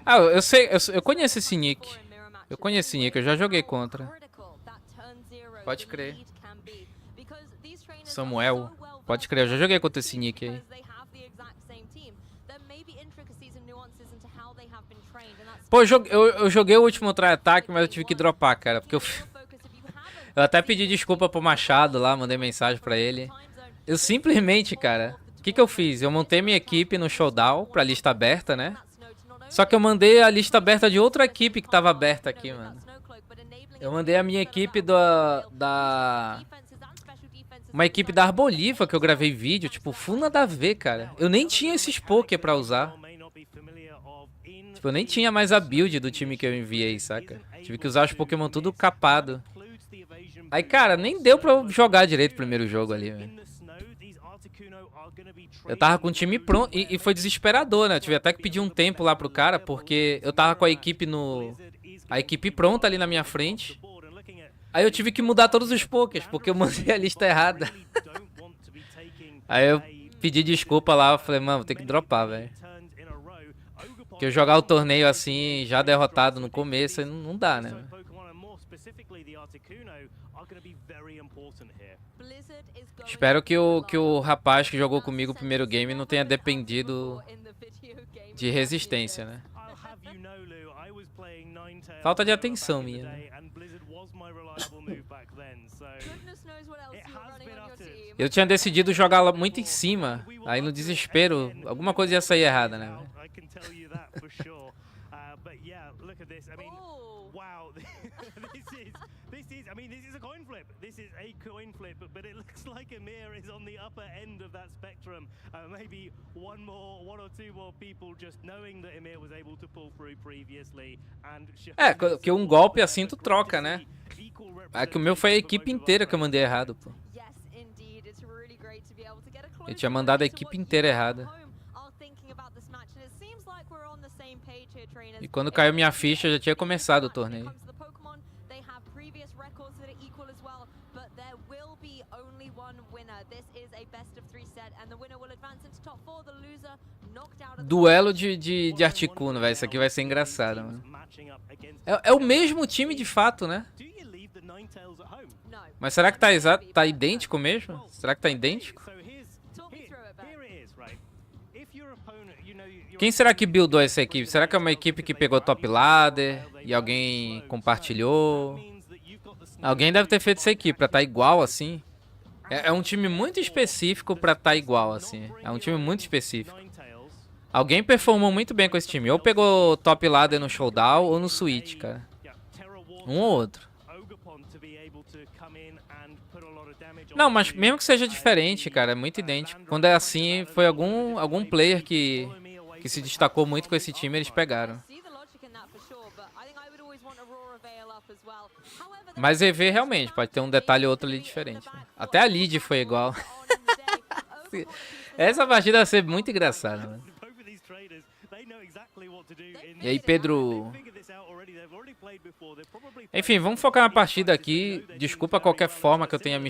Ah, eu sei, eu conheço esse nick. Eu conheço esse nick, eu já joguei contra. Pode crer. Samuel. Pode crer, eu já joguei contra esse nick aí. Pô, eu joguei o último try-attack, mas eu tive que dropar, cara, porque eu até pedi desculpa pro Machado lá, mandei mensagem pra ele. Eu simplesmente, cara, o que eu fiz? Eu montei minha equipe no showdown pra lista aberta, né? Só que eu mandei a lista aberta de outra equipe que tava aberta aqui, mano. Eu mandei a minha equipe uma equipe da Arboliva que eu gravei vídeo, tipo, full nada a ver, cara. Eu nem tinha esses poké pra usar. Tipo, eu nem tinha mais a build do time que eu enviei, saca? Tive que usar os Pokémon tudo capado. Aí, cara, nem deu pra eu jogar direito o primeiro jogo ali, velho. Eu tava com o time pronto e foi desesperador, né? Eu tive até que pedir um tempo lá pro cara, porque eu tava com a equipe a equipe pronta ali na minha frente. Aí eu tive que mudar todos os pokés, porque eu mandei a lista errada. Aí eu pedi desculpa lá, eu falei, mano, vou ter que dropar, velho. Porque eu jogar o torneio assim, já derrotado no começo, aí não dá, né? Espero que o rapaz que jogou comigo o primeiro game não tenha dependido de resistência, né? Falta de atenção minha, né? Eu tinha decidido jogar muito em cima, aí no desespero, alguma coisa ia sair errada, né? This is a coin flip. This is a coin flip, but it looks like Amir is on the upper end of that spectrum. Maybe one or two more people just knowing that Amir was able to pull through previously and que um golpe assim tu troca, né? É que o meu foi a equipe inteira que eu mandei errado, pô. Eu tinha mandado a equipe inteira errada. E quando caiu minha ficha, eu já tinha começado o torneio. Duelo de Articuno, velho. Isso aqui vai ser engraçado, mano. É o mesmo time de fato, né? Mas será que tá idêntico mesmo? Será que tá idêntico? Quem será que buildou essa equipe? Será que é uma equipe que pegou top ladder e alguém compartilhou? Alguém deve ter feito essa equipe pra estar igual assim. É um time muito específico pra estar igual assim. É um time muito específico. Alguém performou muito bem com esse time. Ou pegou top ladder no showdown ou no switch, cara. Um ou outro. Não, mas mesmo que seja diferente, cara, é muito idêntico. Quando é assim, foi algum player que se destacou muito com esse time, eles pegaram. Mas EV realmente, pode ter um detalhe ou outro ali diferente. Né? Até a lead foi igual. Essa partida vai ser muito engraçada, mano. E aí, Pedro... Enfim, vamos focar na partida aqui. Desculpa qualquer forma que eu tenha me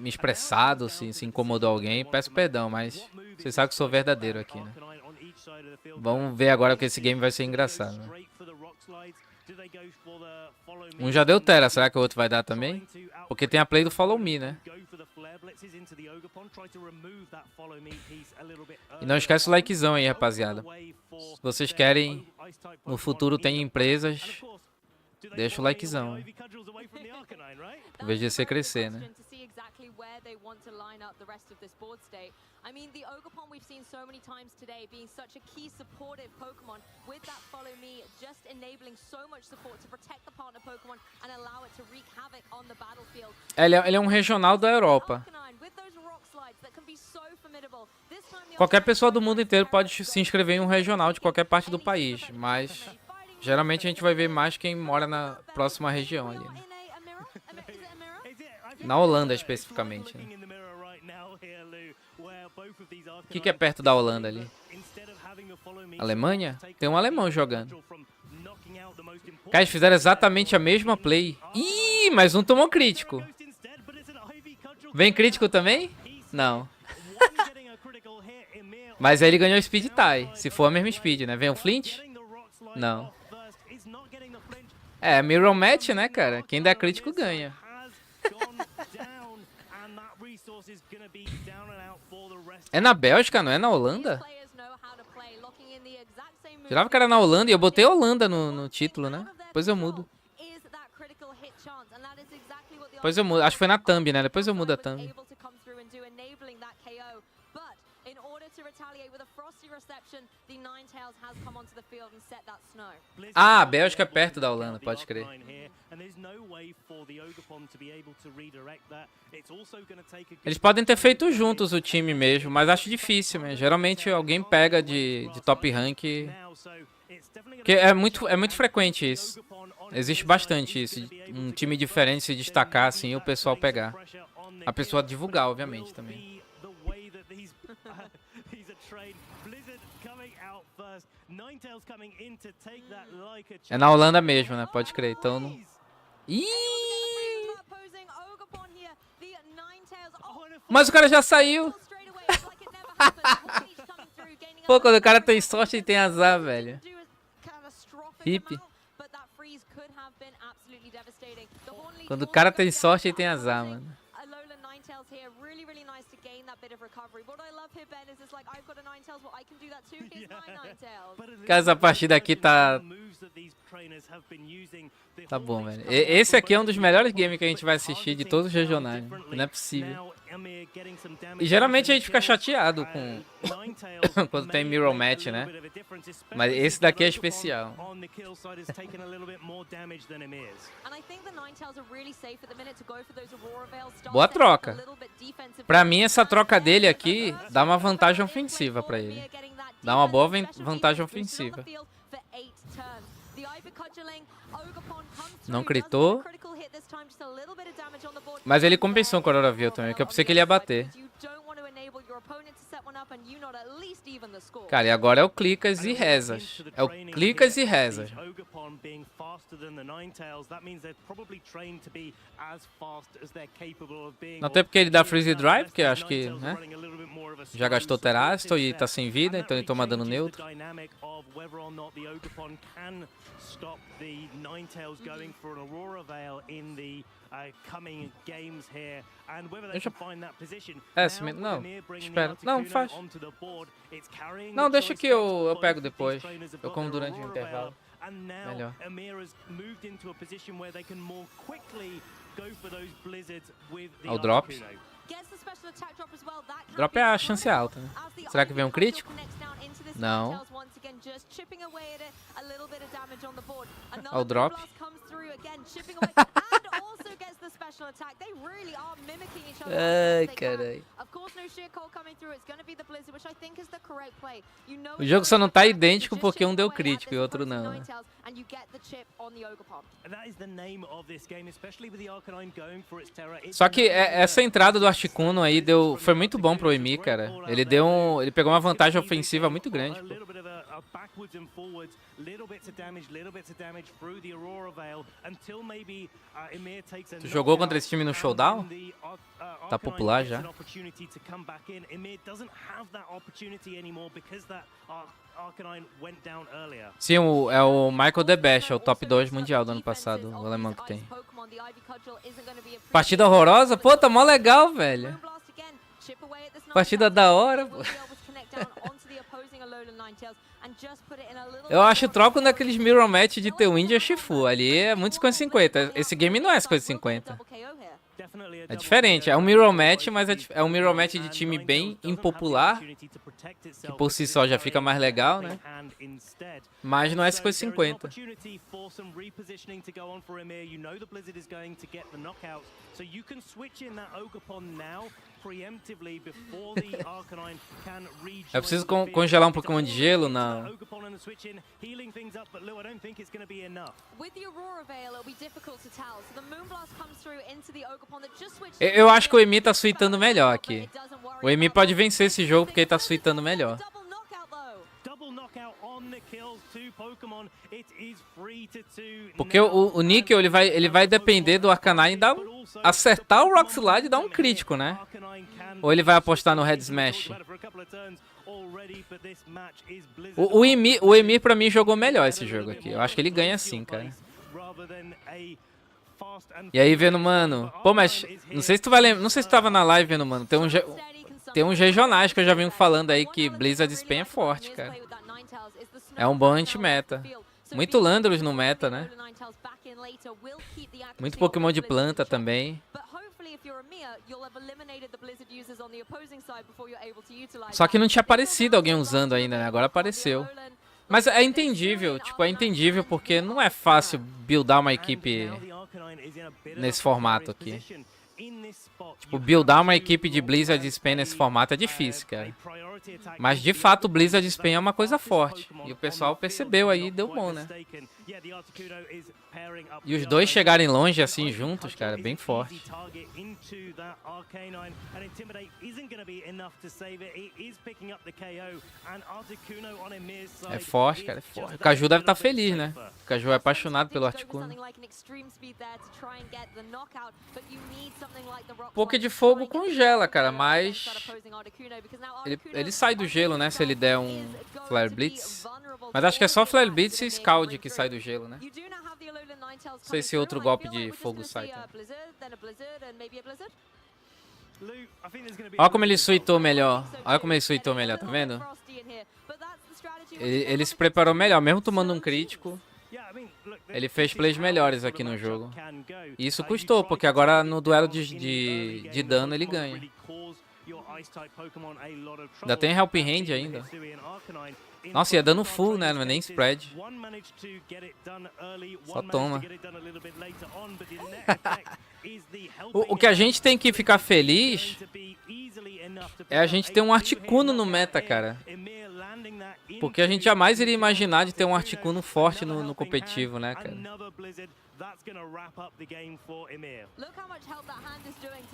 expressado, se incomodou alguém. Peço perdão, mas você sabe que sou verdadeiro aqui, né? Vamos ver agora que esse game vai ser engraçado. Né? Um já deu Terra, será que o outro vai dar também? Porque tem a play do Follow Me, né? E não esquece o likezão aí, rapaziada. Se vocês querem, no futuro tem empresas, deixa o likezão. O VGC crescer, né? I mean, the Ogopon we've seen so many times today being such a key supportive Pokemon with that Follow Me, just enabling so much support to protect the partner Pokemon and allow it to wreak havoc on the battlefield. Ele é um regional da Europa. Qualquer pessoa do mundo inteiro pode se inscrever em um regional de qualquer parte do país, mas geralmente a gente vai ver mais quem mora na próxima região ali. Né? Na Holanda especificamente. Né? O que é perto da Holanda ali? Alemanha? Tem um alemão jogando. Cara, eles fizeram exatamente a mesma play. Ih, mas um tomou crítico. Vem crítico também? Não. Mas aí ele ganhou speed tie. Se for a mesma speed, né? Vem um flint? Não. É, mirror match, né, cara? Quem dá crítico ganha. É na Bélgica, não é na Holanda? Jurava que era na Holanda e eu botei Holanda no título, né? Depois eu mudo. Depois eu mudo. Acho que foi na thumb, né? Depois eu mudo a thumb. Ah, a Bélgica é perto da Holanda, pode crer. Eles podem ter feito juntos o time mesmo, mas acho difícil, né? Geralmente alguém pega de top rank. Porque é muito frequente isso. Existe bastante isso. Um time diferente se destacar assim e o pessoal pegar. A pessoa divulgar, obviamente, também. É na Holanda mesmo, né? Pode crer. Então não... Ih! Mas o cara já saiu. Pô, quando o cara tem sorte e tem azar, velho. Hip. Quando o cara tem sorte e tem azar, mano. Cara, essa partida aqui tá bom, velho. Esse aqui é um dos melhores games que a gente vai assistir de todos os regionais. Não é possível. E geralmente a gente fica chateado com quando tem mirror match, né? Mas esse daqui é especial. Boa troca. Pra mim, essa troca dele aqui dá uma vantagem ofensiva pra ele. Dá uma boa vantagem ofensiva. Não critou. Mas ele compensou com o Aurora Veil também, que eu pensei que ele ia bater. Cara, e agora é o clicas e rezas. É o clicas e rezas. Archon being faster than the Ninetales, that means they're probably trained to be as fast as they're capable of being. Até porque ele dá Freeze Drive, porque acho que, né? Já gastou Terasto e tá sem vida, então ele toma dano neutro. Stop the Ninetales going for an Aurora Veil in the coming games here, and whether they can find that position. Não, espera. Não, faz. Não, deixa que eu pego depois. Eu como durante o intervalo. And now Emir has moved into a position where they can more quickly go for those blizzards with the drop. Drop é a chance alta, né? Será que vem um crítico? Não. Olha o drop. Ai, carai. O jogo só não tá idêntico porque um deu crítico e o outro não. Né? Só que essa entrada do Articuno aí foi muito bom pro Emi, cara. Ele pegou uma vantagem ofensiva muito grande. Tu jogou contra esse time no Showdown? Tá popular já. Sim, é o Michael The Best, é o top 2 mundial do ano passado, o alemão que tem. Partida horrorosa? Pô, tá mó legal, velho. Partida da hora, pô. Eu acho o troco naqueles mirror match de T-Wind e Shifu. Ali é muito 50-50. Esse game não é 50-50. É diferente. É um mirror match, mas é um mirror match de time bem impopular. Que por si só já fica mais legal, né? Mas não é 50-50. Eu preciso congelar um Pokémon de gelo? Não. Eu acho que o Emi tá suitando melhor aqui. O Emi pode vencer esse jogo porque ele tá suitando melhor. Porque o Nickel ele vai depender do Arcanine acertar o Rock Slide e dar um crítico, né? Ou ele vai apostar no Head Smash? O Emir pra mim jogou melhor esse jogo aqui. Eu acho que ele ganha sim, cara. E aí, vendo, mano... Pô, mas não sei se tu vai lembrar... Não sei se tu tava na live, vendo, mano. Tem uns regionais que eu já venho falando aí que Blizzard Spain é forte, cara. É um bom anti-meta. Muito Landorus no meta, né? Muito Pokémon de planta também. Só que não tinha aparecido alguém usando ainda, né? Agora apareceu. Mas é entendível, tipo, é entendível porque não é fácil buildar uma equipe nesse formato aqui. Tipo, buildar uma equipe de Blizzard Spain nesse formato é difícil, cara. Mas, de fato, o Blizzard Spain é uma coisa forte. E o pessoal percebeu aí e deu bom, né? E os dois chegarem longe assim juntos, cara, bem forte. É forte, cara, é forte. O Caju deve estar feliz, né? O Caju é apaixonado pelo Articuno. Poké de fogo congela, cara, mas ele sai do gelo, né? Se ele der um Flare Blitz. Mas acho que é só Flare Blitz e Scald que sai do gelo, né? Não sei se outro golpe de fogo sai também. Olha como ele suitou melhor. Olha como ele suitou melhor, tá vendo? Ele se preparou melhor, mesmo tomando um crítico. Ele fez plays melhores aqui no jogo. E isso custou, porque agora no duelo de dano ele ganha. Ainda tem Helping Hand ainda. Nossa, ia dando full, né? Não é nem spread. Só toma. O que a gente tem que ficar feliz é a gente ter um Articuno no meta, cara. Porque a gente jamais iria imaginar de ter um Articuno forte no competitivo, né, cara?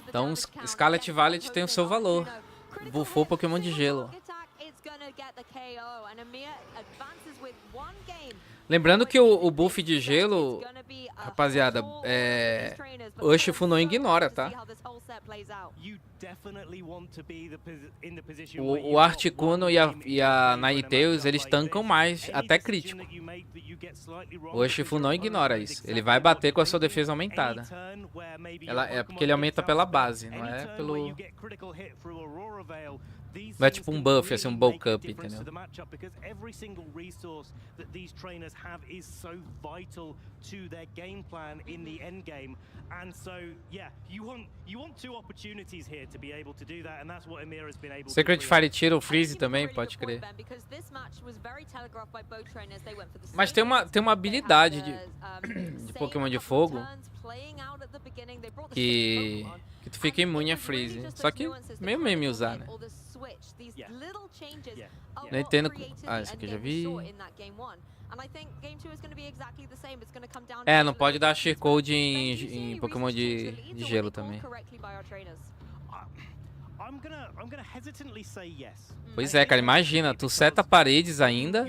Então, Scarlet Violet tem o seu valor. Buffou o Pokémon de gelo. Lembrando que o buff de gelo, rapaziada, Urshifu não ignora, tá? O Articuno e a Ninetales, eles tancam mais, até crítico. O Urshifu não ignora isso. Ele vai bater com a sua defesa aumentada. É porque ele aumenta pela base, não é pelo... Não é tipo um buff, assim, um bulk up, entendeu? Secret Fire tira o Freeze também, pode crer. Mas tem uma habilidade de Pokémon de fogo que tu fica imune a Freeze. Só que meio meme usar, né? Não entendo... Ah, esse aqui eu já vi. Não pode dar Sheer Code em Pokémon de gelo também. Pois é, cara, imagina, tu seta paredes ainda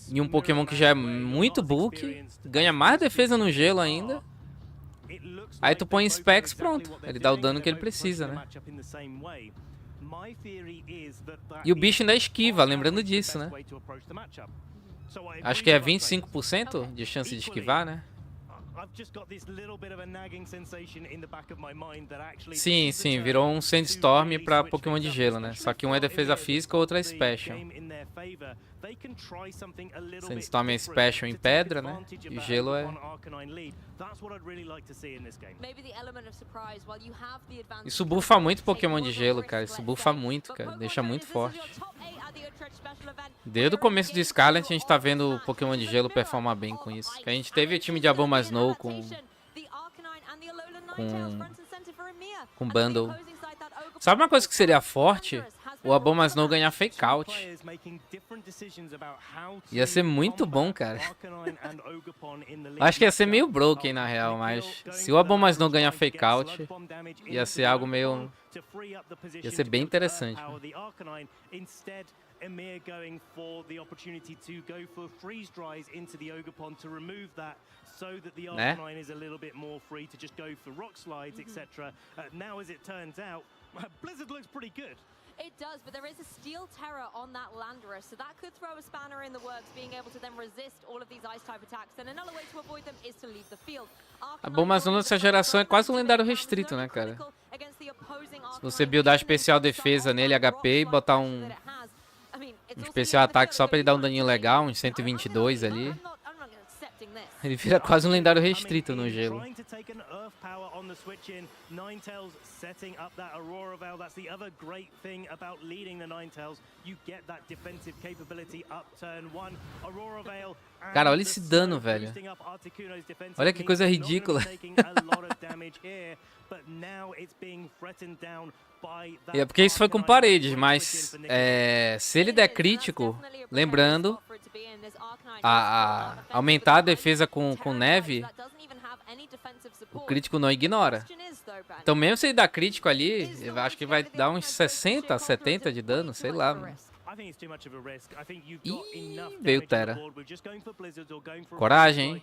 em um Pokémon que já é muito bulk, ganha mais defesa no gelo ainda. Aí tu põe Specs, pronto, ele dá o dano que ele precisa, né? E o bicho ainda esquiva, lembrando disso, né? Acho que é 25% de chance de esquivar, né? Sim, sim, virou um Sandstorm pra Pokémon de gelo, né? Só que um é defesa física, o outro é Special. Sandstorm é Special em pedra, né? E gelo é... Isso buffa muito Pokémon de gelo, cara. Isso buffa muito, cara. Deixa muito forte. Desde o começo do Scarlet a gente tá vendo o Pokémon de gelo performar bem com isso. Que a gente teve o time de Aboma Snow com Bundle. Sabe uma coisa que seria forte? O Aboma Snow ganhar Fake Out. Ia ser muito bom, cara. Acho que ia ser meio broken na real, mas se o Aboma Snow ganhar Fake Out, ia ser algo meio... Ia ser bem interessante. Emir going for the opportunity to go for freeze dries into the Ogerpon to remove that so that the Arcanine is a little bit more free to just go for rock slides, etc. Now, as it turns out, Blizzard looks pretty good. It does, but there is a Steel Terror on that Landorus, so that could throw a spanner in the works, being able to then resist all of these Ice-type attacks, and another way to avoid them is to leave the field. A Bomba Zona dessa geração é quase um lendário restrito, né, cara? Se você buildar especial defesa nele, HP, e botar um especial ataque só pra ele dar um daninho legal, uns 122 ali. Ele vira quase um lendário restrito no gelo. Cara, olha esse dano, velho. Olha que coisa ridícula. É porque isso foi com paredes, mas se ele der crítico, lembrando, aumentar a defesa com neve, o crítico não ignora. Então mesmo se ele dar crítico ali, eu acho que vai dar uns 60, 70 de dano, sei lá, mano. Ih, veio Terra. Coragem, hein?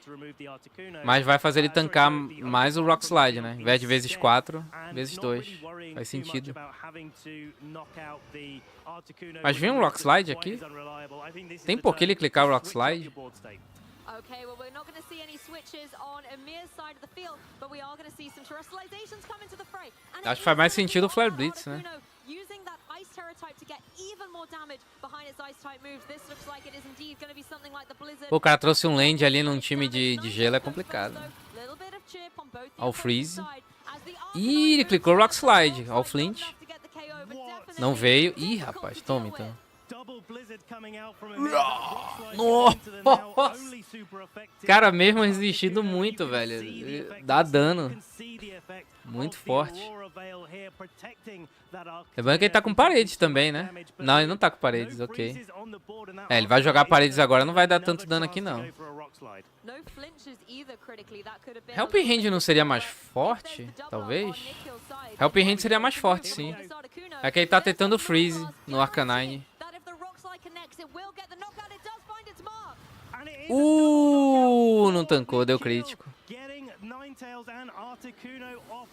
Mas vai fazer ele tancar mais o Rock Slide, né? Em vez de vezes 4, vezes 2. Faz sentido. Mas vem um Rock Slide aqui? Tem por que ele clicar o Rock Slide? Okay, well, we're not going to see any switches on Emir's side of the field, but we are going to see some terrestrializations come into the fray. Acho que faz mais sentido o Flare Blitz, né? Using that Ice Terror type to get even more damage behind its Ice type moves. This looks like it is indeed going to be something like the Blizzard. Pô, o cara trouxe um land ali num time de gelo, é complicado. Ó o Freeze. Ih, ele clicou o Rock Slide. Ó o Flint. Não veio. Ih, rapaz, toma então. Nossa! Cara, mesmo resistindo muito, velho. Dá dano. Muito forte. Lembrando que ele tá com paredes também, né? Não, ele não tá com paredes, ok. Ele vai jogar paredes agora, não vai dar tanto dano aqui, não. Helping Hand não seria mais forte? Talvez? Helping Hand seria mais forte, sim. É que ele tá tentando freeze no Arcanine. Não tancou, deu crítico.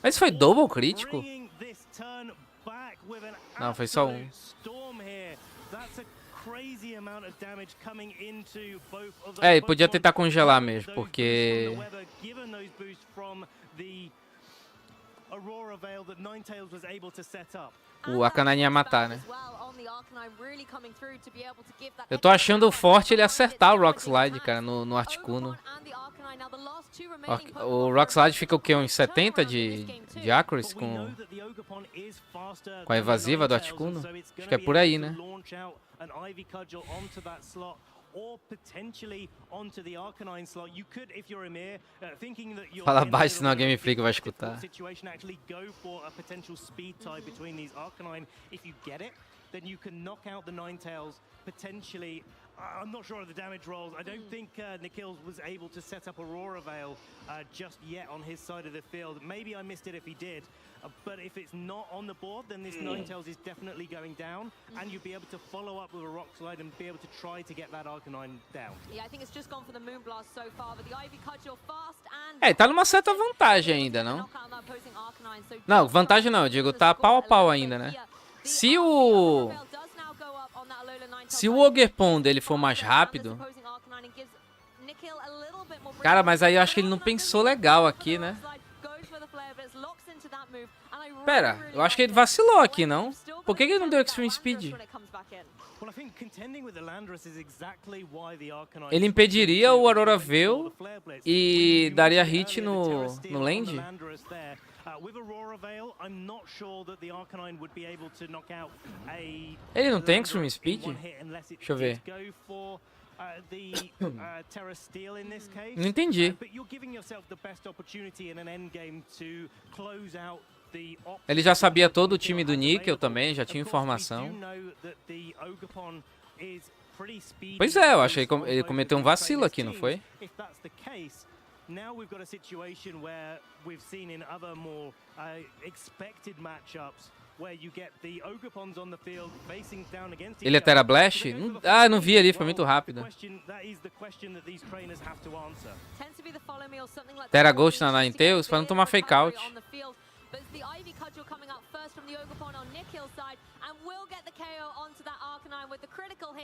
Mas foi double crítico? Não, foi só um. É, ele podia tentar congelar mesmo, porque... O Arcanine ia matar, né? Eu tô achando forte ele acertar o Rock Slide, cara, no Articuno. O Rock Slide fica o quê? Uns 70 de accuracy com a evasiva do Articuno? Acho que é por aí, né? Fala baixo, senão a Game Freak vai escutar. Then you can knock out the Ninetales potentially. I'm not sure of the damage rolls. I don't think Nikhil was able to set up Aurora Veil just yet on his side of the field. Maybe I missed it if he did. But if it's not on the board, then this Ninetales is definitely going down, and you'll be able to follow up with a Rock Slide and be able to try to get that Arcanine down. Yeah, I think it's just gone for the Moonblast so far, but the Ivy Cudgel fast and... É, tá numa certa vantagem ainda, não? Não, vantagem não, eu digo, tá pau a pau ainda, né? Se o Ogerpon dele for mais rápido... Cara, mas aí eu acho que ele não pensou legal aqui, né? Pera, eu acho que ele vacilou aqui, não? Por que ele não deu Extreme Speed? Ele impediria o Aurora Veil e daria hit no land? Ele não tem Extreme Speed? Deixa eu ver. Não entendi. Ele já sabia todo o time do Nickel também, já tinha informação. Pois é, eu achei que ele cometeu um vacilo aqui, não foi? Now we've got a situation where we've seen in other more expected matchups where you get the Ogapons on the field facing down against. Ele é Terra Blast? Ah, não vi ali, foi muito rápido. Terra Ghost na Ninetales para não tomar fake out.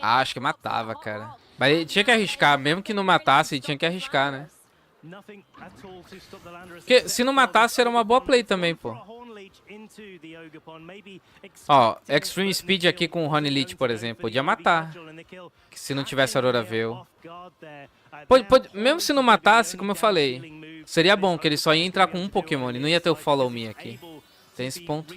Ah, acho que matava, cara. Mas ele tinha que arriscar, mesmo que não matasse, ele tinha que arriscar, né? Porque se não matasse era uma boa play também, pô. Ó, Extreme Speed aqui com o Honey Leech, por exemplo, podia matar. Se não tivesse Aurora Veil. Mesmo se não matasse, como eu falei, seria bom que ele só ia entrar com um Pokémon e não ia ter o Follow Me aqui. Tem esse ponto.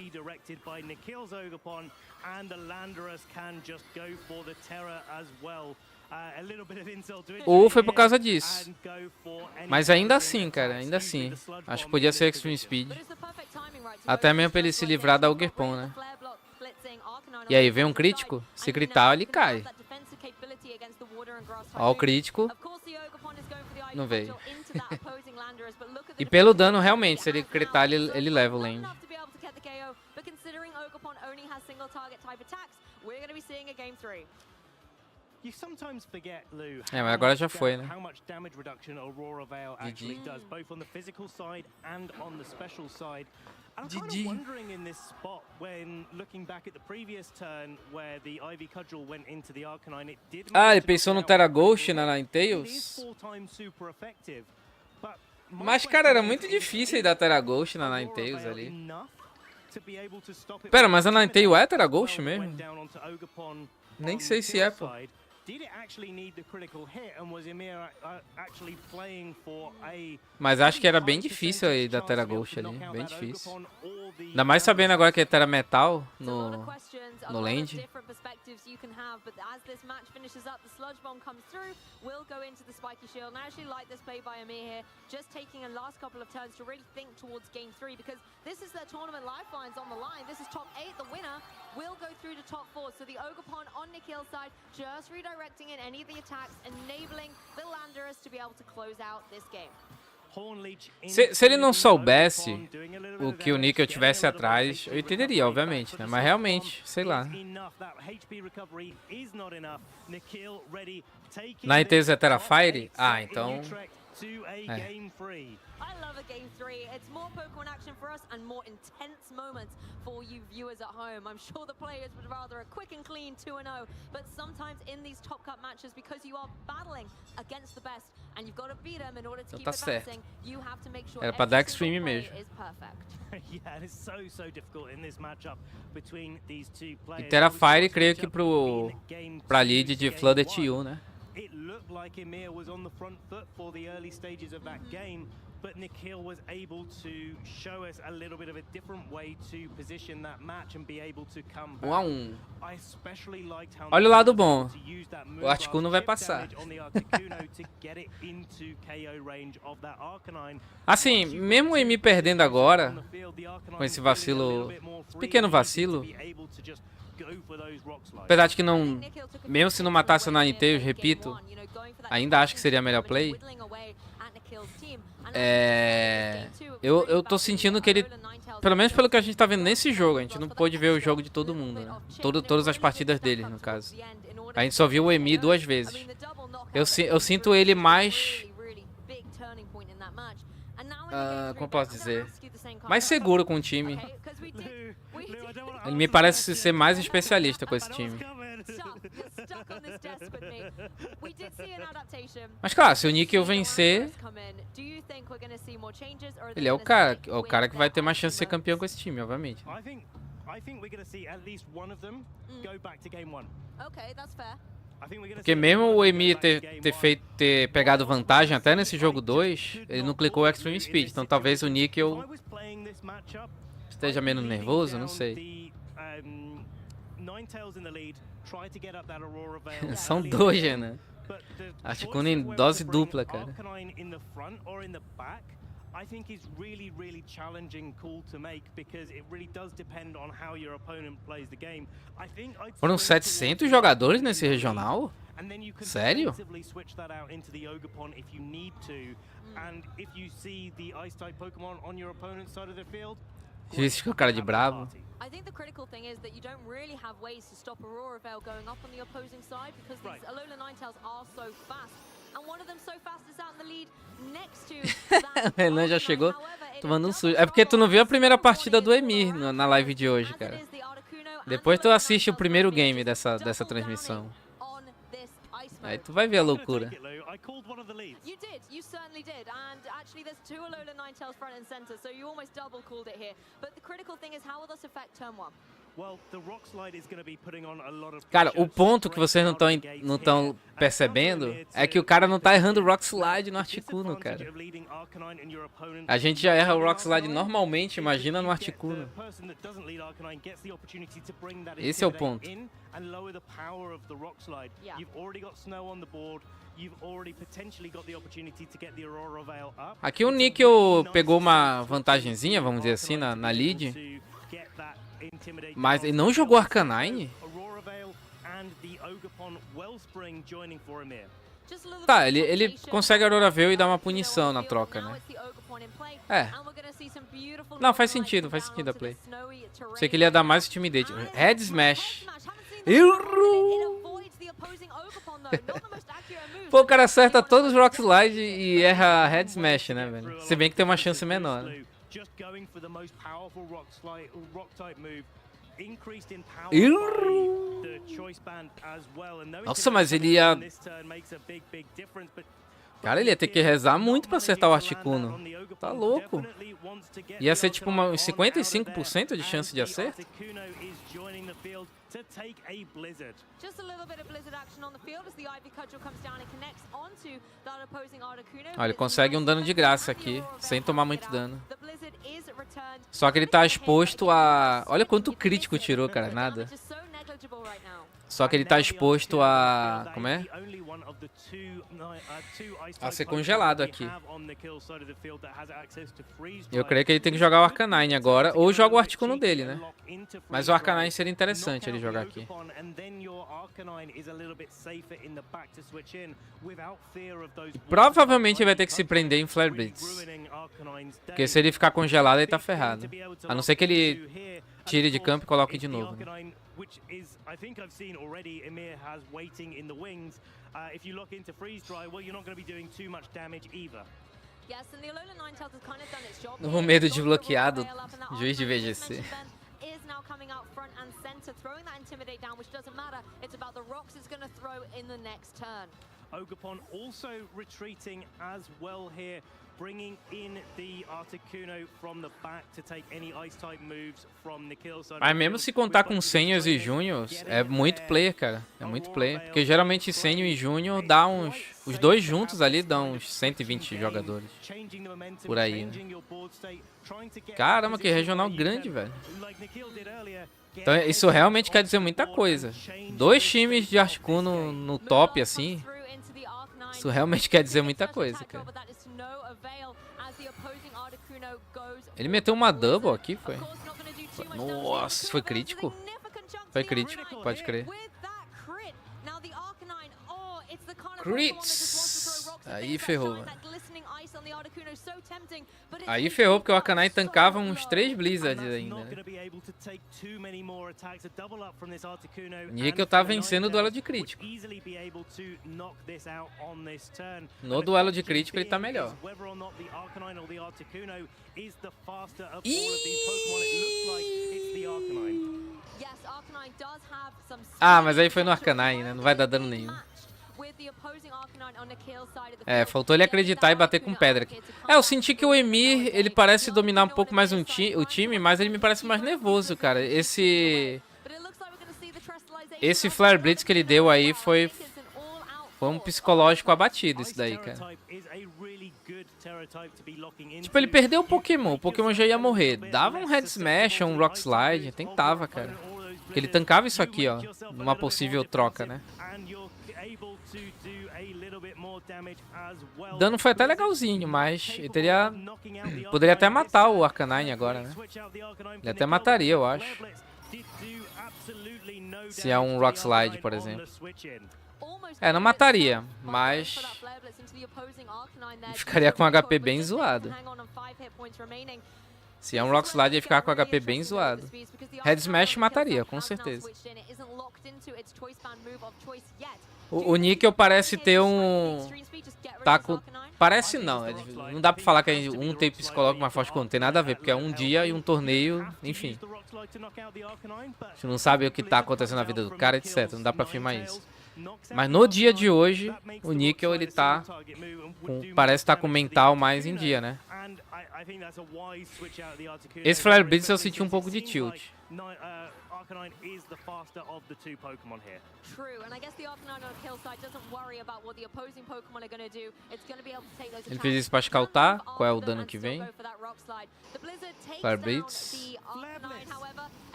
Ou foi por causa disso. Mas ainda assim, cara, ainda assim. Acho que podia ser Extreme Speed. Até mesmo pra ele se livrar da Ogerpon, né? E aí, vem um crítico? Se gritar, ele cai. Ó, o crítico. Não veio. E pelo dano, realmente, se ele critar, ele leva o lane. É, mas agora já foi, né? GG. Ah, ele pensou no Terra Ghost na Ninetales? Mas, cara, era muito difícil dar Terra Ghost na Ninetales ali. Pera, mas a Ninetales é Terra Ghost mesmo? Nem sei se é, pô. Mas acho que era bem difícil aí da Terra Ghost ali, bem difícil. Ainda mais sabendo agora que é Terra Metal no land. Redirecting in any of the attacks, enabling the Landorus to be able to close out this game. Se ele não soubesse o que o Nickel tivesse atrás, eu entenderia, obviamente, né? Mas realmente, sei lá. Na ITZ era Fire? Ah, então... I love a game 3. It's more Pokemon action for us and more intense moments for you viewers at home. I'm sure the players would rather a quick and clean 2-0, but sometimes in these Top Cup matches, because you are battling against the best and you've got to beat them in order to keep advancing, you have to make sure Era pra dar every single extreme play mesmo. is perfect. Yeah, it's so difficult in this matchup between these two players. E Terra Fire, creio que pra lead de Flooded TU, né? It looked like Emir was on the front foot for the early stages of that game, but Nikhil was able to show us a little bit of a different way to position that match and be able to come back. 1-1. I especially liked how Olha o lado bom. O Articuno vai passar. Assim, mesmo o me perdendo agora, com esse vacilo, esse pequeno vacilo, apesar de que não, mesmo se não matasse o Ninetales, eu repito, ainda acho que seria a melhor play. Eu tô sentindo que ele, pelo menos pelo que a gente tá vendo nesse jogo, a gente não pôde ver o jogo de todo mundo, né? Todas as partidas dele, no caso. A gente só viu o Emi 2 vezes. Eu sinto ele mais... como posso dizer? Mais seguro com o time. Ele me parece ser mais especialista com esse time. Mas claro, se o Nickel vencer, ele é o cara que vai ter mais chance de ser campeão com esse time, obviamente. Porque mesmo o Emi ter pegado vantagem até nesse jogo 2, ele não clicou o Extreme Speed, então talvez o Nickel esteja menos nervoso, não sei. São dois, né? Articuno em dose dupla, cara. I think is really challenging call to make because it really does depend on how your opponent plays the game. I think Foram 700 jogadores nesse regional? Sério? Switch that out into the Ogerpon if you need to. And if you see the ice type Pokemon on your opponent's side of the field, Isso com o cara de bravo. I think the critical thing is that you don't really have ways to stop Aurora Veil going up on the opposing side because these Alola Ninetales are so fast. And one of them so fast is out in the lead next to O Renan já chegou tomando um sujo. É porque tu não viu a primeira partida do Emir na live de hoje, cara. Depois tu assiste o primeiro game dessa transmissão. Aí tu vai ver a loucura. You did, you certainly did, and actually there's two Alola Ninetales front and center, so you almost double called it here. But the critical thing is how will this affect turn 1? Cara, o ponto que vocês não estão percebendo é que o cara não tá errando o Rock Slide no Articuno, cara. A gente já erra o Rock Slide normalmente, imagina no Articuno. Esse é o ponto. Aqui o Nickel pegou uma vantagenzinha, vamos dizer assim, na lead. Mas ele não jogou Arcanine? Tá, ele consegue Aurora Veil e dá uma punição na troca, né? É. Não, faz sentido a play. Sei que ele ia dar mais Intimidate. Head Smash. Errou! Pô, o cara acerta todos os Rock Slide e erra Head Smash, né, velho? Se bem que tem uma chance menor, né? Nossa, mas ele ia... Cara, ele ia ter que rezar muito pra acertar o Articuno. Tá louco. Ia ser tipo uns 55% de chance de acerto. Olha, ele consegue um dano de graça aqui, sem tomar muito dano. Só que ele tá exposto a... Olha quanto crítico tirou, cara, nada. Só que ele tá exposto a... Como é? A ser congelado aqui. Eu creio que ele tem que jogar o Arcanine agora, ou joga o Articuno dele, né? Mas o Arcanine seria interessante ele jogar aqui. E provavelmente ele vai ter que se prender em Flare Blitz. Porque se ele ficar congelado, ele tá ferrado. A não ser que ele tire de campo e coloque de novo, né? Which is, I think I've seen already, Emir has waiting in the wings. If you lock into freeze dry, well, you're not going to be doing too much damage either. No medo de bloqueado, juiz de VGC. Is now coming out front and center, throwing that intimidate down, which doesn't matter. It's about the rocks it's going to throw in the next turn. Ogapon also retreating as well here, bringing in the Articuno from the back to take any Ice-type moves from Nikhil. Mas mesmo se contar com Seniors e Juniors, é muito player, cara. É muito player. Porque geralmente Senior e Junior dá uns... Os dois juntos ali dão uns 120 jogadores. Por aí, né? Caramba, que regional grande, velho. Então isso realmente quer dizer muita coisa. 2 times de Articuno no top, assim... Isso realmente quer dizer muita coisa, cara. Ele meteu uma double aqui, foi? Nossa, isso foi crítico? Foi crítico, pode crer. Crits! Aí ferrou, mano. Aí ferrou porque o Arcanine tancava uns 3 Blizzards ainda, né? Nickel tá vencendo o duelo de crítico. No duelo de crítico ele tá melhor. Ah, mas aí foi no Arcanine, né? Não vai dar dano nenhum. É, faltou ele acreditar e bater com pedra aqui. É, eu senti que o Emir, ele parece dominar um pouco mais o time, mas ele me parece mais nervoso, cara. Esse Flare Blitz que ele deu aí foi um psicológico abatido, isso daí, cara. Tipo, ele perdeu o Pokémon já ia morrer. Dava um Head Smash, um Rock Slide, tentava, cara. Porque ele tancava isso aqui, ó, numa possível troca, né? O dano foi até legalzinho, mas ele poderia até matar o Arcanine agora, né? Ele até mataria, eu acho. Se é um Rock Slide, por exemplo. É, não mataria, mas ficaria com HP bem zoado. Se é um Rock Slide, ele ficar com HP bem zoado. Head Smash mataria, com certeza. O Nickel parece ter um... Parece não, não dá pra falar que um tem psicológico mais forte que o outro, tem nada a ver, porque é um dia e um torneio, enfim. A gente não sabe o que tá acontecendo na vida do cara, etc, não dá pra afirmar isso. Mas no dia de hoje, o Nickel, ele tá parece estar com o mental mais em dia, né? Esse Flare Blitz eu senti um pouco de tilt. Arcanine is the faster of the 2 Pokemon here. True, and I guess the Arcanine on the kill side doesn't worry about what the opposing Pokemon are going to do. It's going to be able to take those Ele fez isso pra escaltar, qual é o dano que vem? Flare Blitz.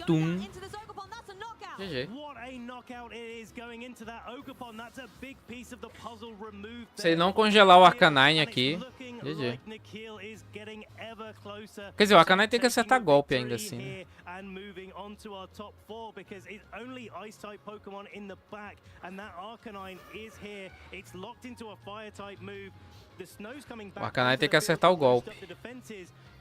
Tum. GG. Se ele não congelar o Arcanine aqui, GG. Quer dizer, o Arcanine tem que acertar golpe ainda assim, né? Onto our top 4 because it's only Ice-type Pokemon in the back, and that Arcanine is here. It's locked into a Fire-type move. The snow's coming back. O Arcanine tem que acertar o golpe.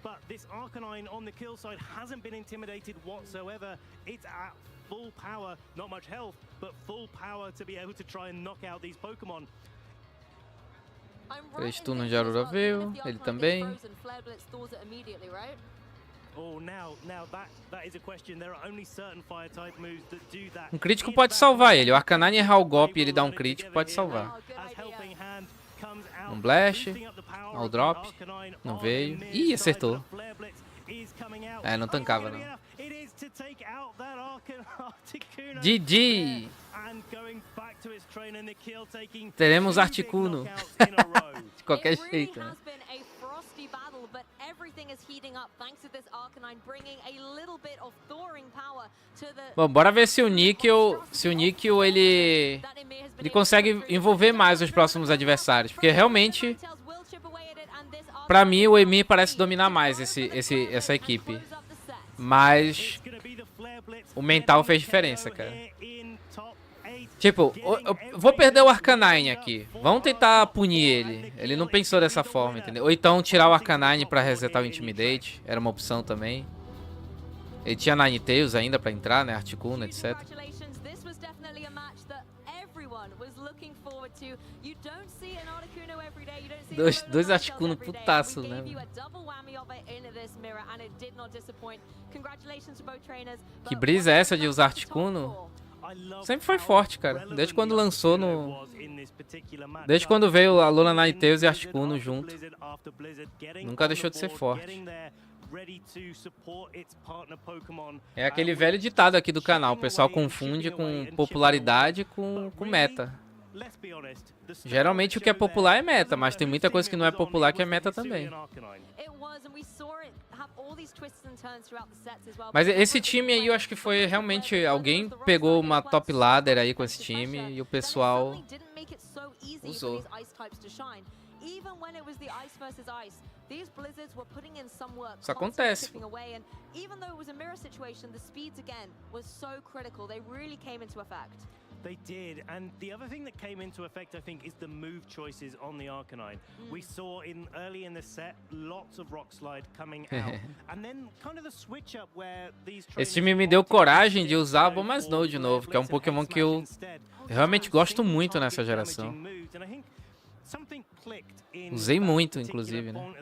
But this Arcanine on the kill side hasn't been intimidated whatsoever. It's at full power, not much health, but full power to be able to try and knock out these Pokemon. 3 turnos de Aurora veio, ele também. Um crítico pode salvar ele. O Arcanine errar o golpe e ele dar um crítico pode salvar. Um Blast. Um Drop. Não veio. Ih, acertou. É, não tancava não. GG! Teremos Articuno. De qualquer jeito, né? Everything is heating Bom, bora ver se o Níquel, ele consegue envolver mais os próximos adversários, porque realmente, pra mim, o Emir parece dominar mais essa equipe. Mas o mental fez diferença, cara. Tipo, eu vou perder o Arcanine aqui. Vamos tentar punir ele. Ele não pensou dessa forma, entendeu? Ou então tirar o Arcanine pra resetar o Intimidate. Era uma opção também. Ele tinha Ninetales ainda pra entrar, né? Articuno, etc. Dois Articuno putaço, né? Que brisa é essa de usar Articuno? Sempre foi forte, cara. Desde quando lançou no... Desde quando veio a Luna Ninetales e Articuno junto. Nunca deixou de ser forte. É aquele velho ditado aqui do canal. O pessoal confunde com popularidade com meta. Geralmente o que é popular é meta, mas tem muita coisa que não é popular que é meta também. Mas esse time aí eu acho que foi realmente... Alguém pegou uma top ladder aí com esse time e o pessoal usou. Isso acontece. They did, and the other thing that came into effect, I think, is the move choices on the Arcanine. We saw early in the set lots of Rock Slide coming out, and then kind of the switch up where these. Esse time me deu coragem de usar Abomasnow de novo, que é um Pokémon que eu realmente gosto muito nessa geração. Usei muito, inclusive, né?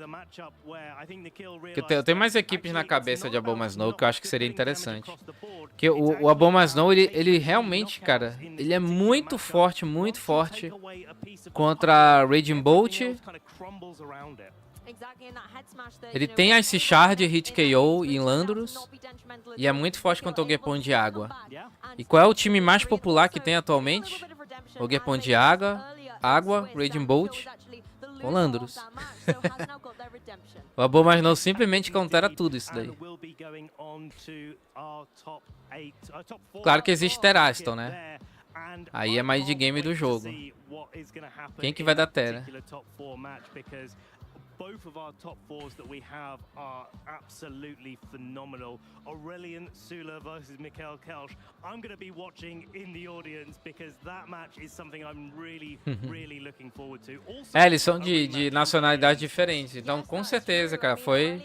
Eu tenho mais equipes na cabeça de Abomasnow que eu acho que seria interessante. Porque o Abomasnow, ele realmente, cara, ele é muito forte contra Raging Bolt. Ele tem Ice Shard, Hit KO e Landorus. E é muito forte contra o Ogerpon de água. E qual é o time mais popular que tem atualmente? Ogerpon de água, Raging Bolt com Landorus. O Abomasnow simplesmente countera tudo isso daí. Claro que existe Teraston, né? Aí é mais de game do jogo. Quem que vai dar Terra? Both of our top fours that we have are absolutely phenomenal. Aurelian Sula versus Mikhail Kelsch. I'm going to be watching in the audience because that match is something I'm really looking forward to. Also, eles são de nacionalidades diferentes, então com certeza, cara, foi...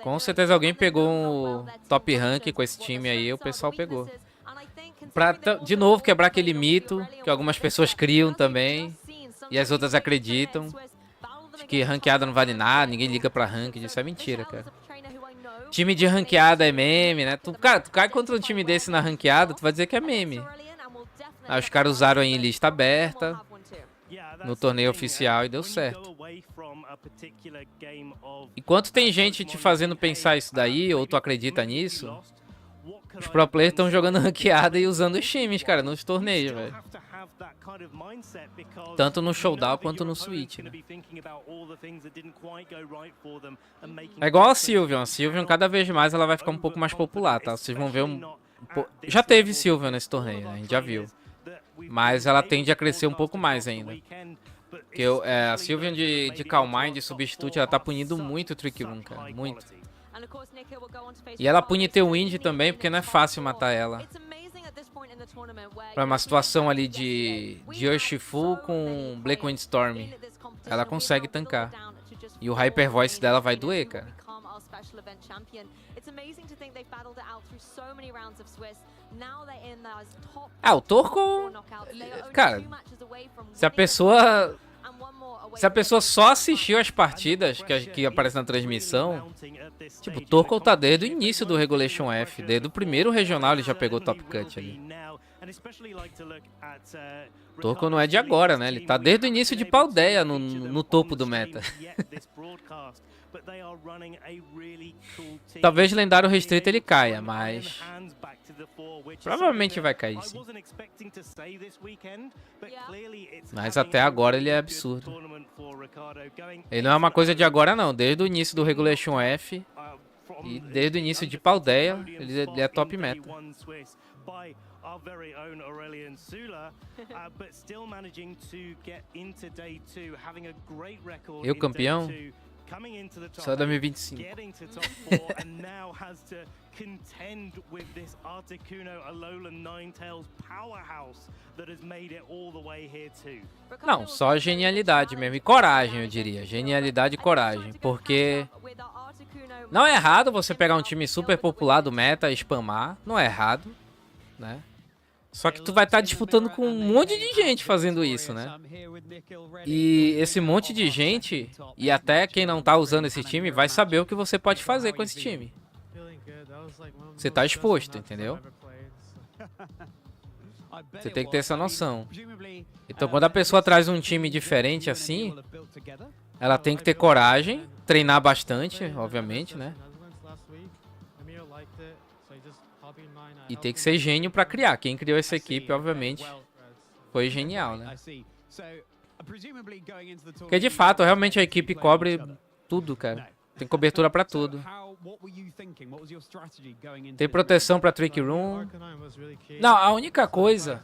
Com certeza alguém pegou um top rank com esse time aí, o pessoal pegou. Pra, de novo, quebrar aquele mito que algumas pessoas criam também. E as outras acreditam que ranqueada não vale nada, ninguém liga pra ranking. Isso é mentira, cara. Time de ranqueada é meme, né? Cara, tu cai contra um time desse na ranqueada, tu vai dizer que é meme. Aí os caras usaram em lista aberta, no torneio oficial e deu certo. Enquanto tem gente te fazendo pensar isso daí, ou tu acredita nisso, os pro players estão jogando ranqueada e usando os times, cara, nos torneios, velho. Tanto no showdown quanto no Switch, né? É igual a Sylveon. A Sylveon, cada vez mais, ela vai ficar um pouco mais popular, tá? Vocês vão ver já teve Sylveon nesse torneio, né? A gente já viu. Mas ela tende a crescer um pouco mais ainda. Porque a Sylveon de Calm Mind, de Substitute, ela tá punindo muito o Trick Room, cara. Muito. E ela pune teu Wind também, porque não é fácil matar ela. Pra uma situação ali de Urshifu com Black Wind Storm, ela consegue tancar. E o Hyper Voice dela vai doer, cara. O Torkoal... Cara, se a pessoa só assistiu as partidas que aparecem na transmissão, tipo, o Torkoal tá desde o início do Regulation F, desde o primeiro regional ele já pegou Top Cut ali. O Torkoal não é de agora, né? Ele tá desde o início de Paldea no topo do meta. Talvez lendário restrito ele caia, mas provavelmente vai cair, sim. Mas até agora ele é absurdo. Ele não é uma coisa de agora, não. Desde o início do Regulation F e desde o início de Paldea, ele é top meta. Our very own Aurelian Sula, but still managing to get into day 2, having a great record Eu in campeão? day 2, coming into the top Só 2025. getting to top 4, and now has to contend with this Articuno Alolan Ninetales powerhouse that has made it all the way here too. Não, só genialidade mesmo. E coragem, eu diria. Genialidade e coragem. Porque não é errado você pegar um time super popular do meta e spamar. Não é errado, né? Só que tu vai estar disputando com um monte de gente fazendo isso, né? E esse monte de gente, e até quem não tá usando esse time, vai saber o que você pode fazer com esse time. Você tá exposto, entendeu? Você tem que ter essa noção. Então quando a pessoa traz um time diferente assim, ela tem que ter coragem, treinar bastante, obviamente, né? E tem que ser gênio pra criar. Quem criou essa equipe, obviamente, foi genial, né? Porque de fato, realmente a equipe cobre tudo, cara. Tem cobertura pra tudo. Tem proteção pra Trick Room. Não, a única coisa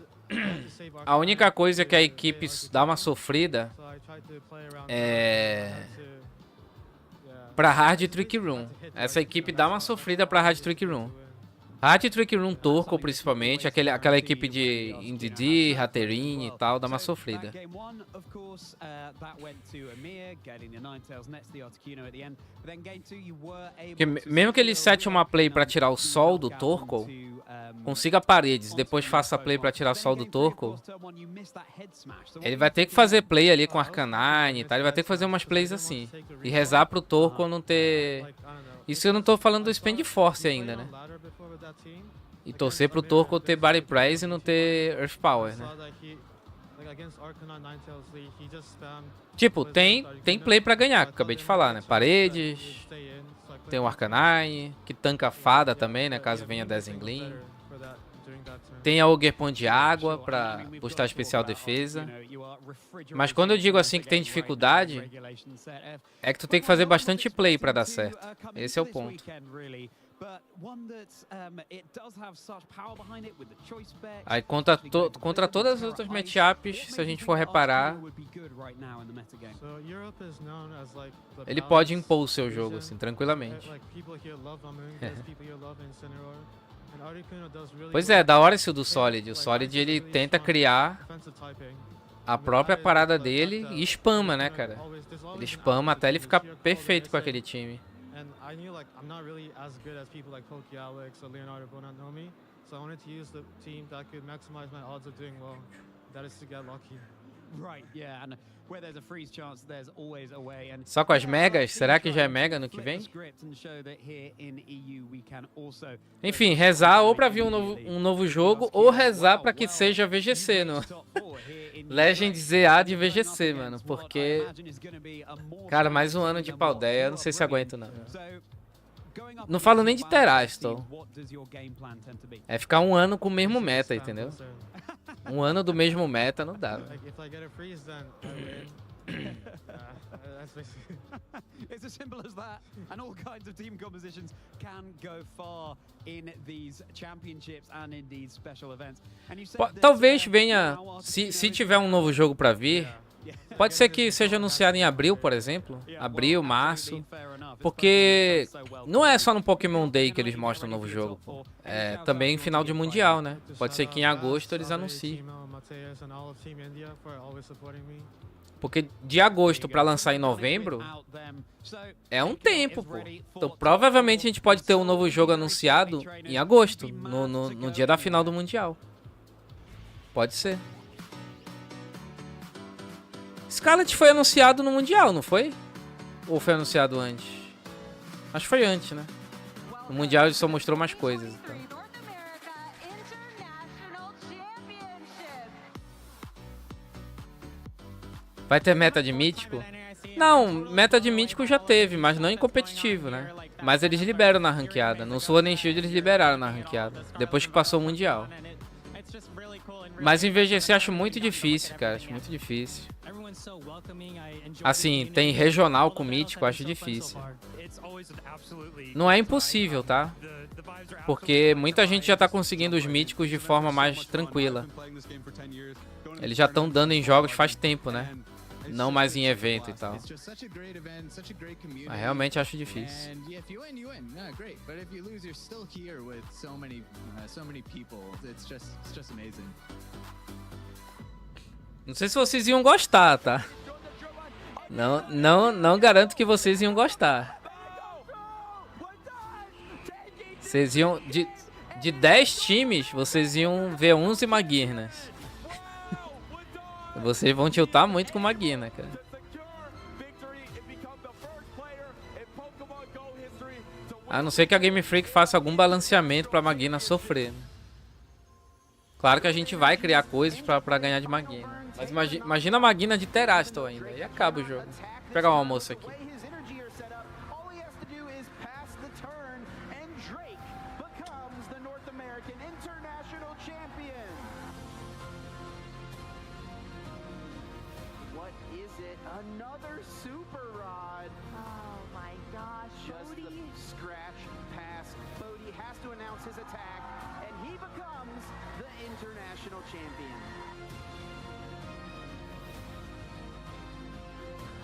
que a equipe dá uma sofrida é pra Hard Trick Room. Essa equipe dá uma sofrida pra Hard Trick Room. Hard Trick Room Torco, principalmente, aquela equipe de Indeedee, Hatterene e tal, dá uma sofrida. Porque mesmo que ele sete uma play pra tirar o sol do Torco, consiga paredes, depois faça play pra tirar o sol do Torco, ele vai ter que fazer play ali com Arcanine e tal, ele vai ter que fazer umas plays assim. E rezar pro Torco não ter... Isso eu não tô falando do Spend Force ainda, né? E torcer pro Torco ter Body Prize e não ter Earth Power, né? Tipo, tem play pra ganhar, que eu acabei de falar, né? Paredes, tem o Arcanine, que tanca a fada também, né? Caso venha Desengleam. Tem a Ogerpon de água pra boostar especial defesa. Mas quando eu digo assim que tem dificuldade, é que tu tem que fazer bastante play pra dar certo. Esse é o ponto. Aí contra todas as outras matchups, se a gente for reparar, ele pode impor o seu jogo assim, tranquilamente. Pois é, da hora esse do Solid. O Solid ele tenta criar a própria parada dele e spama, né, cara? Ele spama até ele ficar perfeito com aquele time. Só com as megas? Será que já é mega no que vem? Enfim, rezar ou pra vir um novo jogo ou rezar pra que seja VGC no Legend ZA de VGC, mano. Porque, cara, mais um ano de Paldea, não sei se aguento não. Não falo nem de Terastal. É ficar um ano com o mesmo meta, entendeu? Um ano do mesmo meta não dá. It's as simple as that, and all kinds of team compositions can go far in these championships and in these special events. And you said talvez venha, se tiver um novo jogo pra vir, pode ser que seja anunciado em abril, por exemplo. Abril, março. Porque não é só no Pokémon Day que eles mostram um novo jogo, pô. É também em final de Mundial, né? Pode ser que em agosto eles anunciem. Porque de agosto pra lançar em novembro é um tempo, pô. Então provavelmente a gente pode ter um novo jogo anunciado em agosto, no dia da final do Mundial. Pode ser. Scarlet foi anunciado no Mundial, não foi? Ou foi anunciado antes? Acho que foi antes, né? No Mundial ele só mostrou mais coisas. Então. Vai ter meta de mítico? Não, meta de mítico já teve, mas não em competitivo, né? Mas eles liberam na ranqueada. No Sword and Shield eles liberaram na ranqueada, depois que passou o Mundial. Mas em VGC acho muito difícil, cara. Acho muito difícil. Assim, tem regional com mítico, acho difícil. Não é impossível, tá? Porque muita gente já tá conseguindo os míticos de forma mais tranquila. Eles já estão dando em jogos faz tempo, né? Não mais em evento e tal. Mas realmente acho difícil. Não sei se vocês iam gostar, tá? Não garanto que vocês iam gostar. Vocês iam... De 10 times, vocês iam ver 11 Magirnas. Vocês vão tiltar muito com Magina, cara. A não ser que a Game Freak faça algum balanceamento pra Magina sofrer, né? Claro que a gente vai criar coisas pra ganhar de Magina. Mas imagina a Magina de Terastal ainda. Aí acaba o jogo. Vou pegar um almoço aqui. Another super rod. Oh my gosh. Just the scratch pass. Bodhi has to announce his attack, and he becomes the international champion.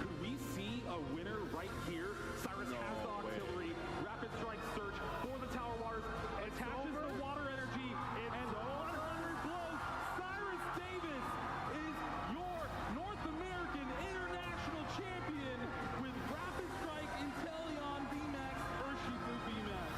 Could we see a winner right here? Cyrus has the artillery. Rapid strike search for the tower wires. Attaches the water energy. And 100 blows. Cyrus Davis is your North American international champion with Rapid Strike, Inteleon, VMAX, Urshifu VMAX.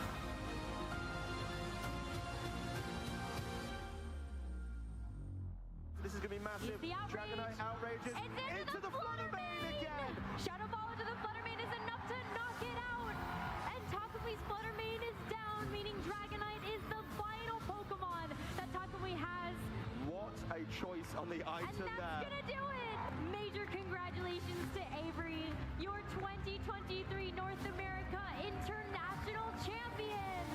This is going to be massive. Dragonite outrages into the Fluttermane again. Shadow Ball into the Fluttermane is enough to knock it out. And Takumi's Fluttermane is down, meaning Dragonite is the final Pokemon that Takumi has. What a choice on the item and that's gonna do it! Major congratulations to Avery, your 2023 North America International Champion!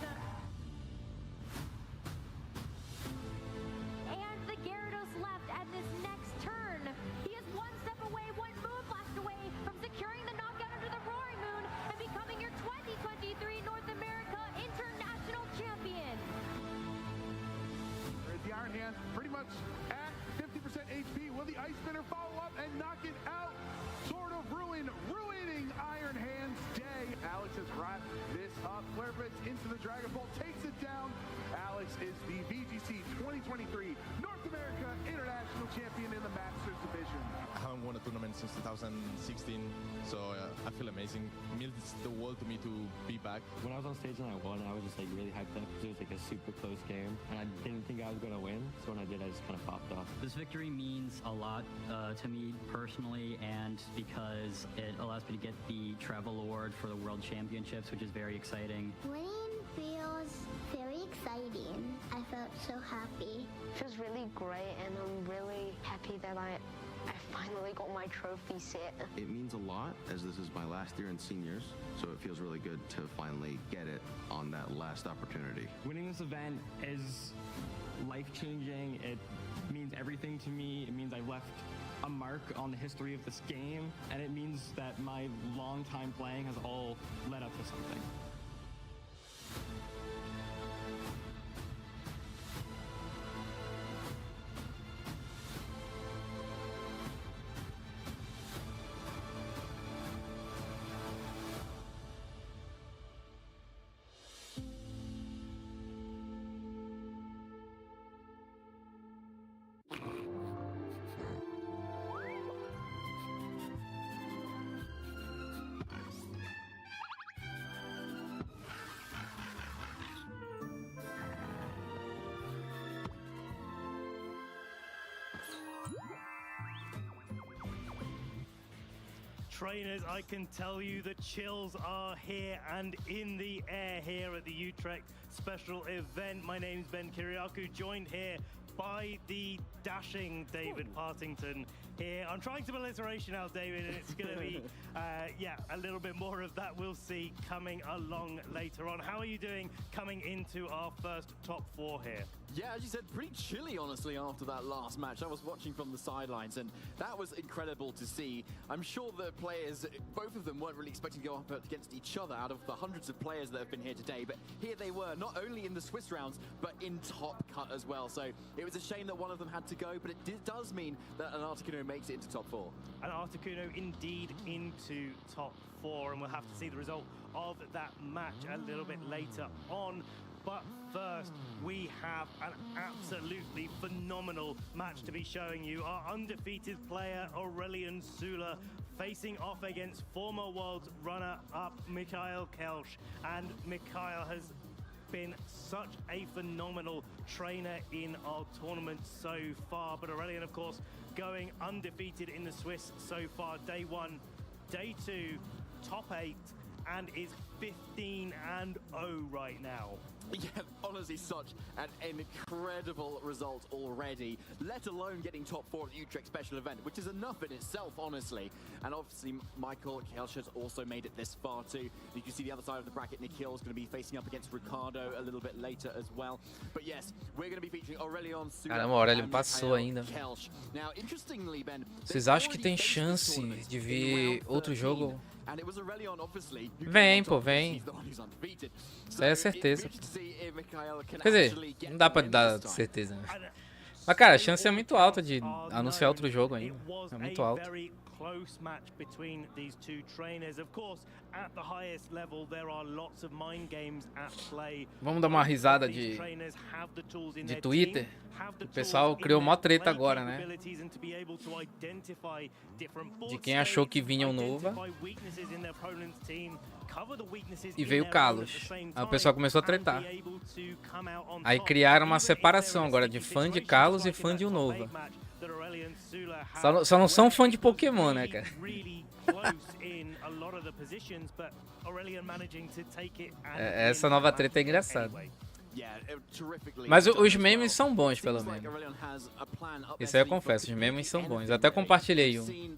And the Gyarados left at this next turn. He is one step away, one Moonblast away from securing the knockout under the Roaring Moon and becoming your 2023 North America International Champion. The Iron Hand pretty much at 50% HP. Will the Ice Spinner follow up and knock it out? Sword of Ruin, ruining Iron Hand's day. Alex has wrapped this up. Flare Blitz into the Dragon Ball, takes it down. Alex is the VGC 2023 North America International Champion in the Masters Division. I haven't won a tournament since 2016, so I feel amazing. It means the world to me to be back. When I was on stage and I won, I was just like really hyped up because it was like a super close game, and I didn't think I was going to win, so when I did, I just kind of popped off. This victory means a lot to me personally, and because it allows me to get the travel award for the World Championships, which is very exciting. Winning feels very exciting. I felt so happy. Feels really great, and I'm really happy that I finally got my trophy set. It means a lot, as this is my last year in seniors, so it feels really good to finally get it on that last opportunity. Winning this event is life-changing. It means everything to me. It means I've left a mark on the history of this game, and it means that my long time playing has all led up to something. Trainers, I can tell you the chills are here and in the air here at the Utrecht special event. My name's Ben Kiriakou, joined here by the dashing David Partington here. I'm trying some alliteration now, David, and it's going to be, yeah, a little bit more of that we'll see coming along later on. How are you doing coming into our first top four here? Yeah, as you said, pretty chilly, honestly, after that last match. I was watching from the sidelines, and that was incredible to see. I'm sure the players, both of them, weren't really expecting to go up against each other out of the hundreds of players that have been here today, but here they were, not only in the Swiss rounds, but in top cut as well. So it was a shame that one of them had to go, but it does mean that an Articuno makes it into top 4. An Articuno indeed into top 4, and we'll have to see the result of that match a little bit later on. But first, we have an absolutely phenomenal match to be showing you. Our undefeated player, Aurelian Sula, facing off against former world runner-up Mikhail Kelsch. And Mikhail has been such a phenomenal trainer in our tournament so far. But Aurelian, of course, going undefeated in the Swiss so far. Day 1, day 2, top 8, and is 15-0 right now. Yeah, honestly, such an incredible result already, let alone getting top 4 at the Utrecht special event, which is enough in itself, honestly. And obviously, Michael Kelsch has also made it this far too. You can see the other side of the bracket, Nikhil is going to be facing up against Ricardo a little bit later as well. But yes, we're going to be featuring Aurelian Sula. Caramba, o Aurelian passou ainda. Now, interestingly, Ben, vocês acham que tem chance de vir outro jogo? Vem, pô, vem. Isso aí é certeza. Quer dizer, não dá pra dar certeza, né? Mas, cara, a chance é muito alta de anunciar outro jogo ainda. É muito alta. Close match between these two trainers. Of course, at the highest level, there are lots of mind games at play. Vamos dar uma risada de Twitter. O pessoal criou mó treta agora, né? De quem achou que vinha o Nova e veio o Carlos. Aí o pessoal começou a tretar. Aí criaram uma separação agora de fã de Carlos e fã de Nova. Só não são fã de Pokémon, né, cara? Essa nova treta é engraçada. Mas os memes são bons, pelo menos. Isso aí eu confesso, os memes são bons. Eu até compartilhei um.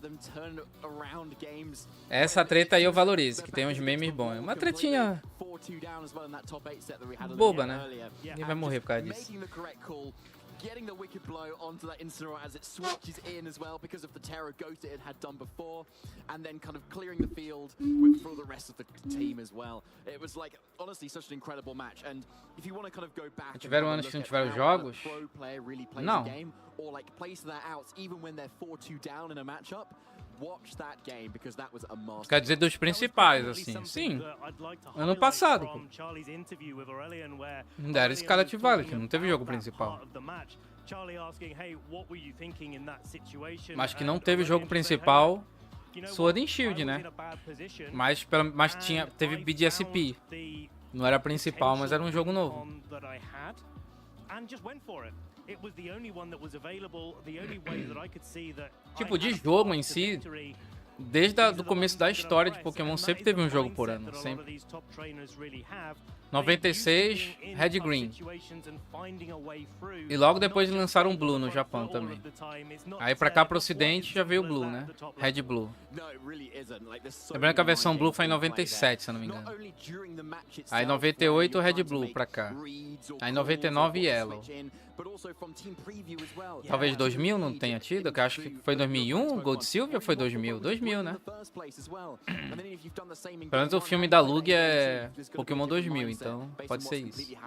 Essa treta aí eu valorizo, que tem uns memes bons. Uma tretinha boba, né? Ninguém vai morrer por causa disso. Getting the wicked blow onto that Incineroar as it switches in as well because of the Terror Ghost it had done before, and then kind of clearing the field for the rest of the team as well. It was like, honestly, such an incredible match. And if you want to kind of go back tiveram anos que não tiveram jogos? Não. Or like place their outs even when they're 4-2 down in a matchup. Watch that game because that was a master. Quer dizer, dos principais, assim. Sim. Ano passado. Não era escala ativada, que não teve jogo principal. Mas que não teve jogo principal, Sword and Shield, né? Mas teve BDSP. Não era principal, mas era um jogo novo. Tipo, de jogo em si, desde o começo da história de Pokémon, sempre teve um jogo por ano. Sempre. 96, Red Green. E logo depois lançaram o Blue no Japão também. Aí pra cá pro ocidente já veio o Blue, né? Red Blue. Lembrando que a versão Blue foi em 97, se eu não me engano. Aí 98 Red Blue pra cá. Aí 99 Yellow. Talvez 2000 não tenha tido, que eu acho que foi 2001, Gold Silver ou foi 2000? 2000, né? Pelo menos o filme da Lug é Pokémon 2000, então pode ser isso.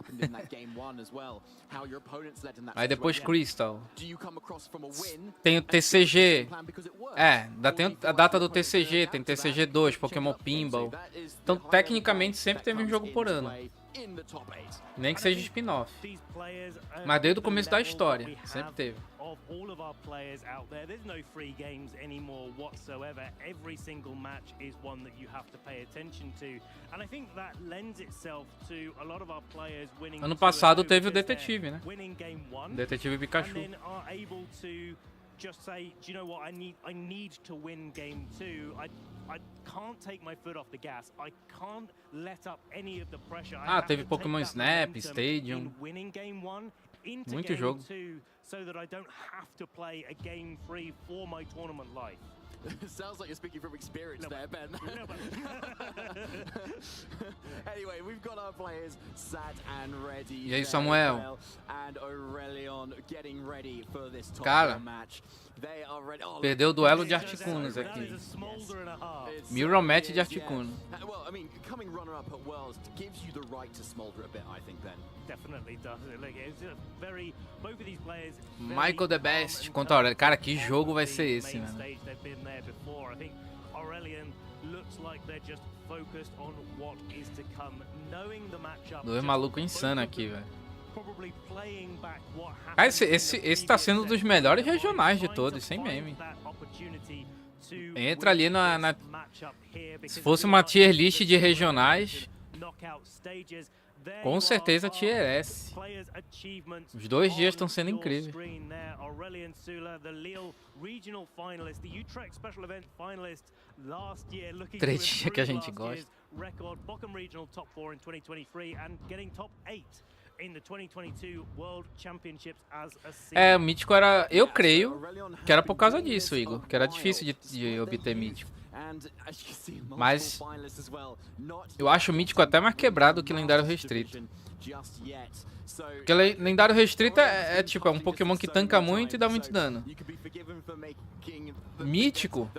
Aí depois Crystal. Tem o TCG. Tem a data do TCG, tem TCG 2, Pokémon Pinball. Então tecnicamente sempre teve um jogo por ano. Nem que seja spin-off. Mas desde o começo da história, sempre teve. All of our players out there, there's no free games anymore whatsoever. Every single match is one that you have to pay attention to, and I think that lends itself to a lot of our players winning. Ano passado teve o Detetive, né? Detetive Pikachu. And then are able to just say, do you know what? I need to win game 2. I can't take my foot off the gas. I can't let up any of the pressure. Teve Pokémon Snap, Stadium. Muito jogo. so that I don't have to play a game free for my tournament life. Sounds like you're speaking from experience there, Ben. Anyway, we've got our players sat and ready. E aí, Samuel? And Aurelion getting ready for this top match. They are ready. Perdeu o duelo de Articunos aqui. Mirror match de Articuno. Well, I mean, coming runner-up at Worlds gives you the right to smolder a bit, I think, Ben. Definitely does. Look, it's a very both of these players. Michael the Best contra Aurelion. Cara, que jogo vai ser esse, mano? I think Aurelion looks like they're just focused on what is to come, knowing the matchup. Dois malucos insanos aqui, velho. Cara, esse tá sendo um dos melhores regionais de todos, sem meme. Entra ali na... Se fosse uma tier list de regionais, com certeza tier S. Os 2 dias estão sendo incríveis. 3 dias que a gente gosta. É, o mítico era... Eu creio que era por causa disso, Igor. Que era difícil de obter mítico. Mas eu acho o mítico até mais quebrado que lendário restrito. Porque lendário restrito é tipo, é um Pokémon que tanca muito e dá muito dano. Mítico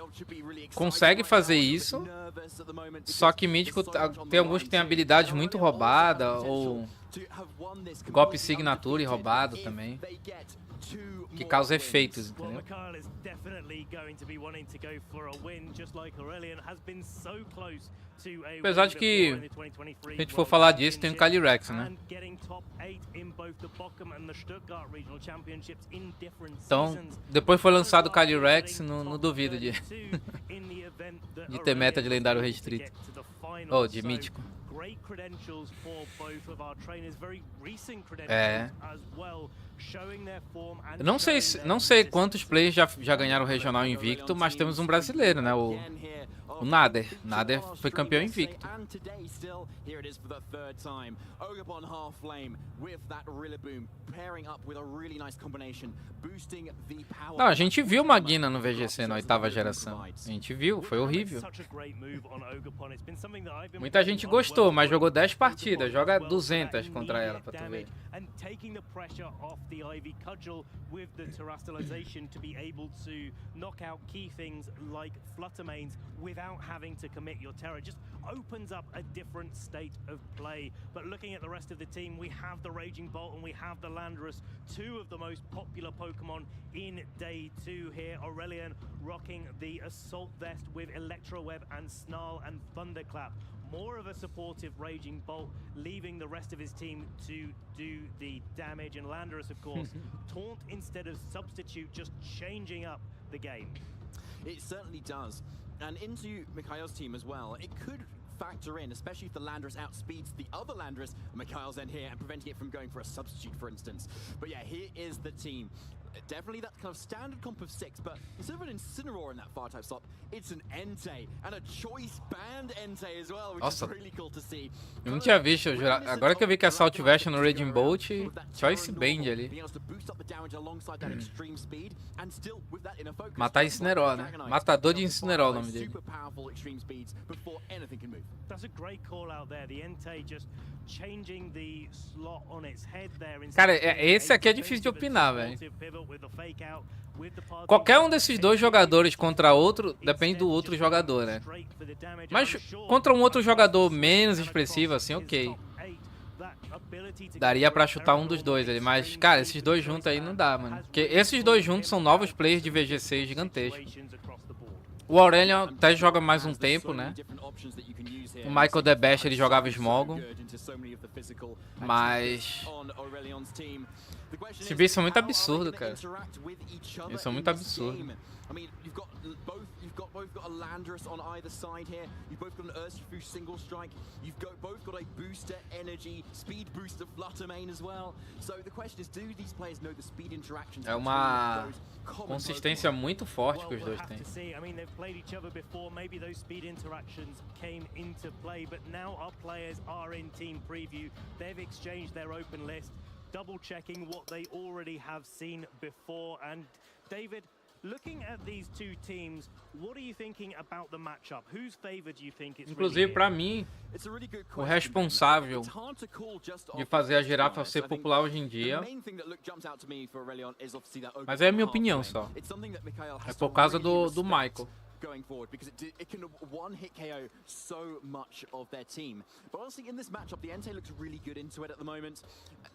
consegue fazer isso, só que mítico tem alguns que tem habilidades muito roubadas, ou golpe signature roubado também, que causa efeitos, entendeu? Apesar de que, se a gente for falar disso, tem o Calyrex, né? Então, depois foi lançado o Calyrex, não duvido de ter meta de lendário restrito. Ou de mítico. É. Eu não sei quantos players já ganharam o regional invicto, mas temos um brasileiro, né? O Nader. Nader foi campeão invicto. Não, a gente viu Magina no VGC na 8ª geração. A gente viu, foi horrível. Muita gente gostou, mas jogou 10 partidas. Joga 200 contra ela, pra tu ver. Without having to commit your terror, just opens up a different state of play. But looking at the rest of the team, we have the Raging Bolt and we have the Landorus, 2 of the most popular Pokemon in Day 2 here. Aurelion rocking the Assault Vest with Electroweb and Snarl and Thunderclap. More of a supportive Raging Bolt, leaving the rest of his team to do the damage. And Landorus, of course, Taunt instead of Substitute, just changing up the game. It certainly does. And into Mikhail's team as well, it could factor in, especially if the Landorus outspeeds the other Landorus, Mikhail's end here, and preventing it from going for a substitute, for instance. But yeah, here is the team. Definitely that kind of standard comp of 6, but instead of an Incineroar in that fire type slot, it's an Entei, and a choice banned Entei as well, which is really cool to see. Eu não tinha visto, agora que eu vi que é Assault Vest no Raging Bolt, choice band ali. Matar Incineroar, né? Matador de Incineroar o nome dele. Cara, esse aqui é difícil de opinar, velho. Qualquer um desses 2 jogadores contra outro, depende do outro jogador, né? Mas contra um outro jogador menos expressivo, assim, ok. Daria pra chutar um dos 2 ali, mas, cara, esses 2 juntos aí não dá, mano. Porque esses 2 juntos são novos players de VGC gigantescos. O Aurelion até joga mais um tempo, né? O Michael the Best, ele jogava Smogon. Mas... esses bichos são muito absurdos, cara. Eles são muito absurdos. I mean, you've both got a Landorus on either side here. You've both got an Urshifu single strike. You've both got a booster energy, speed booster Fluttermane as well. So the question is, do these players know the speed interactions? É uma consistência muito forte que os 2 têm. I mean, they've played each other before. Maybe those speed interactions came into play, but now our players are in team preview. They've exchanged their open list. double checking what they already have seen before. And David, looking at these two teams, what are you thinking about the matchup? Whose favor do you think it's Inclusive, para mim, o responsável de fazer a girafa ser popular hoje em dia, mas é a minha opinião só, é por causa do Michael. Going forward, because it can one-hit KO so much of their team. But honestly, in this matchup, the Entei looks really good into it at the moment,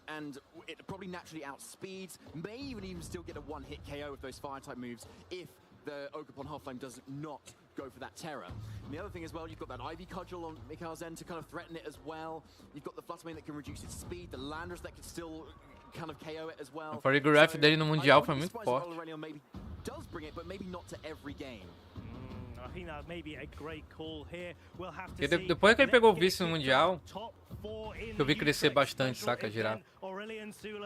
and it probably naturally outspeeds, may even still get a one-hit KO with those fire-type moves if the Ogerpon Half-Flame does not go for that Terror. And the other thing as well, you've got that Ivy Cudgel on Mikhail's end to kind of threaten it as well. You've got the Fluttermane that can reduce its speed, the Landers that can still kind of KO it as well. A choreography dele no Mundial foi muito forte. Maybe does bring it, but maybe not to every game. I think that may be a great call here. We'll have to see. Depois que ele pegou o vice no Mundial, eu vi crescer bastante, saca, a girafa.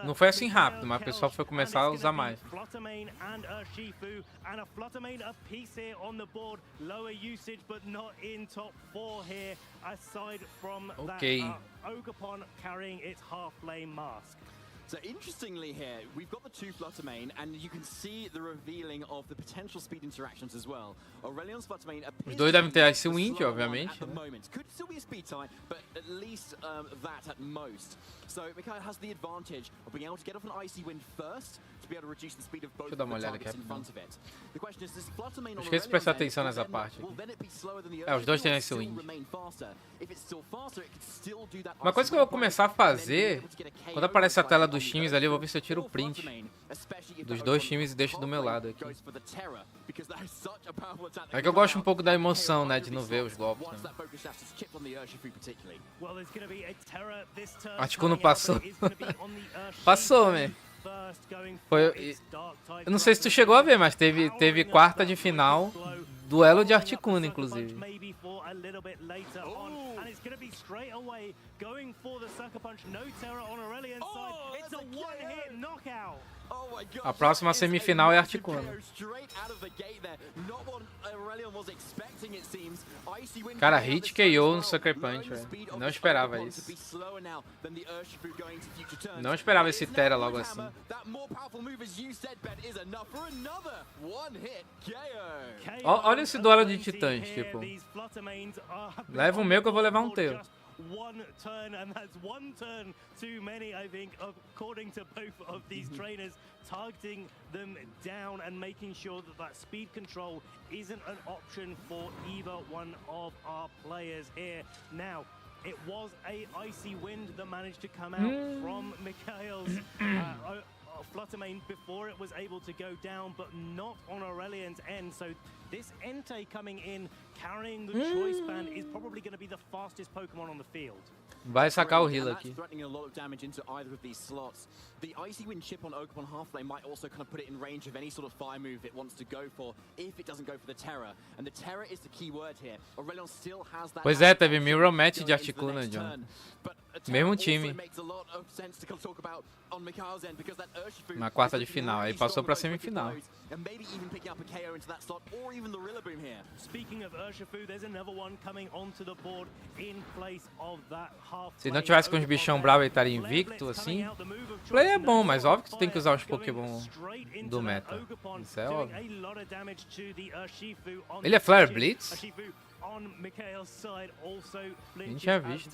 Não foi assim rápido, mas o pessoal foi começar a usar mais. Fluttermane and Urshifu, and a Fluttermane a piece here on the board. Lower usage, but not in top 4 here, aside from that Ogerpon carrying its half-flame mask. So interestingly here, we've got the two Fluttermane, and you can see the revealing of the potential speed interactions as well. Aurelion's Fluttermane Os dois devem ter Ice Wind, obviamente. At the moment. Could still be a speed tie, but at least that at most. So Mikhail has the advantage of being able to get off an Icy Wind first to be able to reduce the speed of both of the targets in front of it. The question is, does Fluttermane on Esqueci de prestar atenção nessa parte. Os dois têm Ice Wind. Uma coisa que eu vou começar a fazer, quando aparece a tela dos times ali, eu vou ver se eu tiro o print dos dois times e deixo do meu lado aqui. É que eu gosto um pouco da emoção, né, de não ver os golpes. Né? Articuno não passou. Passou, né? Foi, eu não sei se tu chegou a ver, mas teve quarta de final, duelo de Articuno, inclusive. A próxima semifinal é Articuno. Cara, hit KO no Sucker Punch, velho. Não esperava isso. Não esperava esse Terra logo assim. Olha esse duelo de titãs, tipo. Leva o meu que eu vou levar um teu. One turn, and that's one turn too many, I think, according to both of these trainers, targeting them down and making sure that speed control isn't an option for either one of our players here. Now, it was a Icy Wind that managed to come out from Mikhail's Fluttermane before it was able to go down, but not on Aurelion's end. So this Entei coming in, carrying the choice band, is probably going to be the fastest Pokemon on the field. Vai sacar o heal aqui. Threatening a lot of damage into either of these slots. The Icy Wind chip on Ogerpon Half-Flame might also kind of put it in range of any sort of fire move it wants to go for, if it doesn't go for the Terror. And the Terror is the key word here. Aurelion still has that. Pois é, teve mirror match de Articuno, John. Mesmo time. Na quarta de final, aí passou pra semifinal. Se não tivesse com os bichão bravos e estaria invicto, assim, o play é bom, mas óbvio que tu tem que usar os Pokémon do meta. Isso é óbvio. Ele é Flare Blitz? Nem tinha visto.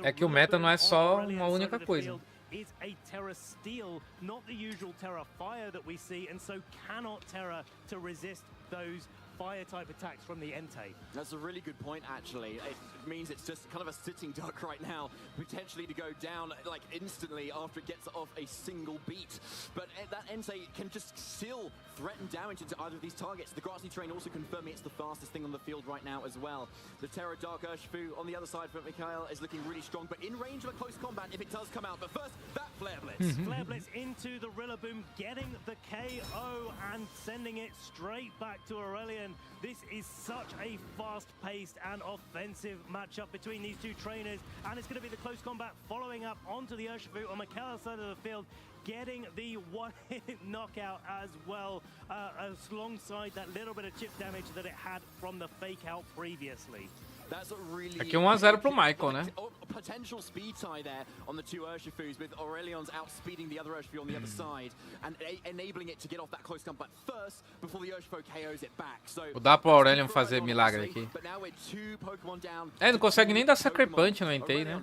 É que o meta não é só uma única coisa. Is a Terra Steel, not the usual Terra Fire that we see, and so cannot Terra to resist those fire-type attacks from the Entei. That's a really good point, actually. It means it's just kind of a sitting duck right now, potentially to go down like instantly after it gets off a single beat. But that Entei can just still threaten damage into either of these targets. The Grassy Terrain also confirming it's the fastest thing on the field right now as well. The Terra Dark Urshifu on the other side for Mikhail is looking really strong, but in range of a close combat if it does come out. But first, that Flare Blitz. Flare Blitz into the Rillaboom, getting the KO and sending it straight back to Aurelion. This is such a fast-paced and offensive matchup between these two trainers, and it's going to be the close combat following up onto the Urshifu on Mikhail's side of the field, getting the one-hit knockout as well, alongside that little bit of chip damage that it had from the fake out previously. Aqui 1-0 pro Michael, né? potential speed tie there on the two Urshifus, with Aurelion's outspeeding the other Urshifu on the other side and enabling it to get off that close combat first before the Urshifu KOs it back. So Dá pro Aurelion fazer milagre aqui. É, não consegue nem dar Sucker Punch no Entei, né?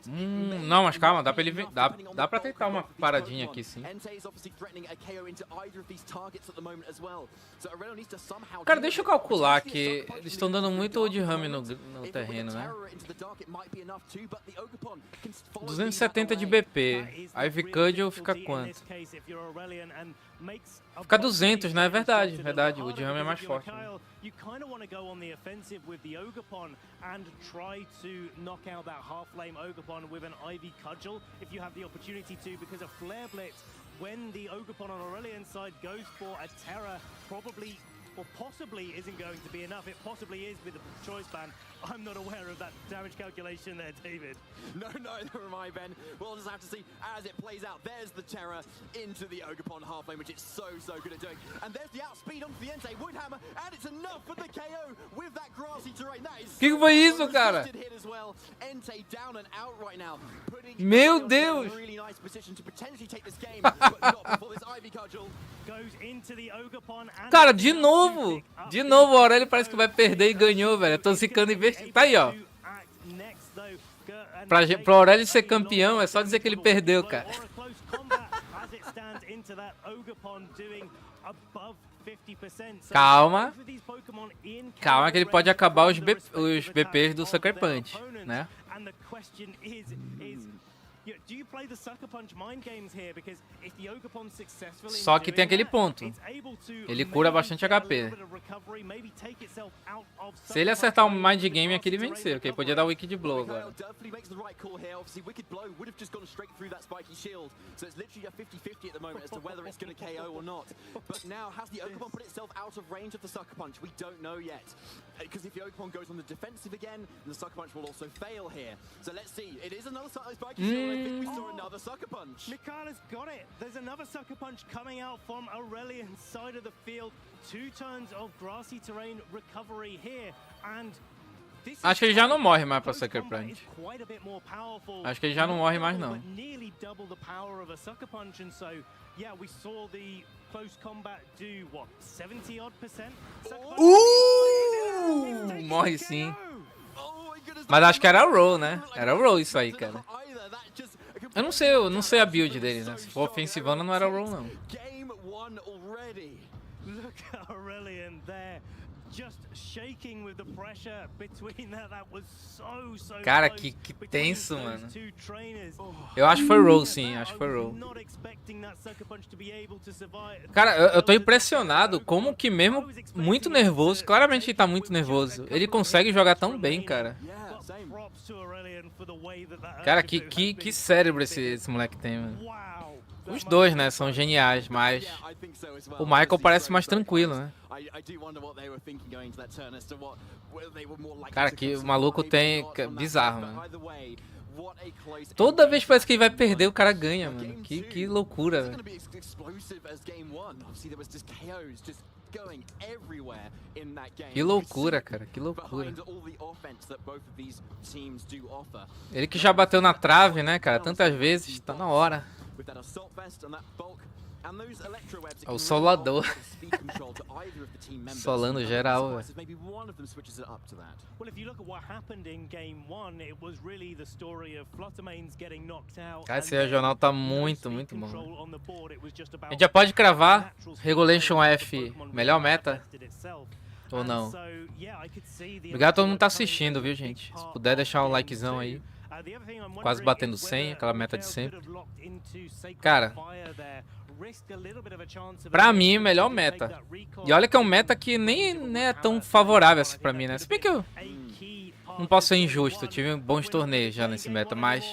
Não, mas calma, dá pra ele dá pra tentar uma paradinha aqui, sim. Cara, deixa eu calcular que eles estão dando muito old ram no terreno, né? 270 de BP. A Ivy Cudgel fica quanto? Fica 200, né? É verdade, verdade. O old ram é mais forte. Né? You kind of want to go on the offensive with the Ogerpon and try to knock out that half-lane Ogerpon with an Ivy Cudgel if you have the opportunity to, because a Flare Blitz, when the Ogerpon on Aurelion's side goes for a Terror, probably or possibly isn't going to be enough. It possibly is with the choice ban. I'm not aware of that damage calculation there, David. No, neither am I, Ben. We'll just have to see as it plays out. There's the Terror into the Ogerpon half lane, which it's so good at doing. And there's the outspeed onto the Entei Woodhammer, and it's enough for the KO with that grassy terrain. That is que foi isso, cara? Well. Entei down and out right now, meu Deus! Really nice position to potentially take this game, but not before this Ivy Cudgel goes into the Ogerpon. Cara, de novo! De novo, o Aurélio parece que vai perder e ganhou, velho. Eu tô ficando investido. Tá aí, ó. Pra Aurélio ser campeão, é só dizer que ele perdeu, cara. Calma. Calma que ele pode acabar os BPs do Sucker Punch, né? Só que tem aquele ponto. Ele cura bastante HP. Se ele acertar um Mind Game aqui, ele venceu. Que ele podia dar o Wicked Blow agora. Mikala's got it. There's another Sucker Punch coming out from Aurelion's side of the field. 2 turns of grassy terrain recovery here, and acho que ele já não morre mais pra Sucker Punch. Acho que ele já não morre mais, não. Morre sim. Mas acho que era o roll, né? Era o roll isso aí, cara. Eu não sei a build dele, né? Se for ofensivona, não era o roll, não. Cara, que tenso, mano. Eu acho que foi roll, sim. Acho que foi roll. Cara, eu tô impressionado como que mesmo muito nervoso, claramente ele tá muito nervoso, ele consegue jogar tão bem, cara. Cara, que cérebro esse moleque tem, mano. Os dois, né, são geniais, mas o Michael parece mais tranquilo, né? Cara, que o maluco tem... Bizarro, mano. Toda vez que parece que ele vai perder, o cara ganha, mano. Que loucura, velho. Que loucura, cara, que loucura. Ele que já bateu na trave, né, cara, tantas vezes, tá na hora. É o solador. Solando geral, velho. Cara, esse regional tá muito bom. A gente já pode cravar Regulation F, melhor meta? Ou não? Obrigado a todo mundo que tá assistindo, viu, gente? Se puder deixar um likezão aí. Quase batendo 100, aquela meta de sempre. Cara, pra mim, melhor meta. E olha que é um meta que nem é tão favorável assim pra mim, né? Se bem que eu não posso ser injusto, eu tive bons torneios já nesse meta, mas...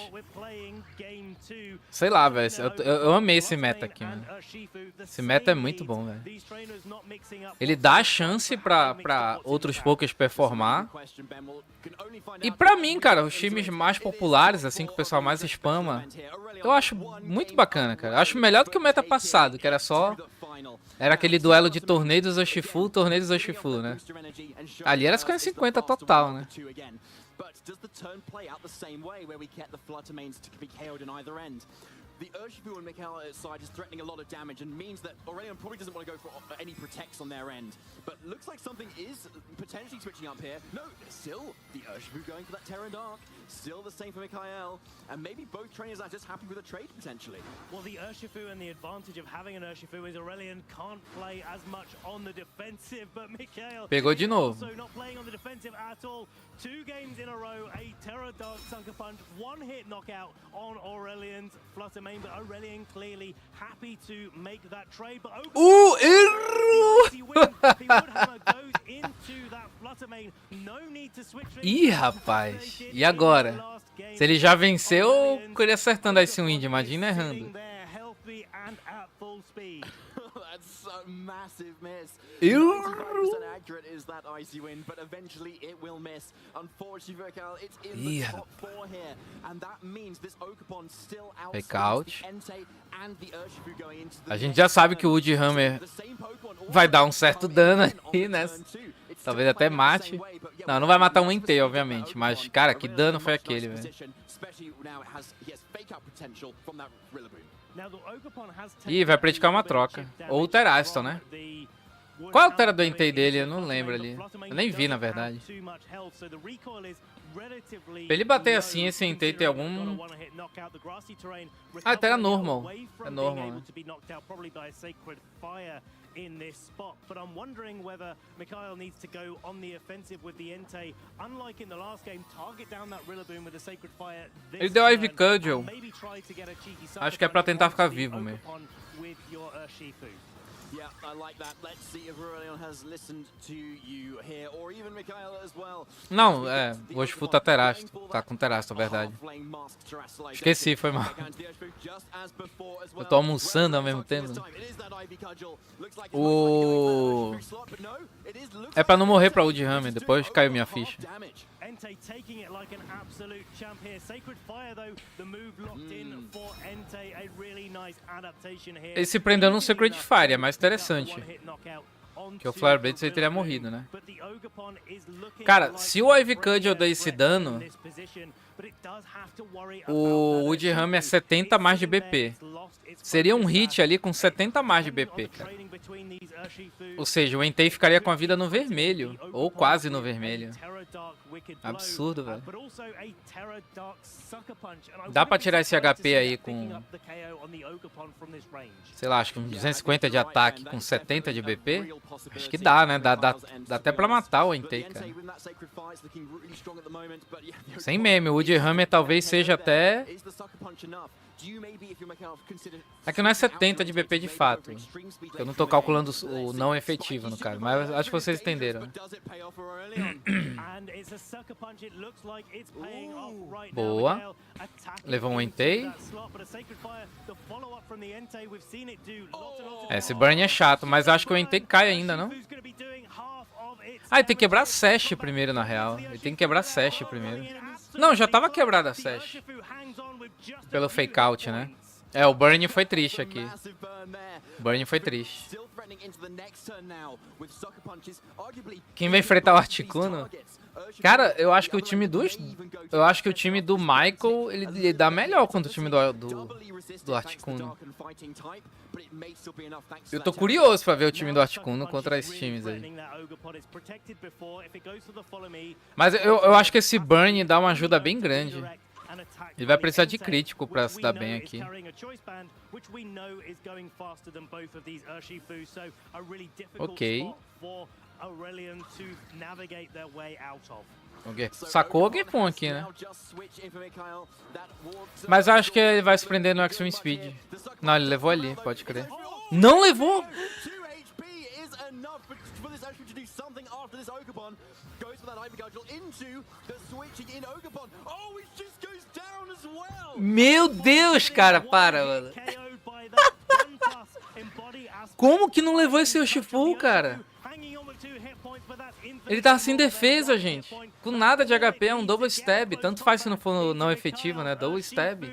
Sei lá, velho, eu amei esse meta aqui, mano. Esse meta é muito bom, velho. Ele dá a chance pra outros pokers performar. E pra mim, cara, os times mais populares, assim, que o pessoal mais spama, eu acho muito bacana, cara. Eu acho melhor do que o meta passado, que era só Era aquele duelo de torneio dos Urshifu, né? Ali era 50-50 total, né? But does the turn play out the same way, where we get the Fluttermanes to be KO'd on either end? The Urshifu on Mikhail's side is threatening a lot of damage and means that Aurelion probably doesn't want to go for any protects on their end. But looks like something is potentially switching up here. No, still the Urshifu going for that Terra Dark. Still the same for Mikhail. And maybe both trainers are just happy with a trade, potentially. Well, the Urshifu and the advantage of having an Urshifu is Aurelion can't play as much on the defensive, but Mikhail pegou de novo. also not playing on the defensive at all. 2 games in a row, a Terra Dark Sucker Punch, 1-hit knockout on Aurelion's Fluttermane, but Aurelion clearly happy to make that trade. But errou! Ih, rapaz. E agora? Se ele já venceu, ele acertando esse Wind, imagina errando. That's so massive miss. 95% accurate is that icy wind, but eventually it will miss. Unfortunately, Vercal, it's in the top 4 here, and that means this Oakapon still outspeeds the Entei and the Urshifu going into the. A gente já sabe que o Woodhammer vai dar um certo dano aí, né? Talvez até mate. Não, não vai matar um Entei, obviamente, mas cara, que dano foi aquele, velho? Ih, vai praticar uma troca. Ou o Teraston, né? Qual é o Terra do Entei dele? Eu não lembro ali. Eu nem vi, na verdade. Pra ele bater assim, esse Entei tem algum... Ah, Terra normal. É normal, né? In this spot, but I'm wondering whether Mikhail needs to go on the offensive with the Entei. Unlike in the last game, target down that Rillaboom with the Sacred Fire. Ele deu Ivy Cudgel. Acho que é pra tentar ficar vivo mesmo. Yeah, I like that. Let's see if Aurelion has listened to you here, or even Mikhail as well. Não, é, o Urshifu tá Terastro. Tá com Terastro, é verdade. Esqueci, foi mal. Eu tô almoçando ao mesmo tempo. É pra não morrer pra Woodhammer, depois caiu minha ficha. Entei taking it like an absolute champ here. Sacred Fire though, the move locked in for Entei, a really nice adaptation here. Ele se prendeu no Sacred Fire, é mais interessante. Que o Flare Blade ele teria morrido, né? Cara, se o Ivy Cudgel der esse dano, o Woodhammer é 70 mais de BP. Seria um hit ali com 70 mais de BP, cara. Ou seja, o Entei ficaria com a vida no vermelho. Ou quase no vermelho. Absurdo, velho. Dá pra tirar esse HP aí com... sei lá, acho que uns 250 de ataque com 70 de BP. Acho que dá, né? Dá até pra matar o Entei, cara. Sem meme, o Woodhammer talvez seja até... É que não é 70 de BP de fato. Eu não tô calculando o não efetivo no caso, mas acho que vocês entenderam. Né? Boa. Levou um Entei. Esse burn é chato, mas acho que o Entei cai ainda, não? Ah, ele tem que quebrar a Sash primeiro, na real. Ele tem que quebrar a Sash primeiro. Não, já tava quebrada a Sash. Pelo fake out, né? É, o burn foi triste aqui. O burn foi triste. Quem vai enfrentar o Articuno? Cara, eu acho que o time do Michael, ele dá melhor contra o time do Articuno. Eu tô curioso pra ver o time do Articuno contra esses times aí. Mas eu acho que esse burn dá uma ajuda bem grande. Ele vai precisar de crítico pra se dar bem aqui. Ok. Sacou o Gekon aqui, né? Mas acho que ele vai se prender no Extreme Speed. Não, ele levou ali, pode crer. Não levou! Meu Deus, cara, para, mano. Como que não levou esse Urshifu, cara? Ele tá sem defesa, gente. Com nada de HP, é um double stab. Tanto faz se não for não efetivo, né? Double stab.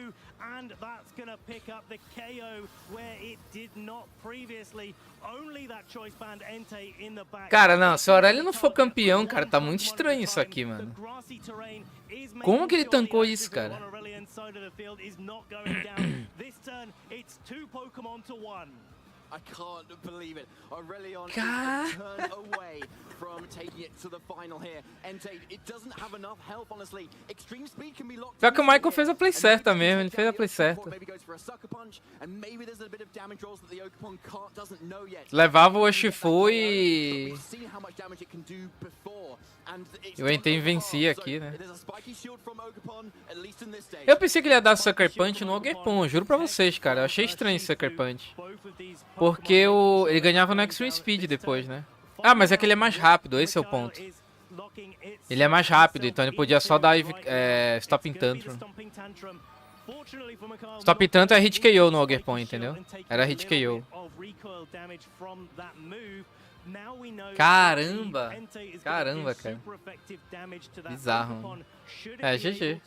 gonna pick up the KO where it did not previously. Only that choice band Entei in the back. Cara, não, se o Aurélio não for campeão, cara, tá muito estranho isso aqui, mano. Como que ele tancou isso, cara? I can't believe it. Aurelion is a turn away from taking it to the final here. Entei, it doesn't have enough health, honestly. Extreme speed can be locked. Pior que o Michael fez a play certa mesmo, ele fez a play certa. Levava o Urshifu e o Entei vencia aqui, né? Eu pensei que ele ia dar Sucker Punch no Ogerpon, juro pra vocês, cara. Eu achei estranho esse Sucker Punch. Porque ele ganhava no Extreme Speed depois, né? Ah, mas é que ele é mais rápido, esse é o ponto. Ele é mais rápido, então ele podia só dar Stop in Tantrum. Stop in Tantrum é hit KO no Ogerpon, entendeu? Era hit KO. Caramba! Caramba, cara. Bizarro, mano. É, GG.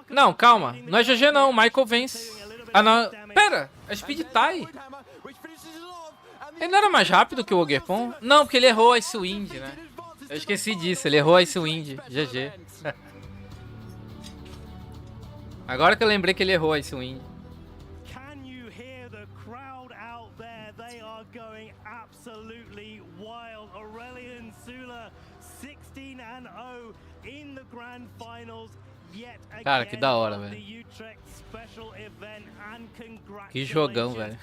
Não, calma. Não é GG não, o Michael vence. Ah, não. Pera, a Speed tie. Ele não era mais rápido que o Ogerpon? Não, porque ele errou a Ice Wind, né? Eu esqueci disso, ele errou a Ice Wind. GG. Agora que eu lembrei que ele errou a Ice Wind. Cara, que da hora, velho. Que jogão, velho.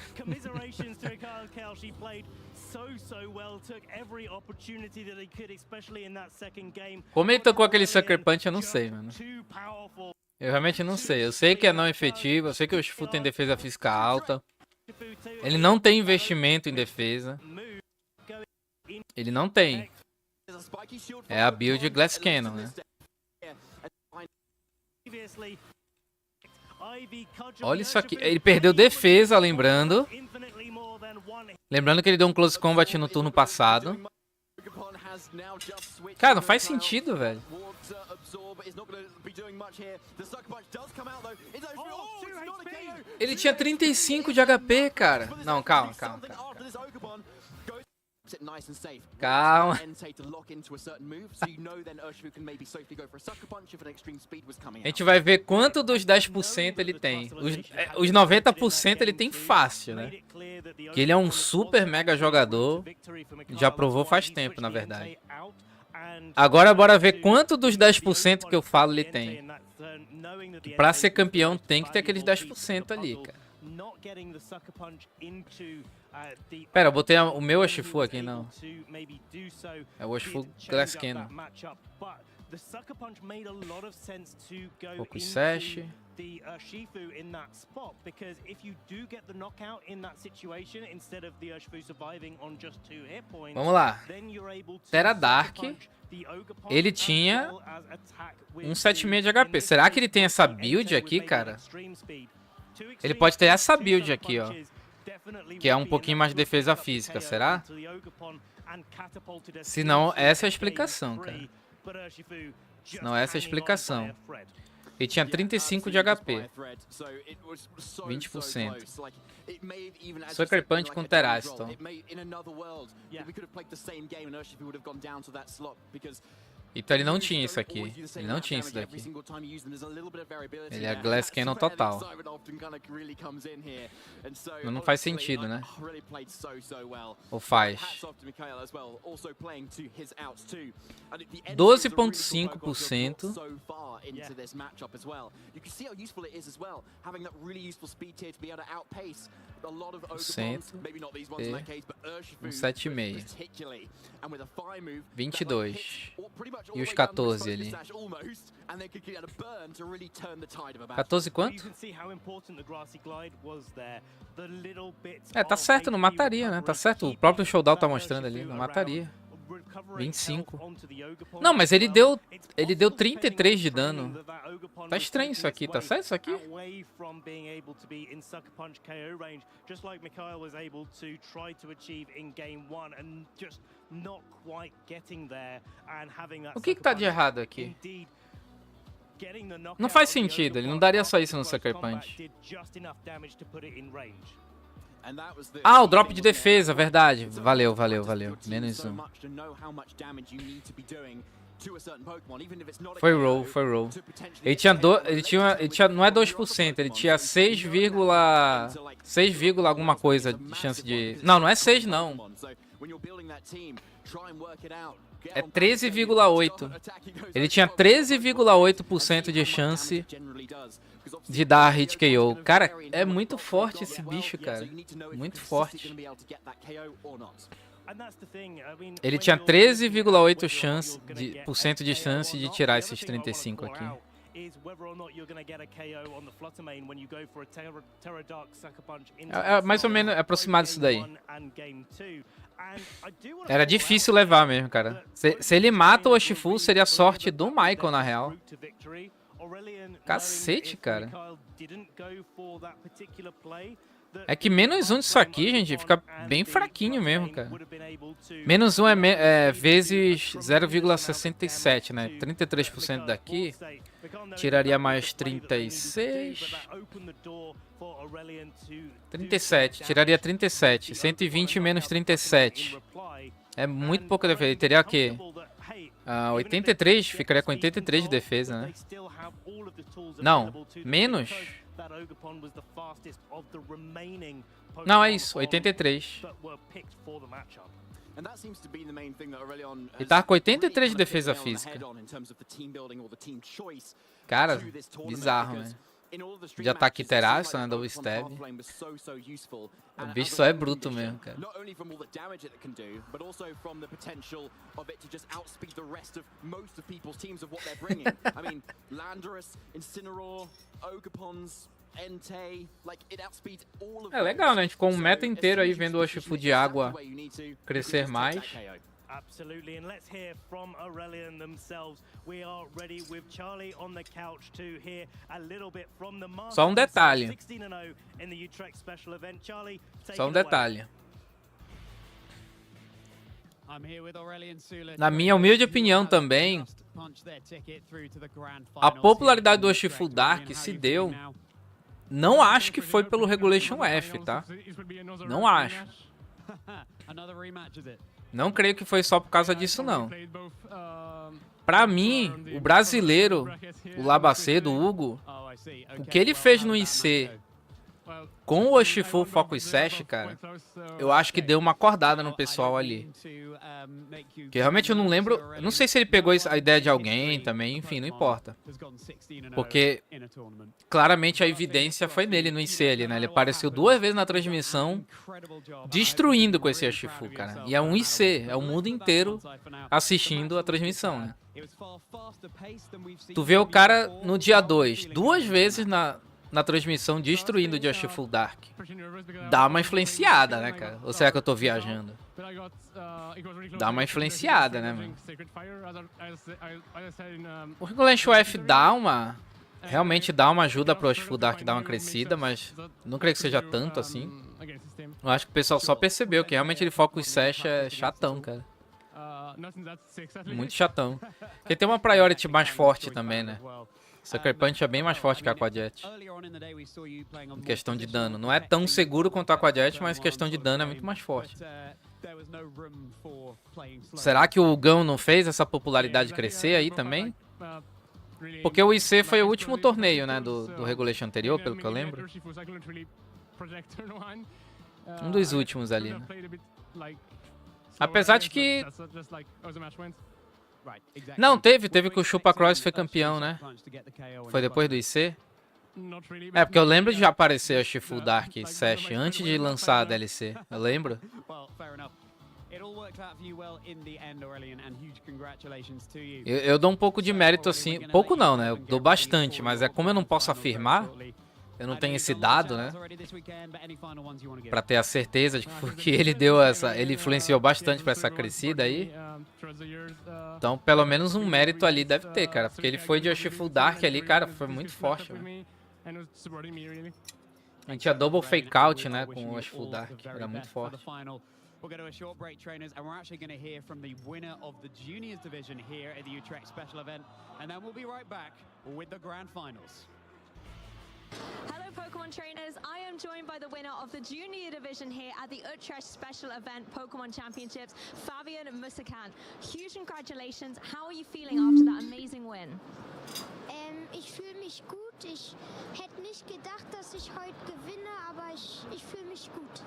Como ele tocou aquele Sucker Punch, eu não sei, mano. Eu realmente não sei. Eu sei que é não efetivo, eu sei que o Urshifu tem defesa física alta. Ele não tem investimento em defesa. Ele não tem. É a build Glass Cannon, né? Olha isso aqui. Ele perdeu defesa, lembrando. Lembrando que ele deu um close combat no turno passado. Cara, não faz sentido, velho. Ele tinha 35 de HP, cara. Não, calma. Calma. A gente vai ver quanto dos 10% ele tem. Os 90% ele tem fácil, né? Que ele é um super mega jogador. Já provou faz tempo, na verdade. Agora bora ver quanto dos 10% que eu falo ele tem. Pra ser campeão tem que ter aqueles 10% ali, cara. Pera, eu botei o meu Urshifu aqui, não. É o Urshifu Glass Cannon. Focus Sash. Vamos lá. Terra Dark. Ele tinha um 7,5 de HP. Será que ele tem essa build aqui, cara? Ele pode ter essa build aqui, ó. Que é um pouquinho mais de defesa física, será? Se não, essa é a explicação, cara. Se não, essa é a explicação. Ele tinha 35 de HP. 20%. Sucker Punch com Teraston. Então ele não tinha isso aqui. Ele não tinha isso daqui. Ele é Glass Cannon total. Não faz sentido, né? Ou faz? 12,5%. Um 7,5. 22. E os 14 ali. 14 quanto? É, tá certo, não mataria, né? Tá certo, o próprio Showdown tá mostrando ali, não mataria. 25. Não, mas ele deu 33 de dano. Tá estranho isso aqui, tá certo isso aqui? O que tá de errado aqui? Não faz sentido, ele não daria só isso no Sucker Punch. Ah, o drop de defesa, verdade. Valeu, valeu, valeu. Menos um. Foi roll, foi roll. Ele tinha, não é 2%, ele tinha 6, alguma coisa de chance de... Não, não é 6 não. É 13,8. Ele tinha 13,8% de chance de dar hit KO. Cara, é muito forte esse bicho, cara. Muito forte. Ele tinha 13,8% de chance de tirar esses 35 aqui. É mais ou menos aproximado disso daí. Era difícil levar mesmo, cara. Se ele mata o Urshifu, seria a sorte do Michael, na real. Cacete, cara. É que menos um disso aqui, gente, fica bem fraquinho mesmo, cara. Menos um é vezes 0,67, né? 33% daqui. Tiraria mais 36. 37, tiraria 37. 120 menos 37. É muito pouca defesa. Ele teria o quê? 83, ficaria com 83 de defesa, né? Não, menos. Não, é isso, 83. Ele tava com 83 de defesa física. Cara, bizarro, né? De ataque terraço, né? Double stab. O bicho só é bruto mesmo, cara. É legal, né? A gente ficou um meta inteiro aí vendo o Urshifu de água crescer mais. Absolutely, and let's hear from Aurelian themselves. We are ready with Charlie on the couch to hear a little bit from the master. Só um detalhe. 16-0 in the Utrecht special event. Charlie, só um detalhe. Na minha humilde opinião também, a popularidade do Urshifu Dark se deu. Não acho que foi pelo Regulation F, tá? Não acho. Não creio que foi só por causa disso, não. Pra mim, o brasileiro, o Labacedo, o Hugo, o que ele fez no IC com o Urshifu Focus Sash, cara, eu acho que deu uma acordada no pessoal ali. Que realmente eu não lembro, eu não sei se ele pegou a ideia de alguém também, enfim, não importa. Porque claramente a evidência foi nele no IC ali, né? Ele apareceu 2 vezes na transmissão, destruindo com esse Urshifu, cara. E é um IC, é o mundo inteiro assistindo a transmissão, né? Tu vê o cara no dia 2, 2 vezes na transmissão destruindo o Urshifu Dark. Dá uma influenciada, né, cara? Ou será que eu tô viajando? Dá uma influenciada, né, mano? O Regulation F dá uma... Realmente dá uma ajuda pro Urshifu Dark dar uma crescida, mas não creio que seja tanto assim. Eu acho que o pessoal só percebeu que realmente ele foca o Sash é chatão, cara. Muito chatão. Porque tem uma priority mais forte também, né? Sucker Punch é bem mais forte que a Aquajet. Em questão de dano. Não é tão seguro quanto a Aquajet, mas em questão de dano é muito mais forte. Será que o Gão não fez essa popularidade crescer aí também? Porque o IC foi o último torneio, né, do Regulation anterior, pelo que eu lembro. Um dos últimos ali, né? Apesar de que... Não, teve que o Chupa Cross foi campeão, né? Foi depois do IC? É, porque eu lembro de já aparecer o Urshifu Dark Sash antes de lançar a DLC. Eu lembro. Eu dou um pouco de mérito assim. Pouco não, né? Eu dou bastante, mas é como eu não posso afirmar. Eu não tenho esse dado, né? Pra ter a certeza de que ele deu essa... Ele influenciou bastante pra essa crescida aí. Então, pelo menos um mérito ali deve ter, cara. Porque ele foi de Urshifu Dark ali, cara, foi muito forte, né? A gente tinha double fake out, né? Com o Urshifu Dark. Era muito forte. We'll go to a short break, trainers, and we're actually going to hear from the winner of the juniors division here at the Utrecht special event, and then we'll be right back with the grand finals. Hello Pokemon trainers, I am joined by the winner of the junior division here at the Utrecht special event Pokemon Championships, Fabian Musakan. Huge congratulations, how are you feeling after that amazing win? Ich fühle mich gut, ich hätte nicht gedacht, dass ich heute gewinne, aber ich fühle mich gut.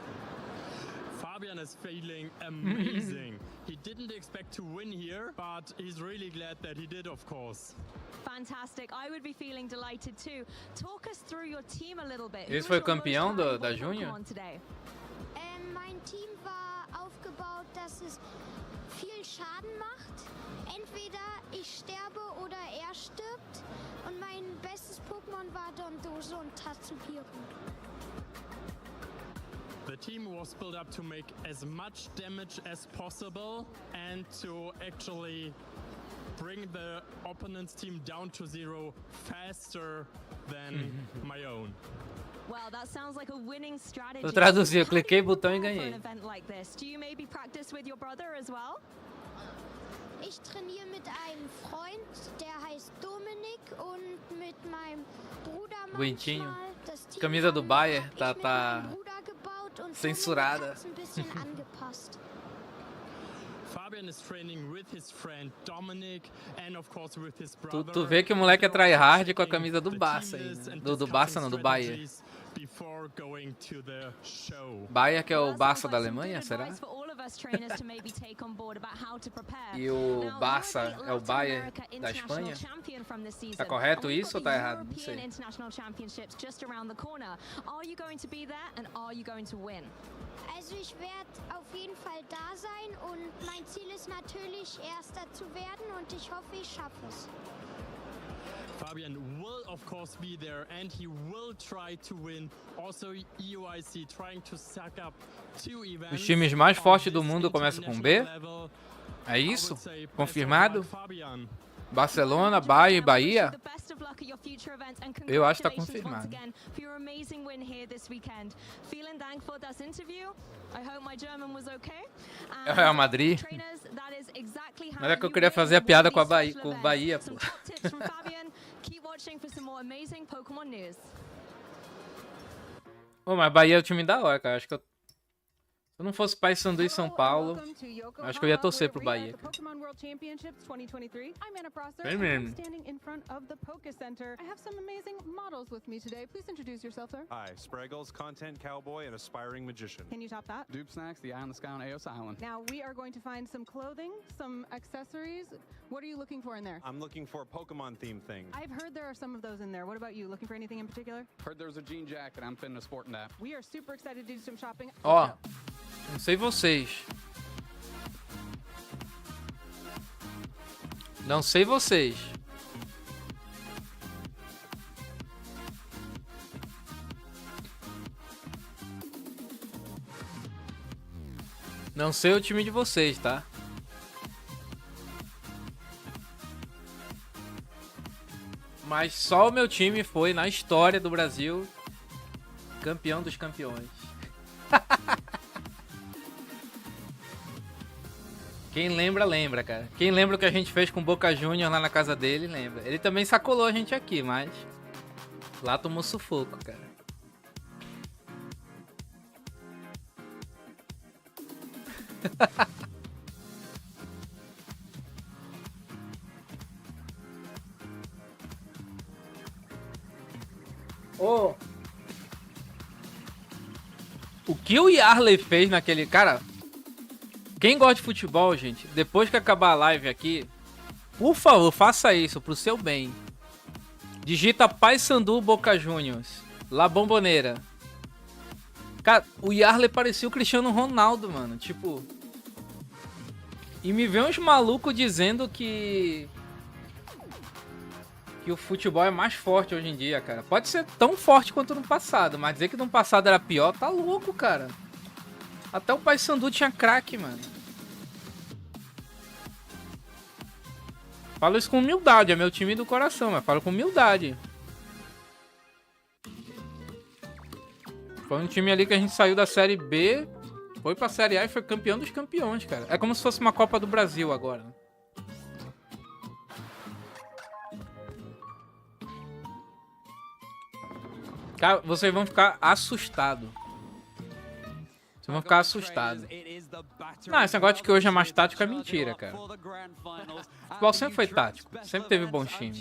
Fabian is feeling amazing. He didn't expect to win here, but he's really glad that he did, of course. Fantastic. I would be feeling delighted too. Talk us through your team a little bit. Esse foi o campeão da Júnior? Mein Team war aufgebaut, dass es viel Schaden macht. Entweder ich sterbe oder er stirbt. Und mein bestes Pokémon war Dondoso und Tatsukiro. The team was built up to make as much damage as possible and to actually bring the opponent's team down to 0 faster than my own. Well, that sounds like a winning strategy. Eu traduzi, eu cliquei botão e For ganhei. an event like this, do you maybe practice with your brother as well? Ich trainiere mit einem Freund, der heißt Dominik, und mit meinem Bruder Bonitinho. manchmal. Das Team Camisa do Bayer, hab ich tá mit meinem tá Bruder gebaut und censurada. ein bisschen angepasst. Fabian is training with his friend Dominic and of course with his brother. Tu vê que o moleque é tryhard com a camisa do Barça aí, né? Do Barça não, do Bayer. Before going to the show. Bayer que é o Barça da Alemanha, será? E o Barça é o Bayer da Espanha? Tá correto isso ou tá errado? Não sei. Also ich werde auf jeden Fall da sein und mein Ziel ist natürlich, Erster zu werden und ich hoffe, ich schaffe es. Fabian will of course be there and he will try to win. Also EUIC trying to suck up 2 events. Os times mais fortes do mundo começam com B? É isso? Confirmado? Barcelona, Bayern e Bahia? Eu acho que tá confirmado. É o Real Madrid. Mas é que eu queria fazer a piada com o Bahia, pô. Ô, mas Bahia é o time da hora, cara. Acho que se eu não fosse Paysandu e São Paulo, acho que eu ia torcer pro Bahia. Bem mesmo. Hi, Spraggles, content cowboy and aspiring magician. Can you top that? Dupe Snacks, the eye on the sky on Eos Island. Now we are going to find some clothing, some accessories. What are you looking for in there? I'm looking for a Pokemon themed thing. I've heard there are some of those in there. What about you? Looking for anything in particular? Heard there's a jean jacket. I'm finna sporting that. We are super excited to do some shopping. Ó, não sei vocês. Não sei vocês. Não sei o time de vocês, tá? Mas só o meu time foi, na história do Brasil, campeão dos campeões. Quem lembra, lembra, cara. Quem lembra o que a gente fez com o Boca Juniors lá na casa dele, lembra. Ele também sacolou a gente aqui, mas lá tomou sufoco, cara. Oh. O que o Yarley fez naquele... Cara, quem gosta de futebol, gente, depois que acabar a live aqui, por favor, faça isso pro seu bem. Digita Paysandu Boca Juniors, La Bombonera. Cara, o Yarley parecia o Cristiano Ronaldo, mano. Tipo... E me vê uns malucos dizendo que o futebol é mais forte hoje em dia, cara. Pode ser tão forte quanto no passado, mas dizer que no passado era pior, tá louco, cara. Até o Paysandu tinha craque, mano. Falo isso com humildade, é meu time do coração, mas falo com humildade. Foi um time ali que a gente saiu da Série B Foi pra Série A e foi campeão dos campeões, cara. É como se fosse uma Copa do Brasil agora. Cara, vocês vão ficar assustados. Vocês vão ficar assustados. Não, esse negócio de que hoje é mais tático é mentira, cara. O futebol sempre foi tático. Sempre teve bons times.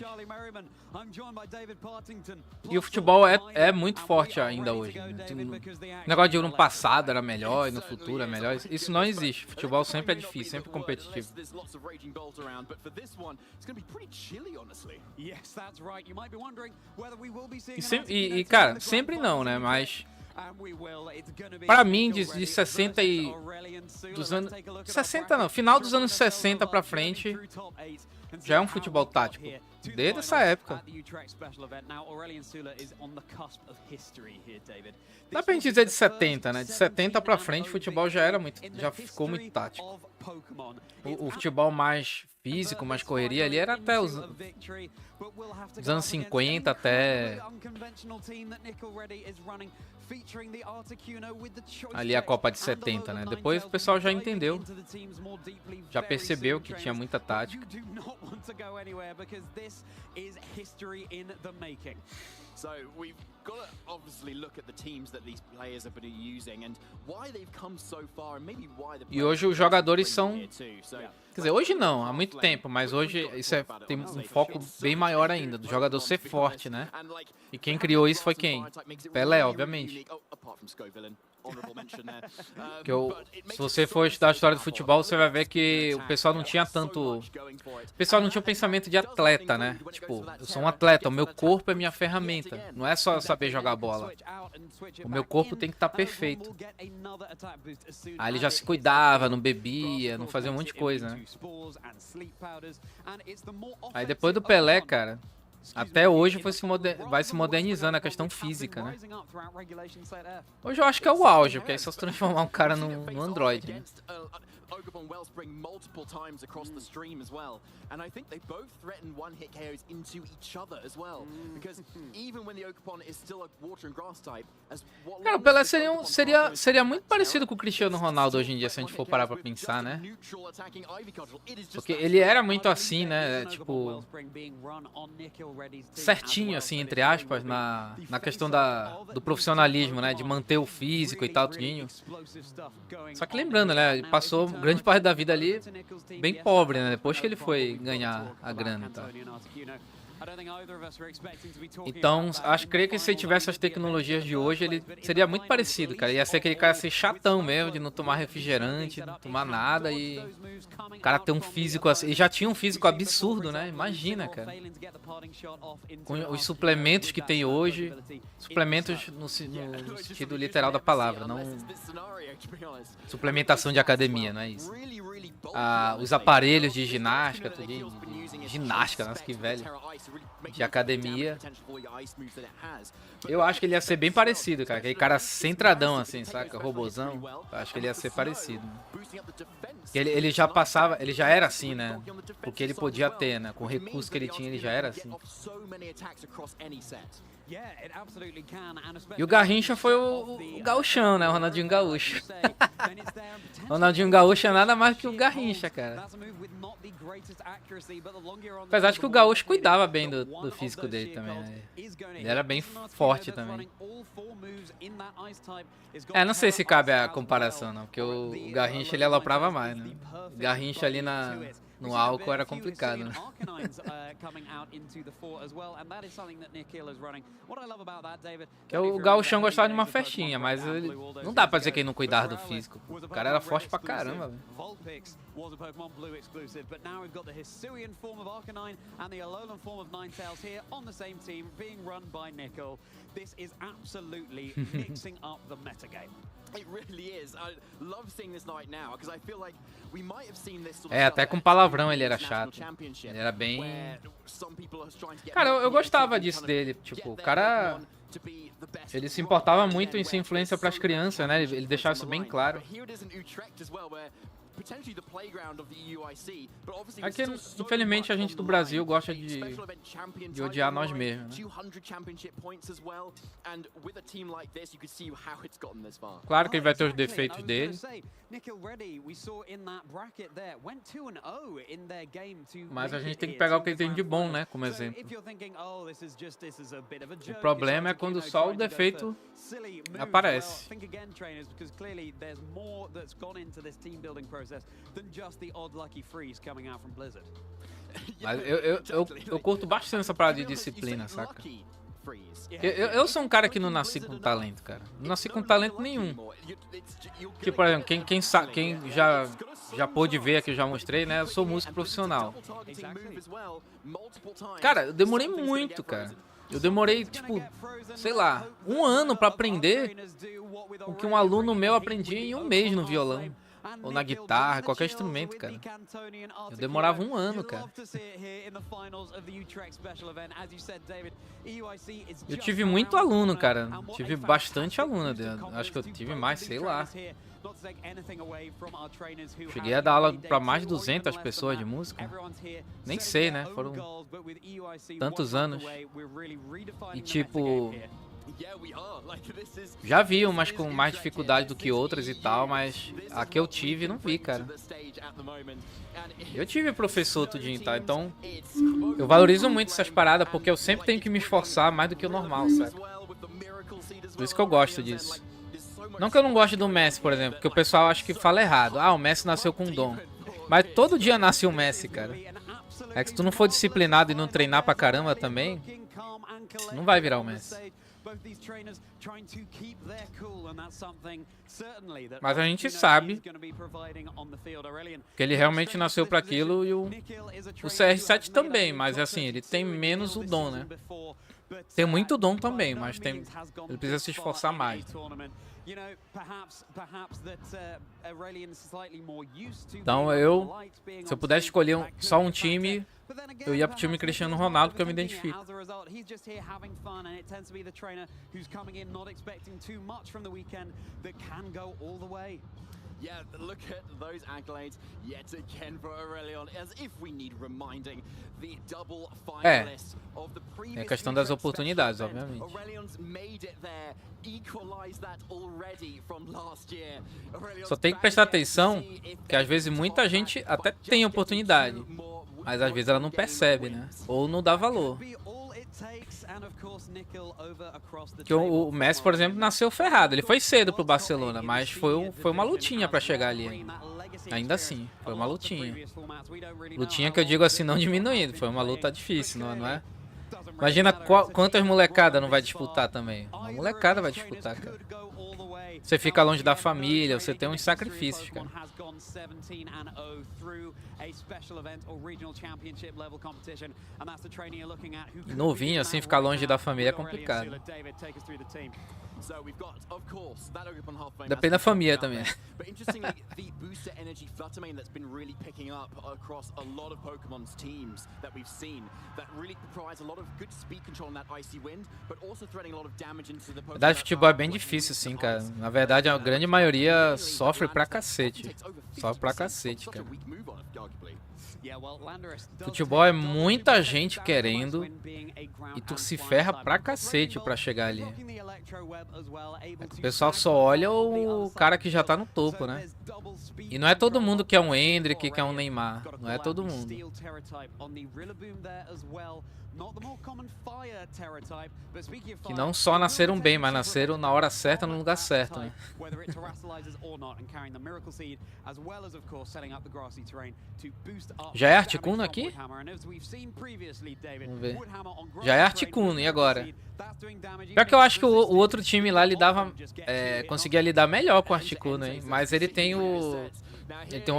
E o futebol é muito forte ainda hoje. Né? O negócio de no passado era melhor e no futuro é melhor. Isso não existe. O futebol sempre é difícil, sempre competitivo. E cara, sempre não, né? Mas... Para mim, de 60 e... Dos anos... 60 não, final dos anos 60 pra frente, já é um futebol tático. Desde essa época. Dá pra gente dizer de 70, né? De 70 pra frente, o futebol já ficou muito tático. O futebol mais físico, mais correria ali era até os anos 50 até... Ali a Copa de 70, né? Depois o pessoal já entendeu. Já percebeu que tinha muita tática. So we've got to obviously look at the teams that these players have been using and why they've come so far and maybe why the... E hoje os jogadores são... Quer dizer, hoje não, há muito tempo, mas hoje isso tem um foco bem maior ainda, do jogador ser forte, né? E quem criou isso foi quem? Pelé, obviamente. Se você for estudar a história do futebol, você vai ver que o pessoal não tinha tanto... O pessoal não tinha o pensamento de atleta, né? Tipo, eu sou um atleta, o meu corpo é minha ferramenta. Não é só saber jogar bola. O meu corpo tem que estar perfeito. Aí ele já se cuidava, não bebia, não fazia um monte de coisa, né? Aí depois do Pelé, cara... Até hoje vai se modernizando a questão física, né? Hoje eu acho que é o auge, porque aí só se transformar um cara no Android, né? Ogabon Wellspring multiple times across the stream as well, and I think they both threaten one-hit KOs into each other as well, because even when the Ogabon is still a water and grass type, cara, o Pelé seria muito parecido com o Cristiano Ronaldo hoje em dia, se a gente for parar pra pensar, né? Porque ele era muito assim, né? Tipo, certinho, assim, entre aspas, na questão do profissionalismo, né? De manter o físico e tal, tudinho. Só que lembrando, né? Ele passou grande parte da vida ali bem pobre, né? Depois que ele foi ganhar a grana e tal. Então, creio que se ele tivesse as tecnologias de hoje, ele seria muito parecido, cara. Ia ser aquele cara assim, chatão mesmo, de não tomar refrigerante, não tomar nada e... O cara ter um físico assim... Ele já tinha um físico absurdo, né? Imagina, cara. Com os suplementos que tem hoje... Suplementos no sentido literal da palavra, não... Suplementação de academia, não é isso? Os aparelhos de ginástica, tudo ginástica, nossa, que velho. De academia. Eu acho que ele ia ser bem parecido, cara. Aquele cara centradão, assim, saca? Robozão. Eu acho que ele ia ser parecido. Ele já passava, ele já era assim, né? Porque ele podia ter, né? Com o recurso que ele tinha, ele já era assim. E o Garrincha foi o gauchão, né? O Ronaldinho Gaúcho. Ronaldinho Gaúcho é nada mais que o Garrincha, cara. Apesar de que o Gaúcho cuidava bem do físico dele também, né? Ele era bem forte também. Não sei se cabe a comparação, não. Porque o Garrincha, ele aloprava mais, né? O Garrincha ali no álcool era complicado, né? Que o gauchão gostava de uma festinha, mas não dá pra dizer que ele não cuidava do físico. O cara era forte pra caramba, velho. Até com palavrão ele era chato. Ele era bem... Cara, eu gostava disso dele. Tipo, o cara... Ele se importava muito em sua influência pras crianças, né? Ele deixava isso bem claro. Aqui, infelizmente, a gente do Brasil gosta de odiar nós mesmos, né? Claro que ele vai ter os defeitos dele. Mas a gente tem que pegar o que ele tem de bom, né? Como exemplo. O problema é quando só o defeito aparece. Mas eu curto bastante essa parada de disciplina, saca? Eu sou um cara que não nasci com talento, cara. Não nasci com talento nenhum. Tipo, por exemplo, quem já pôde ver aqui, eu já mostrei, né? Eu sou músico profissional. Cara, eu demorei muito, cara. Eu demorei, tipo, sei lá, 1 ano pra aprender o que um aluno meu aprendia em 1 mês no violão. Ou na guitarra, qualquer instrumento, cara. Eu demorava 1 ano, cara. Eu tive muito aluno, cara. Tive bastante aluno. Acho que eu tive mais, sei lá. Cheguei a dar aula pra mais de 200 pessoas de música. Nem sei, né? Foram tantos anos. E tipo... Já vi umas com mais dificuldade do que outras e tal, mas a que eu tive não vi, cara. Eu tive professor tudinho, tá? Então eu valorizo muito essas paradas porque eu sempre tenho que me esforçar mais do que o normal, sabe? Por isso que eu gosto disso. Não que eu não goste do Messi, por exemplo, porque o pessoal acha que fala errado. Ah, o Messi nasceu com dom. Mas todo dia nasce o Messi, cara. É que se tu não for disciplinado e não treinar pra caramba também, não vai virar o Messi. Mas a gente sabe que ele realmente nasceu para aquilo e o CR7 também, mas assim, ele tem menos o dom, né? Tem muito dom também, mas ele precisa se esforçar mais. Então se eu pudesse escolher só um time, eu ia pro time Cristiano Ronaldo, porque eu me identifico. Yeah, look at those accolades yet again for Aurelion, as if we need reminding the double finalists of the previous. É a questão das oportunidades, obviamente. Aurelion's made it there, equalized that already from last year. Só tem que prestar atenção que às vezes muita gente até tem oportunidade, mas às vezes ela não percebe, né? Ou não dá valor. Que o Messi, por exemplo, nasceu ferrado. Ele foi cedo pro Barcelona, mas foi uma lutinha pra chegar ali. Ainda assim, foi uma lutinha. Lutinha que eu digo assim, não diminuindo. Foi uma luta difícil, não é? Imagina quantas molecadas não vai disputar também. Uma molecada vai disputar, cara. Você fica longe da família, você tem uns sacrifícios, cara. Novinho, assim, ficar longe da família é complicado. Depende da família também. But interestingly, the booster energy flutter main that's been really picking up across a lot of Pokemon's teams that we've seen, that really provides a lot of good speed control in that icy wind, but also threading a lot of damage into the Pokemon. A verdade, futebol é bem difícil, sim, cara. Na verdade, a grande maioria sofre pra cacete. Sofre pra cacete, cara. Futebol é muita gente querendo e tu se ferra pra cacete pra chegar ali. O pessoal só olha o cara que já tá no topo, né? E não é todo mundo que é um Hendrick, que é um Neymar. Não é todo mundo. Que não só nasceram bem, mas nasceram na hora certa, no lugar certo, né? Já é Articuno aqui? Vamos ver. Já é Articuno, e agora? Pior que eu acho que o outro time lá lidava, conseguia lidar melhor com o Articuno, hein? Mas ele tem um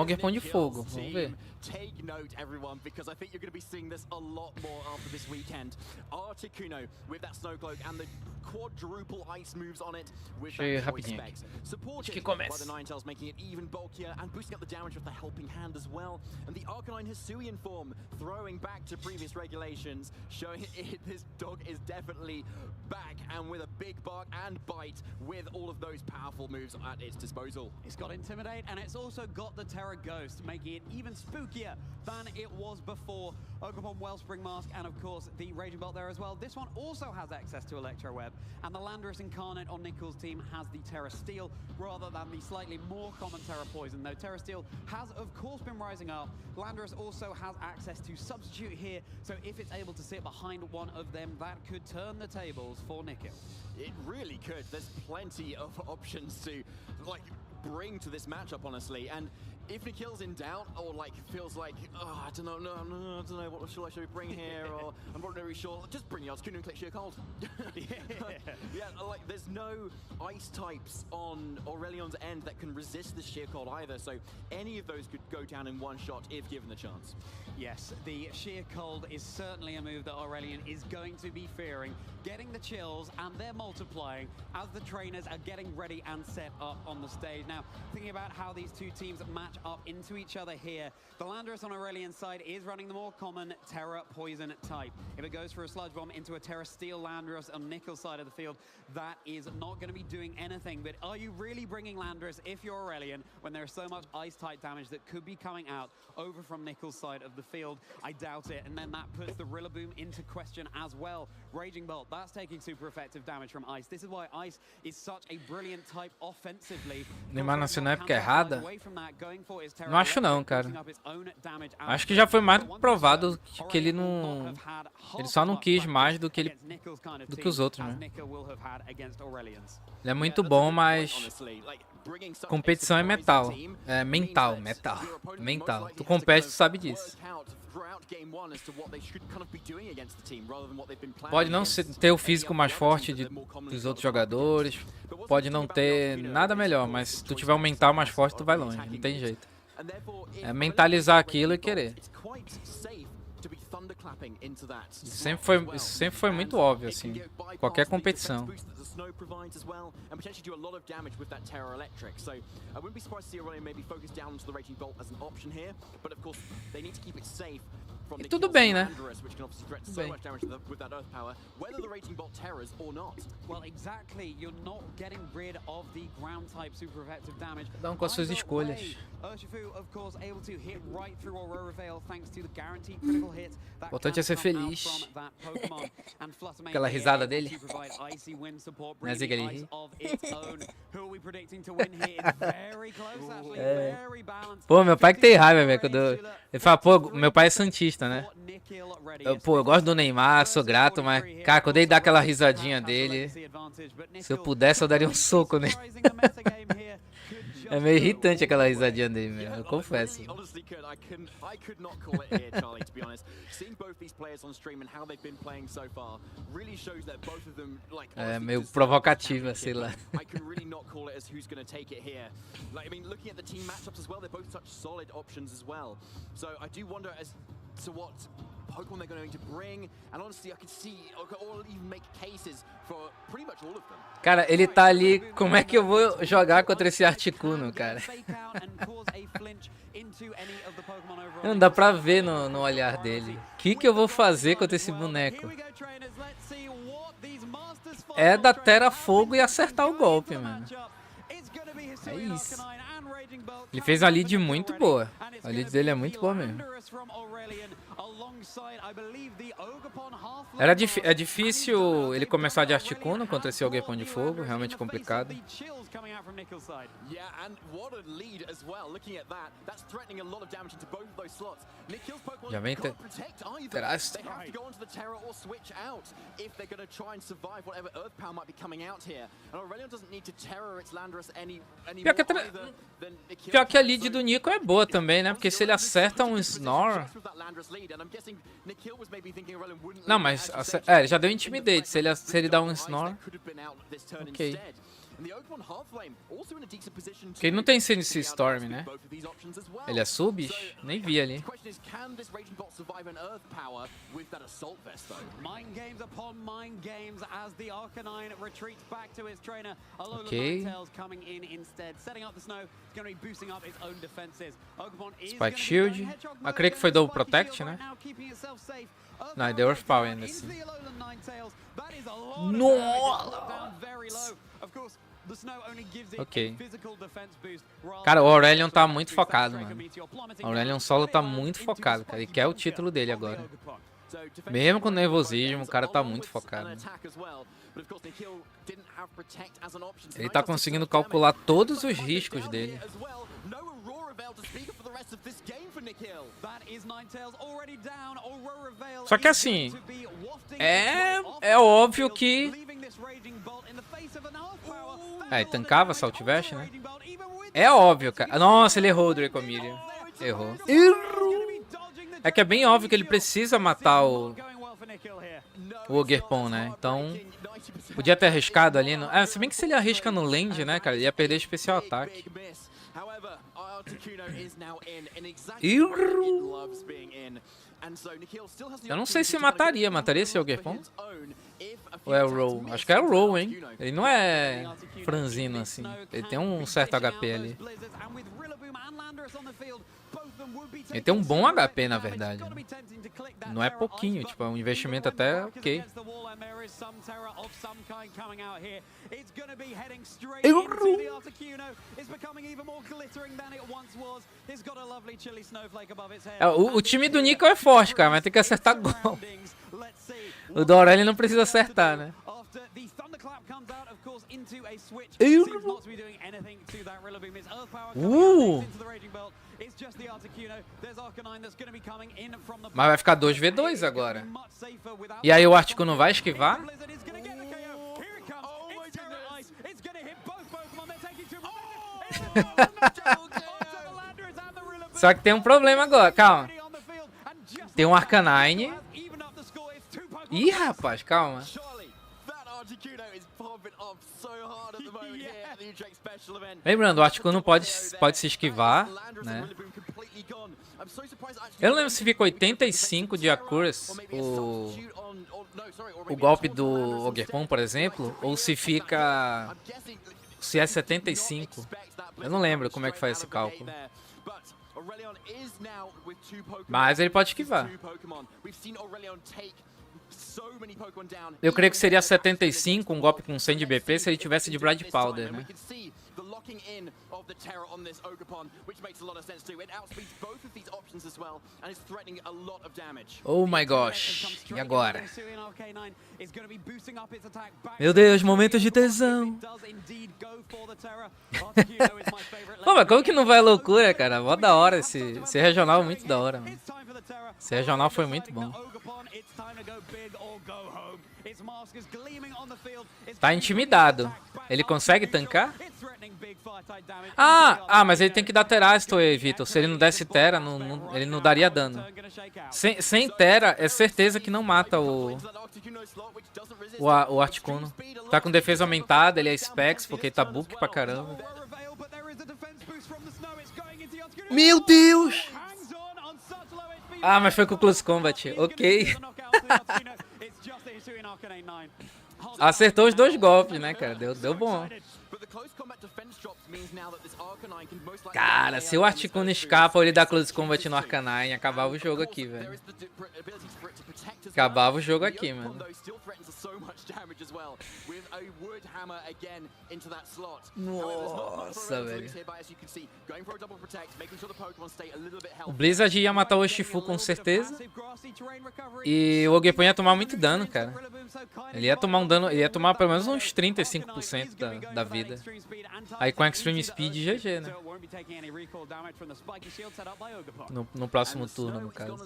Ogerpon de fogo, vamos ver. take note, everyone, because I think you're going to be seeing this a lot more after this weekend. Articuno with that snow cloak and the quadruple ice moves on it with that choice specs. Supported by the Ninetales, making it even bulkier and boosting up the damage with the helping hand as well. And the Arcanine Hisuian form throwing back to previous regulations, showing this dog is definitely back and with a big bark and bite with all of those powerful moves at its disposal. It's got Intimidate and it's also got the Terra Ghost, making it even spookier than it was before. Ogerpon Wellspring Mask and of course the Raging Bolt there as well. This one also has access to Electro Web, and the Landorus Incarnate on Nickel's team has the Terra Steel rather than the slightly more common Terra Poison, though Terra Steel has of course been rising up. Landorus also has access to Substitute here, so if it's able to sit behind one of them, that could turn the tables for Nickel. It really could. There's plenty of options to like bring to this matchup, honestly, and if Nikhil's in doubt or like feels like, oh, I don't know, I don't know, what should I bring here, or I'm not really sure, just bring the Articuno and click Sheer Cold. Yeah, like there's no ice types on Aurelion's end that can resist the Sheer Cold either, so any of those could go down in one shot if given the chance. Yes, the Sheer Cold is certainly a move that Aurelion is going to be fearing, getting the chills, and they're multiplying as the trainers are getting ready and set up on the stage. Now, thinking about how these two teams match up into each other here, the Landorus on Aurelion's side is running the more common Terra Poison type. If it goes for a Sludge Bomb into a Terra Steel Landorus on Nickel's side of the field, that is not going to be doing anything. But are you really bringing Landorus if you're Aurelion when there's so much ice-type damage that could be coming out over from Nickel's side of the field? I doubt it, and then that puts the Rillaboom into question as well. Raging Bolt, that's taking super effective damage from Ice. This is why Ice is such a brilliant type offensively. Neymar nasceu na época errada? Não acho não, cara. Acho que já foi mais provado que ele não... Ele só não quis mais do que os outros, né? Ele é muito bom, mas competição é mental. É mental. Tu compete, tu sabe disso. Pode não ter o físico mais forte dos outros jogadores, pode não ter nada melhor, mas se tu tiver um mental mais forte, tu vai longe, não tem jeito. É mentalizar aquilo e querer. Isso sempre foi muito óbvio, assim, qualquer competição. Snow provides as well, and potentially do a lot of damage with that Terra Electric. So I wouldn't be surprised to see Aurelion maybe focus down onto the Raging Bolt as an option here, but of course they need to keep it safe from the tudo bem, né? which can obviously threaten so much damage with that Earth Power, whether the Raging Bolt terrors or not. Well, exactly. You're not getting rid of the ground type super effective damage. Cada com as suas escolhas. Urshifu, of course, able to hit right through Aurora Veil thanks to the guaranteed critical hit. O importante é ser feliz. Aquela risada dele. Não é assim que ele ri? Pô, meu pai que tem raiva, velho. Ele fala, pô, meu pai é santista, né? Eu gosto do Neymar, sou grato, mas, cara, quando ele dá aquela risadinha dele, se eu pudesse, eu daria um soco nele. É meio irritante aquela risadinha dele, meu, eu confesso. É meio provocativa, sei lá. Pokemon they're going to bring, and honestly, I could see or even make cases for pretty much all of them. Cara, ele tá ali, como é que eu vou jogar contra esse Articuno, cara? Não dá pra ver no olhar dele. O que eu vou fazer contra esse boneco? É da Terra Fogo e acertar o golpe, mano. É isso. Ele fez uma lead muito boa. A lead dele é muito boa mesmo. É difícil ele começar de Articuno contra esse Ogerpon de fogo, realmente complicado. Já vem Terasta. Pior que a lead do Nico é boa também, né? Porque se ele acerta um Snore... Não, mas ele já deu Intimidate. Se ele dá um Snore... Ok. Porque ele não tem CNC Storm, né? Ele é subs? Nem vi ali. Ok. Spike Shield. Eu creio que foi Double Protect, né? Não, deu Earth Power ainda assim. Nossa! Ok. Cara, o Aurelion tá muito focado, mano. O Aurelion solo tá muito focado, cara. Ele quer o título dele agora. Mesmo com nervosismo, o cara tá muito focado. Ele tá conseguindo calcular todos os riscos dele. Só que assim, é óbvio que... É, tancava Salt Vest, né? É óbvio, cara. Nossa, ele errou o Draco Miriam. Errou. É que é bem óbvio que ele precisa matar o Ogerpon, né? Então, podia ter arriscado ali. No... se bem que se ele arrisca no land, né, cara, ele ia perder especial ataque. Eu não sei se mataria. Mataria esse Ogerpon? Ou é o Roll? Acho que é o Roll, hein? Ele não é franzino assim. Ele tem um certo HP ali. Ele tem um bom HP, na verdade. Não é pouquinho, tipo, é um investimento até ok. O time do Nico é forte, cara, mas tem que acertar gol. O do Aurelion não precisa acertar, né? Mas vai ficar 2v2 agora. E aí o Articuno vai esquivar? Só que tem um problema agora, calma. Tem um Arcanine. Ih, rapaz, calma. Lembrando, o Articuno pode se esquivar, né? Eu não lembro se fica 85 de accuracy o golpe do Ogerpon, por exemplo, ou se fica... se é 75. Eu não lembro como é que faz esse cálculo. Mas ele pode esquivar. Eu creio que seria 75, um golpe com 100 de BP, se ele tivesse de Bride Powder, né? Oh my gosh, e agora? Meu Deus, momentos de tesão. Pô, mas como que não vai loucura, cara? Mó da hora, esse regional é muito da hora, mano. Esse regional foi muito bom. Tá intimidado. Ele consegue tancar? Mas ele tem que dar Terastor, Vitor. Se ele não desse Terra, ele não daria dano. Sem Terra, é certeza que não mata o Articuno. Tá com defesa aumentada, ele é Specs, porque ele tá book pra caramba. Meu Deus! Mas foi com o Close Combat. Ok. Acertou os dois golpes, né, cara? Deu bom. Cara, se o Articuno escapa ou ele dá Close Combat no Arcanine, acabava o jogo aqui, velho. Acabava o jogo aqui, mano. Nossa, velho. O Blizzard ia matar o Urshifu com certeza. E o Ogerpon ia tomar muito dano, cara. Ele ia tomar um dano, ele ia tomar pelo menos uns 35% da vida. Aí com Extreme Speed, GG, né? No próximo turno, no caso.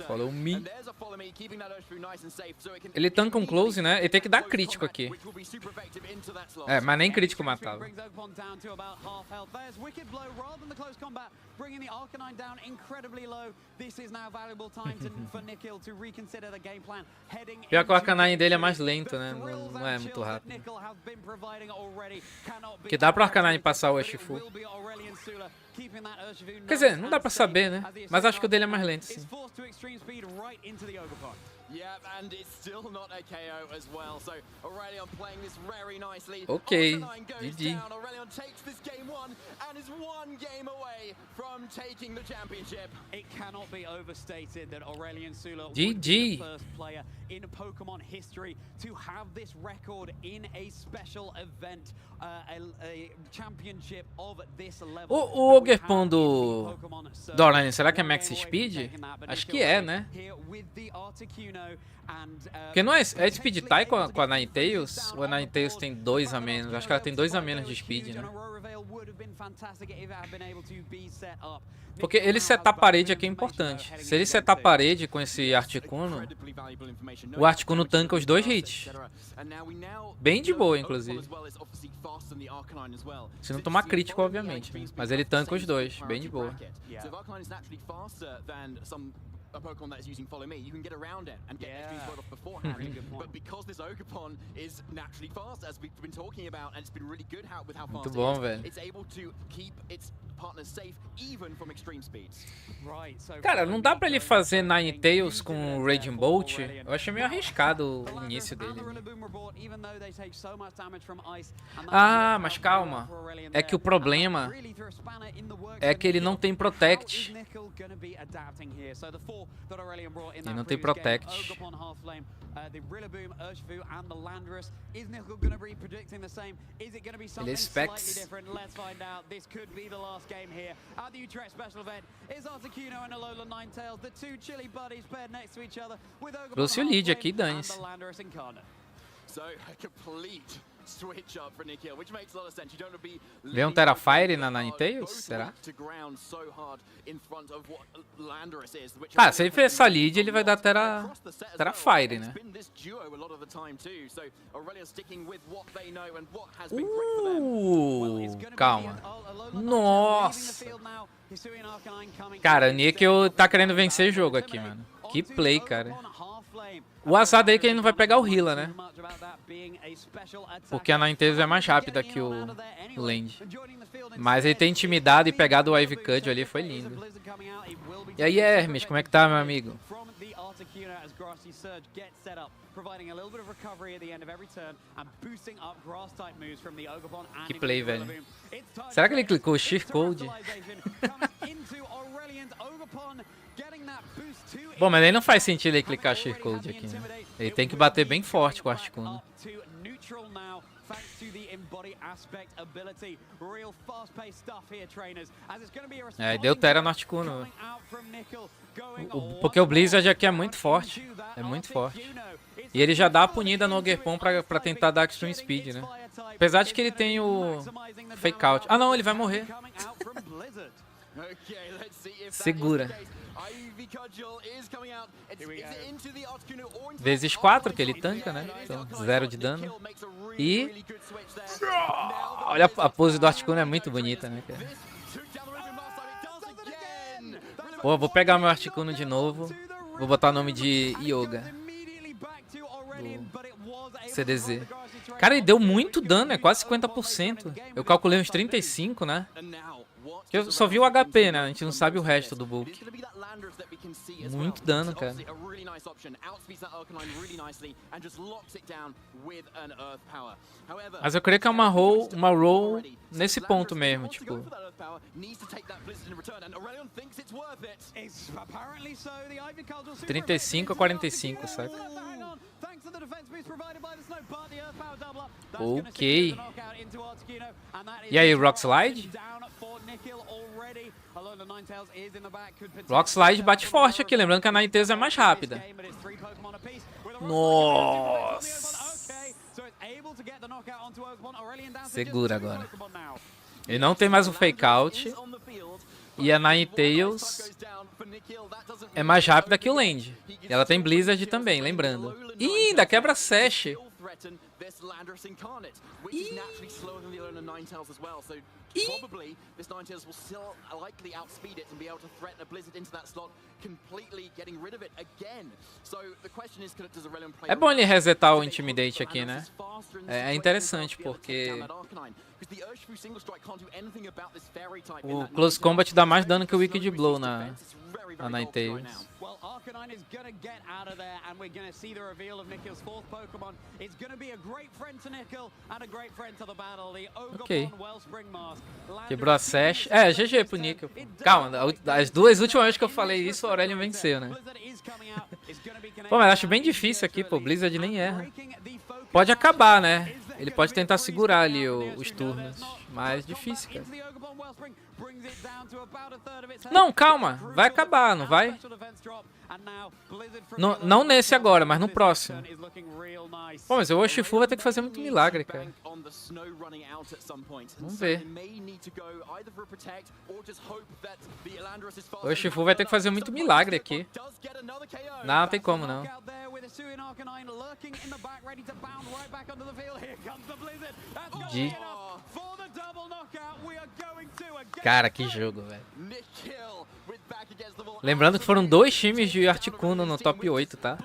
Follow me. Ele tanca um close, né? Ele tem que dar crítico aqui. Mas nem crítico matava. Pior que o Arcanine dele é mais lento, né? Não é muito rápido. Porque dá pro Arcanine passar o Urshifu. Quer dizer, não dá pra saber, né? Mas acho que o dele é mais lento, sim. Yeah, and it's still not a KO as well. So Aurelion playing this very nicely. Okay, GG. Aurelion takes this game 1 and is 1 game away from taking the championship. It cannot be overstated that Aurelion Sula GG. would be the first player in Pokemon history to have this record in a special event, a championship of this level. O Ogerpon do Aurelion, será que é Max Speed? Acho que é, né? Porque não é Speed Tie com a Ninetales? Ou a Ninetales tem 2 a menos? Acho que ela tem 2 a menos de Speed, né? Porque ele setar a parede aqui é importante. Se ele setar a parede com esse Articuno, o Articuno tanca os 2 hits. Bem de boa, inclusive. Se não tomar crítico, obviamente. Né? Mas ele tanca os 2, bem de boa. A Pokemon that is using Follow Me, you can get around it and get XP off beforehand. But because this Ogerpon is naturally fast, as we've been talking about, and it's been really good with how fast it is, it's able to keep its partners safe even from extreme speeds. Cara, não dá pra ele fazer Ninetales com o Raging Bolt? Eu achei meio arriscado o início dele. Ah, mas calma. É que o problema é que ele não tem Protect. Ele não tem Protect. Ele é Specs. Trouxe o lead aqui, dane-se. Vê um Terrafire na Ninetales? Será? Ah, se ele fez essa lead, ele vai dar Terrafire, né? Calma. Nossa. Cara, o Nickel tá querendo vencer o jogo aqui, mano. Que play, cara. O azar dele é que ele não vai pegar o Healer, né? Porque a Ninetales é mais rápida que o Land. Mas ele tem intimidado e pegado o Ivy Cut ali, foi lindo. E aí, Hermes, como é que tá, meu amigo? Que play, velho. Será que ele clicou Sheer Code? Bom, mas aí não faz sentido ele clicar Sheer Code aqui, né? Ele tem que bater bem forte com o Articuno. É, deu Terra no Articuno. Porque o Blizzard aqui é muito forte. É muito forte. E ele já dá a punida no Ogerpon pra tentar dar Extreme Speed, né? Apesar de que ele tem o Fake Out. Ah não, ele vai morrer. Segura. Vezes 4 que ele tanca, né? Então, 0 de dano. E... olha, a pose do Articuno é muito bonita, né, cara? Pô, vou pegar meu Articuno de novo. Vou botar o nome de Yoga. Do CDZ. Cara, ele deu muito dano, é quase 50%. Eu calculei uns 35, né? Eu só vi o HP, né? A gente não sabe o resto do bulk. Muito dano, cara. Mas eu creio que é uma roll nesse ponto mesmo, tipo. 35 a 45, saca? Ok. E aí, Rock Slide? Rock Slide bate forte aqui, lembrando que a Ninetales é mais rápida. Nossa. Segura agora. Ele não tem mais o Fake Out. E a Ninetales é mais rápida que o Land. E ela tem Blizzard também, lembrando. Ih, ainda quebra Sash. Probably this Ninetales will still likely outspeed it and be able to threaten a Blizzard into that slot, completely getting rid of it again. So the question is, does Aurelion play? É bom ele resetar o Intimidate aqui, né? É interessante porque o Close Combat dá mais dano que o Wicked Blow na Ninetales. Well, Arcanine is going to get out of there, and we're going to see the reveal of Nikhil's fourth Pokemon. It's going to be a great friend to Nikhil and a great friend to the battle. The Ogre Wellspring Mask. Quebrou a Sash. É, GG pro Nikhil. Calma, as duas últimas vezes que eu falei isso, o Aurelion venceu, né? Pô, mas eu acho bem difícil aqui, pô. Blizzard nem erra. Pode acabar, né? Ele pode tentar segurar ali os turnos. Mas difícil, cara. Não, calma. Vai acabar, não vai? Não nesse agora, mas no próximo. Pô, mas o Urshifu vai ter que fazer muito milagre, cara. Vamos ver. O Urshifu vai ter que fazer muito milagre aqui. Não tem como, não. Cara, que jogo, velho. Lembrando que foram 2 times de Articuno no top 8, tá?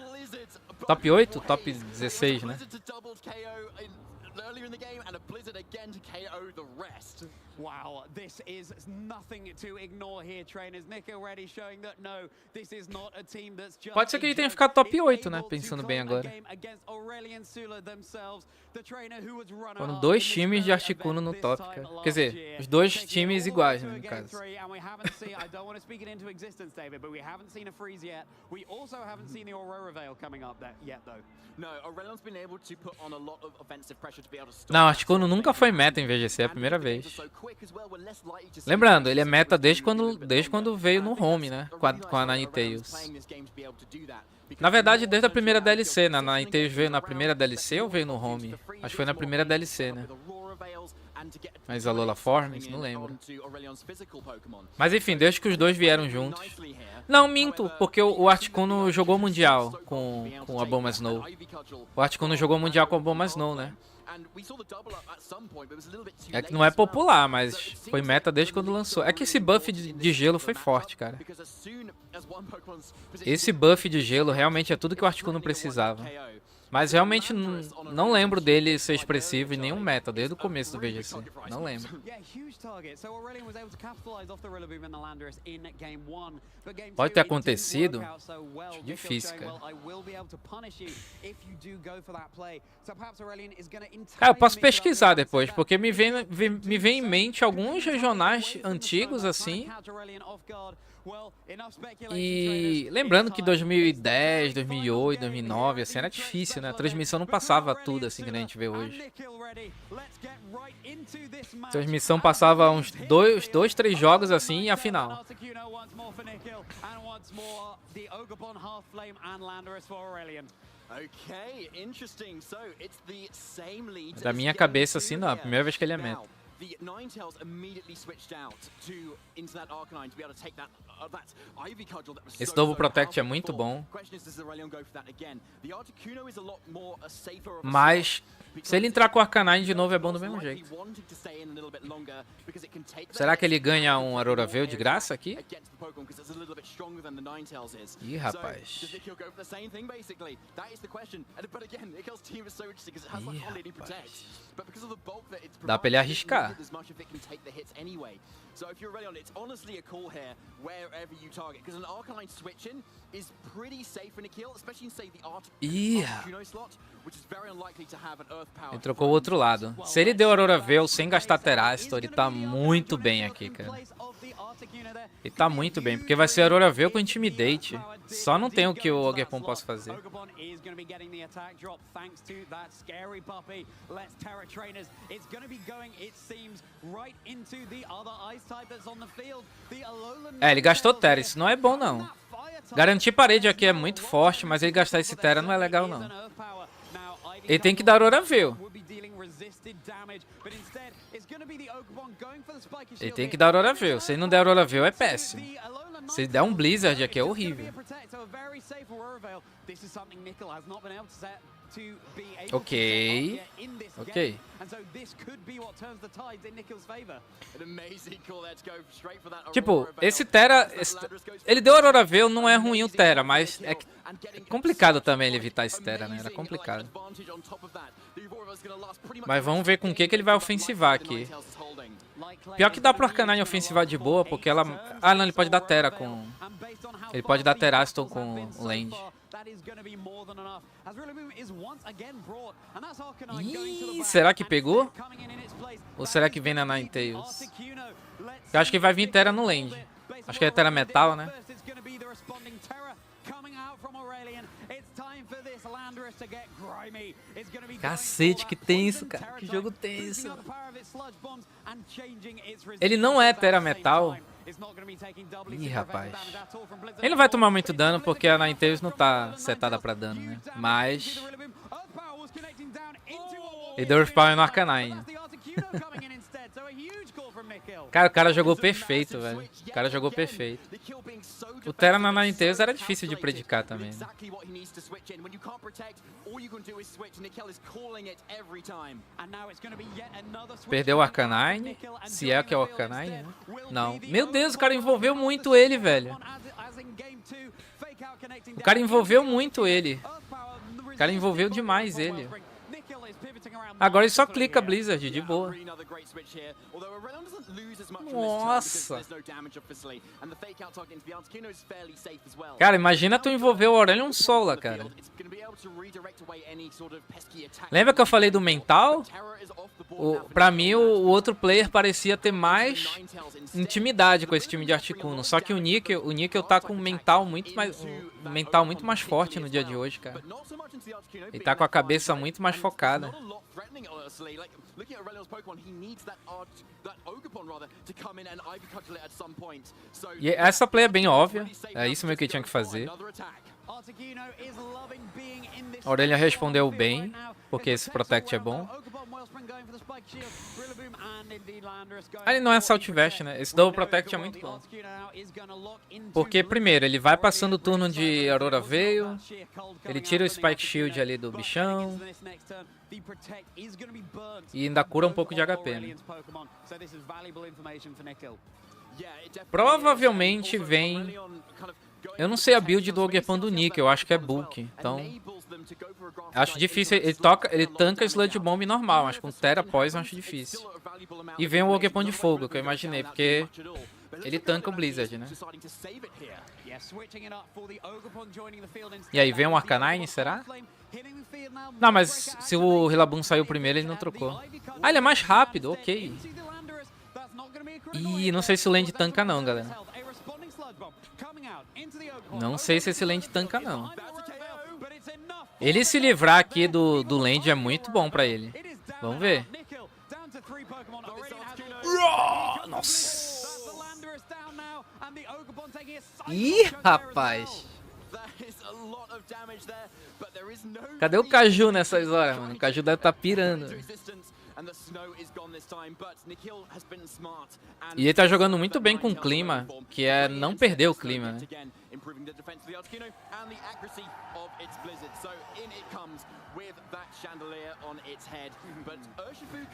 Top 8? Top 16, né? Earlier in the game and a Blizzard again to KO the rest. Wow, this is nothing to ignore here, trainers. Nick already showing that no, this is not a team that's just. Pode ser que ele tenha ficado top 8, né? Pensando bem agora. Foram 2 times de Articuno no top, cara. Quer dizer, os 2 times iguais, né, no caso. Não, Articuno nunca foi meta em VGC, é a primeira vez. Lembrando, ele é meta desde quando veio no home, né? Com a Ninetales. Na verdade, desde a primeira DLC, né? Na Ninetales veio na primeira DLC ou veio no home? Acho que foi na primeira DLC, né? Mas a Lola Forms, não lembro. Mas enfim, desde que os dois vieram juntos. Não, minto, porque o Articuno jogou Mundial com a Bomba Snow. O Articuno jogou Mundial com a Bomba Snow, né? É que não é popular, mas foi meta desde quando lançou. É que esse buff de gelo foi forte, cara. Esse buff de gelo realmente é tudo que o Articuno precisava. Mas realmente não lembro dele ser expressivo em nenhum meta, desde o começo do VGC. Não lembro. Pode ter acontecido. Acho difícil, cara. Cara, eu posso pesquisar depois, porque me vem em mente alguns regionais antigos, assim. E lembrando que 2010, 2008, 2009, assim, era difícil, né? A transmissão não passava tudo assim que a gente vê hoje. A transmissão passava uns 2, 3 jogos assim e a final. Da minha cabeça assim, não, é a primeira vez que ele é meta. The Ninetales immediately switched out into that Arcanine to be able to take that Ivy Cudgel that was Esse Double Protect é muito bom. Mas se ele entrar com o Arcanine de novo é bom do mesmo jeito. Será que ele ganha um Aurora Veil de graça aqui? Ih, rapaz. Ih, rapaz. Dá pra ele arriscar. So if you're Aurelion, it's honestly a call here wherever you target, because an Arcanine switch-in is pretty safe in a kill, especially in, say, the Articuno slot, which is very unlikely to have an Earth power. Ele trocou o outro lado. Se ele deu Aurora Veil sem gastar Terastor, ele tá muito bem aqui, cara. Ele tá muito bem, porque vai ser Aurora Veil com Intimidate. Só não tem o que o Ogerpon possa fazer. É, ele gastou Terra, isso não é bom não. Garantir parede aqui é muito forte, mas ele gastar esse Terra não é legal não. Ele tem que dar Aurora Veil. Ele tem que dar Aurora Veil. Se ele não der Aurora Veil é péssimo. Se ele der um Blizzard aqui é horrível. Ok. Ok. Tipo, esse Terra... Ele deu Aurora Veil, não é ruim o Terra, mas é complicado também ele evitar esse Terra, né? Era complicado. Mas vamos ver com o que ele vai ofensivar aqui. Pior que dá pro Arcanine ofensivar de boa, porque ela... Ah, não, ele pode dar Terra com... Ele pode dar Teraston com o Land. Ih, será que pegou? Ou será que vem na Ninetales? Eu acho que vai vir Terra no Land. Acho que é Terra Metal, né? Cacete, que tenso, cara. Que jogo tenso. Ele não é Terra Metal. Ih, rapaz. Ele não vai tomar muito dano porque a Ninetales não tá setada pra dano, né? Mas... Ele deu Earth Power no Arcanine. Cara, o cara jogou perfeito, velho. O cara jogou perfeito. O Terra na Ninetales era difícil de predicar também, né? Perdeu o Arcanine. Se é que é o Arcanine, né? Não. Meu Deus, o cara envolveu muito ele, velho. O cara envolveu muito ele. O cara envolveu demais ele. Agora ele só clica Blizzard, de boa. Nossa. Cara, imagina tu envolver o Aurelion Sola, cara. Lembra que eu falei do mental? Pra mim, o outro player parecia ter mais intimidade com esse time de Articuno. Só que o Nickel tá com um mental muito mais forte no dia de hoje, cara. Ele tá com a cabeça muito mais focada. E essa play é bem óbvia. É isso mesmo que ele tinha que fazer. A Aurelia respondeu bem, porque esse Protect é bom. Ele não é Assault Vest, né? Esse Double Protect é muito bom. Porque, primeiro, ele vai passando o turno de Aurora Veil. Ele tira o Spike Shield ali do bichão. E ainda cura um pouco de HP, né? Provavelmente vem... Eu não sei a build do Ogerpan do Nick, eu acho que é Bulk. Então, acho difícil. Ele tanca Sludge Bomb normal, mas com Terra Poison acho difícil. E vem o Ogerpan de fogo, que eu imaginei, porque ele tanca o Blizzard, né? E aí, vem um Arcanine, será? Não, mas se o Rillaboom saiu primeiro, ele não trocou. Ah, ele é mais rápido, ok. Ih, não sei se o Land tanca não, galera. Não sei se esse Land tanca não. Ele se livrar aqui do Land é muito bom pra ele. Vamos ver. Nossa. Ih, rapaz. Cadê o Caju nessas horas, mano? O Caju deve estar pirando. E ele tá jogando muito bem com o clima, que é não perder o clima, né?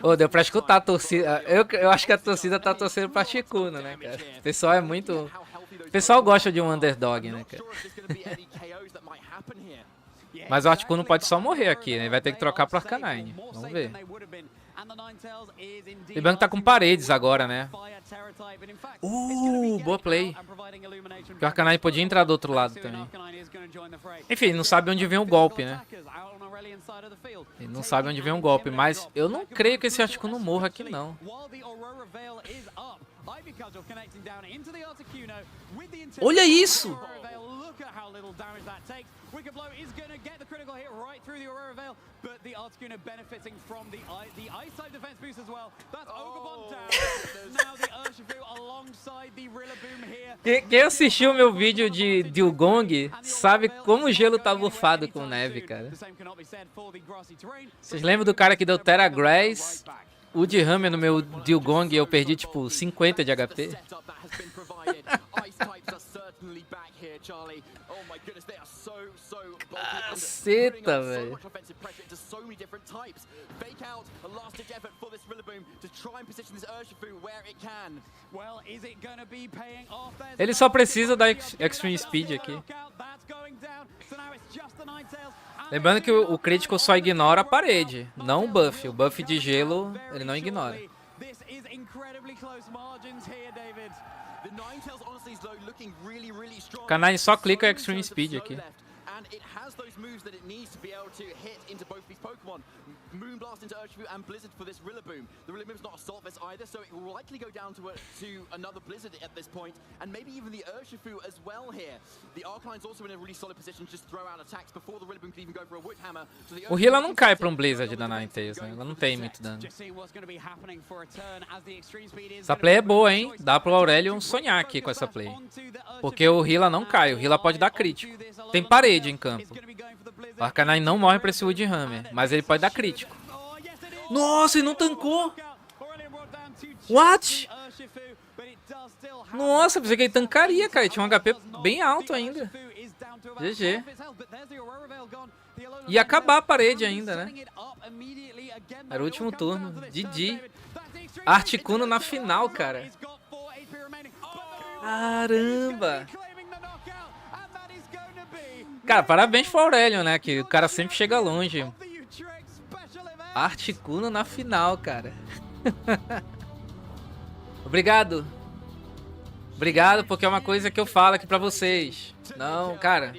Oh, deu pra escutar a torcida. Eu acho que a torcida tá torcendo pra Articuno, né, cara? O pessoal é muito... O pessoal gosta de um underdog, né, cara? Mas o Articuno pode só morrer aqui, né? Ele vai ter que trocar pro Arcanine. Vamos ver. O banco tá com paredes agora, né? Boa play. Porque o Arcanine podia entrar do outro lado também. Enfim, não sabe onde vem o golpe, né? Ele não sabe onde vem o golpe, mas eu não creio que esse Articuno morra aqui, não. Olha isso! Quem assistiu o meu vídeo de Dugong sabe como o gelo tá bufado com neve, cara. Vocês lembram do cara que deu Terra Grace? O de Hammer no meu Dugong eu perdi tipo 50 de HP. Caceta, velho. Ele só precisa da Extreme Speed aqui. Lembrando que o crítico só ignora a parede, não o buff. O buff de gelo ele não ignora. O Canine só clica Extreme Speed aqui. And it has those moves that it needs to be able to hit into both these Pokemon. Moonblast into Urshifu and Blizzard for this Rillaboom. The Rillaboom's not Assault Vest either, so it will likely go down to another Blizzard at this point, and maybe even the Urshifu as well here. The Arcanine's also in a really solid position to just throw out attacks before the Rillaboom can even go for a Wood Hammer. So o Hila não cai pra um Blizzard da Ninetales, né? Ela não tem muito dano. Essa play é boa, hein? Dá pro Aurelion sonhar aqui com essa play. Porque o Hila não cai, o Hila pode dar crítico. Tem parede em campo. O Arcanine não morre pra esse Wood Hammer, mas ele pode dar crítico. Nossa, ele não tancou! What? Nossa, pensei que ele tancaria, cara. Ele tinha um HP bem alto ainda. GG. Ia acabar a parede ainda, né? Era o último turno. GG. Articuno na final, cara. Caramba! Cara, parabéns pro Aurelion, né? Que o cara sempre chega longe. Articuno na final, cara. Obrigado. Obrigado, porque é uma coisa que eu falo aqui pra vocês. Não, cara.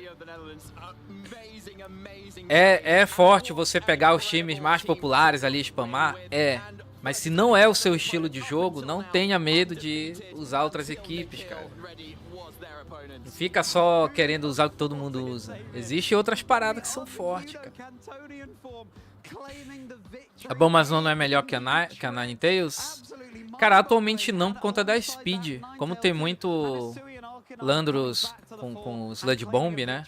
É forte você pegar os times mais populares ali e spamar? É. Mas se não é o seu estilo de jogo, não tenha medo de usar outras equipes, cara. Não fica só querendo usar o que todo mundo usa. Existem outras paradas que são fortes, cara. A Bombazão não é melhor que a Ninetales? Cara, atualmente não por conta da Speed. Como tem muito Landorus com Sludge Bomb, né?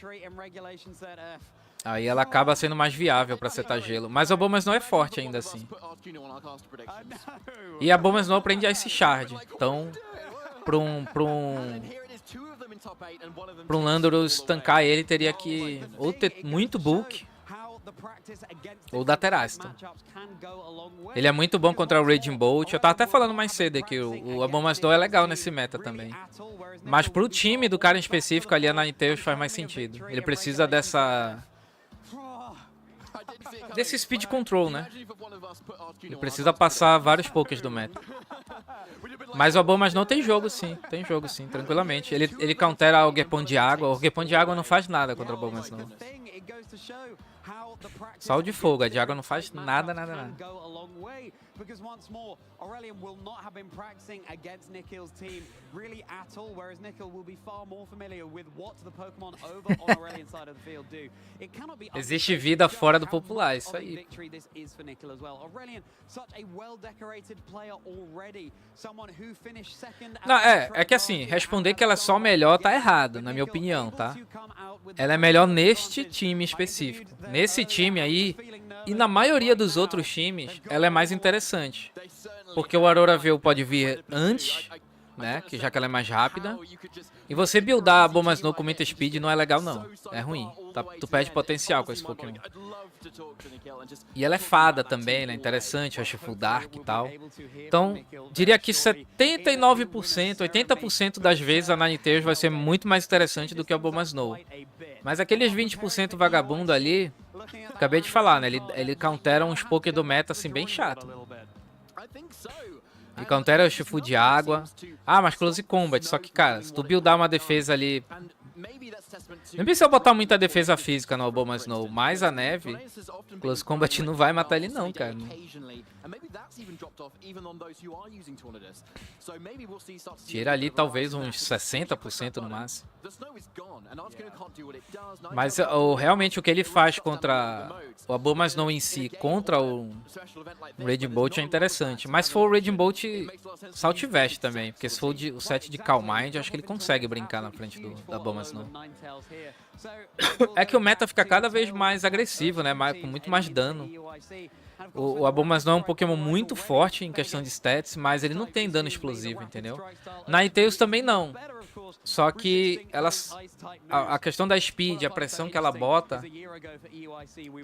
Aí ela acaba sendo mais viável pra setar gelo. Mas a Bombazão é forte ainda assim. E a Bombazão aprende Ice Shard. Então, pra um Landorus tancar ele, teria que ou ter muito bulk ou dar Teraston. Ele é muito bom contra o Raging Bolt. Eu tava até falando mais cedo aqui, o Abomasnow é legal nesse meta também. Mas pro time do cara em específico ali, a Ninetales faz mais sentido. Ele precisa desse speed control, né? Ele precisa passar vários pokés do meta. Mas o Abomasnow tem jogo sim, tranquilamente. Ele countera o Gepon de água. O Gepon de água não faz nada contra o Abomasnow. Só o de fogo, a de água não faz nada. Because once more, Aurelion will not have been practicing against Nikhil's team really at all, whereas Nikhil will be far more familiar with what the Pokemon over on Aurelion's side of the field do. It cannot be existe vida fora do popular, isso aí. Victory this is for Nikhil as well. Aurelion, such a well-decorated player already, someone who finished second. Não, é que assim, responder que ela é só melhor tá errado, na minha opinião, tá? Ela é melhor neste time específico. Nesse time aí, e na maioria dos outros times, ela é mais interessante. Porque o Aurora Veil pode vir antes, né? Que já que ela é mais rápida. E você buildar a Abomasnow com muita speed não é legal, não. É ruim. Tu perde potencial com esse Pokémon. E ela é fada também, né? Interessante, acho Full Dark e tal. Então, diria que 79%, 80% das vezes a Ninetales vai ser muito mais interessante do que a Abomasnow. Mas aqueles 20% vagabundo ali, acabei de falar, né? Ele countera uns Poké do meta assim bem chato. E countera o Shifu de água. Ah, mas Close Combat. Só que, cara, se tu buildar uma defesa ali... Não precisa botar muita defesa física no Abomasnow, mas a neve, Close Combat não vai matar ele não, cara. Tira ali talvez uns 60% no máximo. Mas realmente o que ele faz contra o Abomasnow em si, contra o Raging Bolt é interessante. Mas se for o Raging Bolt, Saltvest também, porque se for o set de Calm Mind, acho que ele consegue brincar na frente do Abomasnow. É que o meta fica cada vez mais agressivo, né? Com muito mais dano. O Abomasnow é um Pokémon muito forte em questão de stats, mas ele não tem dano explosivo, entendeu? Ninetales também não. Só que a questão da speed, a pressão que ela bota,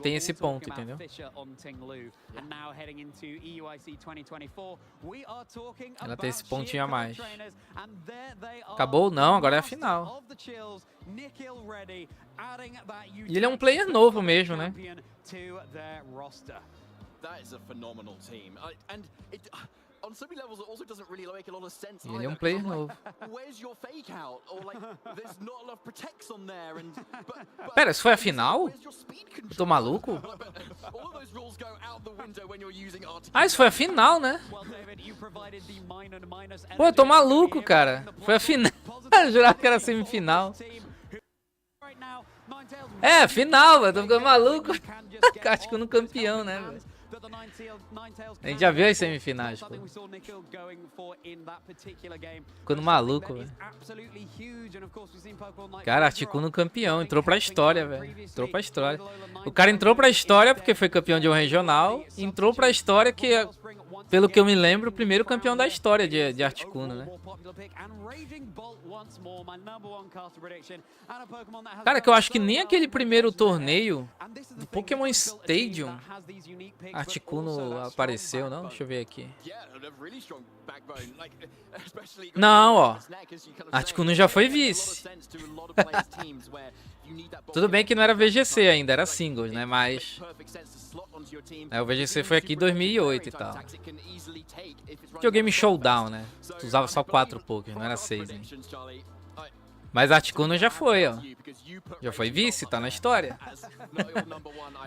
tem esse ponto, entendeu? Ela tem esse pontinho a mais. Acabou? Não, agora é a final. E ele é um player novo mesmo, né? That is a phenomenal team. And it, on so many levels, it also doesn't really make a lot of sense. Ele é um player novo. Where's your fake out? Or like, there's not enough protects on there. And Pera, isso foi a final? Eu tô maluco? all of those rules go out the window when you're using RT. Ah, isso foi a final, né? Pô, eu tô maluco, cara. Foi a final. Eu jurava que era semifinal. É, final, velho. Tô ficando maluco. Articuno campeão, né, velho? A gente já viu as semifinais, pô. Ficando maluco, velho. Cara, Articuno campeão. Entrou pra história, velho. Entrou pra história. O cara entrou pra história porque foi campeão de um regional. Entrou pra história que, pelo que eu me lembro, o primeiro campeão da história de Articuno, né? Cara, que eu acho que nem aquele primeiro torneio do Pokémon Stadium Articuno apareceu, não? Deixa eu ver aqui. Não, ó. Articuno já foi vice. Tudo bem que não era VGC ainda, era singles, né? Mas o VGC foi aqui em 2008 e tal. Videogame Showdown, né? Tu usava só 4 Pokémon, não era 6, hein? Mas Articuno já foi, ó. Já foi vice, tá na história.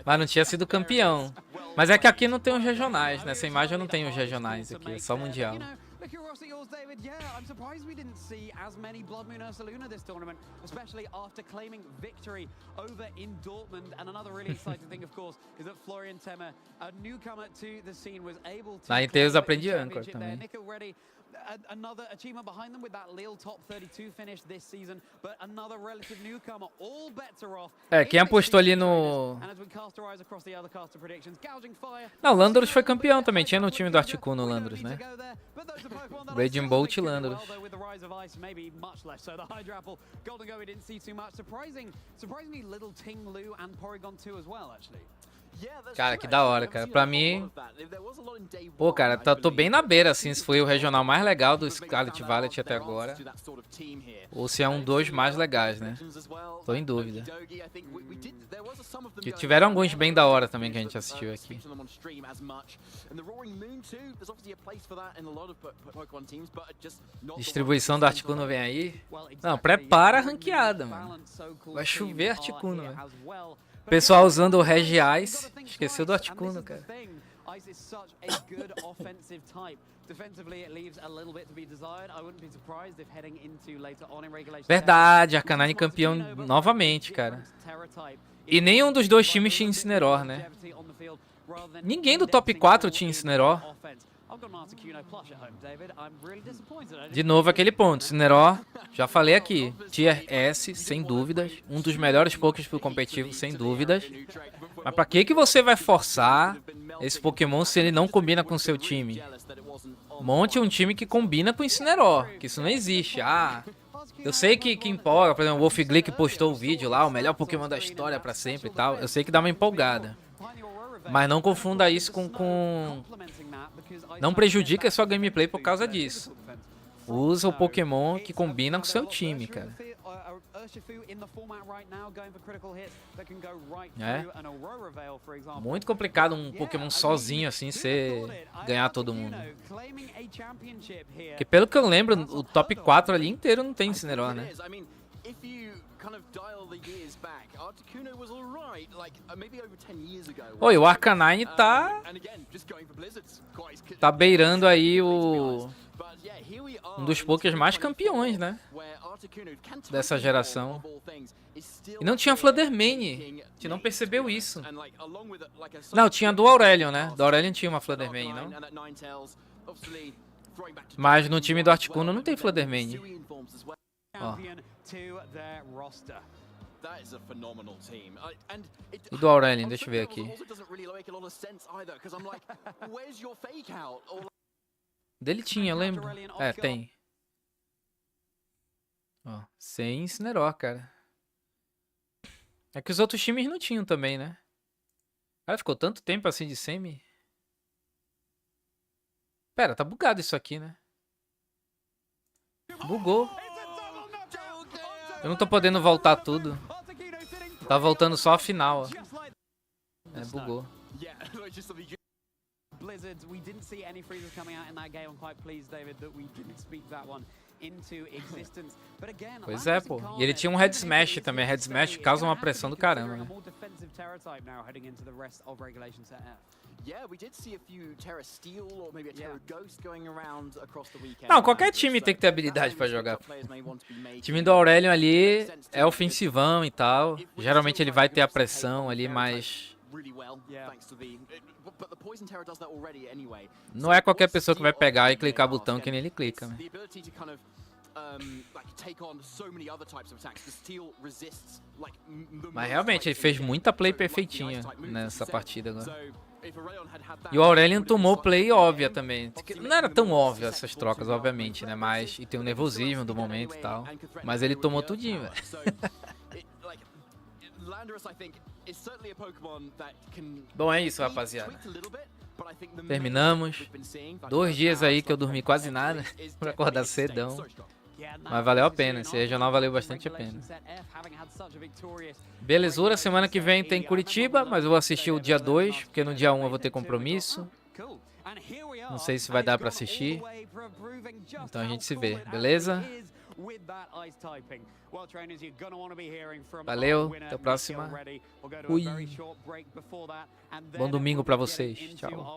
Mas não tinha sido campeão. Mas é que aqui não tem os regionais, nessa imagem eu não tenho os regionais aqui, é só mundial. The curiosity yours, David. Yeah, I'm surprised we didn't see as many Blood Moon Ursaluna this tournament, especially after claiming victory over in Dortmund. And another really exciting thing, of course, is that Florian Temmer, a newcomer to the scene, was able to. Na Inteus aprendi Anchor também. Another achievement behind them with that Lille top 32 finish this season, but another relative newcomer. All bets are off. É, quem apostou ali no... Não, o Landorus foi campeão também, tinha no time do Articuno o Landorus, né? Raging Bolt e Landorus. Cara, que da hora, cara. Pra mim... Pô, cara, tô bem na beira, assim, se foi o regional mais legal do Scarlet Violet até agora. Ou se é um dos mais legais, né? Tô em dúvida. Que tiveram alguns bem da hora também que a gente assistiu aqui. Distribuição do Articuno vem aí. Não, prepara a ranqueada, mano. Vai chover Articuno, velho. Pessoal usando o Regiais. Esqueceu do Articuno, cara. Verdade, Arcanine campeão novamente, cara. E nenhum dos dois times tinha Incineroar, né? Ninguém do top 4 tinha Incineroar. De novo aquele ponto, Incineroar, já falei aqui, Tier S, sem dúvidas, um dos melhores Pokémon pro competitivo, sem dúvidas. Mas pra que você vai forçar esse Pokémon se ele não combina com o seu time? Monte um time que combina com o Incineroar, que isso não existe. Ah, eu sei que empolga, por exemplo, o Wolf Glick postou o vídeo lá, o melhor Pokémon da história pra sempre e tal, eu sei que dá uma empolgada. Mas não confunda isso com... Não prejudica a sua gameplay por causa disso. Usa o Pokémon que combina com o seu time, cara. É. Muito complicado um Pokémon sozinho assim, ganhar todo mundo. Porque pelo que eu lembro, o top 4 ali inteiro não tem Incineroar, né? Oi, o Arcanine tá beirando aí um dos Pokés mais campeões, né? Dessa geração. E não tinha Fluttermane. A gente não percebeu isso. Não, tinha do Aurelion, né? Do Aurelion tinha uma Fluttermane, não? Mas no time do Articuno não tem Fluttermane. Ó. That is a phenomenal team. E do Aurelian, deixa eu ver aqui. Dele tinha, eu lembro. É, tem. Ó, sem Incineroar, cara. É que os outros times não tinham também, né? Cara, ficou tanto tempo assim de semi. Pera, tá bugado isso aqui, né? Bugou. Eu não tô podendo voltar tudo. Tá voltando só a final, ó. É, bugou. Blizzards, we didn't see any freezes coming out in that game. I'm quite pleased, David, that we didn't speak that one into existence. But again, pois é, pô. E ele tinha um Head Smash também. Head Smash causa uma pressão do caramba, né? Não, qualquer time tem que ter habilidade pra jogar. O time do Aurelion ali é ofensivão e tal. Geralmente ele vai ter a pressão ali, mas... não é qualquer pessoa que vai pegar e clicar botão que nem ele clica, né? Mas realmente ele fez muita play perfeitinha nessa partida agora. E o Aurelion tomou play óbvia também. Não era tão óbvio essas trocas, obviamente, né? Mas, e tem o nervosismo do momento e tal. Mas ele tomou tudinho, velho. Bom, é isso, rapaziada. Terminamos. 2 dias aí que eu dormi quase nada pra acordar cedão. Mas valeu a pena, esse regional valeu bastante a pena. Belezura, semana que vem tem Curitiba, mas eu vou assistir o dia 2, porque no dia 1 eu vou ter compromisso. Não sei se vai dar pra assistir. Então a gente se vê, beleza? Valeu, até a próxima. Fui. Bom domingo pra vocês. Tchau.